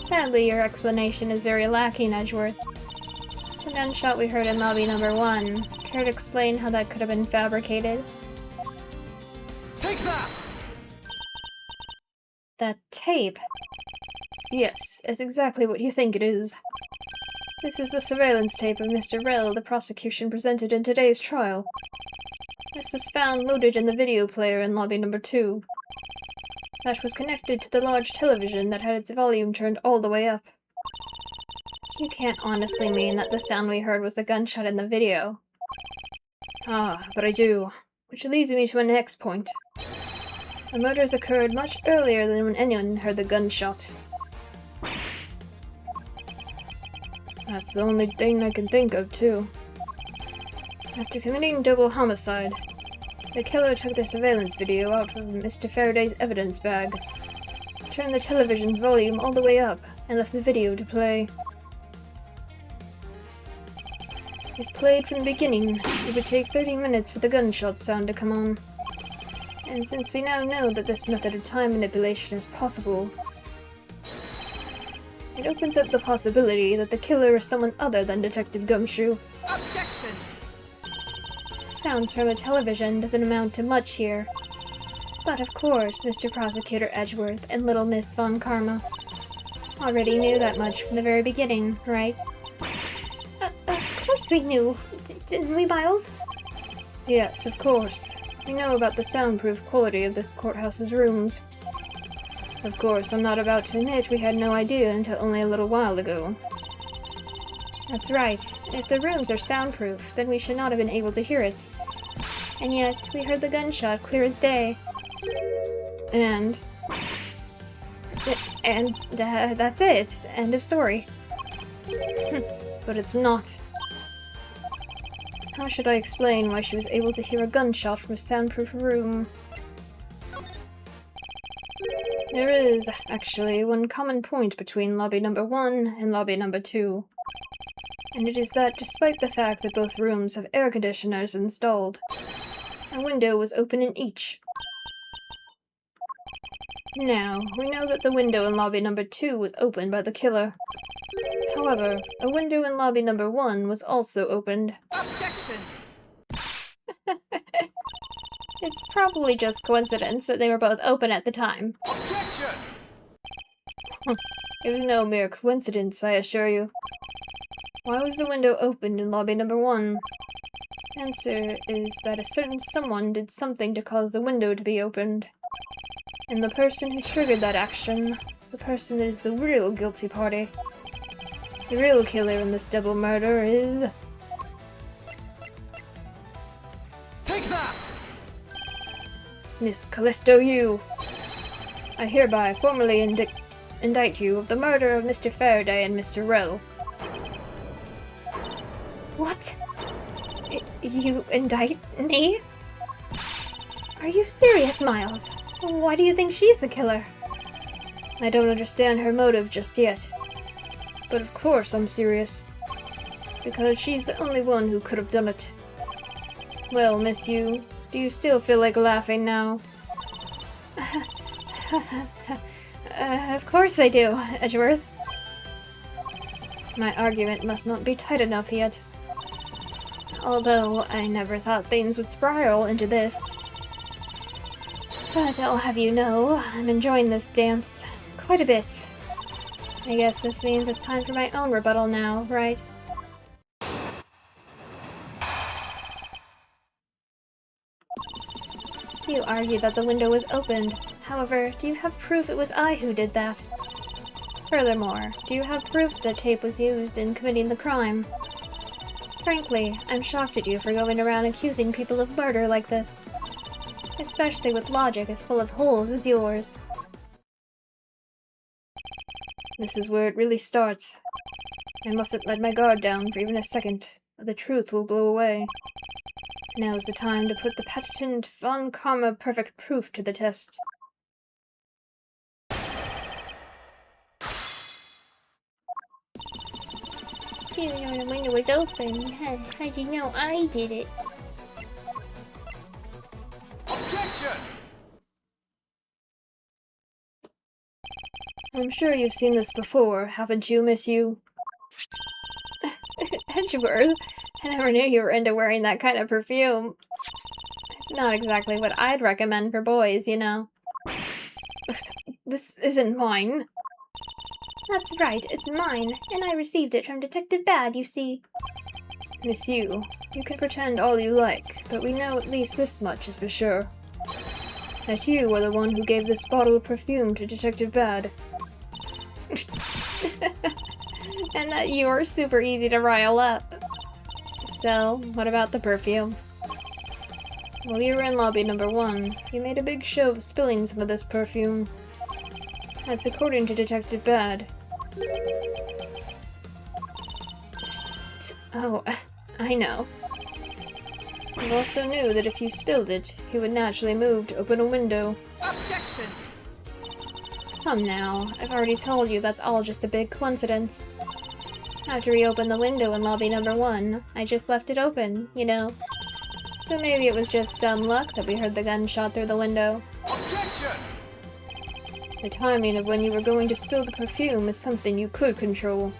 Sadly, your explanation is very lacking, Edgeworth. The gunshot we heard in lobby number 1. Care to explain how that could have been fabricated? Take that! That tape? Yes, it's exactly what you think it is. This is the surveillance tape of Mr. Rell the prosecution presented in today's trial. This was found loaded in the video player in lobby number 2. That was connected to the large television that had its volume turned all the way up. You can't honestly mean that the sound we heard was the gunshot in the video. Ah, but I do. Which leads me to my next point. The murders occurred much earlier than when anyone heard the gunshot. That's the only thing I can think of, too. After committing double homicide, the killer took the surveillance video out of Mr. Faraday's evidence bag, turned the television's volume all the way up, and left the video to play. If played from the beginning, it would take 30 minutes for the gunshot sound to come on. And since we now know that this method of time manipulation is possible, it opens up the possibility that the killer is someone other than Detective Gumshoe. Objection! Sounds from a television doesn't amount to much here. But of course, Mr. Prosecutor Edgeworth and Little Miss Von Karma already knew that much from the very beginning, right? Of course we knew. Didn't we, Miles? Yes, of course. We know about the soundproof quality of this courthouse's rooms. Of course, I'm not about to admit we had no idea until only a little while ago. That's right. If the rooms are soundproof, then we should not have been able to hear it. And yet, we heard the gunshot clear as day. And that's it. End of story. But it's not. How should I explain why she was able to hear a gunshot from a soundproof room? There is, actually, one common point between lobby number 1 and lobby number 2. And it is that despite the fact that both rooms have air conditioners installed, a window was open in each. Now, we know that the window in lobby number 2 was opened by the killer. However, a window in lobby number 1 was also opened. Objection! It's probably just coincidence that they were both open at the time. Objection! It was no mere coincidence, I assure you. Why was the window opened in lobby number 1? Answer is that a certain someone did something to cause the window to be opened. And the person who triggered that action, the person that is the real guilty party. The real killer in this double murder is... Take that! Miss Callisto Yu. I hereby formally indict you of the murder of Mr. Faraday and Mr. Rowe. What? You indict me? Are you serious, Miles? Why do you think she's the killer? I don't understand her motive just yet. But of course I'm serious. Because she's the only one who could have done it. Well, Miss Yu, do you still feel like laughing now? Of course I do, Edgeworth. My argument must not be tight enough yet. Although I never thought things would spiral into this. But I'll have you know, I'm enjoying this dance quite a bit. I guess this means it's time for my own rebuttal now, right? You argue that the window was opened. However, do you have proof it was I who did that? Furthermore, do you have proof the tape was used in committing the crime? Frankly, I'm shocked at you for going around accusing people of murder like this. Especially with logic as full of holes as yours. This is where it really starts. I mustn't let my guard down for even a second, or the truth will blow away. Now's the time to put the patented Von Karma perfect proof to the test. Even though the window was open, how'd you know I did it? Objection! I'm sure you've seen this before, haven't you, Miss You? Edgeworth, I never knew you were into wearing that kind of perfume. It's not exactly what I'd recommend for boys, you know. This isn't mine. That's right, it's mine, and I received it from Detective Bad, you see. Miss You, you can pretend all you like, but we know at least this much is for sure. That you were the one who gave this bottle of perfume to Detective Bad. And that you're super easy to rile up. So, what about the perfume? While you were in lobby number 1, you made a big show of spilling some of this perfume. That's according to Detective Bad. Oh, I know. You also knew that if you spilled it, he would naturally move to open a window. Objection! Come now, I've already told you that's all just a big coincidence. After we opened the window in lobby number 1, I just left it open, you know. So maybe it was just dumb luck that we heard the gunshot through the window. Objection! The timing of when you were going to spill the perfume is something you could control.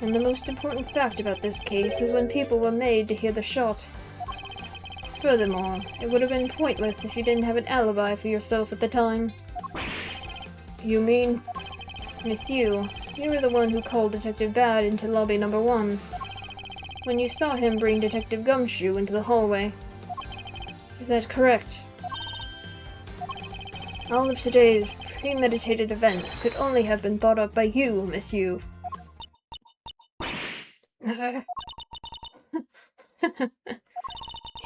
And the most important fact about this case is when people were made to hear the shot. Furthermore, it would have been pointless if you didn't have an alibi for yourself at the time. You mean? Miss You were the one who called Detective Bad into lobby number 1. When you saw him bring Detective Gumshoe into the hallway. Is that correct? All of today's premeditated events could only have been thought up by you, Miss You.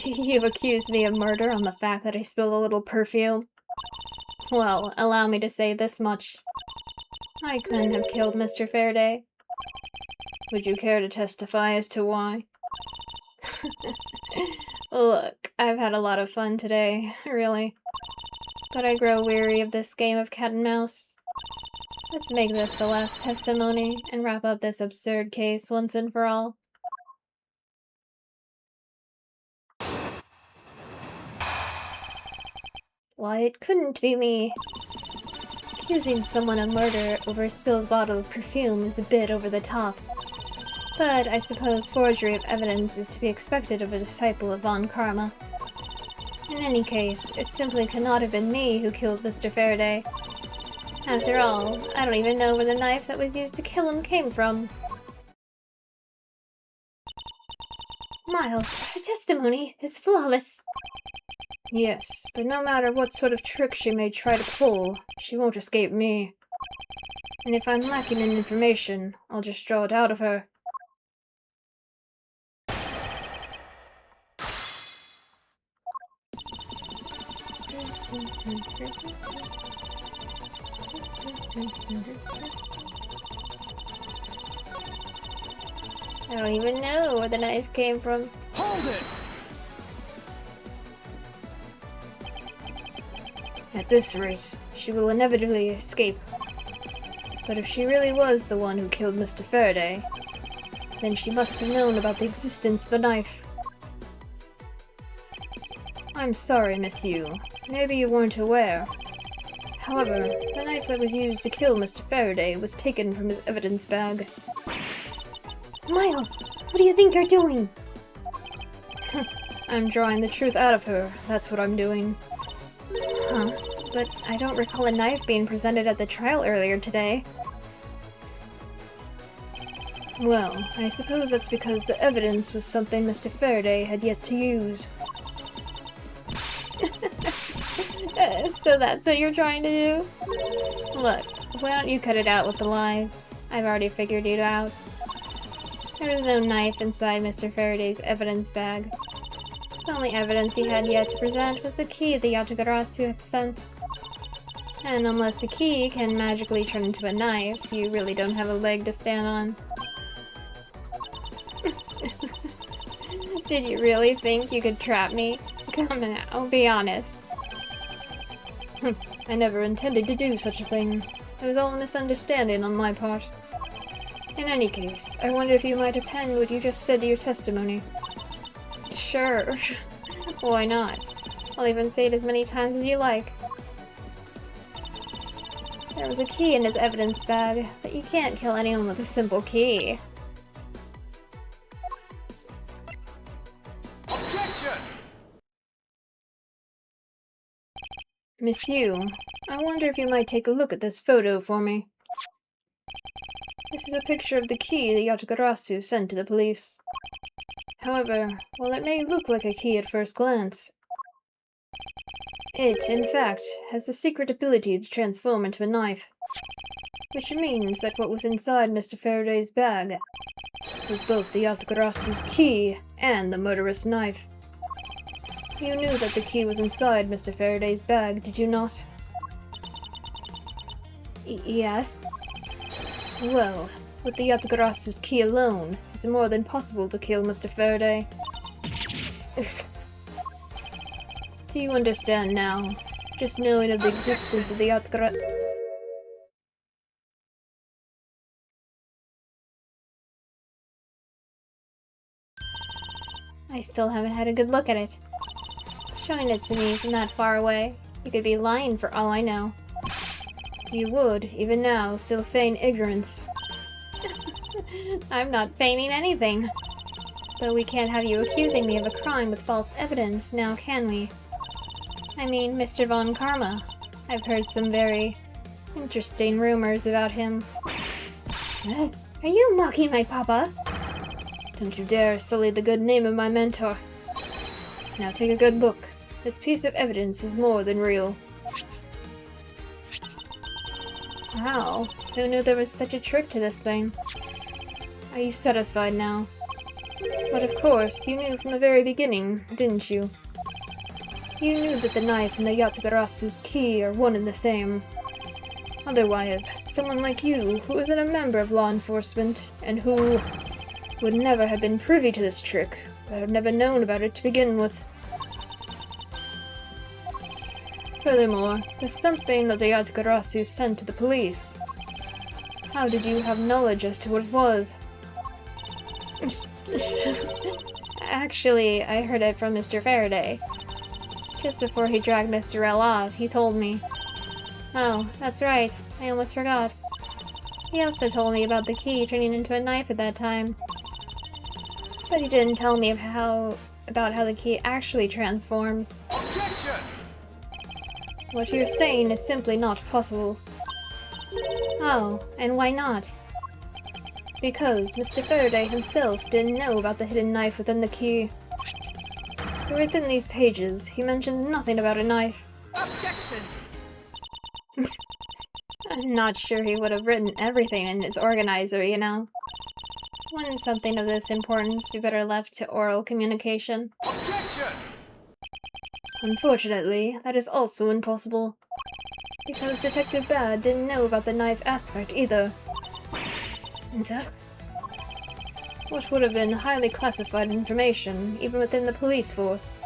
You accused me of murder on the fact that I spilled a little perfume? Well, allow me to say this much. I couldn't have killed Mr. Faraday. Would you care to testify as to why? Look, I've had a lot of fun today, really. But I grow weary of this game of cat and mouse. Let's make this the last testimony and wrap up this absurd case once and for all. Why, it couldn't be me. Accusing someone of murder over a spilled bottle of perfume is a bit over the top. But I suppose forgery of evidence is to be expected of a disciple of Von Karma. In any case, it simply cannot have been me who killed Mr. Faraday. After all, I don't even know where the knife that was used to kill him came from. Miles, her testimony is flawless. Yes, but no matter what sort of trick she may try to pull, she won't escape me. And if I'm lacking in information, I'll just draw it out of her. I don't even know where the knife came from. Hold it! At this rate, she will inevitably escape. But if she really was the one who killed Mr. Faraday, then she must have known about the existence of the knife. I'm sorry, Miss You. Maybe you weren't aware. However, the knife that was used to kill Mr. Faraday was taken from his evidence bag. Miles, what do you think you're doing? I'm drawing the truth out of her, that's what I'm doing. Huh, but I don't recall a knife being presented at the trial earlier today. Well, I suppose that's because the evidence was something Mr. Faraday had yet to use. So that's what you're trying to do? Look, why don't you cut it out with the lies? I've already figured it out. There was no knife inside Mr. Faraday's evidence bag. The only evidence he had yet to present was the key the Yatagarasu had sent. And unless the key can magically turn into a knife, you really don't have a leg to stand on. Did you really think you could trap me? Come now, be honest. I never intended to do such a thing. It was all a misunderstanding on my part. In any case, I wonder if you might append what you just said to your testimony. Sure. Why not? I'll even say it as many times as you like. There was a key in his evidence bag, but you can't kill anyone with a simple key. Objection! Monsieur, I wonder if you might take a look at this photo for me. This is a picture of the key that Yatagarasu sent to the police. However, while it may look like a key at first glance, it, in fact, has the secret ability to transform into a knife. Which means that what was inside Mr. Faraday's bag was both the Yatagarasu's key and the murderous knife. You knew that the key was inside Mr. Faraday's bag, did you not? Yes? Well, with the Yatagarasu's key alone, it's more than possible to kill Mr. Faraday. Do you understand now? Just knowing of the existence of the Yatagarasu... I still haven't had a good look at it. Showing it to me from that far away, you could be lying for all I know. You would, even now, still feign ignorance. I'm not feigning anything. But we can't have you accusing me of a crime with false evidence, now can we? I mean, Mr. Von Karma. I've heard some very interesting rumors about him. Are you mocking my papa? Don't you dare sully the good name of my mentor. Now take a good look. This piece of evidence is more than real. Wow, who knew there was such a trick to this thing? Are you satisfied now? But of course, you knew from the very beginning, didn't you? You knew that the knife and the Yatagarasu's key are one and the same. Otherwise, someone like you, who isn't a member of law enforcement, and who would never have been privy to this trick, would have never known about it to begin with. Furthermore, there's something that the Yatagarasu sent to the police. How did you have knowledge as to what it was? Actually, I heard it from Mr. Faraday. Just before he dragged Mr. L off, he told me. Oh, that's right. I almost forgot. He also told me about the key turning into a knife at that time. But he didn't tell me about how the key actually transforms. Objection! What you're saying is simply not possible. Oh, and why not? Because Mr. Faraday himself didn't know about the hidden knife within the key. Within these pages, he mentioned nothing about a knife. Objection! I'm not sure he would have written everything in his organizer, you know. Wouldn't something of this importance be better left to oral communication? Objection! Unfortunately, that is also impossible. Because Detective Bad didn't know about the knife aspect either. What would have been highly classified information, even within the police force.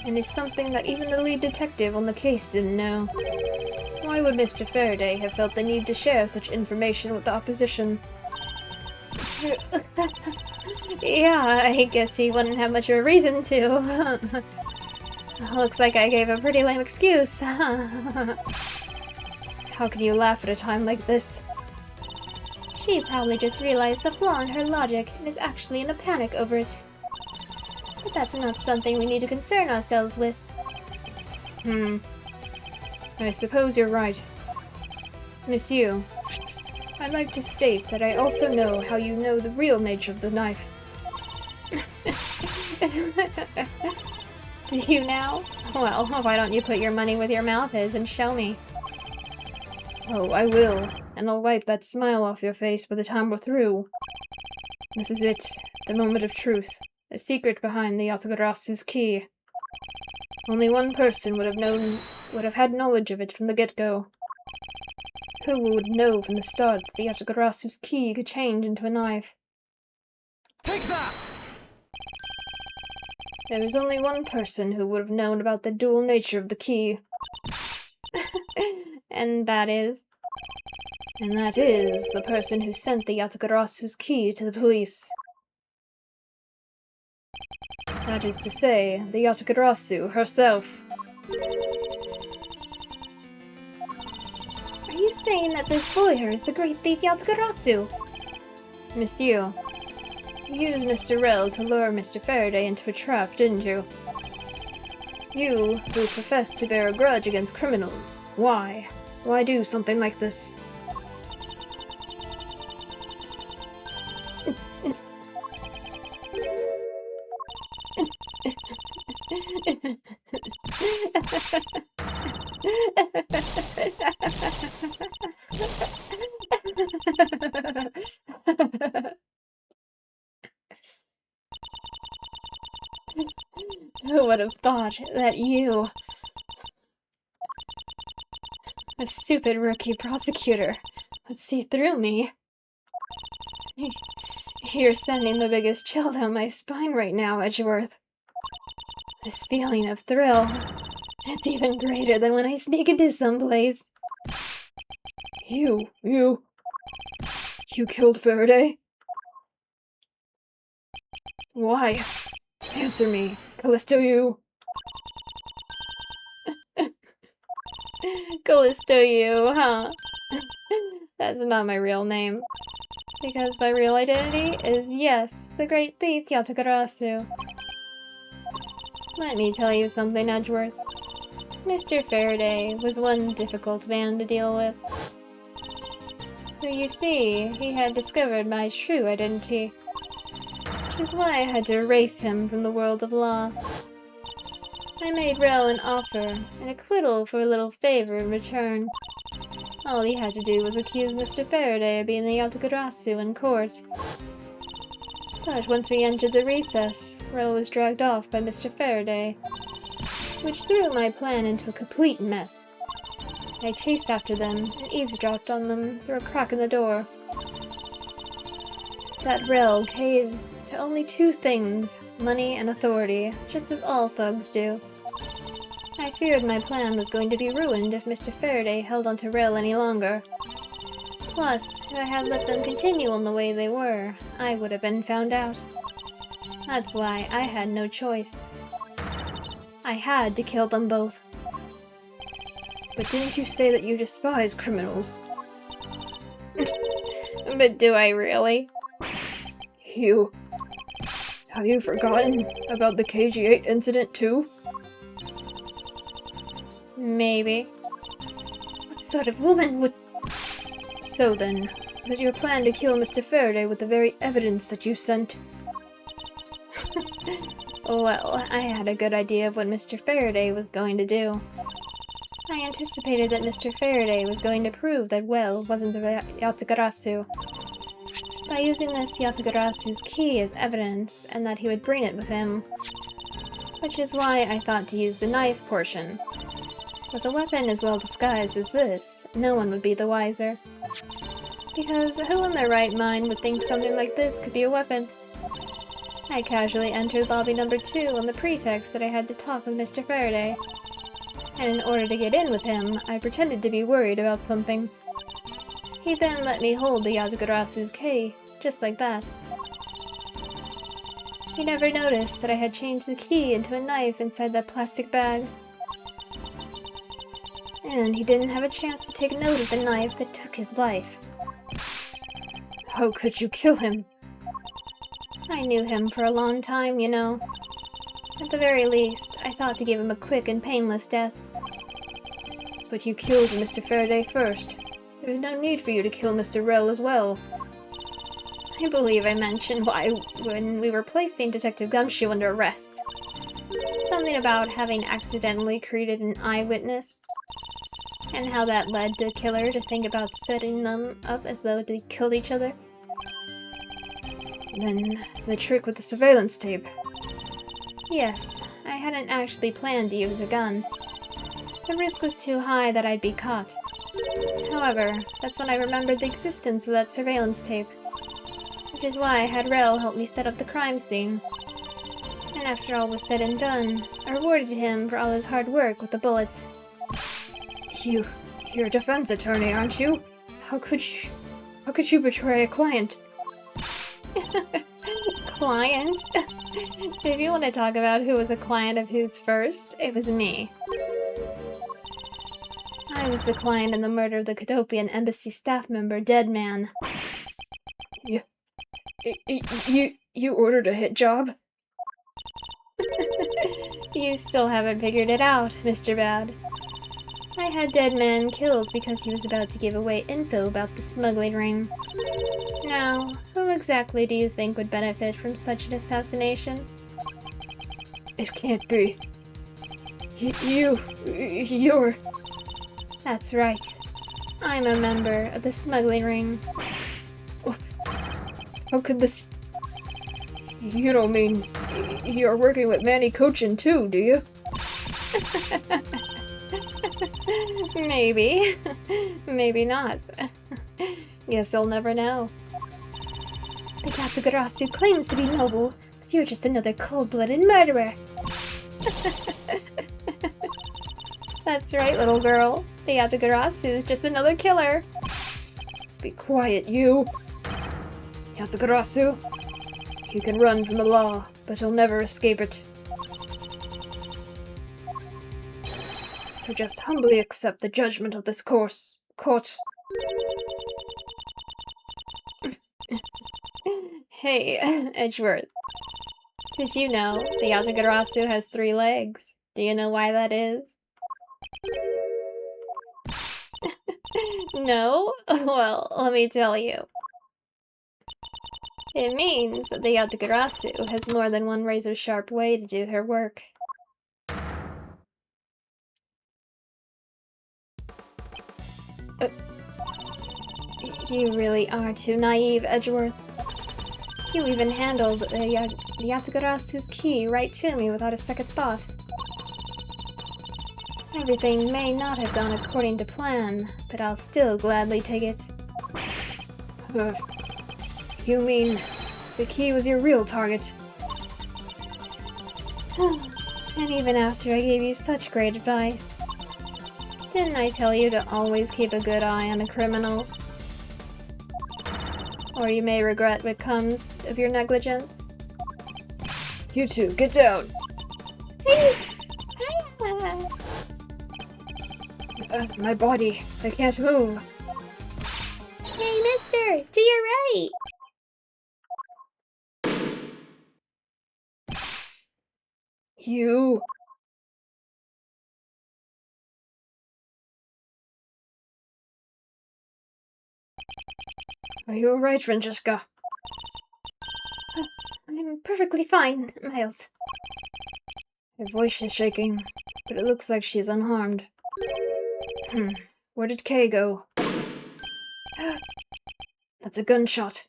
And is something that even the lead detective on the case didn't know. Why would Mr. Faraday have felt the need to share such information with the opposition? Yeah, I guess he wouldn't have much of a reason to. Looks like I gave a pretty lame excuse. How can you laugh at a time like this? She probably just realized the flaw in her logic and is actually in a panic over it. But that's not something we need to concern ourselves with. I suppose you're right. Monsieur, I'd like to state that I also know how you know the real nature of the knife. Do you now? Well, why don't you put your money where your mouth is and show me? Oh, I will, and I'll wipe that smile off your face by the time we're through. This is it, the moment of truth, the secret behind the Yatagarasu's key. Only one person would have had knowledge of it from the get-go. Who would know from the start that the Yatagarasu's key could change into a knife? Take that! There is only one person who would have known about the dual nature of the key. And that is? And that is the person who sent the Yatagarasu's key to the police. That is to say, the Yatagarasu herself. Are you saying that this lawyer is the great thief Yatagarasu? Monsieur, you used Mr. Rell to lure Mr. Faraday into a trap, didn't you? You, who profess to bear a grudge against criminals. Why? Why do something like this? Who would have thought that you, a stupid rookie prosecutor, would see through me? You're sending the biggest chill down my spine right now, Edgeworth. This feeling of thrill, it's even greater than when I sneak into someplace. You killed Faraday? Why? Answer me, Callisto, you. Callisto you, huh? That's not my real name. Because my real identity is, yes, the great thief Yatagarasu. Let me tell you something, Edgeworth. Mr. Faraday was one difficult man to deal with. For you see, he had discovered my true identity. Which is why I had to erase him from the world of law. I made Rel an offer, an acquittal for a little favor in return. All he had to do was accuse Mr. Faraday of being the Yatagarasu in court. But once we entered the recess, Rel was dragged off by Mr. Faraday, which threw my plan into a complete mess. I chased after them and eavesdropped on them through a crack in the door. That Rel caves to only two things, money and authority, just as all thugs do. I feared my plan was going to be ruined if Mr. Faraday held onto Rel any longer. Plus, if I had let them continue on the way they were, I would have been found out. That's why I had no choice. I had to kill them both. But didn't you say that you despise criminals? But do I really? Have you forgotten about the KG-8 incident too? Maybe. What sort of woman would... So then, was it your plan to kill Mr. Faraday with the very evidence that you sent? Well, I had a good idea of what Mr. Faraday was going to do. I anticipated that Mr. Faraday was going to prove that Well wasn't the Yatagarasu. By using this Yatagarasu's key as evidence, and that he would bring it with him. Which is why I thought to use the knife portion. With a weapon as well disguised as this, no one would be the wiser. Because who in their right mind would think something like this could be a weapon? I casually entered lobby number 2 on the pretext that I had to talk with Mr. Faraday. And in order to get in with him, I pretended to be worried about something. He then let me hold the Yatagarasu's key, just like that. He never noticed that I had changed the key into a knife inside that plastic bag. And he didn't have a chance to take note of the knife that took his life. How could you kill him? I knew him for a long time, you know. At the very least, I thought to give him a quick and painless death. But you killed Mr. Faraday first. There was no need for you to kill Mr. Rell as well. I believe I mentioned why when we were placing Detective Gumshoe under arrest. Something about having accidentally created an eyewitness. And how that led the killer to think about setting them up as though they killed each other. Then, the trick with the surveillance tape. Yes, I hadn't actually planned to use a gun. The risk was too high that I'd be caught. However, that's when I remembered the existence of that surveillance tape. Which is why I had Rel help me set up the crime scene. And after all was said and done, I rewarded him for all his hard work with the bullet. You're a defense attorney, aren't you? How could you betray a client? Client? If you want to talk about who was a client of whose first, it was me. I was the client in the murder of the Cadopian embassy staff member, Deadman. You ordered a hit job? You still haven't figured it out, Mr. Bad. I had Deadman killed because he was about to give away info about the smuggling ring. Now, who exactly do you think would benefit from such an assassination? It can't be. You're... That's right. I'm a member of the smuggling ring. How could this... You don't mean you're working with Manny Cochin too, do you? Maybe. Maybe not. Guess I'll never know. The Yatsugarasu claims to be noble, but you're just another cold-blooded murderer. That's right, little girl. The Yatsugarasu is just another killer. Be quiet, you! Yatsugarasu, you can run from the law, but you'll never escape it. So just humbly accept the judgment of this court. Hey, Edgeworth. Did you know the Yatsugarasu has 3 legs? Do you know why that is? No? Well, let me tell you. It means that the Yatsugarasu has more than one razor-sharp way to do her work. You really are too naive, Edgeworth. You even handled the Yatsugarasu's key right to me without a second thought. Everything may not have gone according to plan, but I'll still gladly take it. You mean the key was your real target? And even after I gave you such great advice, didn't I tell you to always keep a good eye on a criminal? Or you may regret what comes of your negligence. You two, get down! My body, I can't move. Hey, mister, to your right! You... Are you alright, Francesca? I'm perfectly fine, Miles. Her voice is shaking, but it looks like she's unharmed. Where did Kay go? That's a gunshot.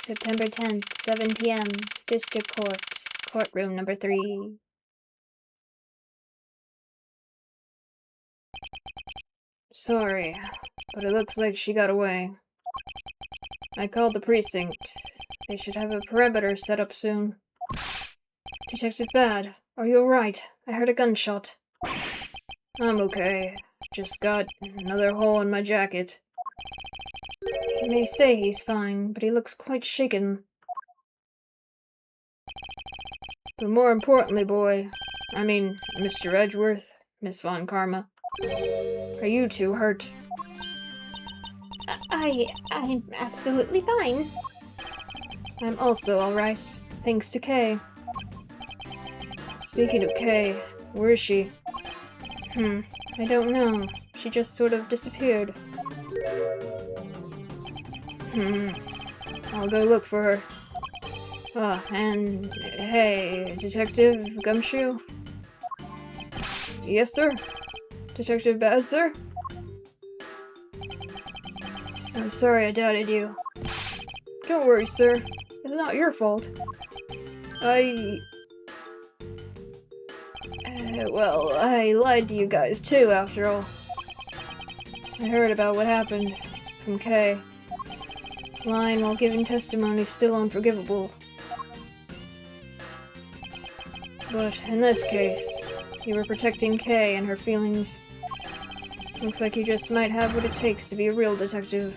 September 10th, 7 p.m., District Court, Courtroom number 3. Sorry, but it looks like she got away. I called the precinct. They should have a perimeter set up soon. Detective Bad, are you alright? I heard a gunshot. I'm okay. Just got another hole in my jacket. He may say he's fine, but he looks quite shaken. But more importantly, boy, I mean, Mr. Edgeworth, Miss Von Karma, are you two hurt? I'm absolutely fine. I'm also alright, thanks to Kay. Speaking of Kay, where is she? I don't know. She just sort of disappeared. I'll go look for her. And hey, Detective Gumshoe? Yes, sir? Detective Bad, sir? I'm sorry I doubted you. Don't worry, sir. It's not your fault. Well, I lied to you guys too, after all. I heard about what happened. from Kay. Lying while giving testimony is still unforgivable. But in this case, you were protecting Kay and her feelings. Looks like you just might have what it takes to be a real detective.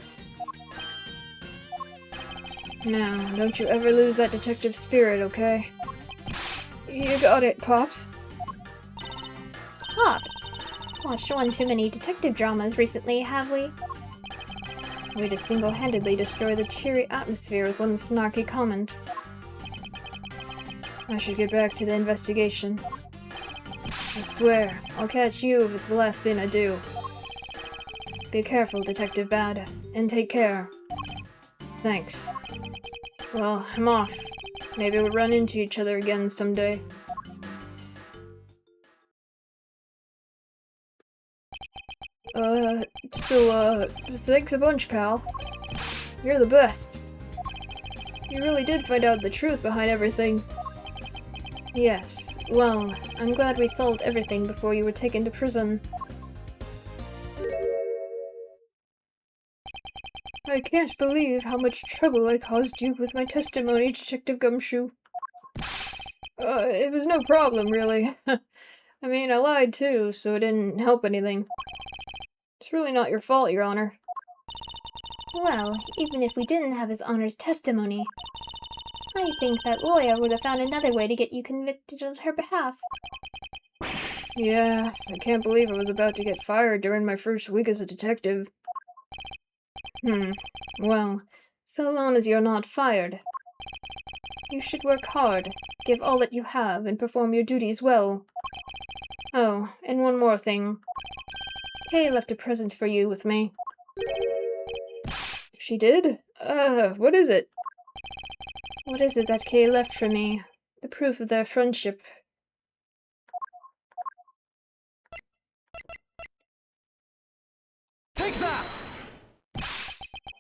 Now, don't you ever lose that detective spirit, okay? You got it, Pops. Pops. Watched one too many detective dramas recently, have we? Way to single-handedly destroy the cheery atmosphere with one snarky comment. I should get back to the investigation. I swear, I'll catch you if it's the last thing I do. Be careful, Detective Bad, and take care. Thanks. Well, I'm off. Maybe we'll run into each other again someday. Thanks a bunch, pal. You're the best. You really did find out the truth behind everything. Yes, well, I'm glad we solved everything before you were taken to prison. I can't believe how much trouble I caused you with my testimony, Detective Gumshoe. It was no problem, really. I mean, I lied too, so it didn't help anything. It's really not your fault, Your Honor. Well, even if we didn't have His Honor's testimony, I think that lawyer would have found another way to get you convicted on her behalf. Yeah, I can't believe I was about to get fired during my first week as a detective. Well, so long as you're not fired. You should work hard, give all that you have, and perform your duties well. Oh, and one more thing. Kay left a present for you with me. She did? What is it? What is it that Kay left for me? The proof of their friendship. Take that!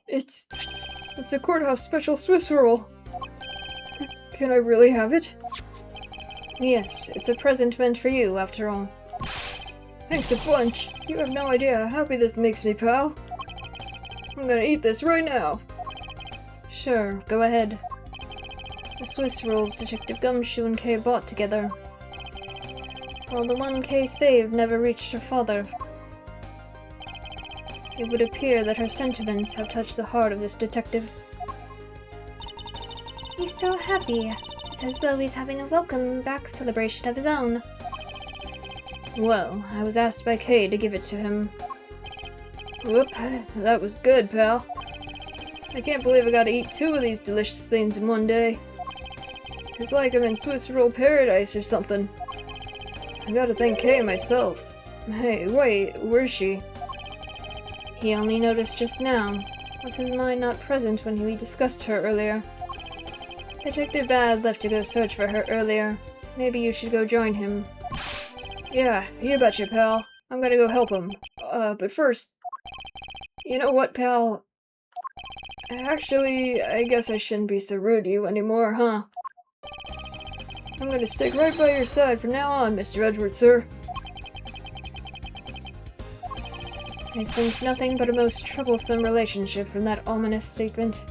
It's a courthouse special Swiss roll. Can I really have it? Yes, it's a present meant for you, after all. Thanks a bunch. You have no idea how happy this makes me, pal. I'm gonna eat this right now. Sure, go ahead. The Swiss rolls Detective Gumshoe and Kay bought together. While the one Kay saved never reached her father. It would appear that her sentiments have touched the heart of this detective. He's so happy. It's as though he's having a welcome back celebration of his own. Well, I was asked by Kay to give it to him. Whoop, that was good, pal. I can't believe I gotta eat 2 of these delicious things in one day. It's like I'm in Swiss roll paradise or something. I gotta thank Kay myself. Hey, wait, where's she? He only noticed just now. Was his mind not present when we discussed her earlier? Detective Bad left to go search for her earlier. Maybe you should go join him. Yeah, you betcha, pal. I'm gonna go help him. But first... You know what, pal? Actually, I guess I shouldn't be so rude to you anymore, huh? I'm gonna stick right by your side from now on, Mr. Edgeworth, sir. I sense nothing but a most troublesome relationship from that ominous statement.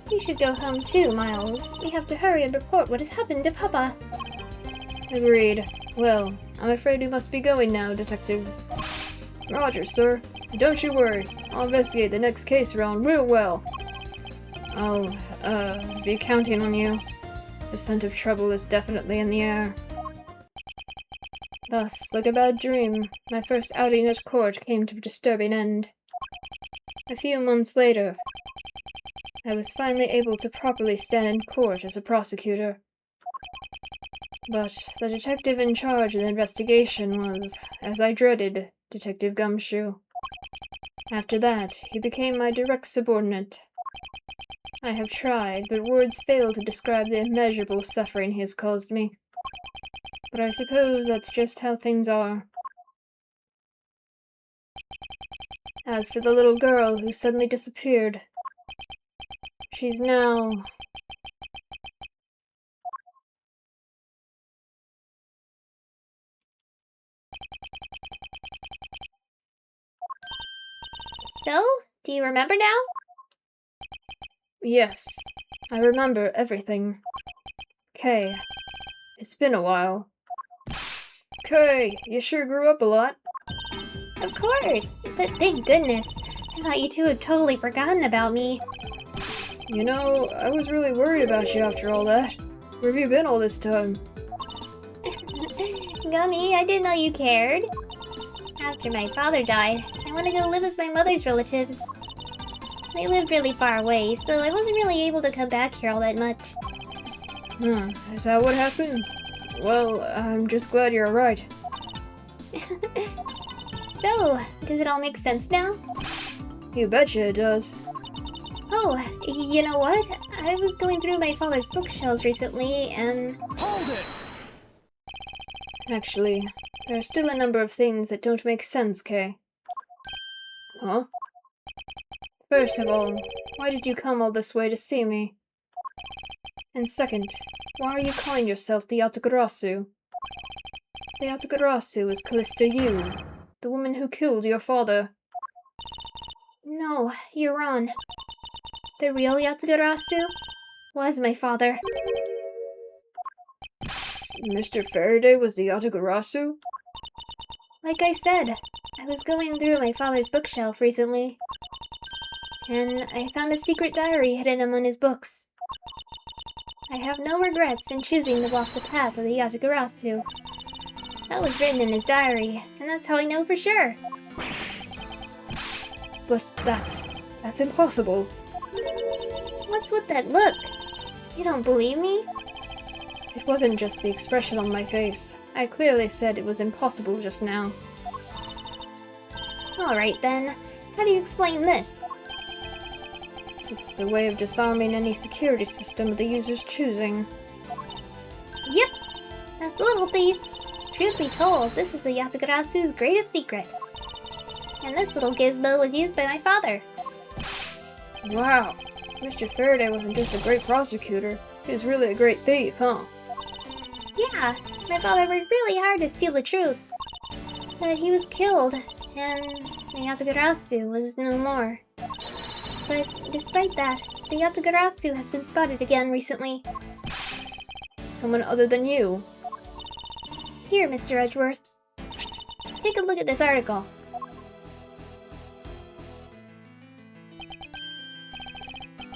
You should go home too, Miles. We have to hurry and report what has happened to Papa. Agreed. Well, I'm afraid we must be going now, Detective. Roger, sir. Don't you worry. I'll investigate the next case around real well. I'll, be counting on you. The scent of trouble is definitely in the air. Thus, like a bad dream, my first outing at court came to a disturbing end. A few months later, I was finally able to properly stand in court as a prosecutor. But the detective in charge of the investigation was, as I dreaded, Detective Gumshoe. After that, he became my direct subordinate. I have tried, but words fail to describe the immeasurable suffering he has caused me. But I suppose that's just how things are. As for the little girl who suddenly disappeared, she's now... So, Do you remember now? Yes, I remember everything. Kay, it's been a while. Kay, you sure grew up a lot. Of course, but thank goodness. I thought you two had totally forgotten about me. You know, I was really worried about you after all that. Where have you been all this time? Gummy, I didn't know you cared. After my father died, I went to go live with my mother's relatives. They lived really far away, so I wasn't really able to come back here all that much. Is that what happened? Well, I'm just glad you're alright. So, does it all make sense now? You betcha it does. Oh, you know what? I was going through my father's bookshelves recently, and... Hold it! Actually, there are still a number of things that don't make sense, Kay. Huh? First of all, why did you come all this way to see me? And second, why are you calling yourself the Yatagarasu? The Yatagarasu is Callista Yu, the woman who killed your father. No, you're wrong. The real Yatagarasu was my father. Mr. Faraday was the Yatagarasu? Like I said, I was going through my father's bookshelf recently, and I found a secret diary hidden among his books. I have no regrets in choosing to walk the path of the Yatagarasu. That was written in his diary, and that's how I know for sure. But that's impossible. What's with that look? You don't believe me? It wasn't just the expression on my face. I clearly said it was impossible just now. Alright then, how do you explain this? It's a way of disarming any security system of the user's choosing. Yep, that's a little thief. Truth be told, this is the Yatagarasu's greatest secret. And this little gizmo was used by my father. Wow, Mr. Faraday wasn't just a great prosecutor, he was really a great thief, huh? Yeah, my father worked really hard to steal the truth. But he was killed, and the Yatagarasu was no more. But despite that, the Yatagarasu has been spotted again recently. Someone other than you? Here, Mr. Edgeworth. Take a look at this article.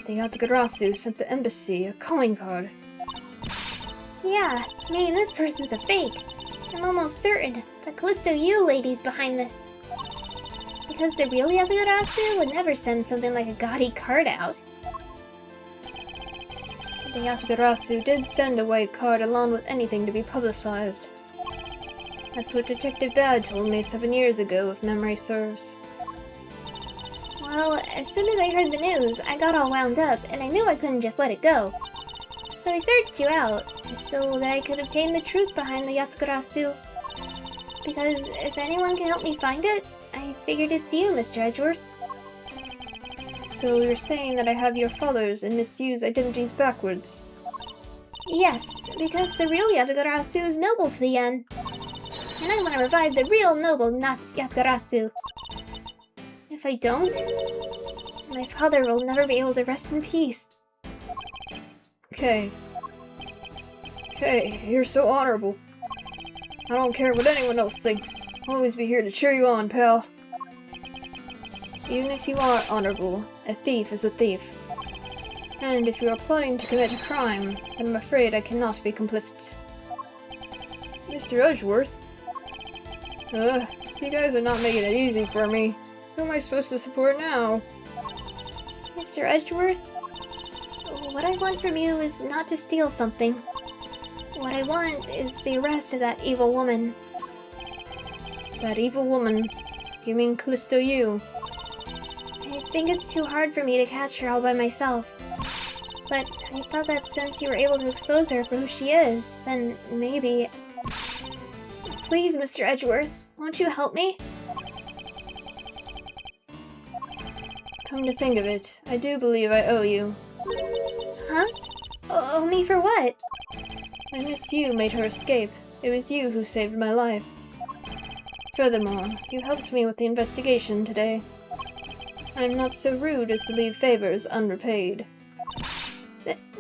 The Yatagarasu sent the embassy a calling card. Yeah, meaning this person's a fake. I'm almost certain the Callisto U lady's behind this. Because the real Yatagarasu would never send something like a gaudy card out. The Yatagarasu did send a white card along with anything to be publicized. That's what Detective Bad told me 7 years ago, if memory serves. Well, as soon as I heard the news, I got all wound up, and I knew I couldn't just let it go. So I searched you out, so that I could obtain the truth behind the Yatagarasu. Because if anyone can help me find it, I figured it's you, Mr. Edgeworth. So you're saying that I have your father's and misuse identities backwards? Yes, because the real Yatagarasu is noble to the end. And I want to revive the real noble Yatagarasu. If I don't, my father will never be able to rest in peace. Kay, you're so honorable. I don't care what anyone else thinks. I'll always be here to cheer you on, pal. Even if you are honorable, a thief is a thief. And if you are plotting to commit a crime, then I'm afraid I cannot be complicit. Mr. Edgeworth? You guys are not making it easy for me. Who am I supposed to support now? Mr. Edgeworth, what I want from you is not to steal something. What I want is the arrest of that evil woman. That evil woman? You mean Callisto Yu? I think it's too hard for me to catch her all by myself. But I thought that since you were able to expose her for who she is, then maybe... Please, Mr. Edgeworth, won't you help me? Come to think of it, I do believe I owe you. Huh? Owe me for what? When Miss Yu made her escape, it was you who saved my life. Furthermore, you helped me with the investigation today. I'm not so rude as to leave favors unrepaid.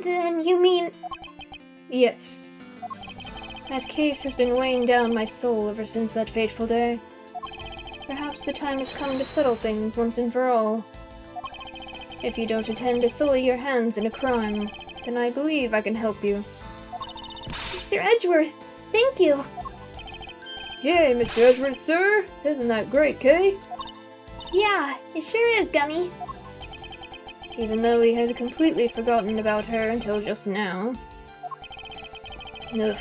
Then you mean... Yes. That case has been weighing down my soul ever since that fateful day. Perhaps the time has come to settle things once and for all. If you don't intend to sully your hands in a crime, then I believe I can help you. Mr. Edgeworth, thank you! Yay, Mr. Edgeworth, sir! Isn't that great, Kay? Yeah, it sure is, Gummy. Even though we had completely forgotten about her until just now. Ugh,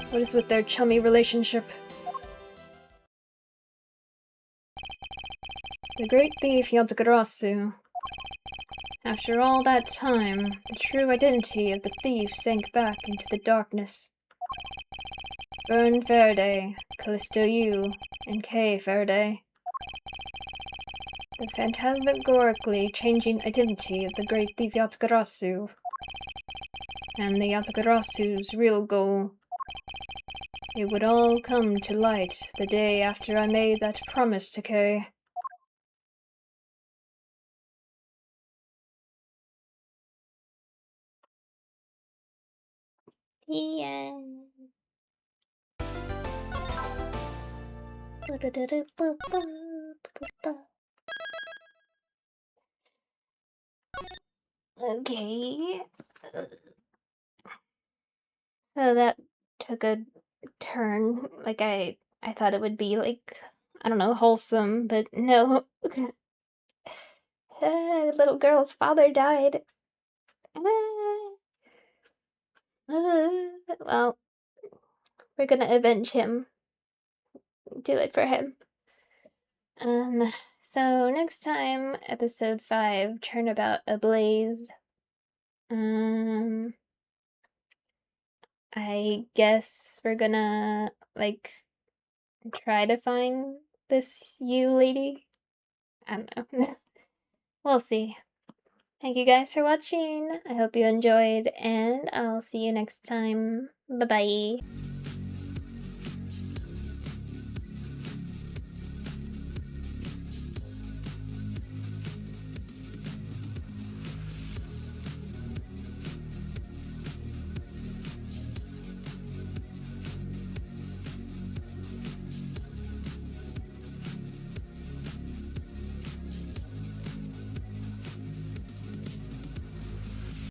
what is with their chummy relationship? The great thief Yantagarasu. After all that time, the true identity of the thief sank back into the darkness. Burn Faraday, Callisto U, and Kay Faraday. The phantasmagorically changing identity of the great thief Yatagarasu. And the Yatagarasu's real goal. It would all come to light the day after I made that promise to Kay. The end. Okay. So that took a turn. Like, I thought it would be, like, I don't know, wholesome, but no. The little girl's father died. Well, we're gonna avenge him. Do it for him. So next time, episode 5, Turnabout Ablaze. I guess we're gonna, like, try to find this you lady. I don't know. We'll see. Thank you guys for watching. I hope you enjoyed, and I'll see you next time. Bye-bye.